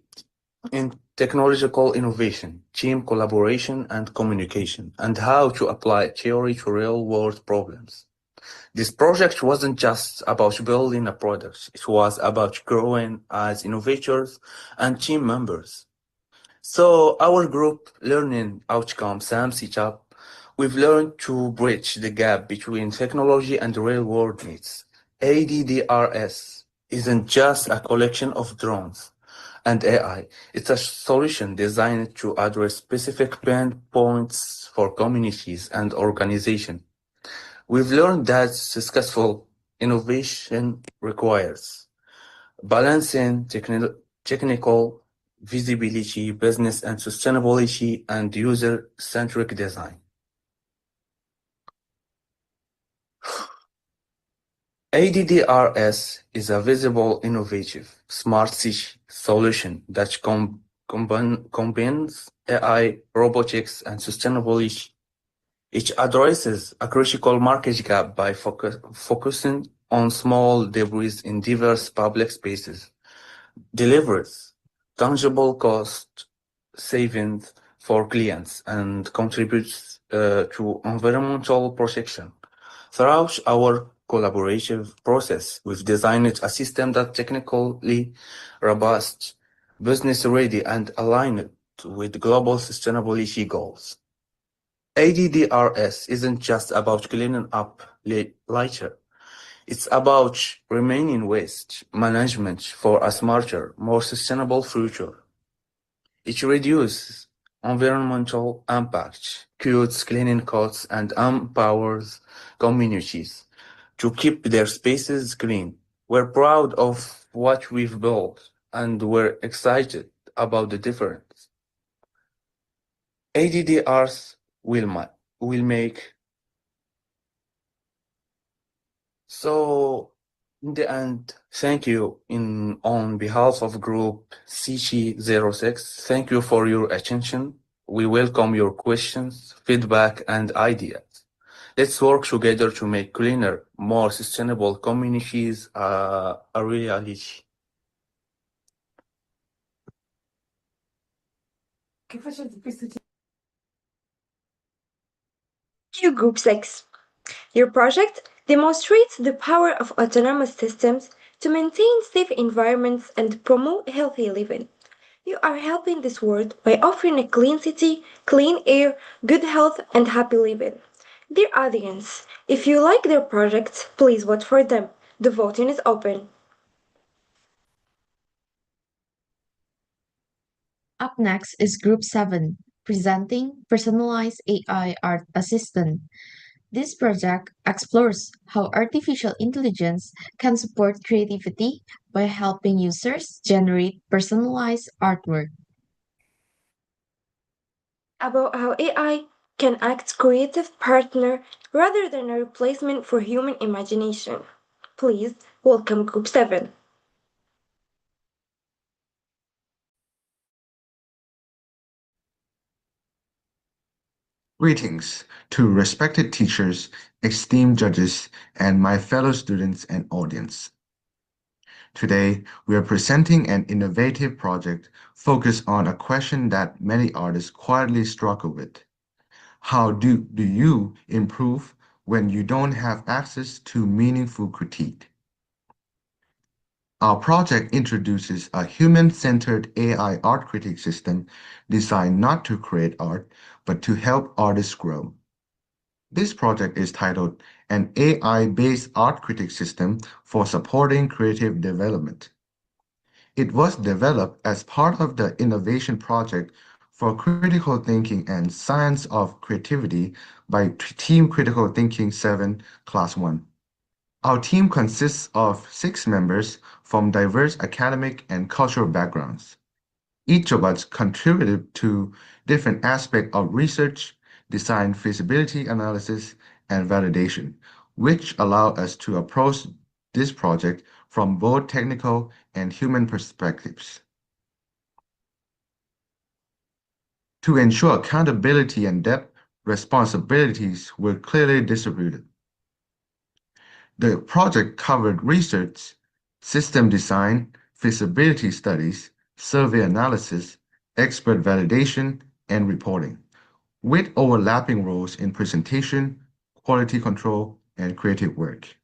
in technological innovation, team collaboration and communication, and how to apply theory to real-world problems. This project wasn't just about building a product, it was about growing as innovators and team members. So our group learning outcome, SAM setup, we've learned to bridge the gap between technology and real-world needs. ADDRS isn't just a collection of drones and AI. It's a solution designed to address specific pain points for communities and organizations. We've learned that successful innovation requires balancing technical visibility, business and sustainability, and user-centric design. ADDRS is a visible, innovative, smart city solution that combines AI, robotics, and sustainability. It addresses a critical market gap by focusing on small debris in diverse public spaces, delivers tangible cost savings for clients, and contributes to environmental protection. Throughout our collaborative process. We've designed a system that's technically robust, business-ready, and aligned with global sustainability goals. ADDRS isn't just about cleaning up litter. It's about remaining waste management for a smarter, more sustainable future. It reduces environmental impact, cuts cleaning costs, and empowers communities to keep their spaces clean. We're proud of what we've built, and we're excited about the difference ADDRs will make. So, in the end, thank you on behalf of Group CC06. Thank you for your attention. We welcome your questions, feedback, and ideas. Let's work together to make cleaner, more sustainable communities a reality. Q Group 6. Your project demonstrates the power of autonomous systems to maintain safe environments and promote healthy living. You are helping this world by offering a clean city, clean air, good health, and happy living. Dear audience, if you like their projects, please vote for them. The voting is open. Up next is Group 7, presenting Personalized AI Art Assistant. This project explores how artificial intelligence can support creativity by helping users generate personalized artwork. About how AI can act creative partner rather than a replacement for human imagination. Please welcome Group 7. Greetings to respected teachers, esteemed judges, and my fellow students and audience. Today, we are presenting an innovative project focused on a question that many artists quietly struggle with. How do you improve when you don't have access to meaningful critique? Our project introduces a human-centered AI art critique system designed not to create art, but to help artists grow. This project is titled An AI-Based Art Critique System for Supporting Creative Development. It was developed as part of the Innovation Project for Critical Thinking and Science of Creativity by Team Critical Thinking 7, Class 1. Our team consists of 6 members from diverse academic and cultural backgrounds. Each of us contributed to different aspects of research, design feasibility analysis, and validation, which allow us to approach this project from both technical and human perspectives. To ensure accountability and depth, responsibilities were clearly distributed. The project covered research, system design, feasibility studies, survey analysis, expert validation, and reporting, with overlapping roles in presentation, quality control, and creative work.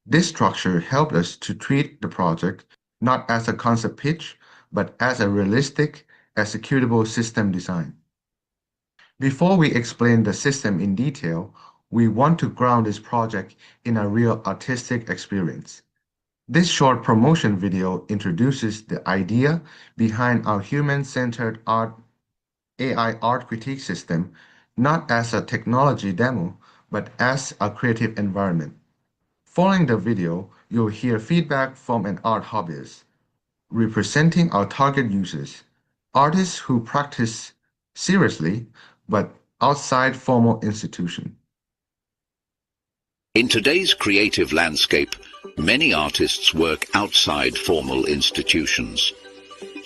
This structure helped us to treat the project not as a concept pitch, but as a realistic, executable system design. Before we explain the system in detail, we want to ground this project in a real artistic experience. This short promotion video introduces the idea behind our human-centered AI art critique system, not as a technology demo, but as a creative environment. Following the video, you'll hear feedback from an art hobbyist, representing our target users, artists who practice seriously, but outside formal institution. In today's creative landscape, many artists work outside formal institutions.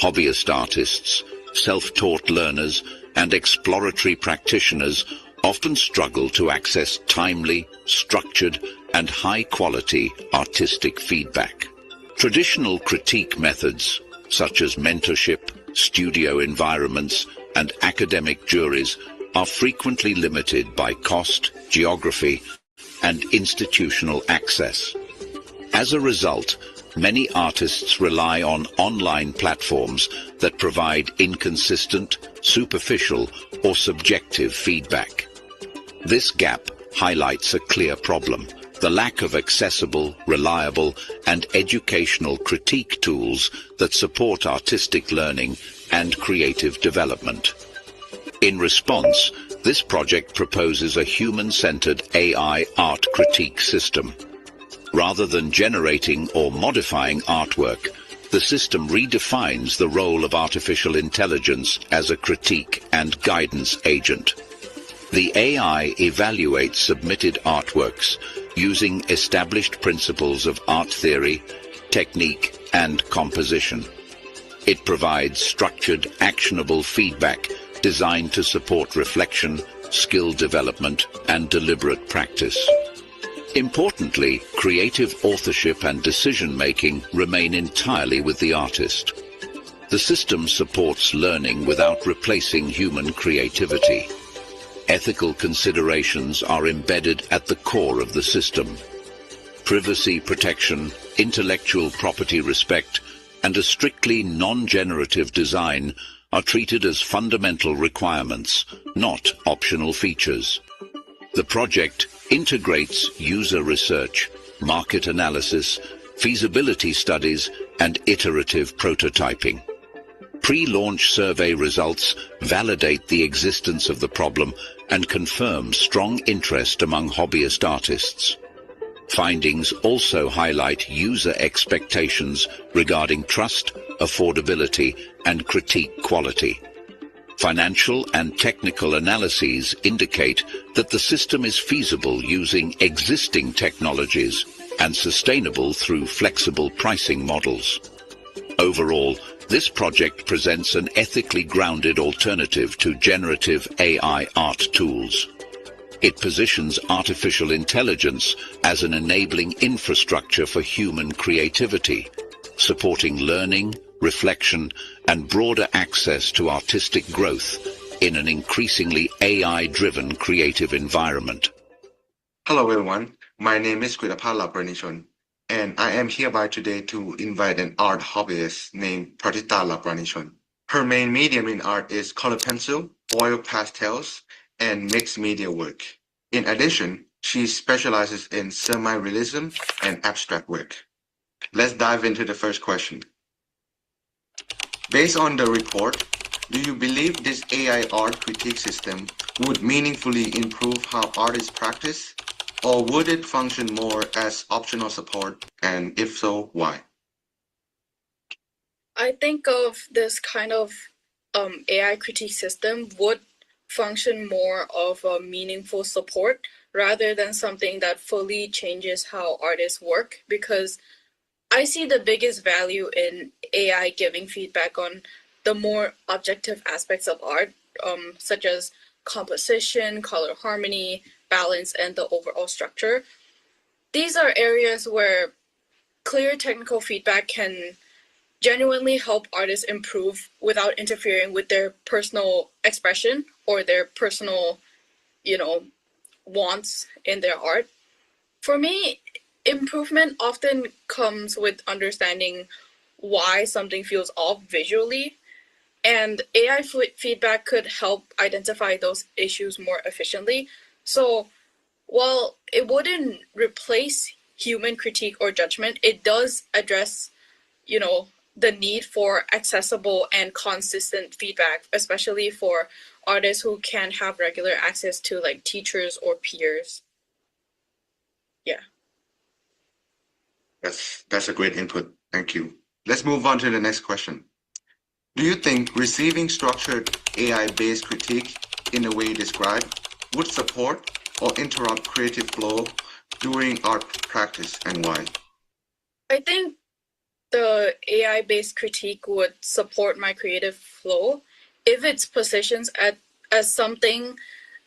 Hobbyist artists, self-taught learners, and exploratory practitioners often struggle to access timely, structured, and high-quality artistic feedback. Traditional critique methods, such as mentorship, studio environments, and academic juries, are frequently limited by cost, geography, and institutional access. As a result, many artists rely on online platforms that provide inconsistent, superficial, or subjective feedback. This gap highlights a clear problem: the lack of accessible, reliable, and educational critique tools that support artistic learning and creative development. In response, this project proposes a human-centered AI art critique system. Rather than generating or modifying artwork, the system redefines the role of artificial intelligence as a critique and guidance agent. The AI evaluates submitted artworks using established principles of art theory, technique, and composition. It provides structured, actionable feedback designed to support reflection, skill development, and deliberate practice. Importantly, creative authorship and decision-making remain entirely with the artist. The system supports learning without replacing human creativity. Ethical considerations are embedded at the core of the system. Privacy protection, intellectual property respect, and a strictly non-generative design are treated as fundamental requirements, not optional features. The project integrates user research, market analysis, feasibility studies, and iterative prototyping. Pre-launch survey results validate the existence of the problem and confirm strong interest among hobbyist artists. Findings also highlight user expectations regarding trust, affordability, and critique quality. Financial and technical analyses indicate that the system is feasible using existing technologies and sustainable through flexible pricing models. Overall, this project presents an ethically grounded alternative to generative AI art tools. It positions artificial intelligence as an enabling infrastructure for human creativity, supporting learning, reflection, and broader access to artistic growth in an increasingly AI-driven creative environment. Hello everyone, my name is Kwitapala Pranishon, and I am hereby today to invite an art hobbyist named Pratita Lapranishon. Her main medium in art is color pencil, oil pastels, and mixed media work. In addition, she specializes in semi-realism and abstract work. Let's dive into the first question. Based on the report, do you believe this AI art critique system would meaningfully improve how artists practice, or would it function more as optional support, and if so, why? I think of this kind of AI critique system would function more of a meaningful support rather than something that fully changes how artists work, because I see the biggest value in AI giving feedback on the more objective aspects of art, such as composition, color harmony, balance, and the overall structure. These are areas where clear technical feedback can genuinely help artists improve without interfering with their personal expression or their personal, wants in their art. For me, improvement often comes with understanding why something feels off visually, and AI feedback could help identify those issues more efficiently. So while it wouldn't replace human critique or judgment, it does address, the need for accessible and consistent feedback, especially for artists who can't have regular access to like teachers or peers. Yeah. That's a great input. Thank you. Let's move on to the next question. Do you think receiving structured AI-based critique in the way described would support or interrupt creative flow during art practice, and why? I think the AI-based critique would support my creative flow if it's positioned as something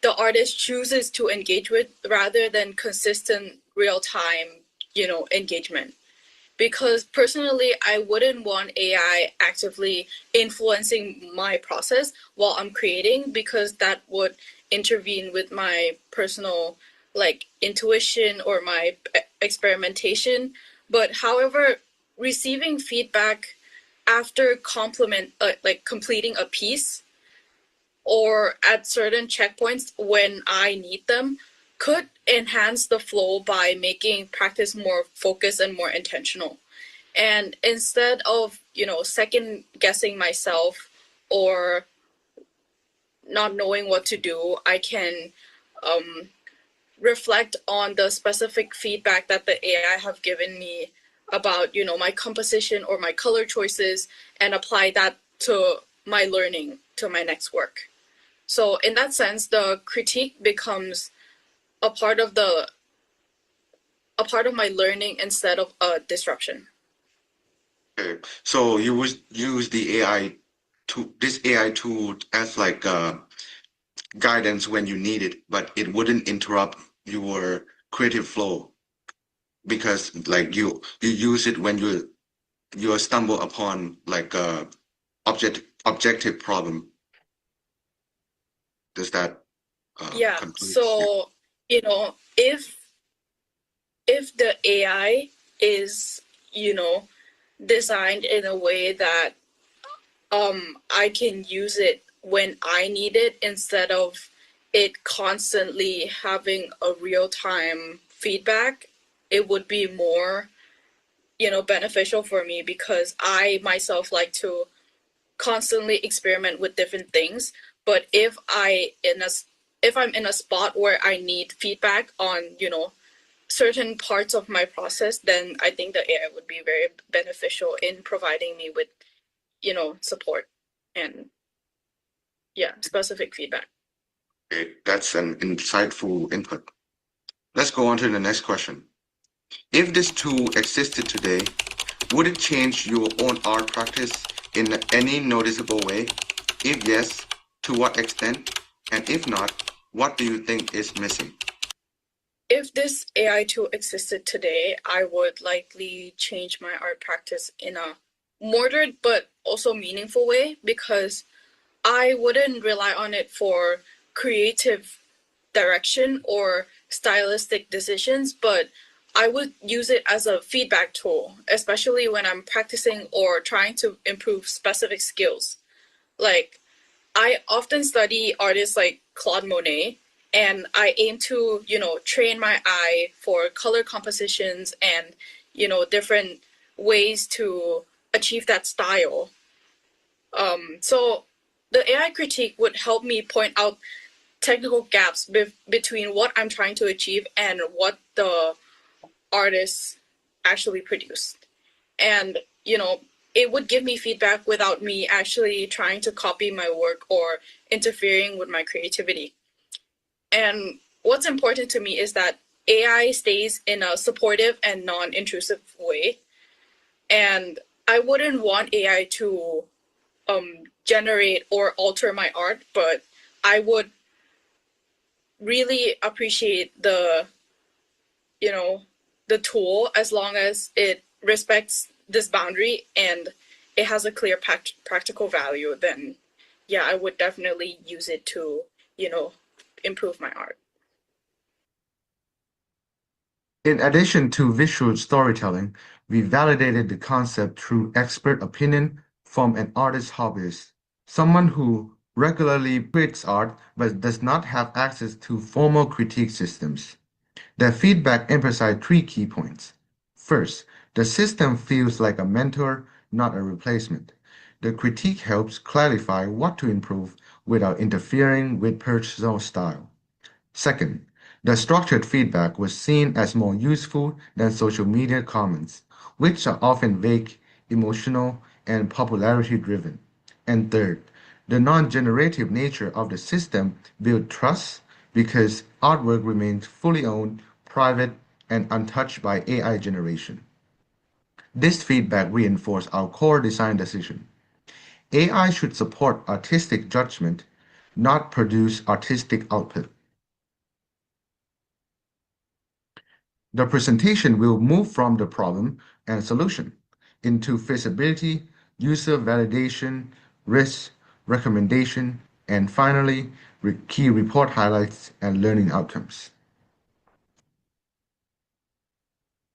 the artist chooses to engage with rather than consistent real-time, engagement. Because personally, I wouldn't want AI actively influencing my process while I'm creating, because that would intervene with my personal like intuition or my experimentation. But however, receiving feedback after completing a piece or at certain checkpoints when I need them could enhance the flow by making practice more focused and more intentional. And instead of, second guessing myself or not knowing what to do, I can reflect on the specific feedback that the AI have given me about, my composition or my color choices and apply that to my learning, to my next work. So in that sense, the critique becomes a part of my learning instead of a disruption. Okay. So you would use this AI tool as like guidance when you need it, but it wouldn't interrupt your creative flow because like you use it when you stumble upon like a objective problem. Does that Yeah. complete? So, if the AI is, designed in a way that I can use it when I need it instead of it constantly having a real-time feedback, it would be more, beneficial for me because I myself like to constantly experiment with different things. But if I'm in a spot where I need feedback on, certain parts of my process, then I think the AI would be very beneficial in providing me with, support and specific feedback. Okay, that's an insightful input. Let's go on to the next question. If this tool existed today, would it change your own art practice in any noticeable way? If yes, to what extent? And if not, what do you think is missing? If this AI tool existed today, I would likely change my art practice in a moderate but also meaningful way because I wouldn't rely on it for creative direction or stylistic decisions, but I would use it as a feedback tool, especially when I'm practicing or trying to improve specific skills. Like, I often study artists like Claude Monet, and I aim to, train my eye for color compositions and, different ways to achieve that style. So the AI critique would help me point out technical gaps between what I'm trying to achieve and what the artist actually produced. And, it would give me feedback without me actually trying to copy my work or interfering with my creativity. And what's important to me is that AI stays in a supportive and non-intrusive way. And I wouldn't want AI to generate or alter my art, but I would really appreciate the tool as long as it respects this boundary and it has a clear practical value. Then I would definitely use it to improve my art. In addition to visual storytelling, we validated the concept through expert opinion from an artist hobbyist, someone who regularly creates art but does not have access to formal critique systems. Their feedback emphasized three key points. First, the system feels like a mentor, not a replacement. The critique helps clarify what to improve without interfering with personal style. Second, the structured feedback was seen as more useful than social media comments, which are often vague, emotional, and popularity driven. And third, the non generative nature of the system built trust because artwork remains fully owned, private, and untouched by AI generation. This feedback reinforced our core design decision. AI should support artistic judgment, not produce artistic output. The presentation will move from the problem and solution into feasibility, user validation, risk, recommendation, and finally, key report highlights and learning outcomes.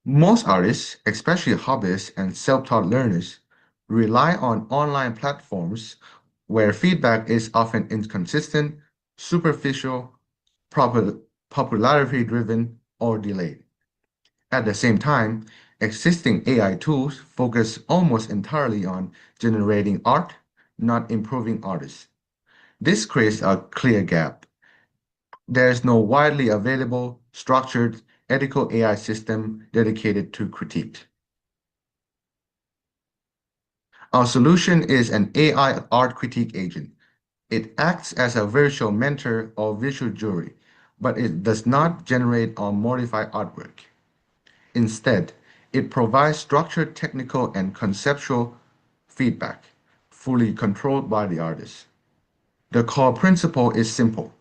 Most artists, especially hobbyists and self-taught learners, rely on online platforms where feedback is often inconsistent, superficial, popularity-driven, or delayed. At the same time, existing AI tools focus almost entirely on generating art, not improving artists. This creates a clear gap. There is no widely available, structured, ethical AI system dedicated to critique. Our solution is an AI art critique agent. It acts as a virtual mentor or visual jury, but it does not generate or modify artwork. Instead, it provides structured technical and conceptual feedback, fully controlled by the artist. The core principle is simple.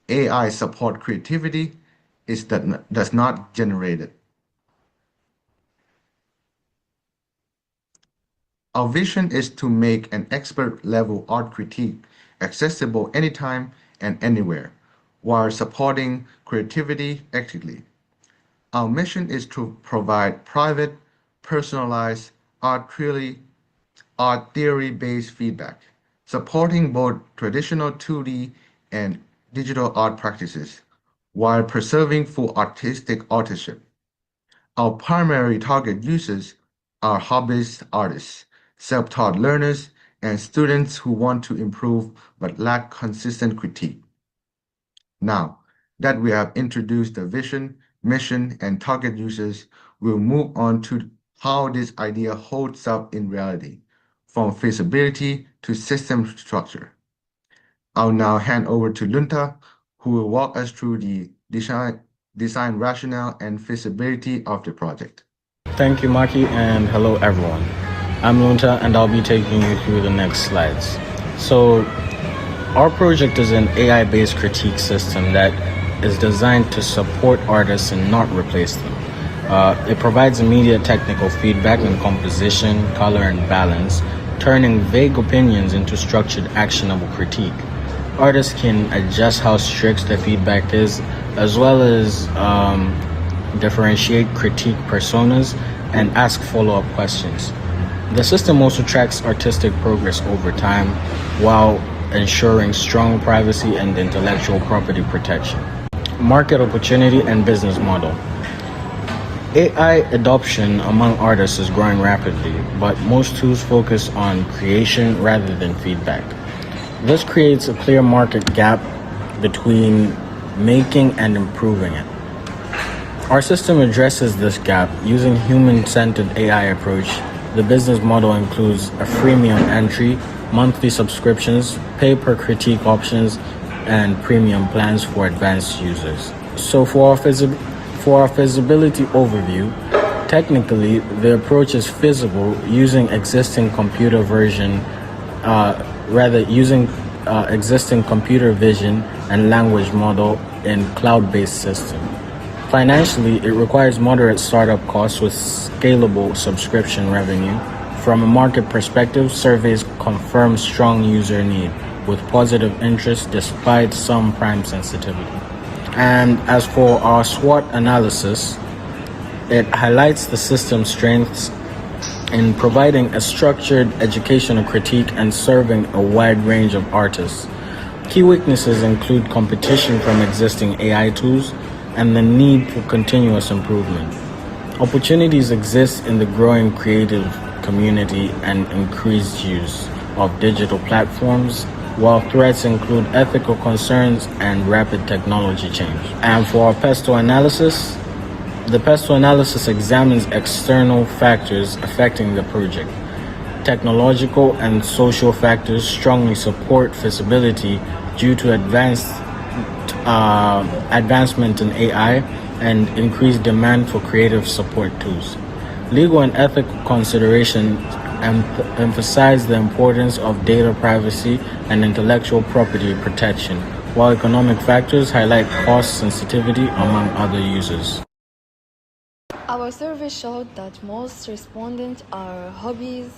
AI support creativity, does not generate it. Our vision is to make an expert-level art critique accessible anytime and anywhere, while supporting creativity ethically. Our mission is to provide private, personalized, art theory-based feedback, supporting both traditional 2D and digital art practices, while preserving full artistic authorship. Our primary target users are hobbyist artists, self-taught learners, and students who want to improve but lack consistent critique. Now that we have introduced the vision, mission, and target users, we'll move on to how this idea holds up in reality, from feasibility to system structure. I'll now hand over to Lunta, who will walk us through the design rationale and feasibility of the project. Thank you, Maki, and hello, everyone. I'm Lunta, and I'll be taking you through the next slides. So, our project is an AI-based critique system that is designed to support artists and not replace them. It provides immediate technical feedback in composition, color, and balance, turning vague opinions into structured, actionable critique. Artists can adjust how strict the feedback is, as well as differentiate critique personas and ask follow-up questions. The system also tracks artistic progress over time while ensuring strong privacy and intellectual property protection. Market opportunity and business model. AI adoption among artists is growing rapidly, but most tools focus on creation rather than feedback. This creates a clear market gap between making and improving it. Our system addresses this gap using human-centered AI approach. The business model includes a freemium entry, monthly subscriptions, pay-per-critique options, and premium plans for advanced users. So for our feasibility overview, technically the approach is feasible using existing computer vision and language model in cloud-based system. Financially, it requires moderate startup costs with scalable subscription revenue. From a market perspective, surveys confirm strong user need, with positive interest despite some prime sensitivity. And as for our SWOT analysis, it highlights the system's strengths in providing a structured educational critique and serving a wide range of artists. Key weaknesses include competition from existing AI tools and the need for continuous improvement. Opportunities exist in the growing creative community and increased use of digital platforms, while threats include ethical concerns and rapid technology change. And for our PESTO analysis, the PESTO analysis examines external factors affecting the project. Technological and social factors strongly support feasibility due to advancement in AI and increased demand for creative support tools. Legal and ethical considerations emphasize the importance of data privacy and intellectual property protection, while economic factors highlight cost sensitivity among other users. Our survey showed that most respondents are hobbies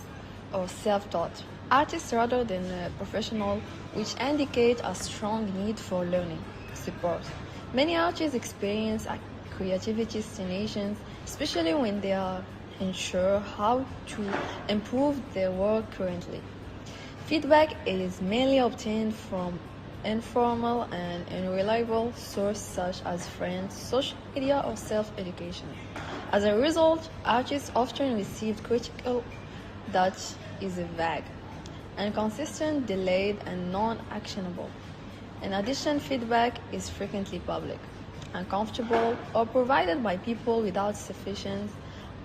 or self-taught artists rather than professional, which indicate a strong need for learning support. Many artists experience a creativity stimulations, especially when they are unsure how to improve their work currently. Feedback is mainly obtained from informal and unreliable sources such as friends, social media, or self-education. As a result, artists often receive critical that is vague, inconsistent, delayed, and non-actionable. In addition, feedback is frequently public, uncomfortable, or provided by people without sufficient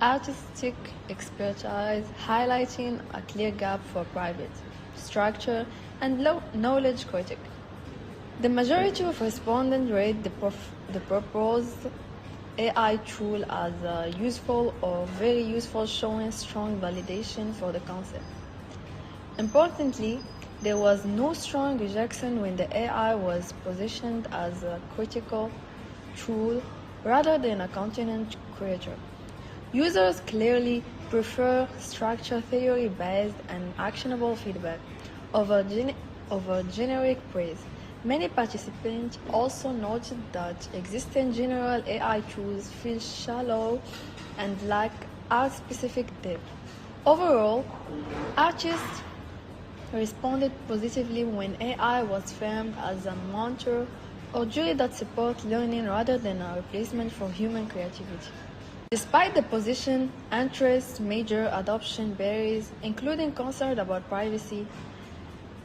artistic expertise, highlighting a clear gap for private, structure, and low knowledge critic. The majority of respondents rate the proposed AI tool as useful or very useful, showing strong validation for the concept. Importantly, there was no strong rejection when the AI was positioned as a critical tool rather than a content creator. Users clearly prefer structure theory-based and actionable feedback over generic praise. Many participants also noted that existing general AI tools feel shallow and lack art-specific depth. Overall, artists responded positively when AI was framed as a mentor or tool that supports learning rather than a replacement for human creativity. Despite the position, interest, major adoption barriers, including concern about privacy,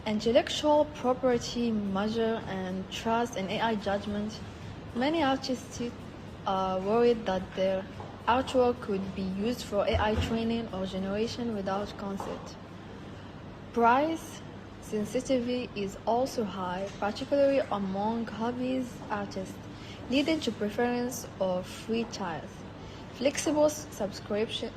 intellectual property measure, and trust in AI judgment, many artists are worried that their artwork could be used for AI training or generation without consent. Price sensitivity is also high, particularly among hobbyist artists, leading to preference of free trials, flexible subscription,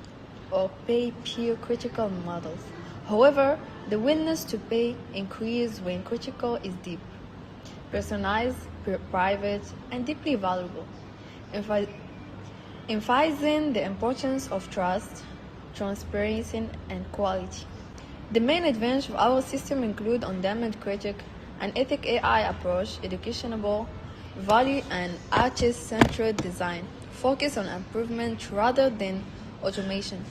or pay peer critical models. However, the willingness to pay increases when critical is deep, personalized, private, and deeply valuable, emphasizing the importance of trust, transparency, and quality. The main advantages of our system include on-demand critic, an ethic AI approach, educational value, and artist-centered design, focus on improvement rather than automation.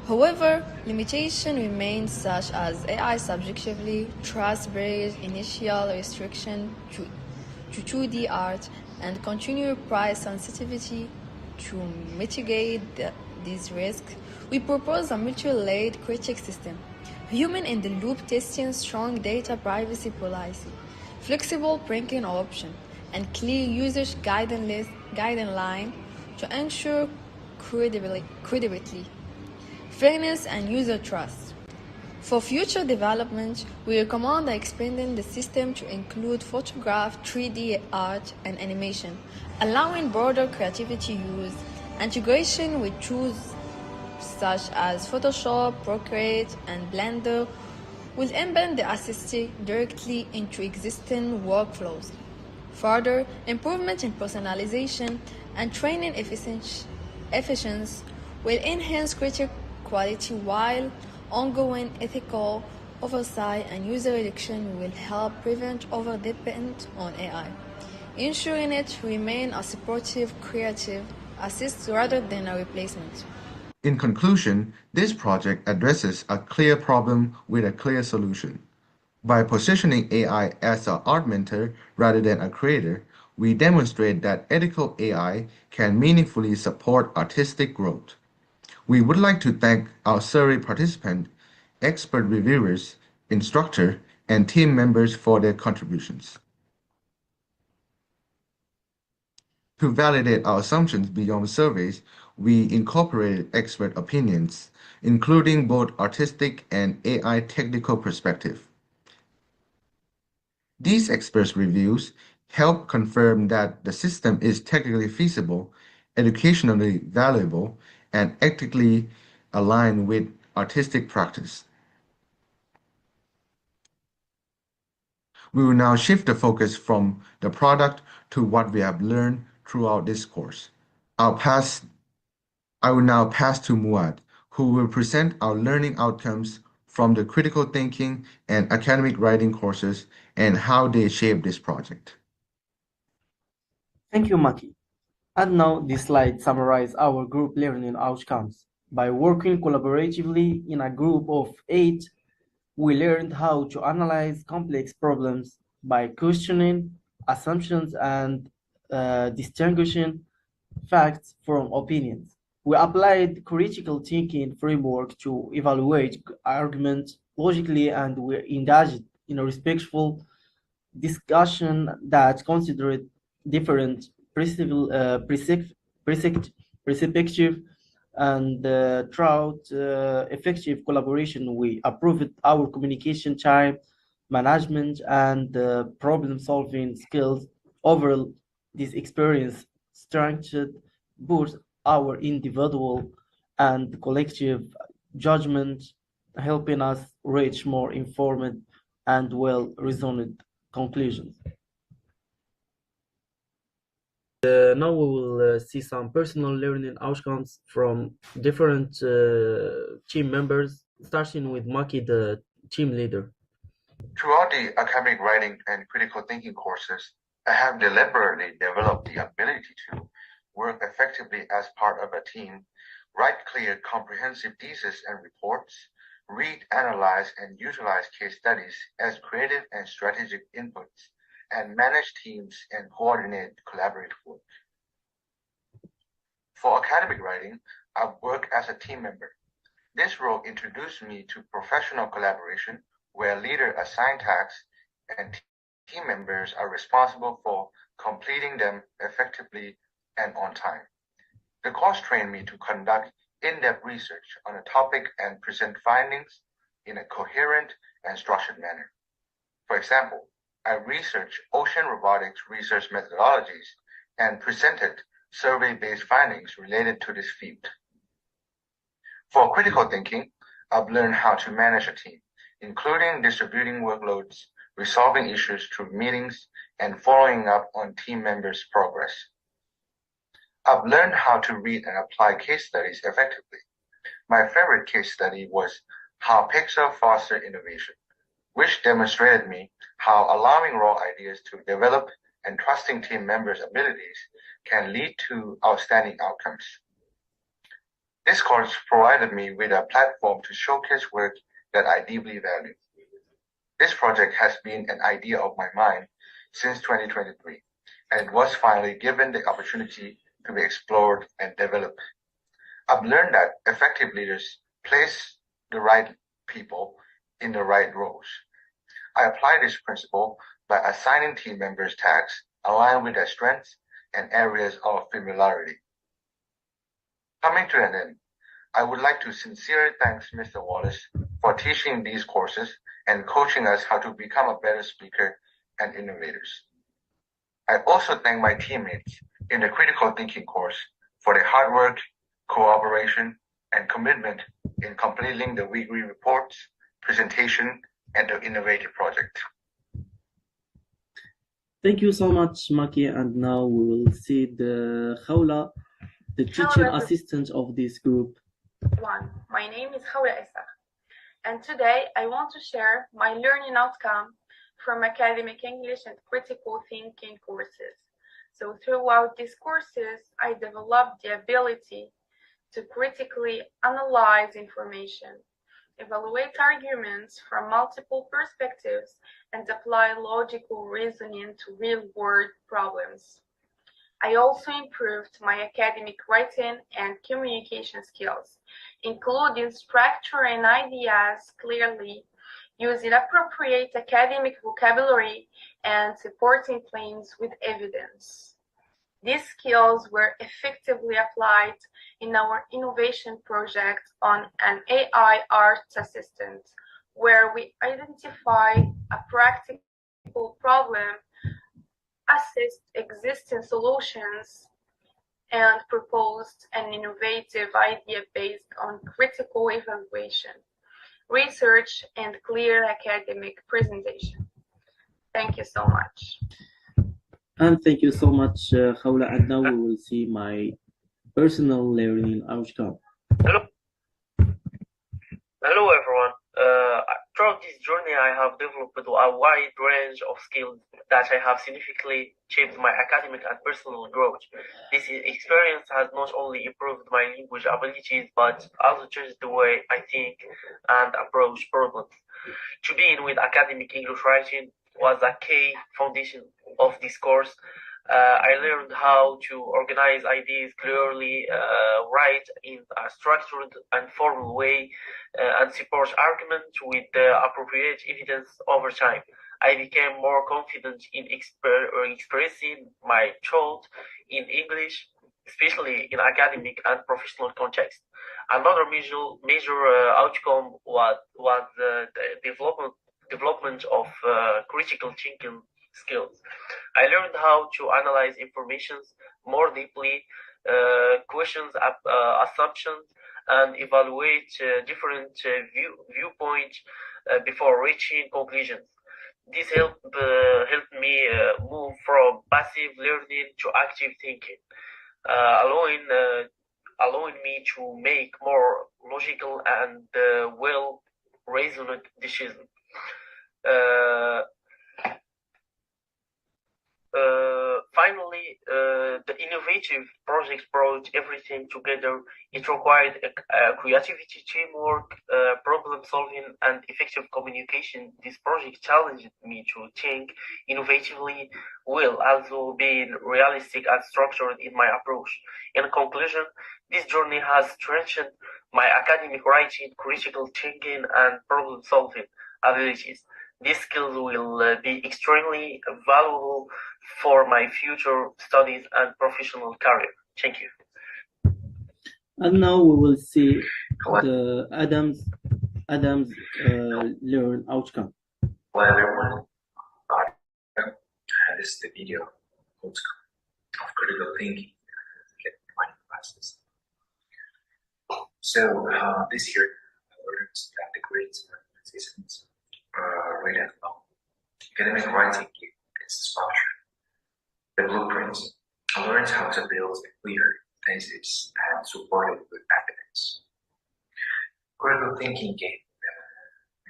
However, limitations remain such as AI subjectively, trust barriers, initial restriction to 2D art, and continued price sensitivity. To mitigate these risks, we propose a mutual-aid critic system, human-in-the-loop testing, strong data privacy policy, flexible printing option, and clear usage guideline to ensure credibility, fairness, and user trust. For future development, we recommend expanding the system to include photograph, 3D art, and animation, allowing broader creativity use, integration with tools such as Photoshop, Procreate, and Blender will embed the assistant directly into existing workflows. Further, improvement in personalization and training efficiency will enhance critic quality, while ongoing ethical oversight and user education will help prevent over-dependence on AI, ensuring it remains a supportive, creative assist rather than a replacement. In conclusion, this project addresses a clear problem with a clear solution. By positioning AI as an art mentor rather than a creator, we demonstrate that ethical AI can meaningfully support artistic growth. We would like to thank our survey participants, expert reviewers, instructors, and team members for their contributions. To validate our assumptions beyond surveys, we incorporated expert opinions, including both artistic and AI technical perspective. These experts' reviews help confirm that the system is technically feasible, educationally valuable, and ethically aligned with artistic practice. We will now shift the focus from the product to what we have learned throughout this course. I will now pass to Muad, who will present our learning outcomes from the critical thinking and academic writing courses and how they shape this project. Thank you, Maki. And now this slide summarizes our group learning outcomes. By working collaboratively in a group of 8, we learned how to analyze complex problems by questioning assumptions and distinguishing facts from opinions. We applied critical thinking framework to evaluate arguments logically, and we engaged in a respectful discussion that considered different perspective and throughout effective collaboration, we improved our communication time management and problem-solving skills. Overall, this experience strengthened both our individual and collective judgment, helping us reach more informed and well-reasoned conclusions. Now we will see some personal learning outcomes from different team members, starting with Maki, the team leader. Throughout the academic writing and critical thinking courses, I have deliberately developed the ability to work effectively as part of a team, write clear, comprehensive theses and reports, read, analyze, and utilize case studies as creative and strategic inputs, and manage teams and coordinate collaborative work. For academic writing, I've worked as a team member. This role introduced me to professional collaboration, where leaders assign tasks and team members are responsible for completing them effectively and on time. The course trained me to conduct in-depth research on a topic and present findings in a coherent and structured manner. For example, I researched ocean robotics research methodologies and presented survey-based findings related to this field. For critical thinking, I've learned how to manage a team, including distributing workloads, resolving issues through meetings, and following up on team members' progress. I've learned how to read and apply case studies effectively. My favorite case study was how Pixel fostered innovation, which demonstrated me how allowing raw ideas to develop and trusting team members' abilities can lead to outstanding outcomes. This course provided me with a platform to showcase work that I deeply value. This project has been an idea of my mind since 2023, and it was finally given the opportunity to be explored and developed. I've learned that effective leaders place the right people in the right roles. I apply this principle by assigning team members tasks aligned with their strengths and areas of familiarity. Coming to an end, I would like to sincerely thank Mr. Wallace for teaching these courses and coaching us how to become a better speaker and innovators. I also thank my teammates in the critical thinking course for their hard work, cooperation, and commitment in completing the weekly reports, presentation, and the innovative project. Thank you so much, Maki. And now we will see the Khawla, the teaching assistant of this group. My name is Khawla Issa, and today I want to share my learning outcome from academic English and critical thinking courses. So throughout these courses, I developed the ability to critically analyze information, evaluate arguments from multiple perspectives, and apply logical reasoning to real-world problems. I also improved my academic writing and communication skills, including structuring ideas clearly, using appropriate academic vocabulary, and supporting claims with evidence. These skills were effectively applied in our innovation project on an AI art assistant, where we identified a practical problem, assessed existing solutions, and proposed an innovative idea based on critical evaluation, research, and clear academic presentation. Thank you so much. And thank you so much, Khawla. And now we will see my personal learning outcome. Hello everyone. Throughout this journey, I have developed a wide range of skills that I have significantly shaped my academic and personal growth. This experience has not only improved my language abilities, but also changed the way I think and approach problems. To begin with, academic English writing was a key foundation of this course. I learned how to organize ideas clearly, write in a structured and formal way, and support arguments with appropriate evidence over time. I became more confident in expressing my thought in English, especially in academic and professional context. Another major outcome was the development of critical thinking skills. I learned how to analyze information more deeply, question assumptions, and evaluate different viewpoints before reaching conclusions. This helped me move from passive learning to active thinking, allowing me to make more logical and well-reasoned decisions. Finally, the innovative project brought everything together. It required creativity, teamwork, problem solving, and effective communication. This project challenged me to think innovatively while also being realistic and structured in my approach. In conclusion, this journey has strengthened my academic writing, critical thinking, and problem solving abilities. These skills will be extremely valuable for my future studies and professional career. Thank you. And now we will see the Adam's learn outcome. Hello everyone, and this is the video outcome of critical thinking in classes. So this year I learned that the grades and assessments rate and flow. Academic writing gives structure. The blueprints. I learned how to build a clear thesis and support it with evidence. Critical thinking gave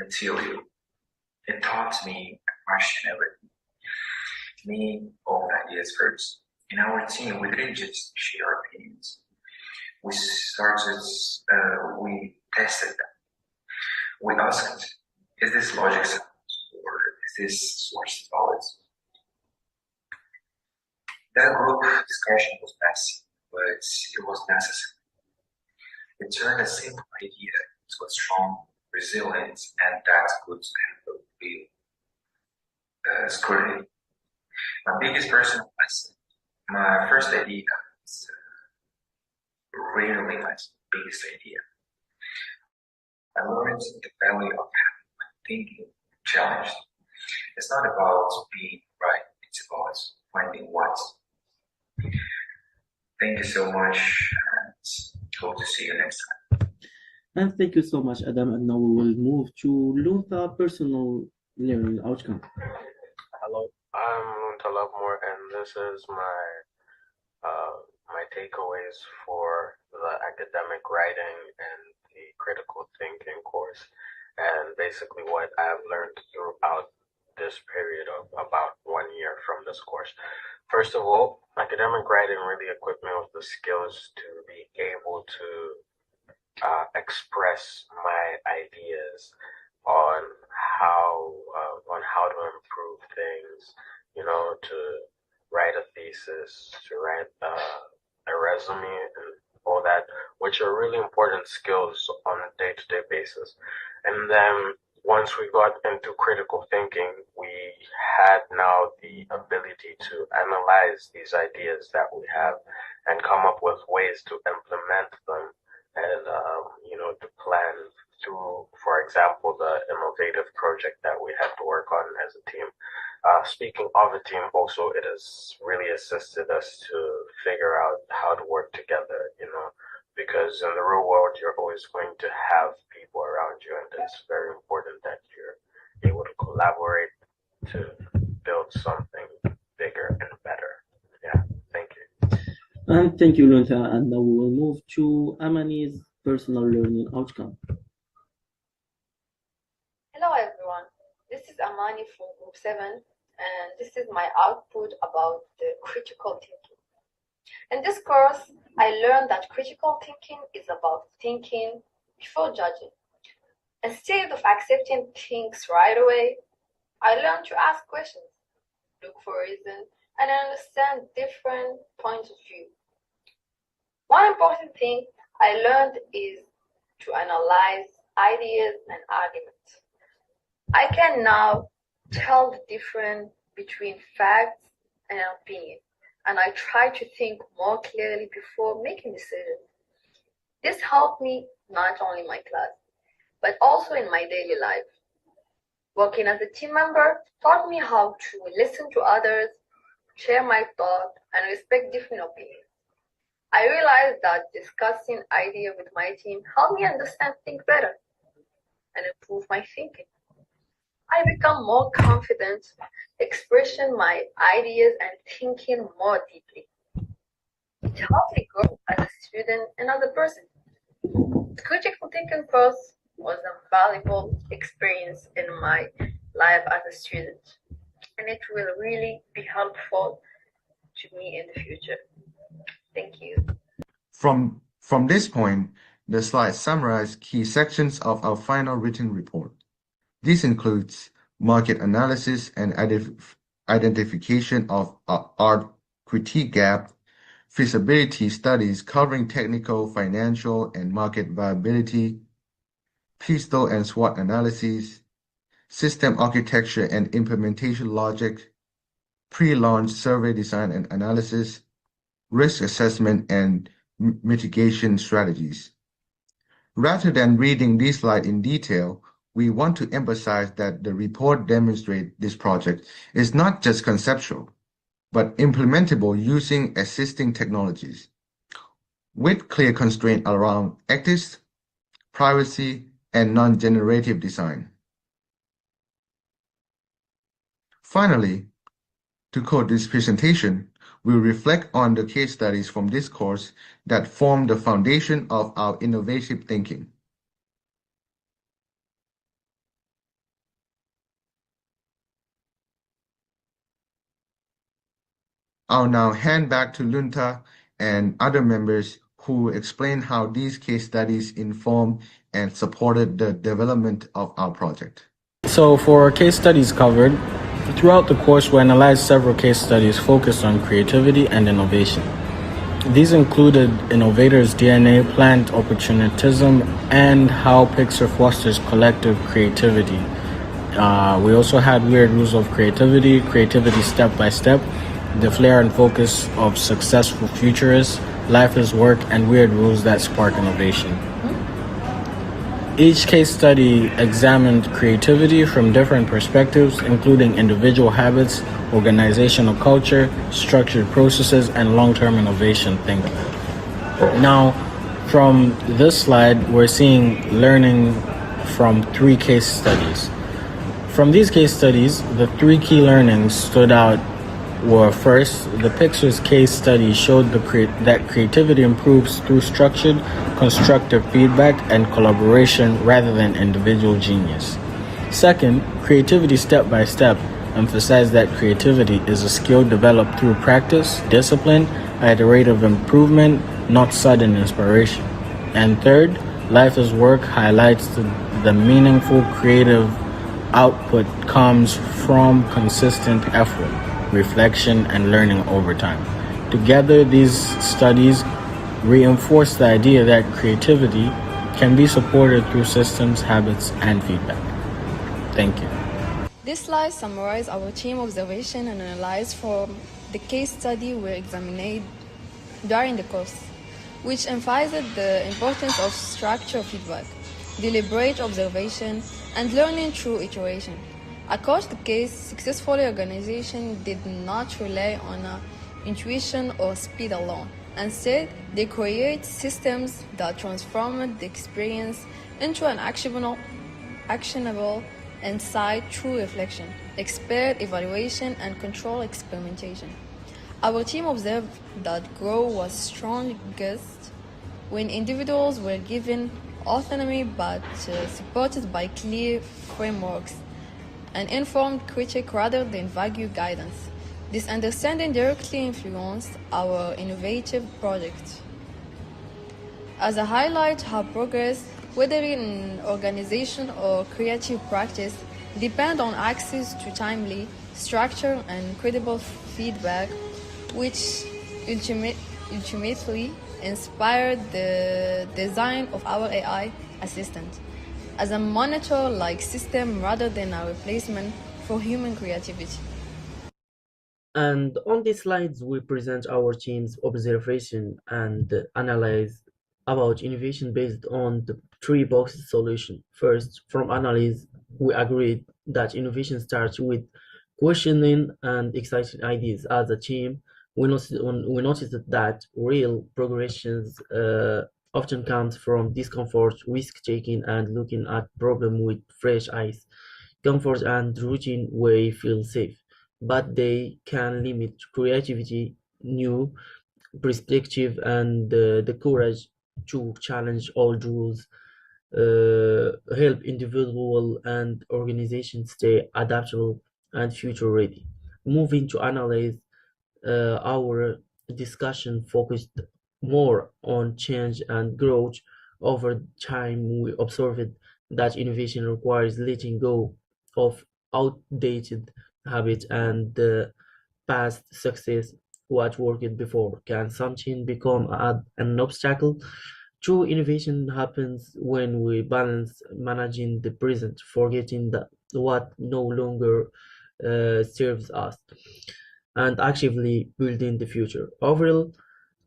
material. It taught me to question everything. Me, own ideas first. In our team, we didn't just share opinions. We tested them. We asked, is this logic sound or is this source valid? That group discussion was messy, but it was necessary. It turned a simple idea into a strong, resilient, and that could handle real scrutiny. My biggest personal lesson, my first idea is rarely my biggest idea. I learned the value of having my thinking challenged. It's not about being right, it's about finding what. Thank you so much, and hope to see you next time. And thank you so much, Adam. And now we will move to Lunta personal learning outcome. Hello, I'm Lunta Lovemore, and this is my takeaways for the academic writing and the critical thinking course, and basically what I've learned throughout this period of about 1 year from this course. First of all, academic writing really equipped me with the skills to be able to express my ideas on how to improve things, to write a thesis, to write a resume, and all that, which are really important skills on a day-to-day basis. And then once we got into critical thinking, we had now the ability to analyze these ideas that we have and come up with ways to implement them and, to plan through, for example, the innovative project that we had to work on as a team. Speaking of a team, also, it has really assisted us to figure out how to work together, because in the real world, you're always going to have people around you, and it's very important that you're able to collaborate to build something bigger and better. Yeah, thank you. And thank you, Lunta. And now we will move to Amani's personal learning outcome. Hello Amani from Group 7, and this is my output about the critical thinking. In this course, I learned that critical thinking is about thinking before judging. Instead of accepting things right away, I learned to ask questions, look for reasons, and understand different points of view. One important thing I learned is to analyze ideas and arguments. I can now tell the difference between facts and opinion, and I try to think more clearly before making decisions. This helped me not only in my class, but also in my daily life. Working as a team member taught me how to listen to others, share my thoughts, and respect different opinions. I realized that discussing ideas with my team helped me understand things better and improve my thinking. I become more confident, expressing my ideas and thinking more deeply. It helped me grow as a student and as a person. The critical thinking course was a valuable experience in my life as a student, and it will really be helpful to me in the future. Thank you. From this point, the slides summarize key sections of our final written report. This includes market analysis and identification of art critique gap, feasibility studies covering technical, financial, and market viability, pistol and SWOT analyses, system architecture and implementation logic, pre-launch survey design and analysis, risk assessment and mitigation strategies. Rather than reading these slides in detail, we want to emphasize that the report demonstrates this project is not just conceptual, but implementable using existing technologies, with clear constraints around ethics, privacy, and non-generative design. Finally, to close this presentation, we'll reflect on the case studies from this course that form the foundation of our innovative thinking. I'll now hand back to Lunta and other members who will explain how these case studies inform and supported the development of our project. So for case studies covered, throughout the course we analyzed several case studies focused on creativity and innovation. These included Innovator's DNA, Plant Opportunism, and how Pixar fosters collective creativity. We also had Weird Rules of Creativity, Creativity Step by Step, The Flair and Focus of Successful Futurists, Life is Work, and Weird Rules that Spark Innovation. Each case study examined creativity from different perspectives, including individual habits, organizational culture, structured processes, and long-term innovation thinking. Now, from this slide, we're seeing learning from 3 case studies. From these case studies, the 3 key learnings stood out were: first, the Pixar's case study showed that creativity improves through structured, constructive feedback and collaboration rather than individual genius. Second, Creativity Step by Step emphasized that creativity is a skill developed through practice, discipline, iterative improvement, not sudden inspiration. And third, Life is Work highlights the meaningful creative output comes from consistent effort, reflection, and learning over time. Together, these studies reinforce the idea that creativity can be supported through systems, habits, and feedback. Thank you. This slide summarizes our team observation and analysis from the case study we examined during the course, which emphasized the importance of structured feedback, deliberate observation, and learning through iteration. Across the case, successful organizations did not rely on intuition or speed alone. Instead, they create systems that transform the experience into an actionable insight through reflection, expert evaluation, and controlled experimentation. Our team observed that growth was strongest when individuals were given autonomy but supported by clear frameworks an informed critic rather than vague guidance. This understanding directly influenced our innovative project. As a highlight, how progress, whether in organization or creative practice, depend on access to timely, structured, and credible feedback, which ultimately inspired the design of our AI assistant as a monitor-like system rather than a replacement for human creativity. And on these slides, we present our team's observation and analyze about innovation based on the three boxes solution. First, from analysis, we agreed that innovation starts with questioning and exciting ideas. As a team, we noticed that real progressions often comes from discomfort, risk-taking, and looking at problem with fresh eyes. Comfort and routine way feel safe, but they can limit creativity, new perspective, and the courage to challenge old rules. Help individual and organizations stay adaptable and future ready. Moving to analyze, our discussion focused more on change and growth. Over time, we observed that innovation requires letting go of outdated habits and past success. What worked before can something become an obstacle? True innovation happens when we balance managing the present, forgetting that what no longer serves us, and actively building the future. Overall,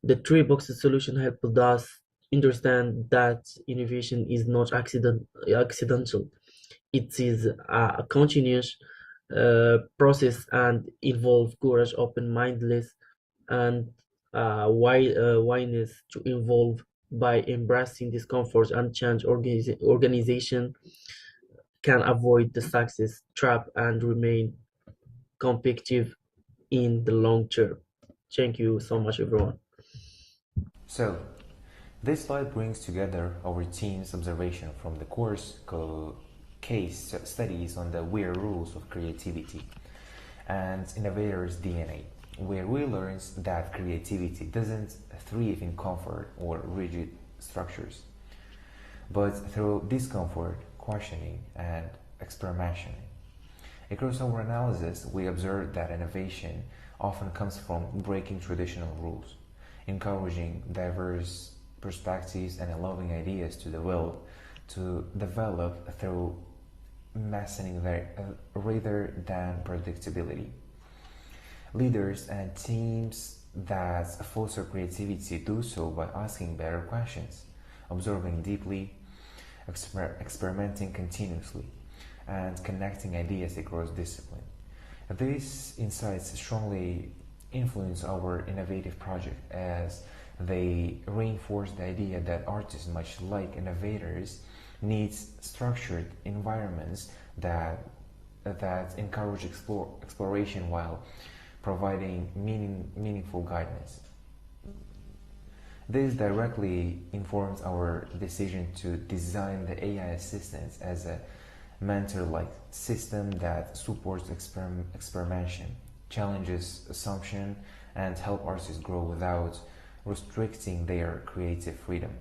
the three boxes solution helped us understand that innovation is not accidental. It is a continuous process and involve courage, open-mindedness, and willingness to evolve. By embracing discomfort and change, organization can avoid the success trap and remain competitive in the long term. Thank you so much, everyone. So, this slide brings together our team's observation from the course called Case Studies on the Weird Rules of Creativity and Innovators' DNA, where we learned that creativity doesn't thrive in comfort or rigid structures, but through discomfort, questioning, and experimentation. Across our analysis, we observed that innovation often comes from breaking traditional rules, encouraging diverse perspectives, and allowing ideas to develop through mastering rather than predictability. Leaders and teams that foster creativity do so by asking better questions, observing deeply, experimenting continuously, and connecting ideas across discipline. These insights strongly influence our innovative project as they reinforce the idea that artists, much like innovators, needs structured environments that encourage exploration while providing meaningful guidance. This directly informs our decision to design the AI assistant as a mentor-like system that supports experimentation, challenges assumption, and help artists grow without restricting their creative freedom.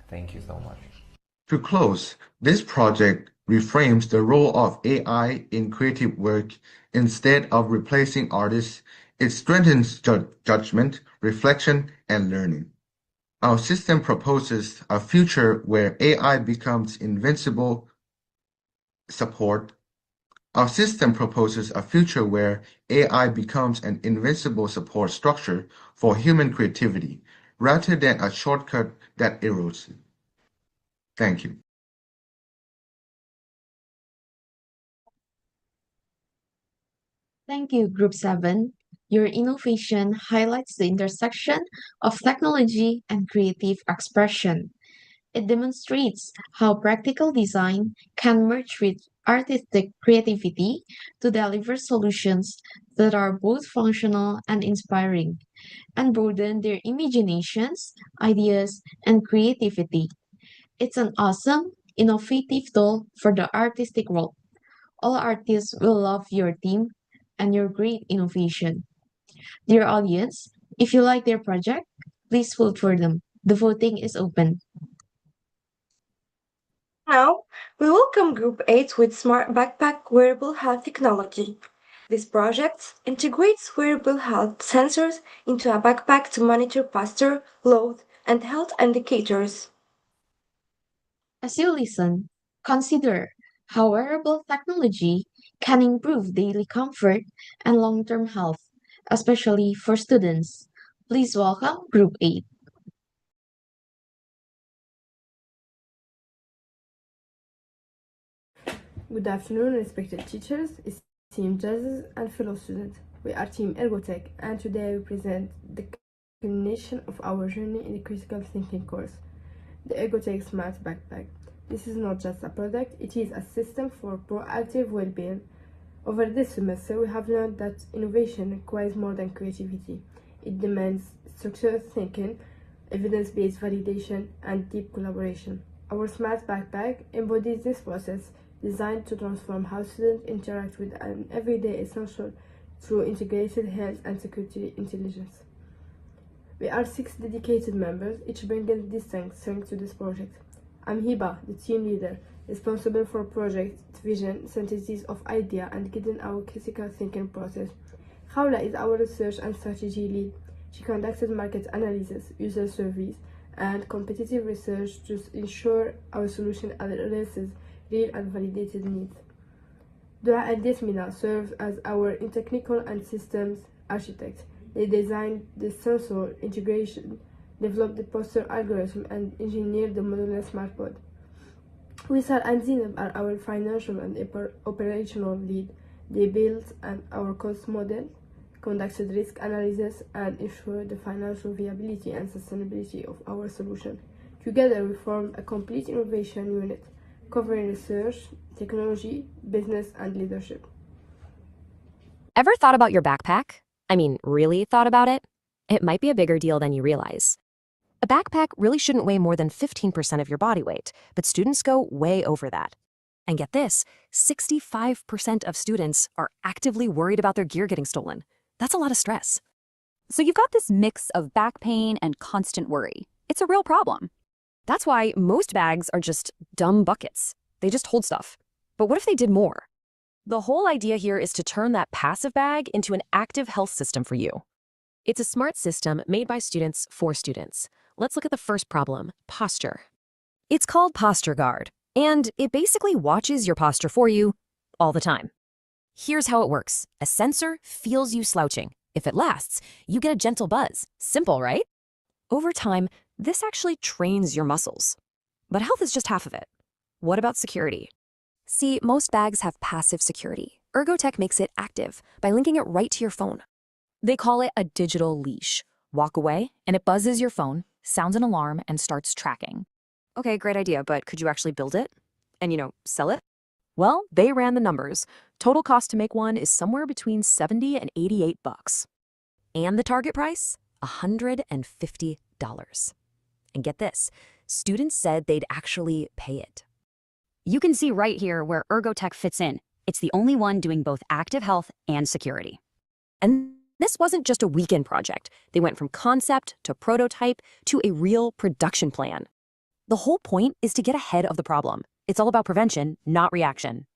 Thank you so much. To close, this project reframes the role of AI in creative work. Instead of replacing artists, it strengthens judgment, reflection, and learning. Our system proposes a future where AI becomes invincible support. Our system proposes a future where AI becomes an invincible support structure for human creativity, rather than a shortcut that erodes it. Thank you. Thank you, Group 7. Your innovation highlights the intersection of technology and creative expression. It demonstrates how practical design can merge with artistic creativity to deliver solutions that are both functional and inspiring, and broaden their imaginations, ideas, and creativity. It's an awesome, innovative tool for the artistic world. All artists will love your theme and your great innovation. Dear audience, if you like their project, please vote for them. The voting is open. Now, we welcome Group 8 with Smart Backpack Wearable Health Technology. This project integrates wearable health sensors into a backpack to monitor posture, load, and health indicators. As you listen, consider how wearable technology can improve daily comfort and long term health, especially for students. Please welcome Group 8. Good afternoon, respected teachers, esteemed judges, and fellow students. We are Team Ergotech, and today we present the culmination of our journey in the critical thinking course, the Ergotech Smart Backpack. This is not just a product, it is a system for proactive well-being. Over this semester, we have learned that innovation requires more than creativity. It demands structured thinking, evidence-based validation, and deep collaboration. Our Smart Backpack embodies this process, designed to transform how students interact with an everyday essential through integrated health and security intelligence. We are 6 dedicated members, each bringing distinct strength to this project. I'm Hiba, the team leader, responsible for project vision, synthesis of idea, and guiding our critical thinking process. Khawla is our research and strategy lead. She conducted market analysis, user surveys, and competitive research to ensure our solution addresses real and validated needs. Dua and Desmina serve as our technical and systems architects. They designed the sensor integration, developed the poster algorithm, and engineered the modular smart board. Wissal and Zineb are our financial and operational lead. They built our cost model, conducted risk analysis, and ensured the financial viability and sustainability of our solution. Together, we form a complete innovation unit, covering research, technology, business, and leadership. Ever thought about your backpack? I mean, really thought about it? It might be a bigger deal than you realize. A backpack really shouldn't weigh more than 15% of your body weight, but students go way over that. And get this, 65% of students are actively worried about their gear getting stolen. That's a lot of stress. So you've got this mix of back pain and constant worry. It's a real problem. That's why most bags are just dumb buckets. They just hold stuff. But what if they did more? The whole idea here is to turn that passive bag into an active health system for you. It's a smart system made by students for students. Let's look at the first problem, posture. It's called Posture Guard, and it basically watches your posture for you all the time. Here's how it works. A sensor feels you slouching. If it lasts, you get a gentle buzz. Simple, right? Over time, this actually trains your muscles. But health is just half of it. What about security? See, most bags have passive security. Ergotech makes it active by linking it right to your phone. They call it a digital leash. Walk away, and it buzzes your phone, sounds an alarm, and starts tracking. Okay, great idea, but could you actually build it? And, sell it? Well, they ran the numbers. Total cost to make one is somewhere between $70 and $88. And the target price? $150. And get this, students said they'd actually pay it. You can see right here where Ergotech fits in. It's the only one doing both active health and security. And this wasn't just a weekend project. They went from concept to prototype to a real production plan. The whole point is to get ahead of the problem. It's all about prevention, not reaction.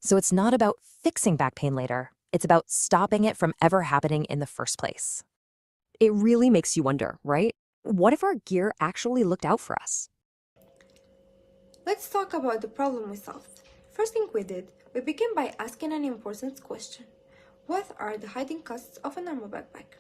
So it's not about fixing back pain later. It's about stopping it from ever happening in the first place. It really makes you wonder, right? What if our gear actually looked out for us? Let's talk about the problem we solved. First thing we did, we began by asking an important question. What are the hiding costs of a normal backpack?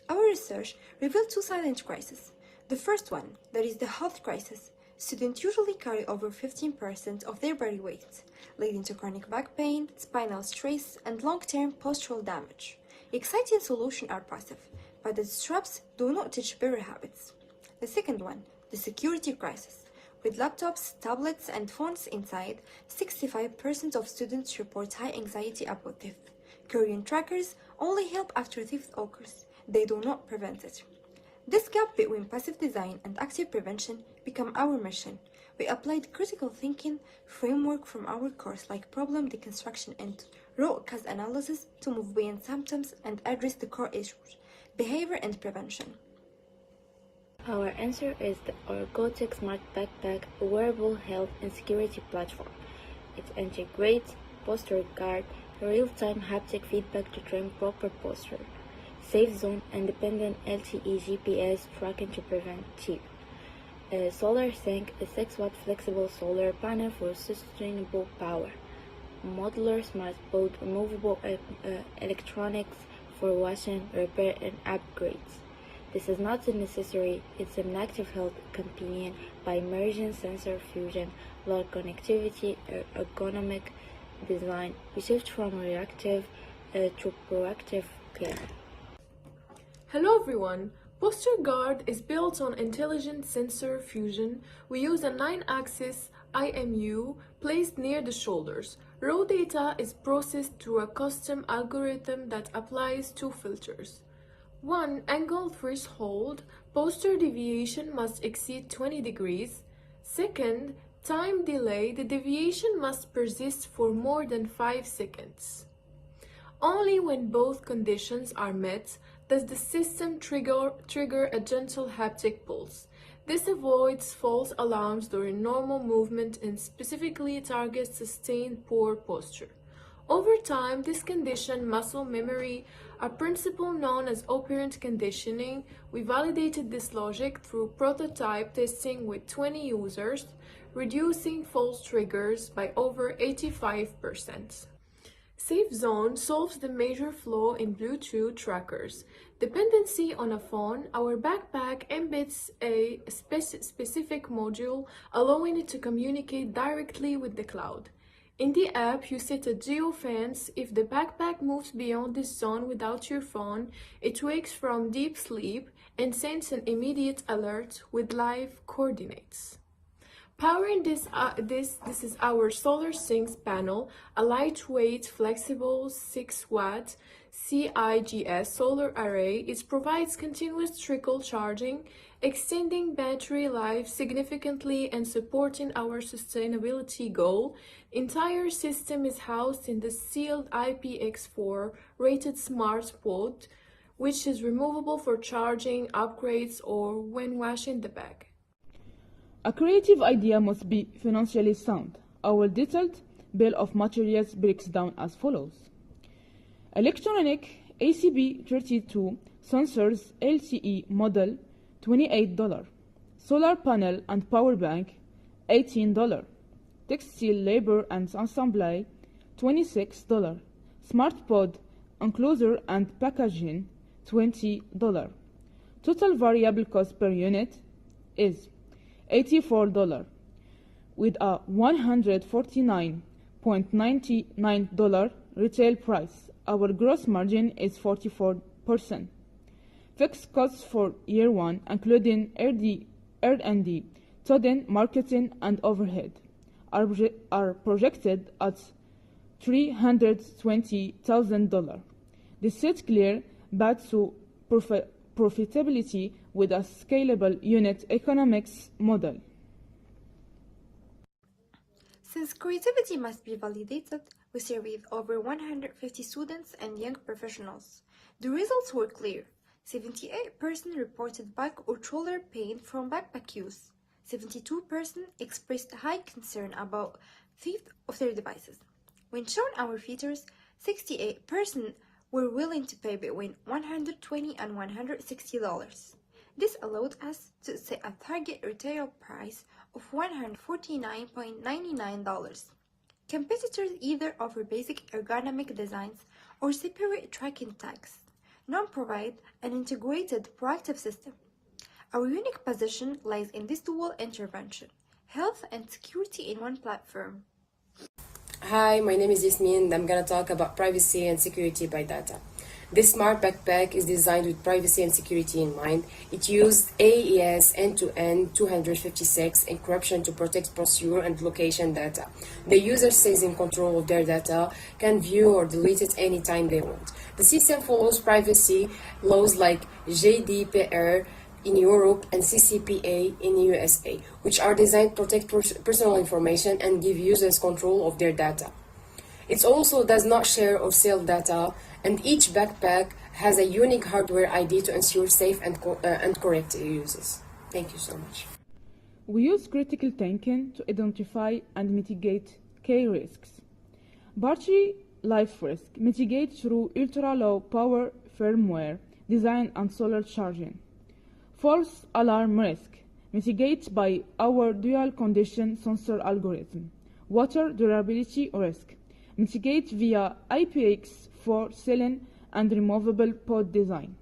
Our research revealed 2 silent crises. The first one, that is the health crisis. Students usually carry over 15% of their body weight, leading to chronic back pain, spinal stress, and long-term postural damage. Exciting solutions are passive, but the straps do not teach better habits. The second one, the security crisis. With laptops, tablets, and phones inside, 65% of students report high anxiety about theft. Carrying trackers only help after theft occurs. They do not prevent it. This gap between passive design and active prevention became our mission. We applied critical thinking framework from our course like problem deconstruction and root cause analysis to move beyond symptoms and address the core issues, behavior and prevention. Our answer is the Ergotech Smart Backpack, a wearable health and security platform. It integrates posture guard, real-time haptic feedback to train proper posture, safe zone, independent LTE GPS tracking to prevent cheat, a solar sink, a 6-watt flexible solar panel for sustainable power, modular smart board, removable electronics for washing, repair, and upgrades. This is not a necessary, it's an active health companion by merging sensor fusion, low connectivity, ergonomic design. We shift from reactive to proactive care. Hello everyone! Posture Guard is built on intelligent sensor fusion. We use a 9-axis IMU placed near the shoulders. Raw data is processed through a custom algorithm that applies 2 filters. 1. Angle threshold. Posture deviation must exceed 20 degrees. 2nd. Time delay. The deviation must persist for more than 5 seconds. Only when both conditions are met does the system trigger a gentle haptic pulse. This avoids false alarms during normal movement and specifically targets sustained poor posture. Over time, this conditioned muscle memory, a principle known as operant conditioning. We validated this logic through prototype testing with 20 users, reducing false triggers by over 85%. Safe Zone solves the major flaw in Bluetooth trackers. Dependency on a phone, our backpack embeds a specific module, allowing it to communicate directly with the cloud. In the app, you set a geofence. If the backpack moves beyond this zone without your phone, it wakes from deep sleep and sends an immediate alert with live coordinates. Powering this is our Solar Sinks panel, a lightweight, flexible 6-watt CIGS solar array. It provides continuous trickle charging, extending battery life significantly and supporting our sustainability goal. Entire system is housed in the sealed IPX4 rated smart pod, which is removable for charging, upgrades, or when washing the bag. A creative idea must be financially sound. Our detailed bill of materials breaks down as follows. Electronic ACB32 sensors LTE model $28. Solar panel and power bank $18. Textile labor and assembly $26. Smart pod enclosure and packaging $20. Total variable cost per unit is $84 with a $149.99 retail price. Our gross margin is 44%. Fixed costs for year 1, including R&D, totem, marketing, and overhead, are projected at $320,000. This sets clear path to profitability with a scalable unit economics model. Since creativity must be validated, we surveyed over 150 students and young professionals. The results were clear. 78% reported back or shoulder pain from backpack use. 72% expressed high concern about theft of their devices. When shown our features, 68% were willing to pay between $120 and $160. This allowed us to set a target retail price of $149.99. Competitors either offer basic ergonomic designs or separate tracking tags. None provide an integrated proactive system. Our unique position lies in this dual intervention, health and security in one platform. Hi, my name is Yasmin and I'm going to talk about privacy and security by data. This smart backpack is designed with privacy and security in mind. It used AES end-to-end 256 encryption to protect posture and location data. The user stays in control of their data, can view or delete it anytime they want. The system follows privacy laws like GDPR, in Europe and CCPA in the USA, which are designed to protect personal information and give users control of their data. It also does not share or sell data, and each backpack has a unique hardware ID to ensure safe and correct uses. Thank you so much. We use critical thinking to identify and mitigate key risks. Battery life risk mitigate through ultra-low power firmware design and solar charging. False alarm risk mitigate by our dual condition sensor algorithm. Water durability risk mitigate via IPX4 ceiling and removable pod design.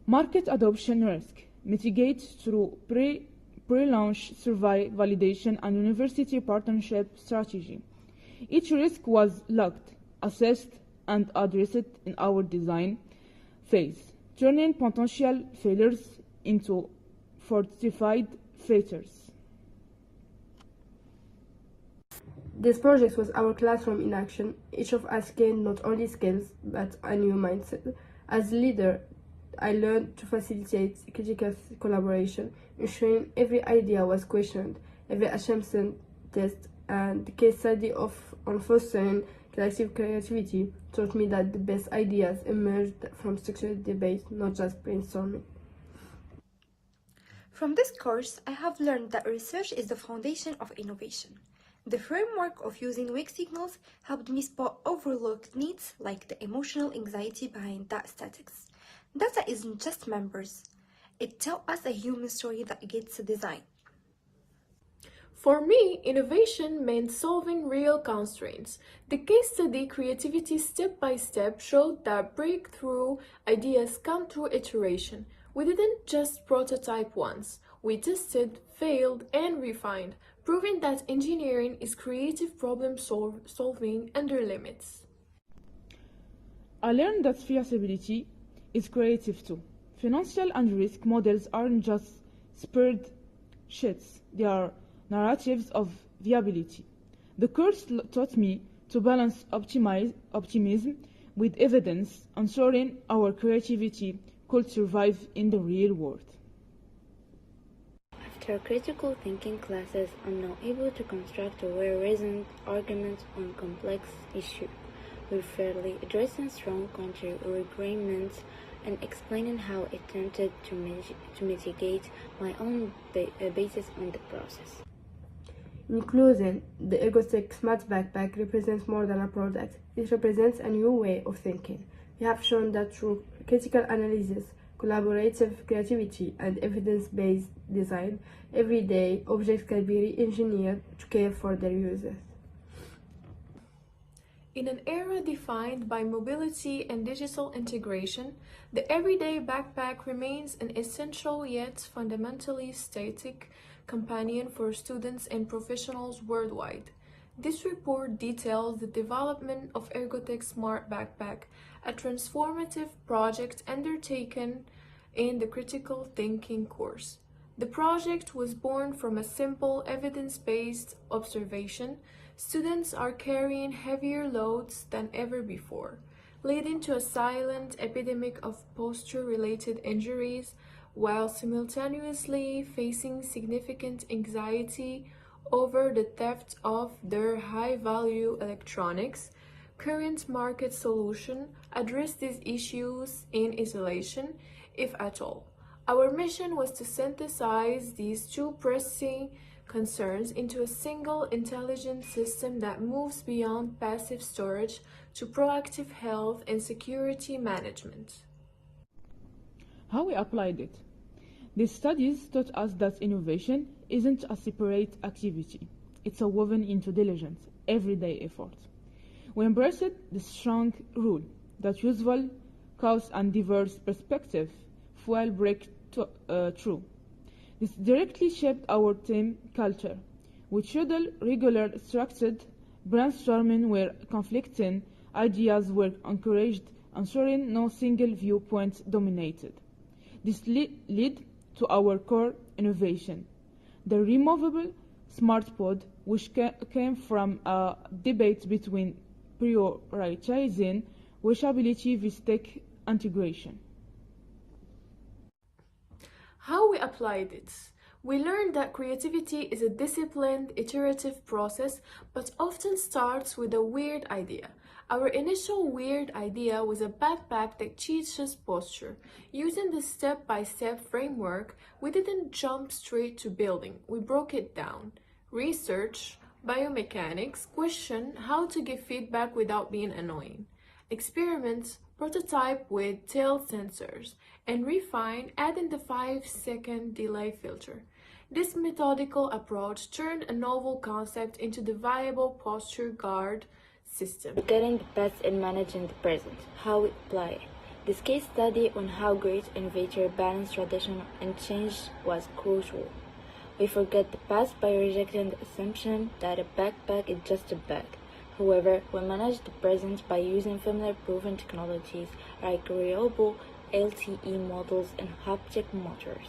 Market adoption risk mitigate through pre-launch survey validation and university partnership strategy. Each risk was logged, assessed, and addressed in our design phase, turning potential failures into fortified features. This project was our classroom in action. Each of us gained not only skills, but a new mindset. As a leader, I learned to facilitate critical collaboration, ensuring every idea was questioned, every assumption tested, and the case study on fostering collective creativity taught me that the best ideas emerged from structured debate, not just brainstorming. From this course, I have learned that research is the foundation of innovation. The framework of using weak signals helped me spot overlooked needs like the emotional anxiety behind data statics. Data isn't just numbers. It tells us a human story that gets designed. For me, innovation meant solving real constraints. The case study Creativity Step by Step showed that breakthrough ideas come through iteration. We didn't just prototype once. We tested, failed, and refined, proving that engineering is creative problem solving under limits. I learned that feasibility is creative too. Financial and risk models aren't just spreadsheets, they are narratives of viability. The course taught me to balance optimism with evidence, ensuring our creativity could survive in the real world. After critical thinking classes, I'm now able to construct a well-reasoned argument on complex issues, with fairly addressing strong counter-arguments and explaining how it attempted to mitigate my own basis on the process. In closing, the ErgoTech Smart Backpack represents more than a product. It represents a new way of thinking. We have shown that through critical analysis, collaborative creativity, and evidence-based design, everyday objects can be re-engineered to care for their users. In an era defined by mobility and digital integration, the everyday backpack remains an essential yet fundamentally static companion for students and professionals worldwide. This report details the development of ErgoTech Smart Backpack, a transformative project undertaken in the Critical Thinking course. The project was born from a simple evidence-based observation. Students are carrying heavier loads than ever before, leading to a silent epidemic of posture-related injuries, while simultaneously facing significant anxiety over the theft of their high-value electronics. Current market solutions address these issues in isolation, if at all. Our mission was to synthesize these two pressing concerns into a single intelligent system that moves beyond passive storage to proactive health and security management. How we applied it. These studies taught us that innovation isn't a separate activity. It's a woven into diligent, everyday effort. We embraced the strong rule that useful cause and diverse perspective fuel breakthrough. This directly shaped our team culture. We scheduled regular structured brainstorming where conflicting ideas were encouraged, ensuring no single viewpoint dominated. This led to our core innovation, the removable smart pod, which came from a debate between prioritizing washability with tech integration. How we applied it. We learned that creativity is a disciplined, iterative process, but often starts with a weird idea. Our initial weird idea was a backpack that teaches posture. Using the step-by-step framework, we didn't jump straight to building. We broke it down. Research, biomechanics, question how to give feedback without being annoying. Experiment, prototype with tilt sensors, and refine, adding the 5-second delay filter. This methodical approach turned a novel concept into the viable posture guard system. Getting the best in managing the present, how we apply it. This case study on how great innovator balanced tradition and change was crucial. We forget the past by rejecting the assumption that a backpack is just a bag. However, we manage the present by using familiar proven technologies like reliable LTE models and haptic motors.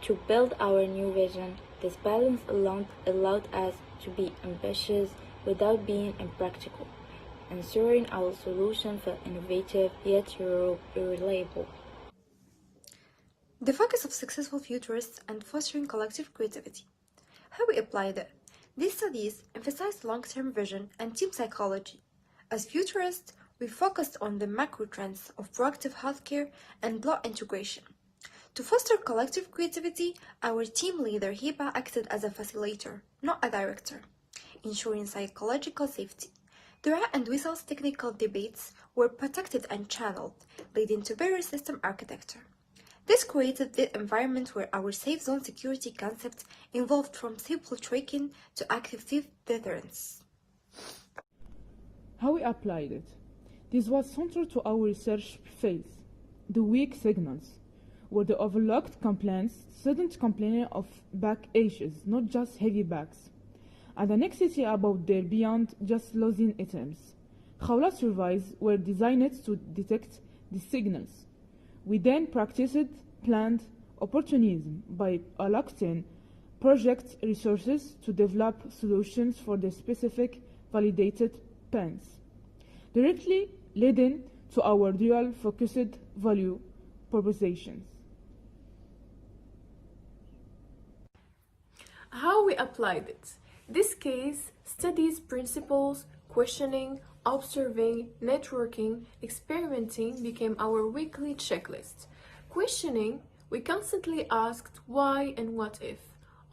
To build our new vision, this balance allowed us to be ambitious without being impractical, ensuring our solution felt innovative yet reliable. The focus of successful futurists and fostering collective creativity. How we applied it. These studies emphasized long-term vision and team psychology. As futurists, we focused on the macro trends of proactive healthcare and blood integration. To foster collective creativity, our team leader Hiba acted as a facilitator, not a director, ensuring psychological safety. The rat and whistle's technical debates were protected and channeled, leading to better system architecture. This created the environment where our safe zone security concept evolved from simple tracking to active thief deterrence. How we applied it. This was central to our research phase. The weak signals were the overlooked complaints, students complaining of back aches, not just heavy backs, and anxiety about their beyond just losing items. Khawla surveys were designed to detect the signals. We then practiced planned opportunism by allocating project resources to develop solutions for the specific validated pains, directly leading to our dual focused value propositions. How we applied it. This case studies principles, questioning, observing, networking, experimenting became our weekly checklist. Questioning, we constantly asked why and what if.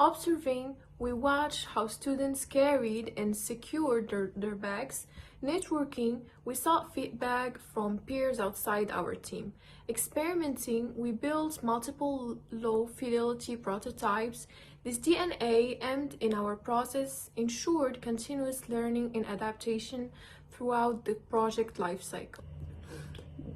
Observing, we watched how students carried and secured their bags. Networking, we sought feedback from peers outside our team. Experimenting, we built multiple low fidelity prototypes. This DNA aimed in our process ensured continuous learning and adaptation throughout the project lifecycle.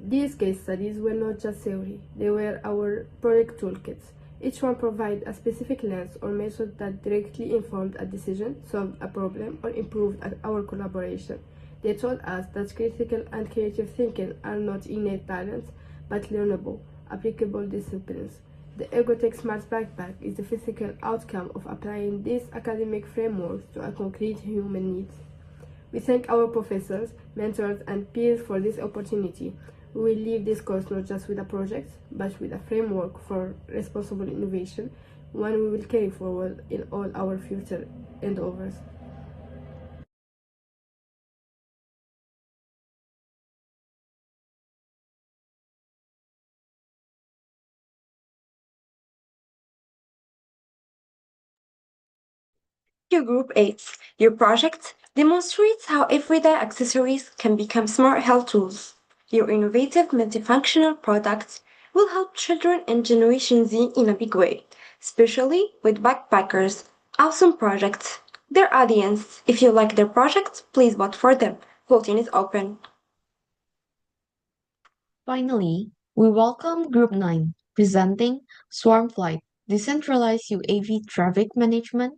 These case studies were not just theory, they were our project toolkits. Each one provided a specific lens or method that directly informed a decision, solved a problem, or improved our collaboration. They taught us that critical and creative thinking are not innate talents, but learnable, applicable disciplines. The Ergotech Smart Backpack is the physical outcome of applying these academic frameworks to a concrete human needs. We thank our professors, mentors, and peers for this opportunity. We will leave this course not just with a project, but with a framework for responsible innovation, one we will carry forward in all our future endeavors. Your Group 8, your project demonstrates how everyday accessories can become smart health tools. Your innovative multifunctional product will help children and Generation Z in a big way, especially with backpackers. Awesome project. Their audience, if you like their project, please vote for them. Voting is open. Finally, we welcome Group 9, presenting Swarm Flight, decentralized UAV traffic management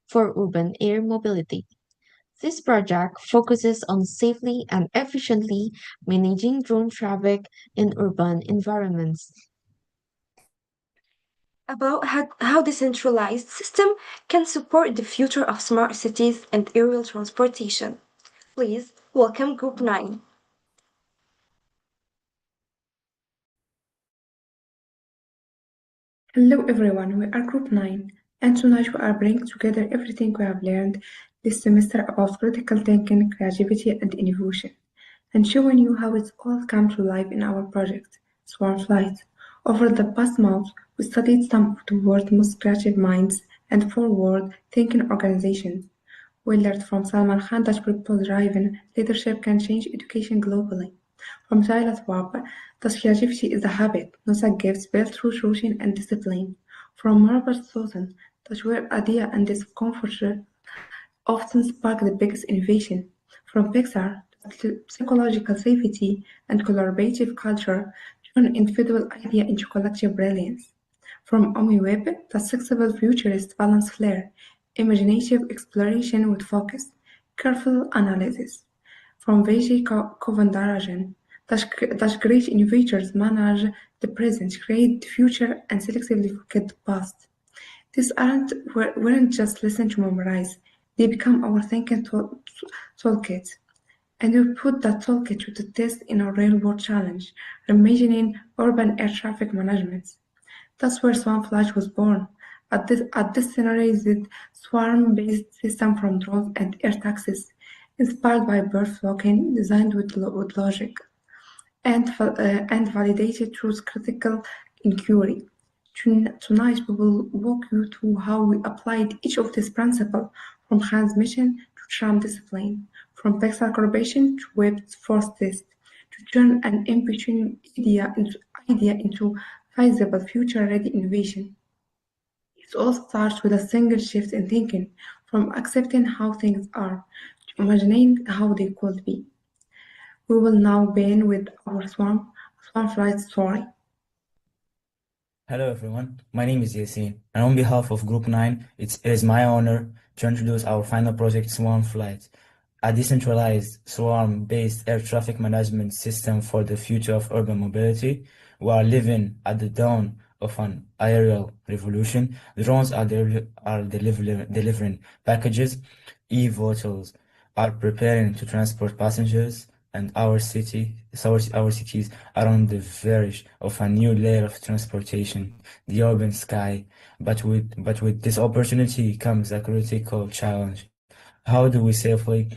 for urban air mobility. This project focuses on safely and efficiently managing drone traffic in urban environments. About how decentralized system can support the future of smart cities and aerial transportation. Please welcome Group 9. Hello everyone, we are Group 9 and tonight we are bringing together everything we have learned this semester about critical thinking, creativity and innovation and showing you how it's all come to life in our project, Swarm Flight. Over the past month, we studied some of the world's most creative minds and forward-thinking organizations. We learned from Salman Khan that purpose-driven leadership can change education globally. From Silas Webb, that creativity is a habit, not a gift built through routine and discipline. From Robert Thornton, that where idea and discomfort often spark the biggest innovation. From Pixar, that psychological safety and collaborative culture turn individual idea into collective brilliance. From Omi Webb, the flexible futurist balance flair, imaginative exploration with focus, careful analysis. From Vijay Govindarajan, that great innovators manage the present, create the future, and selectively forget the past. These weren't just listen to memorize, they become our thinking toolkit. And we put that toolkit to the test in a real-world challenge, reimagining urban air traffic management. That's where Swarmflash was born, a decentralized swarm-based system from drones and air taxis, inspired by bird flocking, designed with logic, and validated through critical inquiry. Tonight we will walk you through how we applied each of these principles, from transmission to tram discipline, from Pixar Corporation to Web Force Test, to turn an in-between idea into feasible future-ready innovation. It all starts with a single shift in thinking, from accepting how things are to imagining how they could be. We will now begin with our swarm flight story. Hello everyone, my name is Yasin, and on behalf of Group 9, it is my honor to introduce our final project, Swarm Flight, a decentralized swarm-based air traffic management system for the future of urban mobility. We are living at the dawn of an aerial revolution. Drones are delivering packages, e-vehicles are preparing to transport passengers, and our cities are on the verge of a new layer of transportation, the urban sky. But with this opportunity comes a critical challenge. How do we safely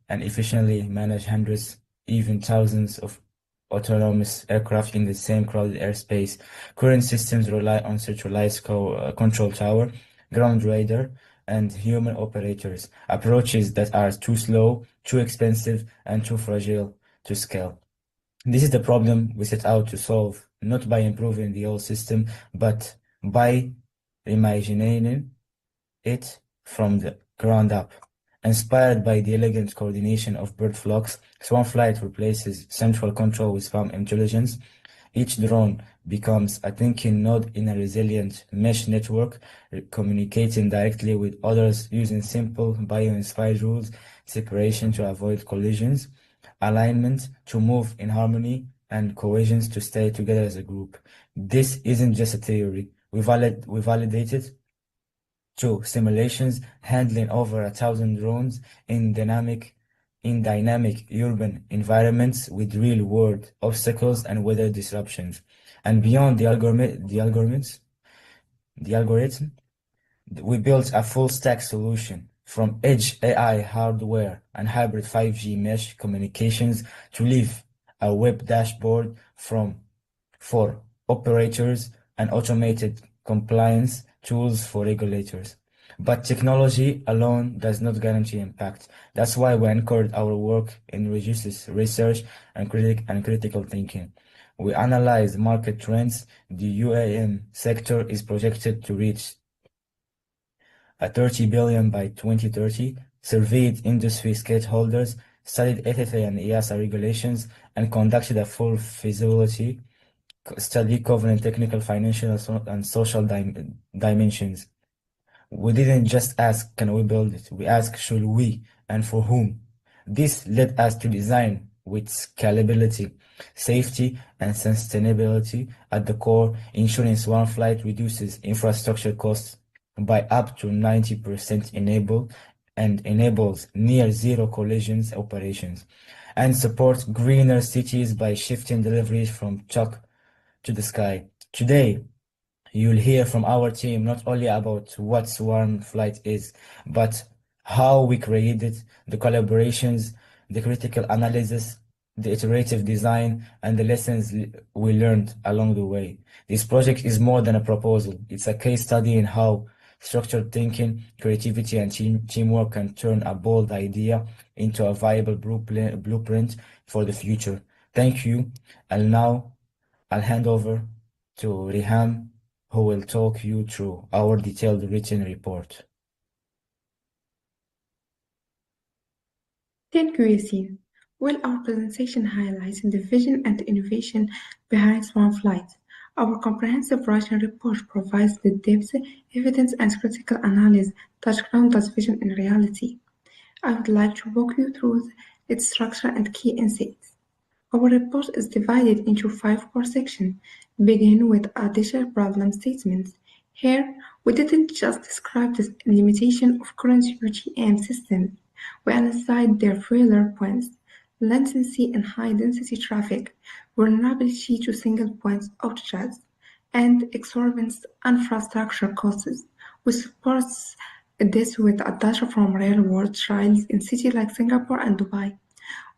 and efficiently manage hundreds, even thousands of autonomous aircraft in the same crowded airspace? Current systems rely on centralized control tower, ground radar, and human operators, approaches that are too slow, too expensive, and too fragile to scale. This is the problem we set out to solve, not by improving the old system, but by reimagining it from the ground up. Inspired by the elegant coordination of bird flocks, Swarm Flight replaces central control with swarm intelligence. Each drone becomes a thinking node in a resilient mesh network, communicating directly with others using simple bio-inspired rules, separation to avoid collisions, alignment to move in harmony, and cohesion to stay together as a group. This isn't just a theory. We validated through simulations handling over 1,000 drones in dynamic urban environments with real-world obstacles and weather disruptions. And beyond the algorithm, we built a full-stack solution from edge AI hardware and hybrid 5G mesh communications to live a web dashboard for operators and automated compliance tools for regulators. But technology alone does not guarantee impact. That's why we anchored our work in research and critical thinking. We analyzed market trends. The UAM sector is projected to reach $30 billion by 2030, surveyed industry stakeholders, studied FAA and EASA regulations, and conducted a full feasibility study covering technical, financial, and social dimensions. We didn't just ask, can we build it? We asked, should we, and for whom? This led us to design with scalability, safety, and sustainability at the core, ensuring Swarm Flight reduces infrastructure costs by up to 90%, enables near zero collisions operations, and supports greener cities by shifting deliveries from truck to the sky. Today, You'll hear from our team not only about what swarm flight is, but how we created the collaborations, the critical analysis, the iterative design, and the lessons we learned along the way. This project is more than a proposal. It's a case study in how structured thinking, creativity, and teamwork can turn a bold idea into a viable blueprint for the future. Thank you. And now I'll hand over to Riham, who will talk you through our detailed written report. Thank you, Yassine. Well, our presentation highlights the vision and innovation behind Swan Flight. Our comprehensive writing report provides the depth, evidence, and critical analysis that ground that vision in reality. I would like to walk you through its structure and key insights. Our report is divided into 5 core sections, beginning with additional problem statements. Here, we didn't just describe the limitation of current UTM systems, we analyzed their failure points, latency in high-density traffic, vulnerability to single-point outages, and exorbitant infrastructure costs. We support this with data from real-world trials in cities like Singapore and Dubai,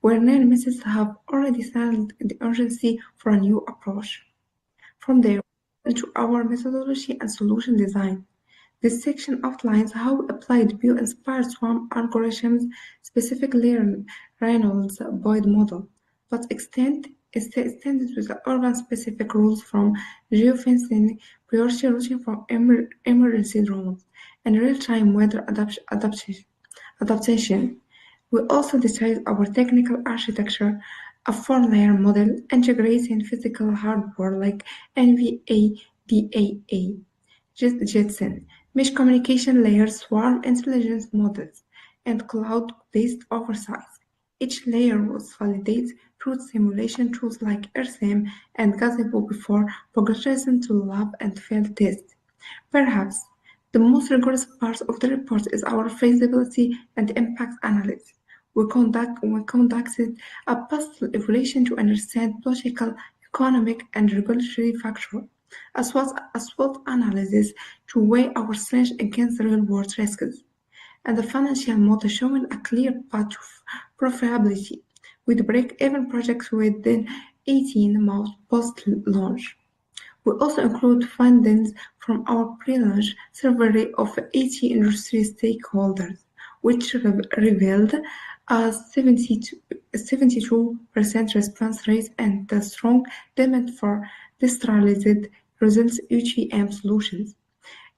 where near misses have already signaled the urgency for a new approach. From there, into our methodology and solution design. This section outlines how we applied bio-inspired swarm algorithms, specifically Reynolds-Boyd model, but extended with the urban-specific rules from geofencing, priority routing from emergency drones, and real-time weather adaptation. We also detailed our technical architecture, a 4-layer model integrating physical hardware like NVA, DAA, Jetson, mesh communication layers, swarm intelligence models, and cloud-based oversight. Each layer was validated through simulation tools like RSIM and Gazebo before progressing to lab and field tests. Perhaps the most rigorous part of the report is our feasibility and impact analysis. We conducted a puzzle evaluation to understand political, economic, and regulatory factors, as well as SWOT analysis to weigh our strengths against real-world risks, and a financial model showing a clear path to profitability, with break-even projects within 18 months post-launch. We also include findings from our pre-launch survey of 80 industry stakeholders, which revealed a 72% response rate and a strong demand for decentralized results UGM solutions,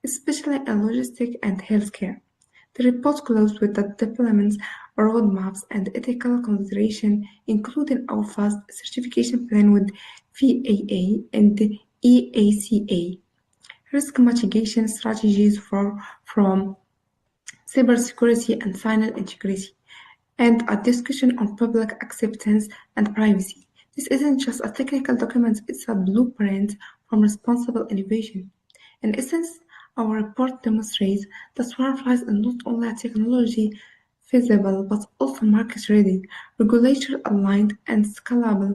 especially in logistics and healthcare. The report closed with the deployment roadmaps and ethical consideration, including our fast certification plan with VAA and EACA, risk mitigation strategies from cybersecurity and final integrity, and a discussion on public acceptance and privacy. This isn't just a technical document, it's a blueprint from responsible innovation. In essence, our report demonstrates that Swarmflies is not only a technology feasible but also market-ready, regulator-aligned, and scalable.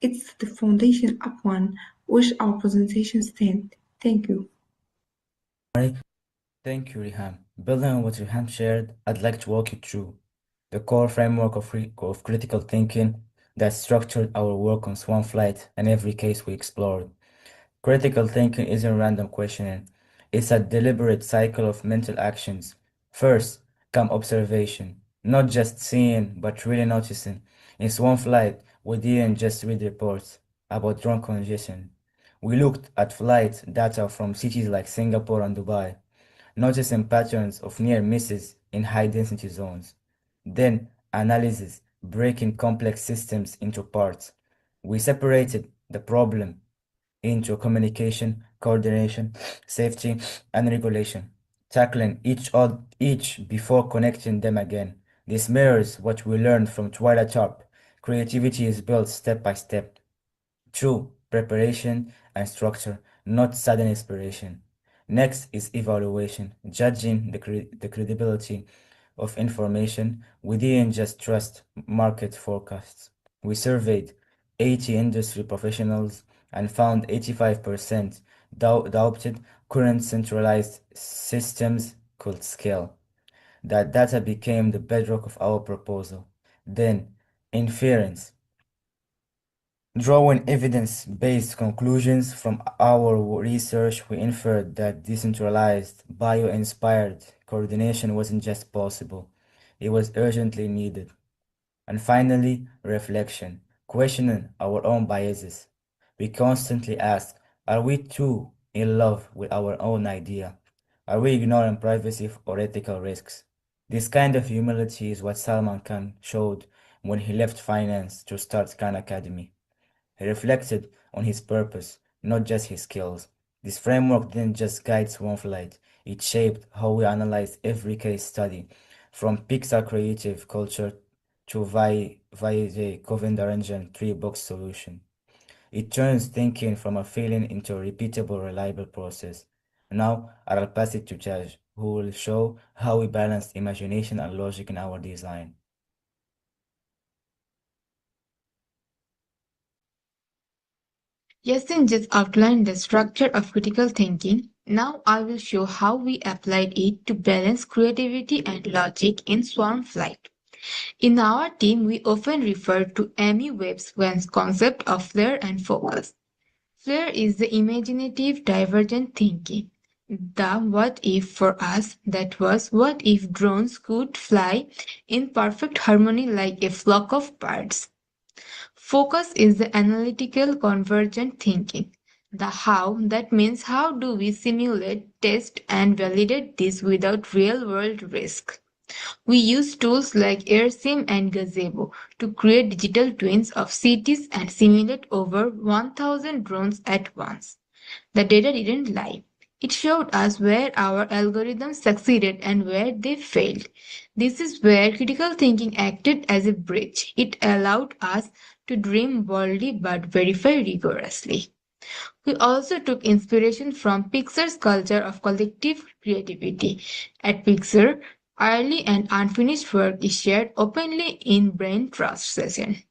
It's the foundation upon which our presentation stands. Thank you. Thank you, Riham. Building on what Riham shared, I'd like to walk you through the core framework of critical thinking that structured our work on Swan Flight and every case we explored. Critical thinking isn't random questioning, it's a deliberate cycle of mental actions. First, come observation, not just seeing, but really noticing. In Swan Flight, we didn't just read reports about drone congestion. We looked at flight data from cities like Singapore and Dubai, noticing patterns of near misses in high density zones. Then, analysis, breaking complex systems into parts. We separated the problem into communication, coordination, safety, and regulation, tackling each before connecting them again. This mirrors what we learned from Twilight Sharp. Creativity is built step by step, through preparation and structure, not sudden inspiration. Next is evaluation, judging the credibility of information. We didn't just trust market forecasts. We surveyed 80 industry professionals and found 85% adopted current centralized systems could scale. That data became the bedrock of our proposal. Then, inference. Drawing evidence-based conclusions from our research, we inferred that decentralized, bio-inspired coordination wasn't just possible, it was urgently needed. And finally, reflection, questioning our own biases. We constantly ask, are we too in love with our own idea? Are we ignoring privacy or ethical risks? This kind of humility is what Salman Khan showed when he left finance to start Khan Academy. He reflected on his purpose, not just his skills. This framework didn't just guide Swanflight, it shaped how we analyzed every case study, from Pixar creative culture to Vijay Govindaranjan three-box solution. It turns thinking from a feeling into a repeatable, reliable process. Now, I'll pass it to Jaj, who will show how we balance imagination and logic in our design. Yasin just outlined the structure of critical thinking. Now I will show how we applied it to balance creativity and logic in swarm flight. In our team, we often refer to Amy Webb's concept of flare and focus. Flare is the imaginative divergent thinking. The what if for us, that was what if drones could fly in perfect harmony like a flock of birds. Focus is the analytical convergent thinking. The how, that means how do we simulate, test, and validate this without real world risk. We use tools like AirSim and Gazebo to create digital twins of cities and simulate over 1,000 drones at once. The data didn't lie. It showed us where our algorithms succeeded and where they failed. This is where critical thinking acted as a bridge. It allowed us to dream boldly but verify rigorously. We also took inspiration from Pixar's culture of collective creativity. At Pixar, early and unfinished work is shared openly in brain trust session.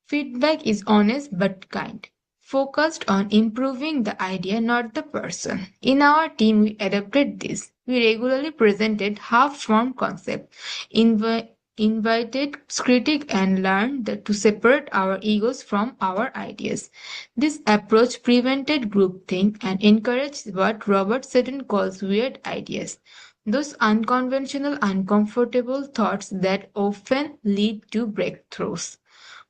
Feedback is honest but kind, focused on improving the idea, not the person. In our team, we adopted this. We regularly presented half-formed concepts, invited critique and learned to separate our egos from our ideas. This approach prevented groupthink and encouraged what Robert Sutton calls weird ideas. Those unconventional, uncomfortable thoughts that often lead to breakthroughs.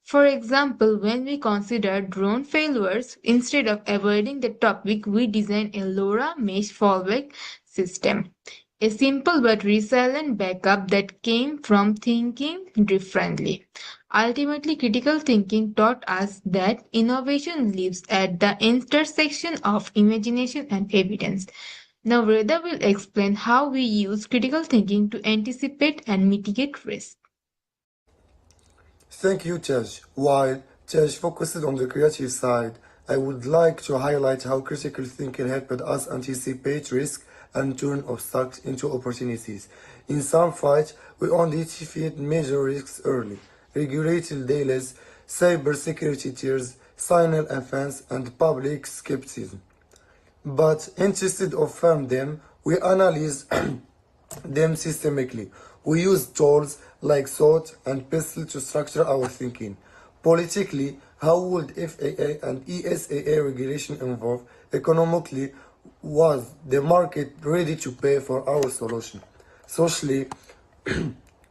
For example, when we consider drone failures, instead of avoiding the topic, we designed a LoRa mesh fallback system. A simple but resilient backup that came from thinking differently. Ultimately, critical thinking taught us that innovation lives at the intersection of imagination and evidence. Now, Reda will explain how we use critical thinking to anticipate and mitigate risk. Thank you, Tej. While Tej focused on the creative side, I would like to highlight how critical thinking helped us anticipate risk and turn obstacles into opportunities. In some fights, we identified major risks early: regulated delays, cybersecurity tiers, signal offense, and public skepticism. But instead of farm them, we analyze them systemically. We use tools like SWOT and PISTL to structure our thinking. Politically, how would FAA and ESAA regulation evolve? Economically, was the market ready to pay for our solution? Socially,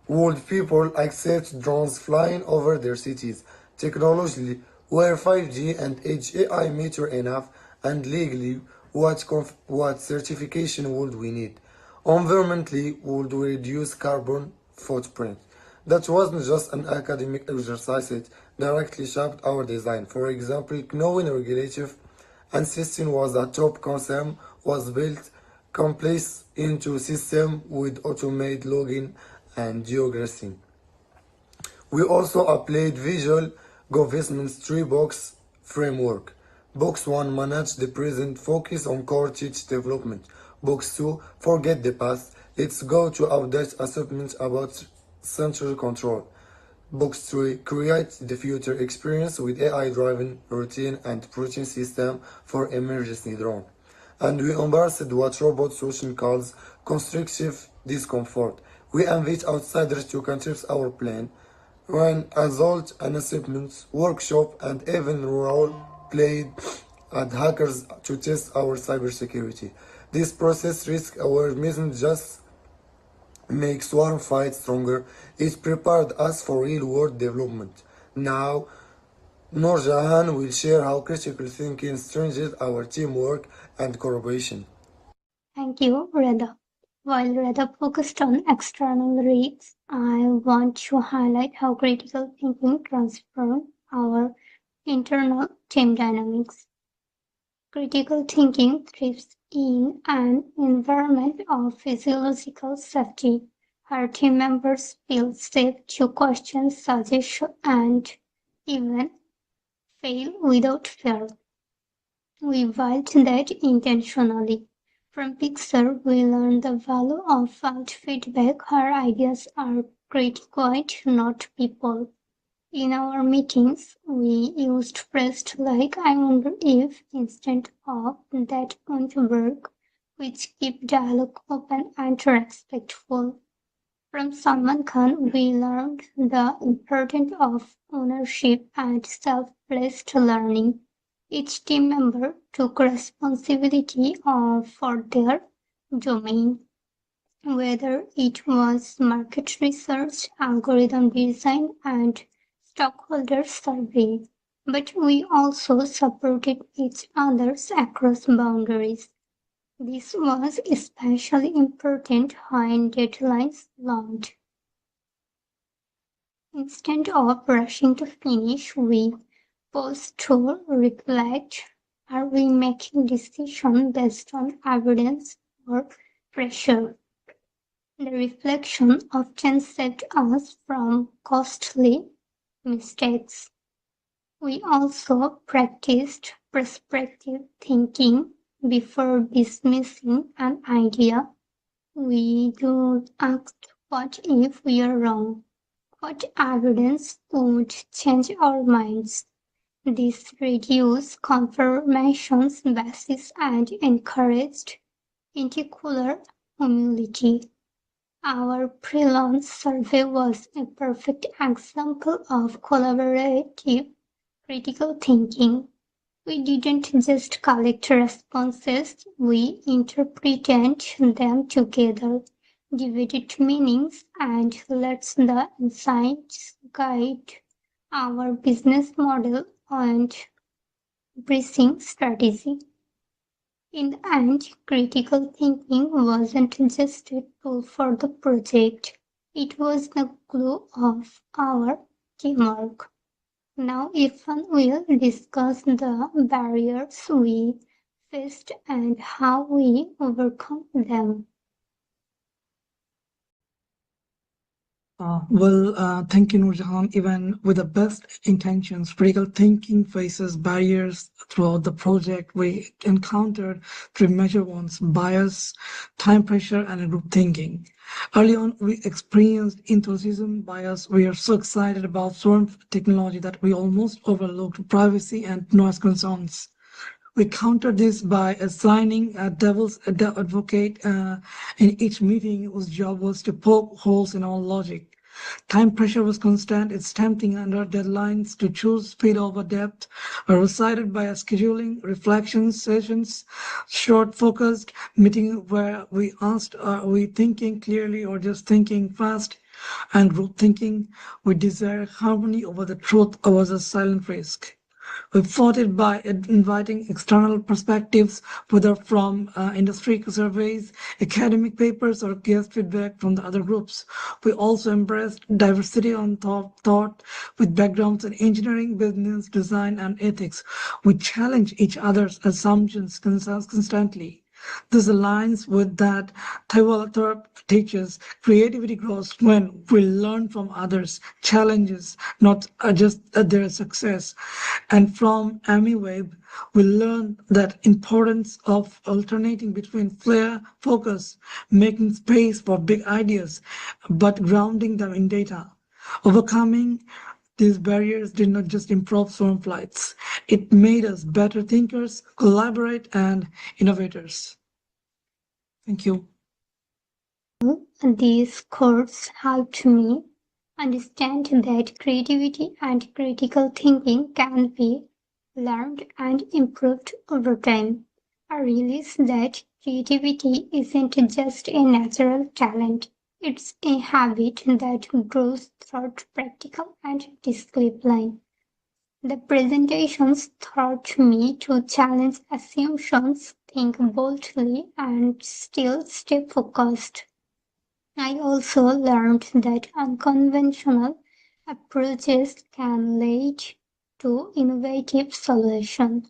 would people accept drones flying over their cities? Technologically, were 5G and Edge AI mature enough? And legally, what certification would we need? Environmentally, would we reduce carbon footprint? That wasn't just an academic exercise, it directly shaped our design. For example, knowing regulative and system was a top concept was built complex into system with automated login and geography. We also applied visual governance three-box framework. Box 1 manage the present, focus on core teach development. Box 2 forget the past, let's go to update assessment about central control. Box 3 create the future experience with AI driven routine and protein system for emergency drone. and we embraced what robot solution calls constructive discomfort. We invite outsiders to contribute our plan, run adult assessments, workshop, and even role-played at hackers to test our cybersecurity. This process risk awareness just makes Swarm fight stronger. It prepared us for real-world development. Now, Noor Jahan will share how critical thinking strengthens our teamwork and collaboration. Thank you, Reda. While Reda focused on external risks, I want to highlight how critical thinking transforms our internal team dynamics. Critical thinking thrives in an environment of physiological safety. Our team members feel safe to question, suggest, and even fail without fear. We built that intentionally. From Pixar, we learned the value of felt feedback. Our ideas are critical, not people. In our meetings, we used phrases like "I wonder if" instead of "that won't work," which keep dialogue open and respectful. From Salman Khan, we learned the importance of ownership and self-paced learning. Each team member took responsibility for their domain, whether it was market research, algorithm design, and stockholder survey. But we also supported each other across boundaries. This was especially important when deadlines loomed. Instead of rushing to finish, we pause to reflect. Are we making decisions based on evidence or pressure? The reflection often saved us from costly mistakes. We also practiced perspective thinking before dismissing an idea. We do ask, what if we are wrong? What evidence would change our minds? This reduced confirmation bias and encouraged intellectual humility. Our pre-launch survey was a perfect example of collaborative critical thinking. We didn't just collect responses, we interpreted them together, divided meanings, and let the insights guide our business model and pricing strategy. In the end, critical thinking wasn't just a tool for the project, it was the glue of our teamwork. Now Irfan will discuss the barriers we faced and how we overcome them. Thank you, Nurjahan. Even with the best intentions, critical thinking faces barriers throughout the project. We encountered three major ones: bias, time pressure, and group thinking. Early on, we experienced enthusiasm bias. We are so excited about swarm technology that we almost overlooked privacy and noise concerns. We countered this by assigning a devil's advocate in each meeting whose job was to poke holes in our logic. Time pressure was constant. It's tempting under deadlines to choose speed over depth, recited by scheduling reflection sessions, short focused meeting where we asked, are we thinking clearly or just thinking fast? And group thinking, we desire harmony over the truth was a silent risk. We fought it by inviting external perspectives, whether from industry surveys, academic papers, or guest feedback from the other groups. We also embraced diversity on thought with backgrounds in engineering, business, design, and ethics. We challenge each other's assumptions constantly. This aligns with that Taiwan teaches creativity grows when we learn from others' challenges, not just their success. And from Amy Webb, we learn that importance of alternating between flair, focus, making space for big ideas, but grounding them in data. Overcoming These barriers did not just improve swarm flights, it made us better thinkers, collaborate, and innovators. Thank you. These courses helped me understand that creativity and critical thinking can be learned and improved over time. I realized that creativity isn't just a natural talent, it's a habit that grows through practical and discipline. The presentations taught me to challenge assumptions, think boldly, and still stay focused. I also learned that unconventional approaches can lead to innovative solutions.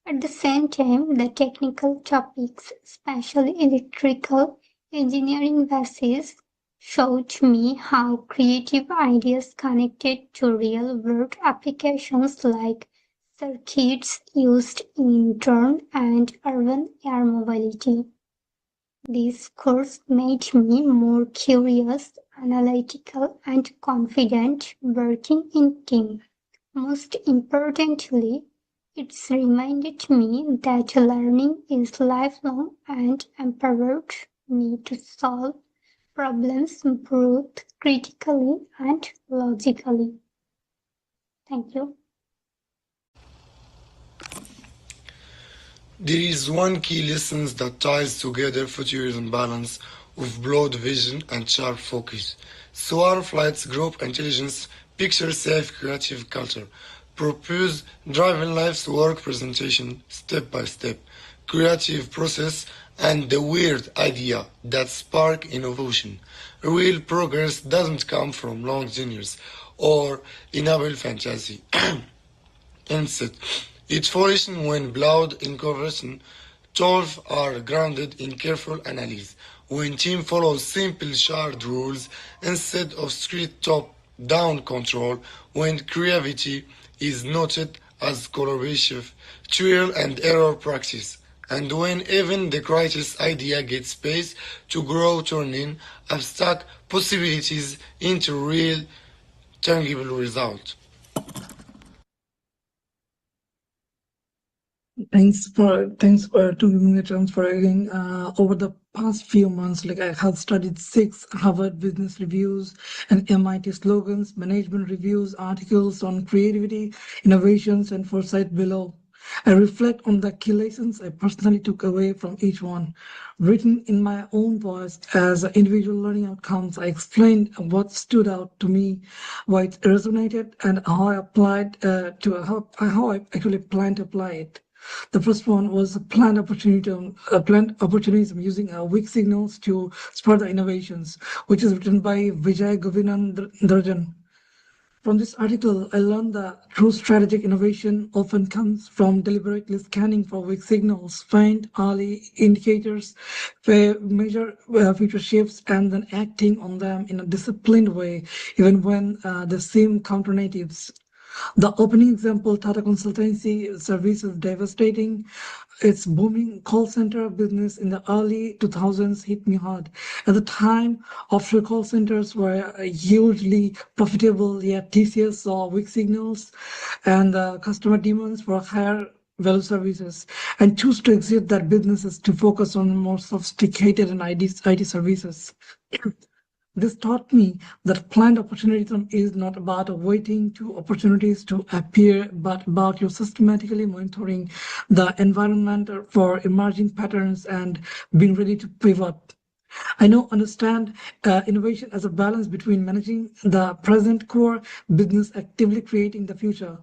At the same time, the technical topics, especially electrical engineering bases, showed me how creative ideas connected to real-world applications like circuits used in drone and urban air mobility. This course made me more curious, analytical, and confident working in team. Most importantly, it's reminded me that learning is lifelong and empowered me to solve problems both critically and logically. Thank you. There is one key lesson that ties together futurism balance of broad vision and sharp focus. Swarm flights, group intelligence, picture safe creative culture, propose driven life's work presentation step by step, creative process, and the weird idea that spark innovation. Real progress doesn't come from long dinners or enable fantasy. Instead, its fruition when blood in conversion 12 are grounded in careful analysis. When team follows simple shared rules instead of strict top-down control, when creativity is noted as collaborative, trial and error practice, and when even the greatest idea gets space to grow, turning abstract possibilities into real, tangible results. Thanks for to giving me the chance for again. Over the past few months, I have studied 6 Harvard Business Reviews and MIT slogans, management reviews, articles on creativity, innovations, and foresight below. I reflect on the key lessons I personally took away from each one. Written in my own voice as individual learning outcomes, I explained what stood out to me, why it resonated, and how I applied how I actually plan to apply it. The first one was planned opportunism using weak signals to spur the innovations, which is written by Vijay Govindarajan. From this article, I learned that true strategic innovation often comes from deliberately scanning for weak signals, find early indicators, measure future shifts, and then acting on them in a disciplined way, even when they seem counterintuitive. The opening example, Tata Consultancy Service, is devastating. Its booming call center business in the early 2000s hit me hard. At the time, offshore call centers were hugely profitable, yet TCS saw weak signals and customer demands for higher value services and choose to exit that businesses to focus on more sophisticated and IT services. This taught me that planned opportunism is not about waiting to opportunities to appear, but about you systematically monitoring the environment for emerging patterns and being ready to pivot. I now understand innovation as a balance between managing the present core business, actively creating the future.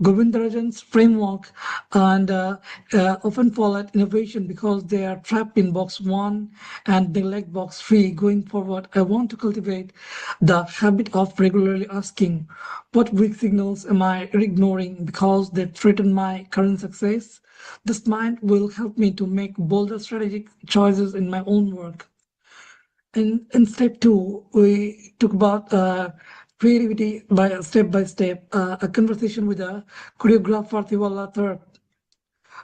Govindarajan's framework and often fall at innovation because they are trapped in box 1 and neglect box 3. Going forward, I want to cultivate the habit of regularly asking, what weak signals am I ignoring because they threaten my current success? This mind will help me to make bolder strategic choices in my own work. In step 2, we talk about creativity by step, a conversation with a choreographer Tiwala third.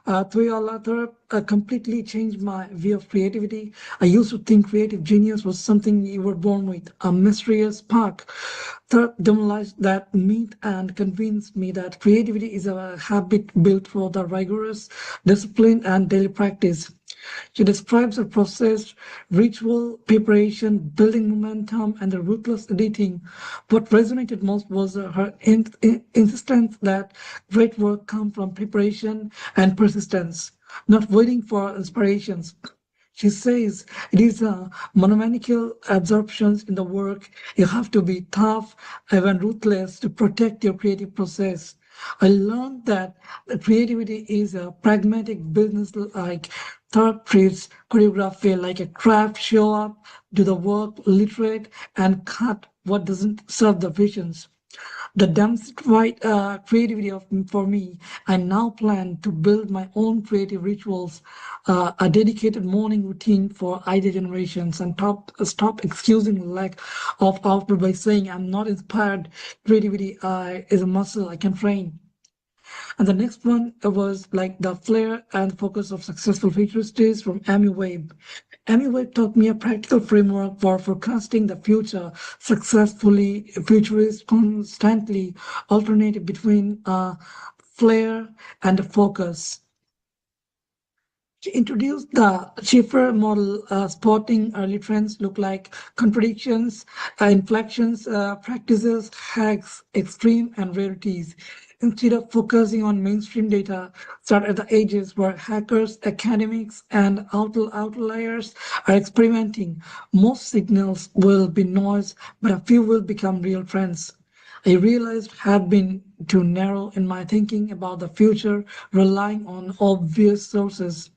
Through completely changed my view of creativity. I used to think creative genius was something you were born with, a mysterious spark. Third demonized that myth and convinced me that creativity is a habit built for the rigorous discipline and daily practice. She describes a process, ritual, preparation, building momentum, and the ruthless editing. What resonated most was her insistence that great work comes from preparation and persistence, not waiting for inspirations. She says it is a monomaniacal absorptions in the work. You have to be tough, even ruthless to protect your creative process. I learned that creativity is a pragmatic business like thought treats choreography like a craft, show up, do the work, literate, and cut what doesn't serve the visions. The demonstrate creativity for me. I now plan to build my own creative rituals, a dedicated morning routine for idea generations, and stop excusing lack of output by saying I'm not inspired. Creativity is a muscle I can train. And the next one was like the flair and focus of successful futurists from Amy Webb. Amy Webb taught me a practical framework for forecasting the future successfully. Futurists constantly alternate between flair and focus. She introduced the Schiffer model, spotting early trends look like contradictions, inflections, practices, hacks, extreme, and rarities. Instead of focusing on mainstream data, start at the edges where hackers, academics, and outliers are experimenting. Most signals will be noise, but a few will become real trends. I realized had been too narrow in my thinking about the future, relying on obvious sources.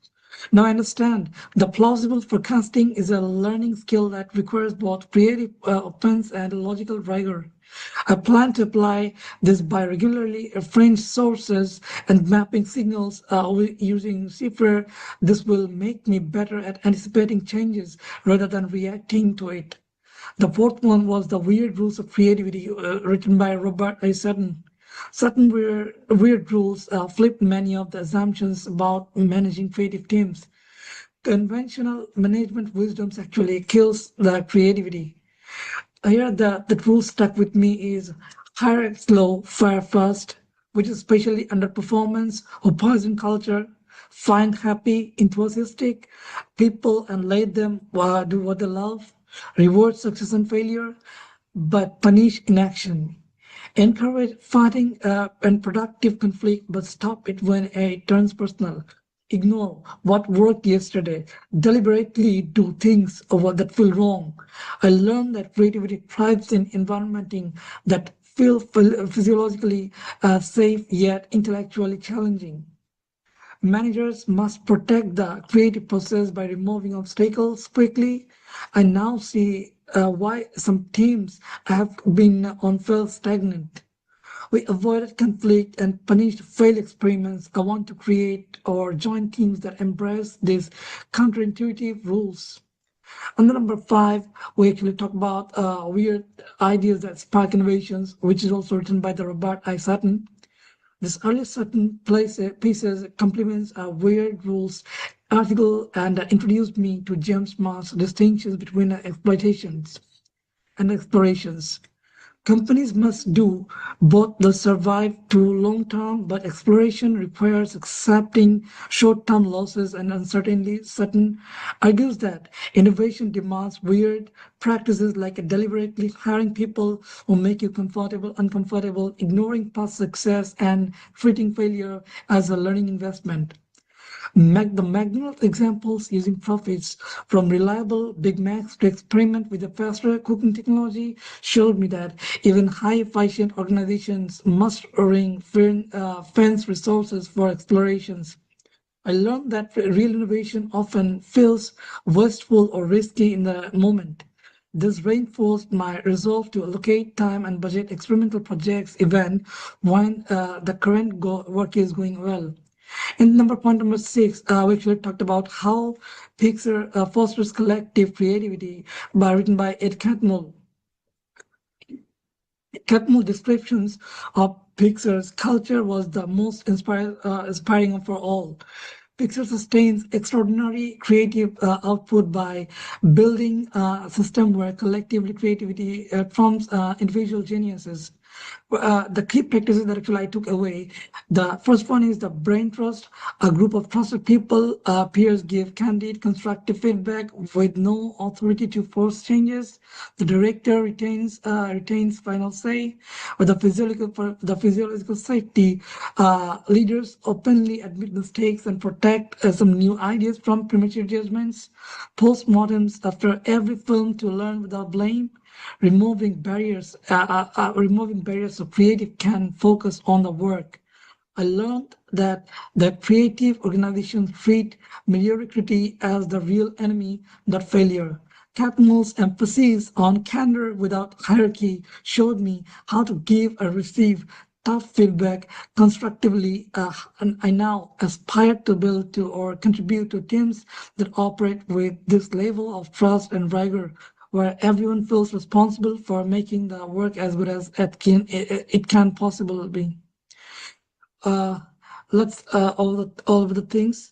Now I understand the plausible forecasting is a learning skill that requires both creative offense and logical rigor. I plan to apply this by regularly referring sources and mapping signals using Cipher. This will make me better at anticipating changes rather than reacting to it. The fourth one was The Weird Rules of Creativity, written by Robert A. Sutton. Certain weird rules flipped many of the assumptions about managing creative teams. Conventional management wisdoms actually kills the creativity. Here, the rule stuck with me is hire slow, fire fast, which is especially underperformance or poison culture. Find happy, enthusiastic people and let them do what they love. Reward success and failure, but punish inaction. Encourage fighting and productive conflict, but stop it when it turns personal. Ignore what worked yesterday. Deliberately do things that feel wrong. I learned that creativity thrives in environments that feel physiologically safe yet intellectually challenging. Managers must protect the creative process by removing obstacles quickly. I now see why some teams have been on failed stagnant. We avoided conflict and punished failed experiments. I want to create or join teams that embrace these counterintuitive rules. And number five, we actually talk about weird ideas that spark innovations, which is also written by the Robert I. Sutton. This early Sutton pieces complements a weird rules article and introduced me to James Marsh's distinctions between exploitations and explorations. Companies must do both the survive to long term, but exploration requires accepting short term losses and uncertainty. Sutton argues that innovation demands weird practices like deliberately hiring people who make you uncomfortable, ignoring past success, and treating failure as a learning investment. The McDonald's examples using profits from reliable Big Macs to experiment with a faster cooking technology showed me that even high-efficient organizations must fence resources for explorations. I learned that real innovation often feels wasteful or risky in the moment. This reinforced my resolve to allocate time and budget experimental projects even when the current work is going well. And point number six, we actually talked about how Pixar fosters collective creativity written by Ed Catmull. Catmull descriptions of Pixar's culture was the most inspiring for all. Pixar sustains extraordinary creative output by building a system where collectively creativity trumps individual geniuses. The key practices that actually I took away. The first one is the brain trust. A group of trusted people, peers give candid, constructive feedback with no authority to force changes. The director retains final say. With the physiological safety, leaders openly admit mistakes and protect some new ideas from premature judgments. Postmortems after every film to learn without blame. Removing barriers so creative can focus on the work. I learned that the creative organizations treat mediocrity as the real enemy, not failure. Catmull's emphasis on candor without hierarchy showed me how to give and receive tough feedback constructively, and I now aspire to build to or contribute to teams that operate with this level of trust and rigor, where everyone feels responsible for making the work as good as it can possibly be. Let's all of the things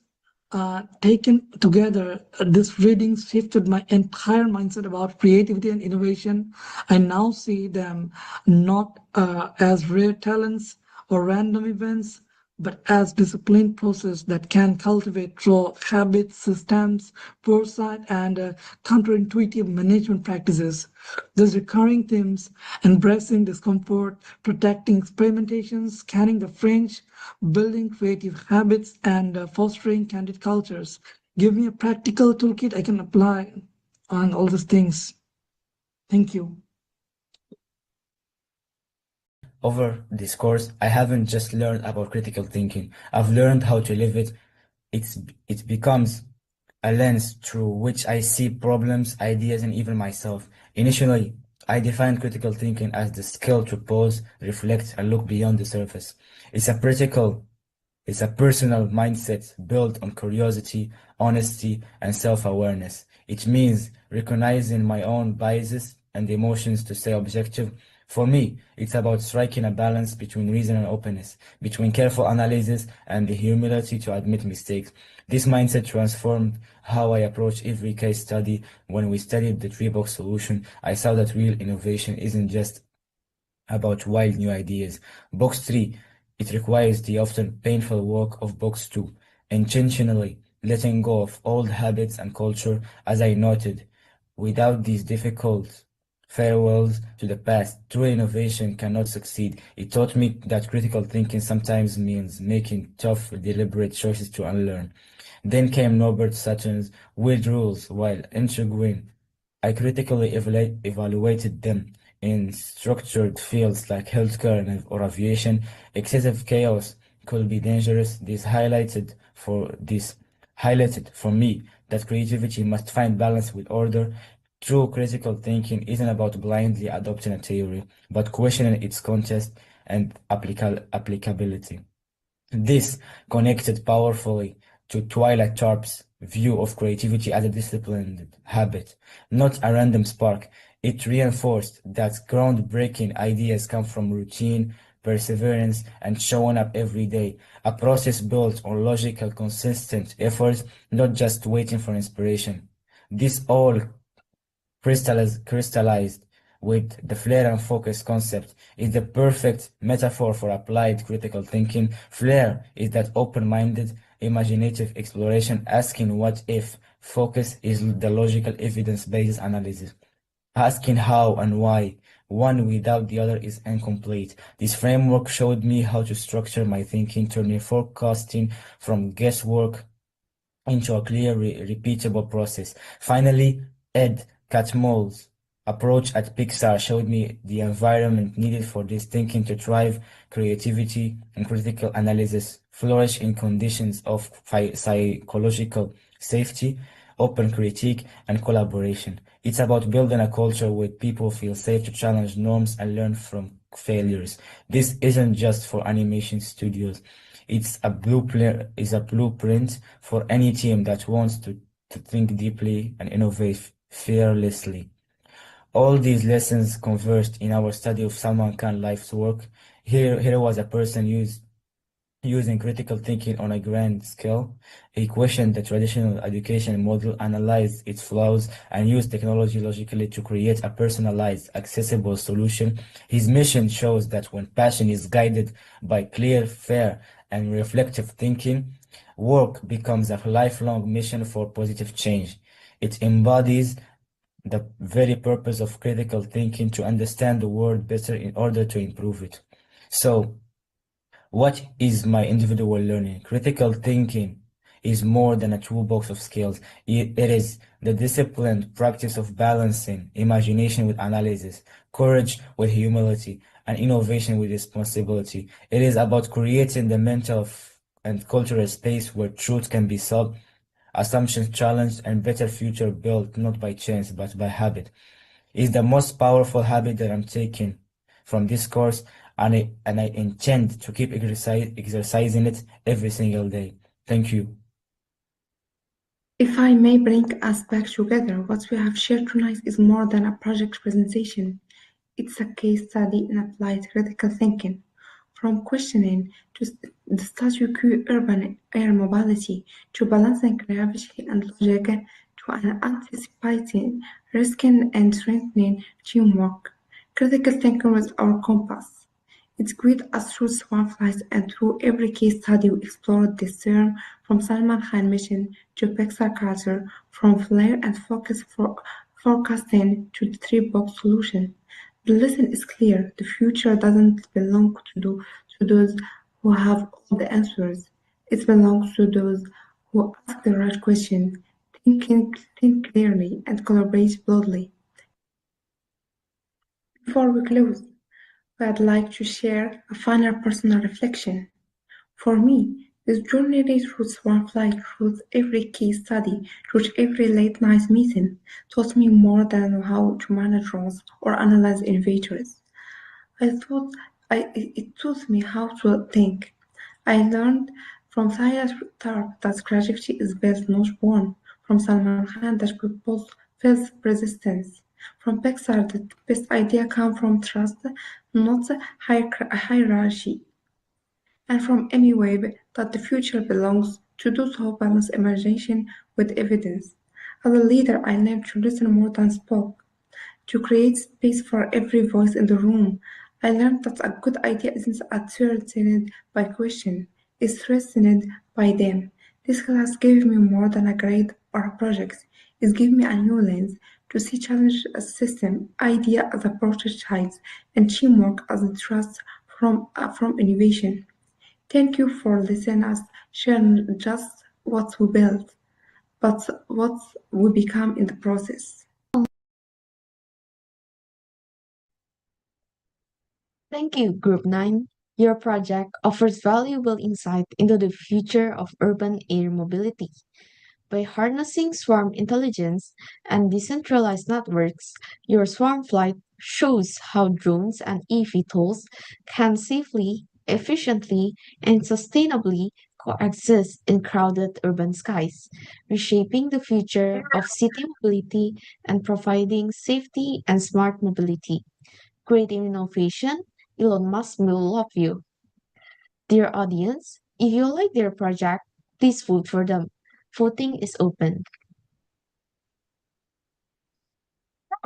taken together. This reading shifted my entire mindset about creativity and innovation. I now see them not as rare talents or random events, but as disciplined process that can cultivate through habits, systems, foresight, and counterintuitive management practices. These recurring themes, embracing discomfort, protecting experimentations, scanning the fringe, building creative habits, and fostering candid cultures, give me a practical toolkit I can apply on all these things. Thank you. Over this course, I haven't just learned about critical thinking. I've learned how to live it. It becomes a lens through which I see problems, ideas, and even myself. Initially, I defined critical thinking as the skill to pause, reflect, and look beyond the surface. It's a personal mindset built on curiosity, honesty, and self-awareness. It means recognizing my own biases and emotions to stay objective. For me, it's about striking a balance between reason and openness, between careful analysis and the humility to admit mistakes. This mindset transformed how I approach every case study. When we studied the three-box solution, I saw that real innovation isn't just about wild new ideas. Box 3, it requires the often painful work of box 2, intentionally letting go of old habits and culture. As I noted, without these difficult farewells to the past, true innovation cannot succeed. It taught me that critical thinking sometimes means making tough, deliberate choices to unlearn. Then came Norbert Saturn's weird rules, while intriguing, I critically evaluated them. In structured fields like healthcare or aviation, excessive chaos could be dangerous. This highlighted for me that creativity must find balance with order. True critical thinking isn't about blindly adopting a theory, but questioning its context and applicability. This connected powerfully to Twilight Sharp's view of creativity as a disciplined habit, not a random spark. It reinforced that groundbreaking ideas come from routine, perseverance, and showing up every day, a process built on logical, consistent effort, not just waiting for inspiration. This all crystallized with the flare and focus concept is the perfect metaphor for applied critical thinking. Flare is that open-minded, imaginative exploration, asking what if. Focus is the logical evidence-based analysis, asking how and why. One without the other is incomplete. This framework showed me how to structure my thinking, turning forecasting from guesswork into a clear, repeatable process. Finally, Ed Catmull's approach at Pixar showed me the environment needed for this thinking to thrive. Creativity and critical analysis flourish in conditions of psychological safety, open critique, and collaboration. It's about building a culture where people feel safe to challenge norms and learn from failures. This isn't just for animation studios. It's a blueprint for any team that wants to think deeply and innovate fearlessly. All these lessons converged in our study of Salman Khan's life's work. Here was a person using critical thinking on a grand scale. He questioned the traditional education model, analyzed its flaws, and used technology logically to create a personalized, accessible solution. His mission shows that when passion is guided by clear, fair, and reflective thinking, work becomes a lifelong mission for positive change. It embodies the very purpose of critical thinking to understand the world better in order to improve it. So, what is my individual learning? Critical thinking is more than a toolbox of skills. It is the disciplined practice of balancing imagination with analysis, courage with humility, and innovation with responsibility. It is about creating the mental and cultural space where truth can be sought, assumptions challenged, and better future built not by chance but by habit. It's the most powerful habit that I'm taking from this course, and I intend to keep exercising it every single day. Thank you. If I may bring us back together, what we have shared tonight is more than a project presentation. It's a case study in applied critical thinking. From questioning to the status quo urban air mobility, to balancing gravity and logic, to an anticipating, risking and strengthening teamwork. Critical thinking was our compass. It guided us through swarmflies and through every case study we explored this term, from Salman Khan mission to Pixar culture, from flare and focus for forecasting to the three-box solution. The lesson is clear: the future doesn't belong to those who have all the answers. It belongs to those who ask the right question, think clearly, and collaborate boldly. Before we close, I'd like to share a final personal reflection. For me, this journey through Swarmfly, through every case study, through every late night meeting, taught me more than how to manage roles or analyze innovators. It taught me how to think. I learned from Syed Tark that creativity is built, not born. From Salman Khan that people face resistance. From Pixar that the best idea come from trust, not hierarchy. And from Amy Webb that the future belongs to those who balance imagination with evidence. As a leader, I learned to listen more than spoke, to create space for every voice in the room. I learned that a good idea isn't threatened by question, it's threatened by them. This class gave me more than a grade or a project. It gave me a new lens to see challenge as system, idea as a prototype, and teamwork as a trust from innovation. Thank you for listening us share just what we built, but what we become in the process. Thank you, Group 9. Your project offers valuable insight into the future of urban air mobility. By harnessing swarm intelligence and decentralized networks, your swarm flight shows how drones and eVTOLs can safely, efficiently, and sustainably coexist in crowded urban skies, reshaping the future of city mobility and providing safety and smart mobility. Creating innovation, Elon Musk will love you. Dear audience, if you like their project, please vote for them. Voting is open.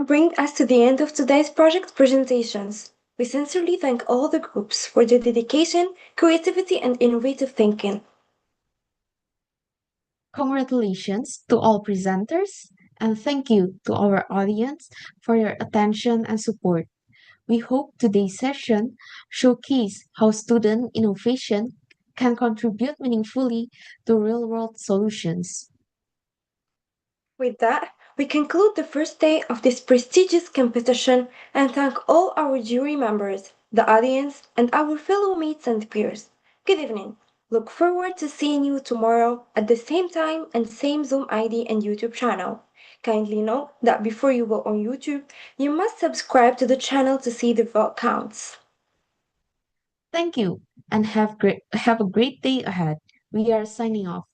Bring us to the end of today's project presentations. We sincerely thank all the groups for their dedication, creativity, and innovative thinking. Congratulations to all presenters, and thank you to our audience for your attention and support. We hope today's session showcased how student innovation can contribute meaningfully to real-world solutions. With that, we conclude the first day of this prestigious competition and thank all our jury members, the audience, and our fellow mates and peers. Good evening. Look forward to seeing you tomorrow at the same time and same Zoom ID and YouTube channel. Kindly note that before you go on YouTube, you must subscribe to the channel to see the vote counts. Thank you, and have a great day ahead. We are signing off.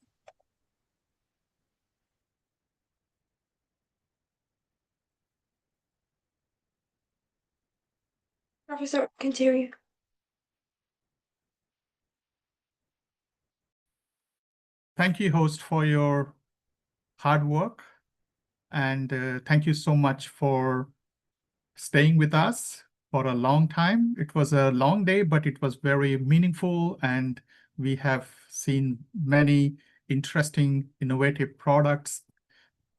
Professor, continue. thank you, host, for your hard work. And thank you so much for staying with us for a long time. It was a long day, but it was very meaningful. And we have seen many interesting, innovative products.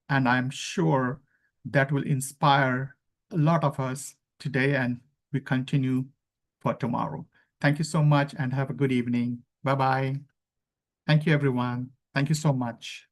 And I'm sure that will inspire a lot of us today, and we continue for tomorrow. Thank you so much and have a good evening. Bye-bye. Thank you, everyone. Thank you so much.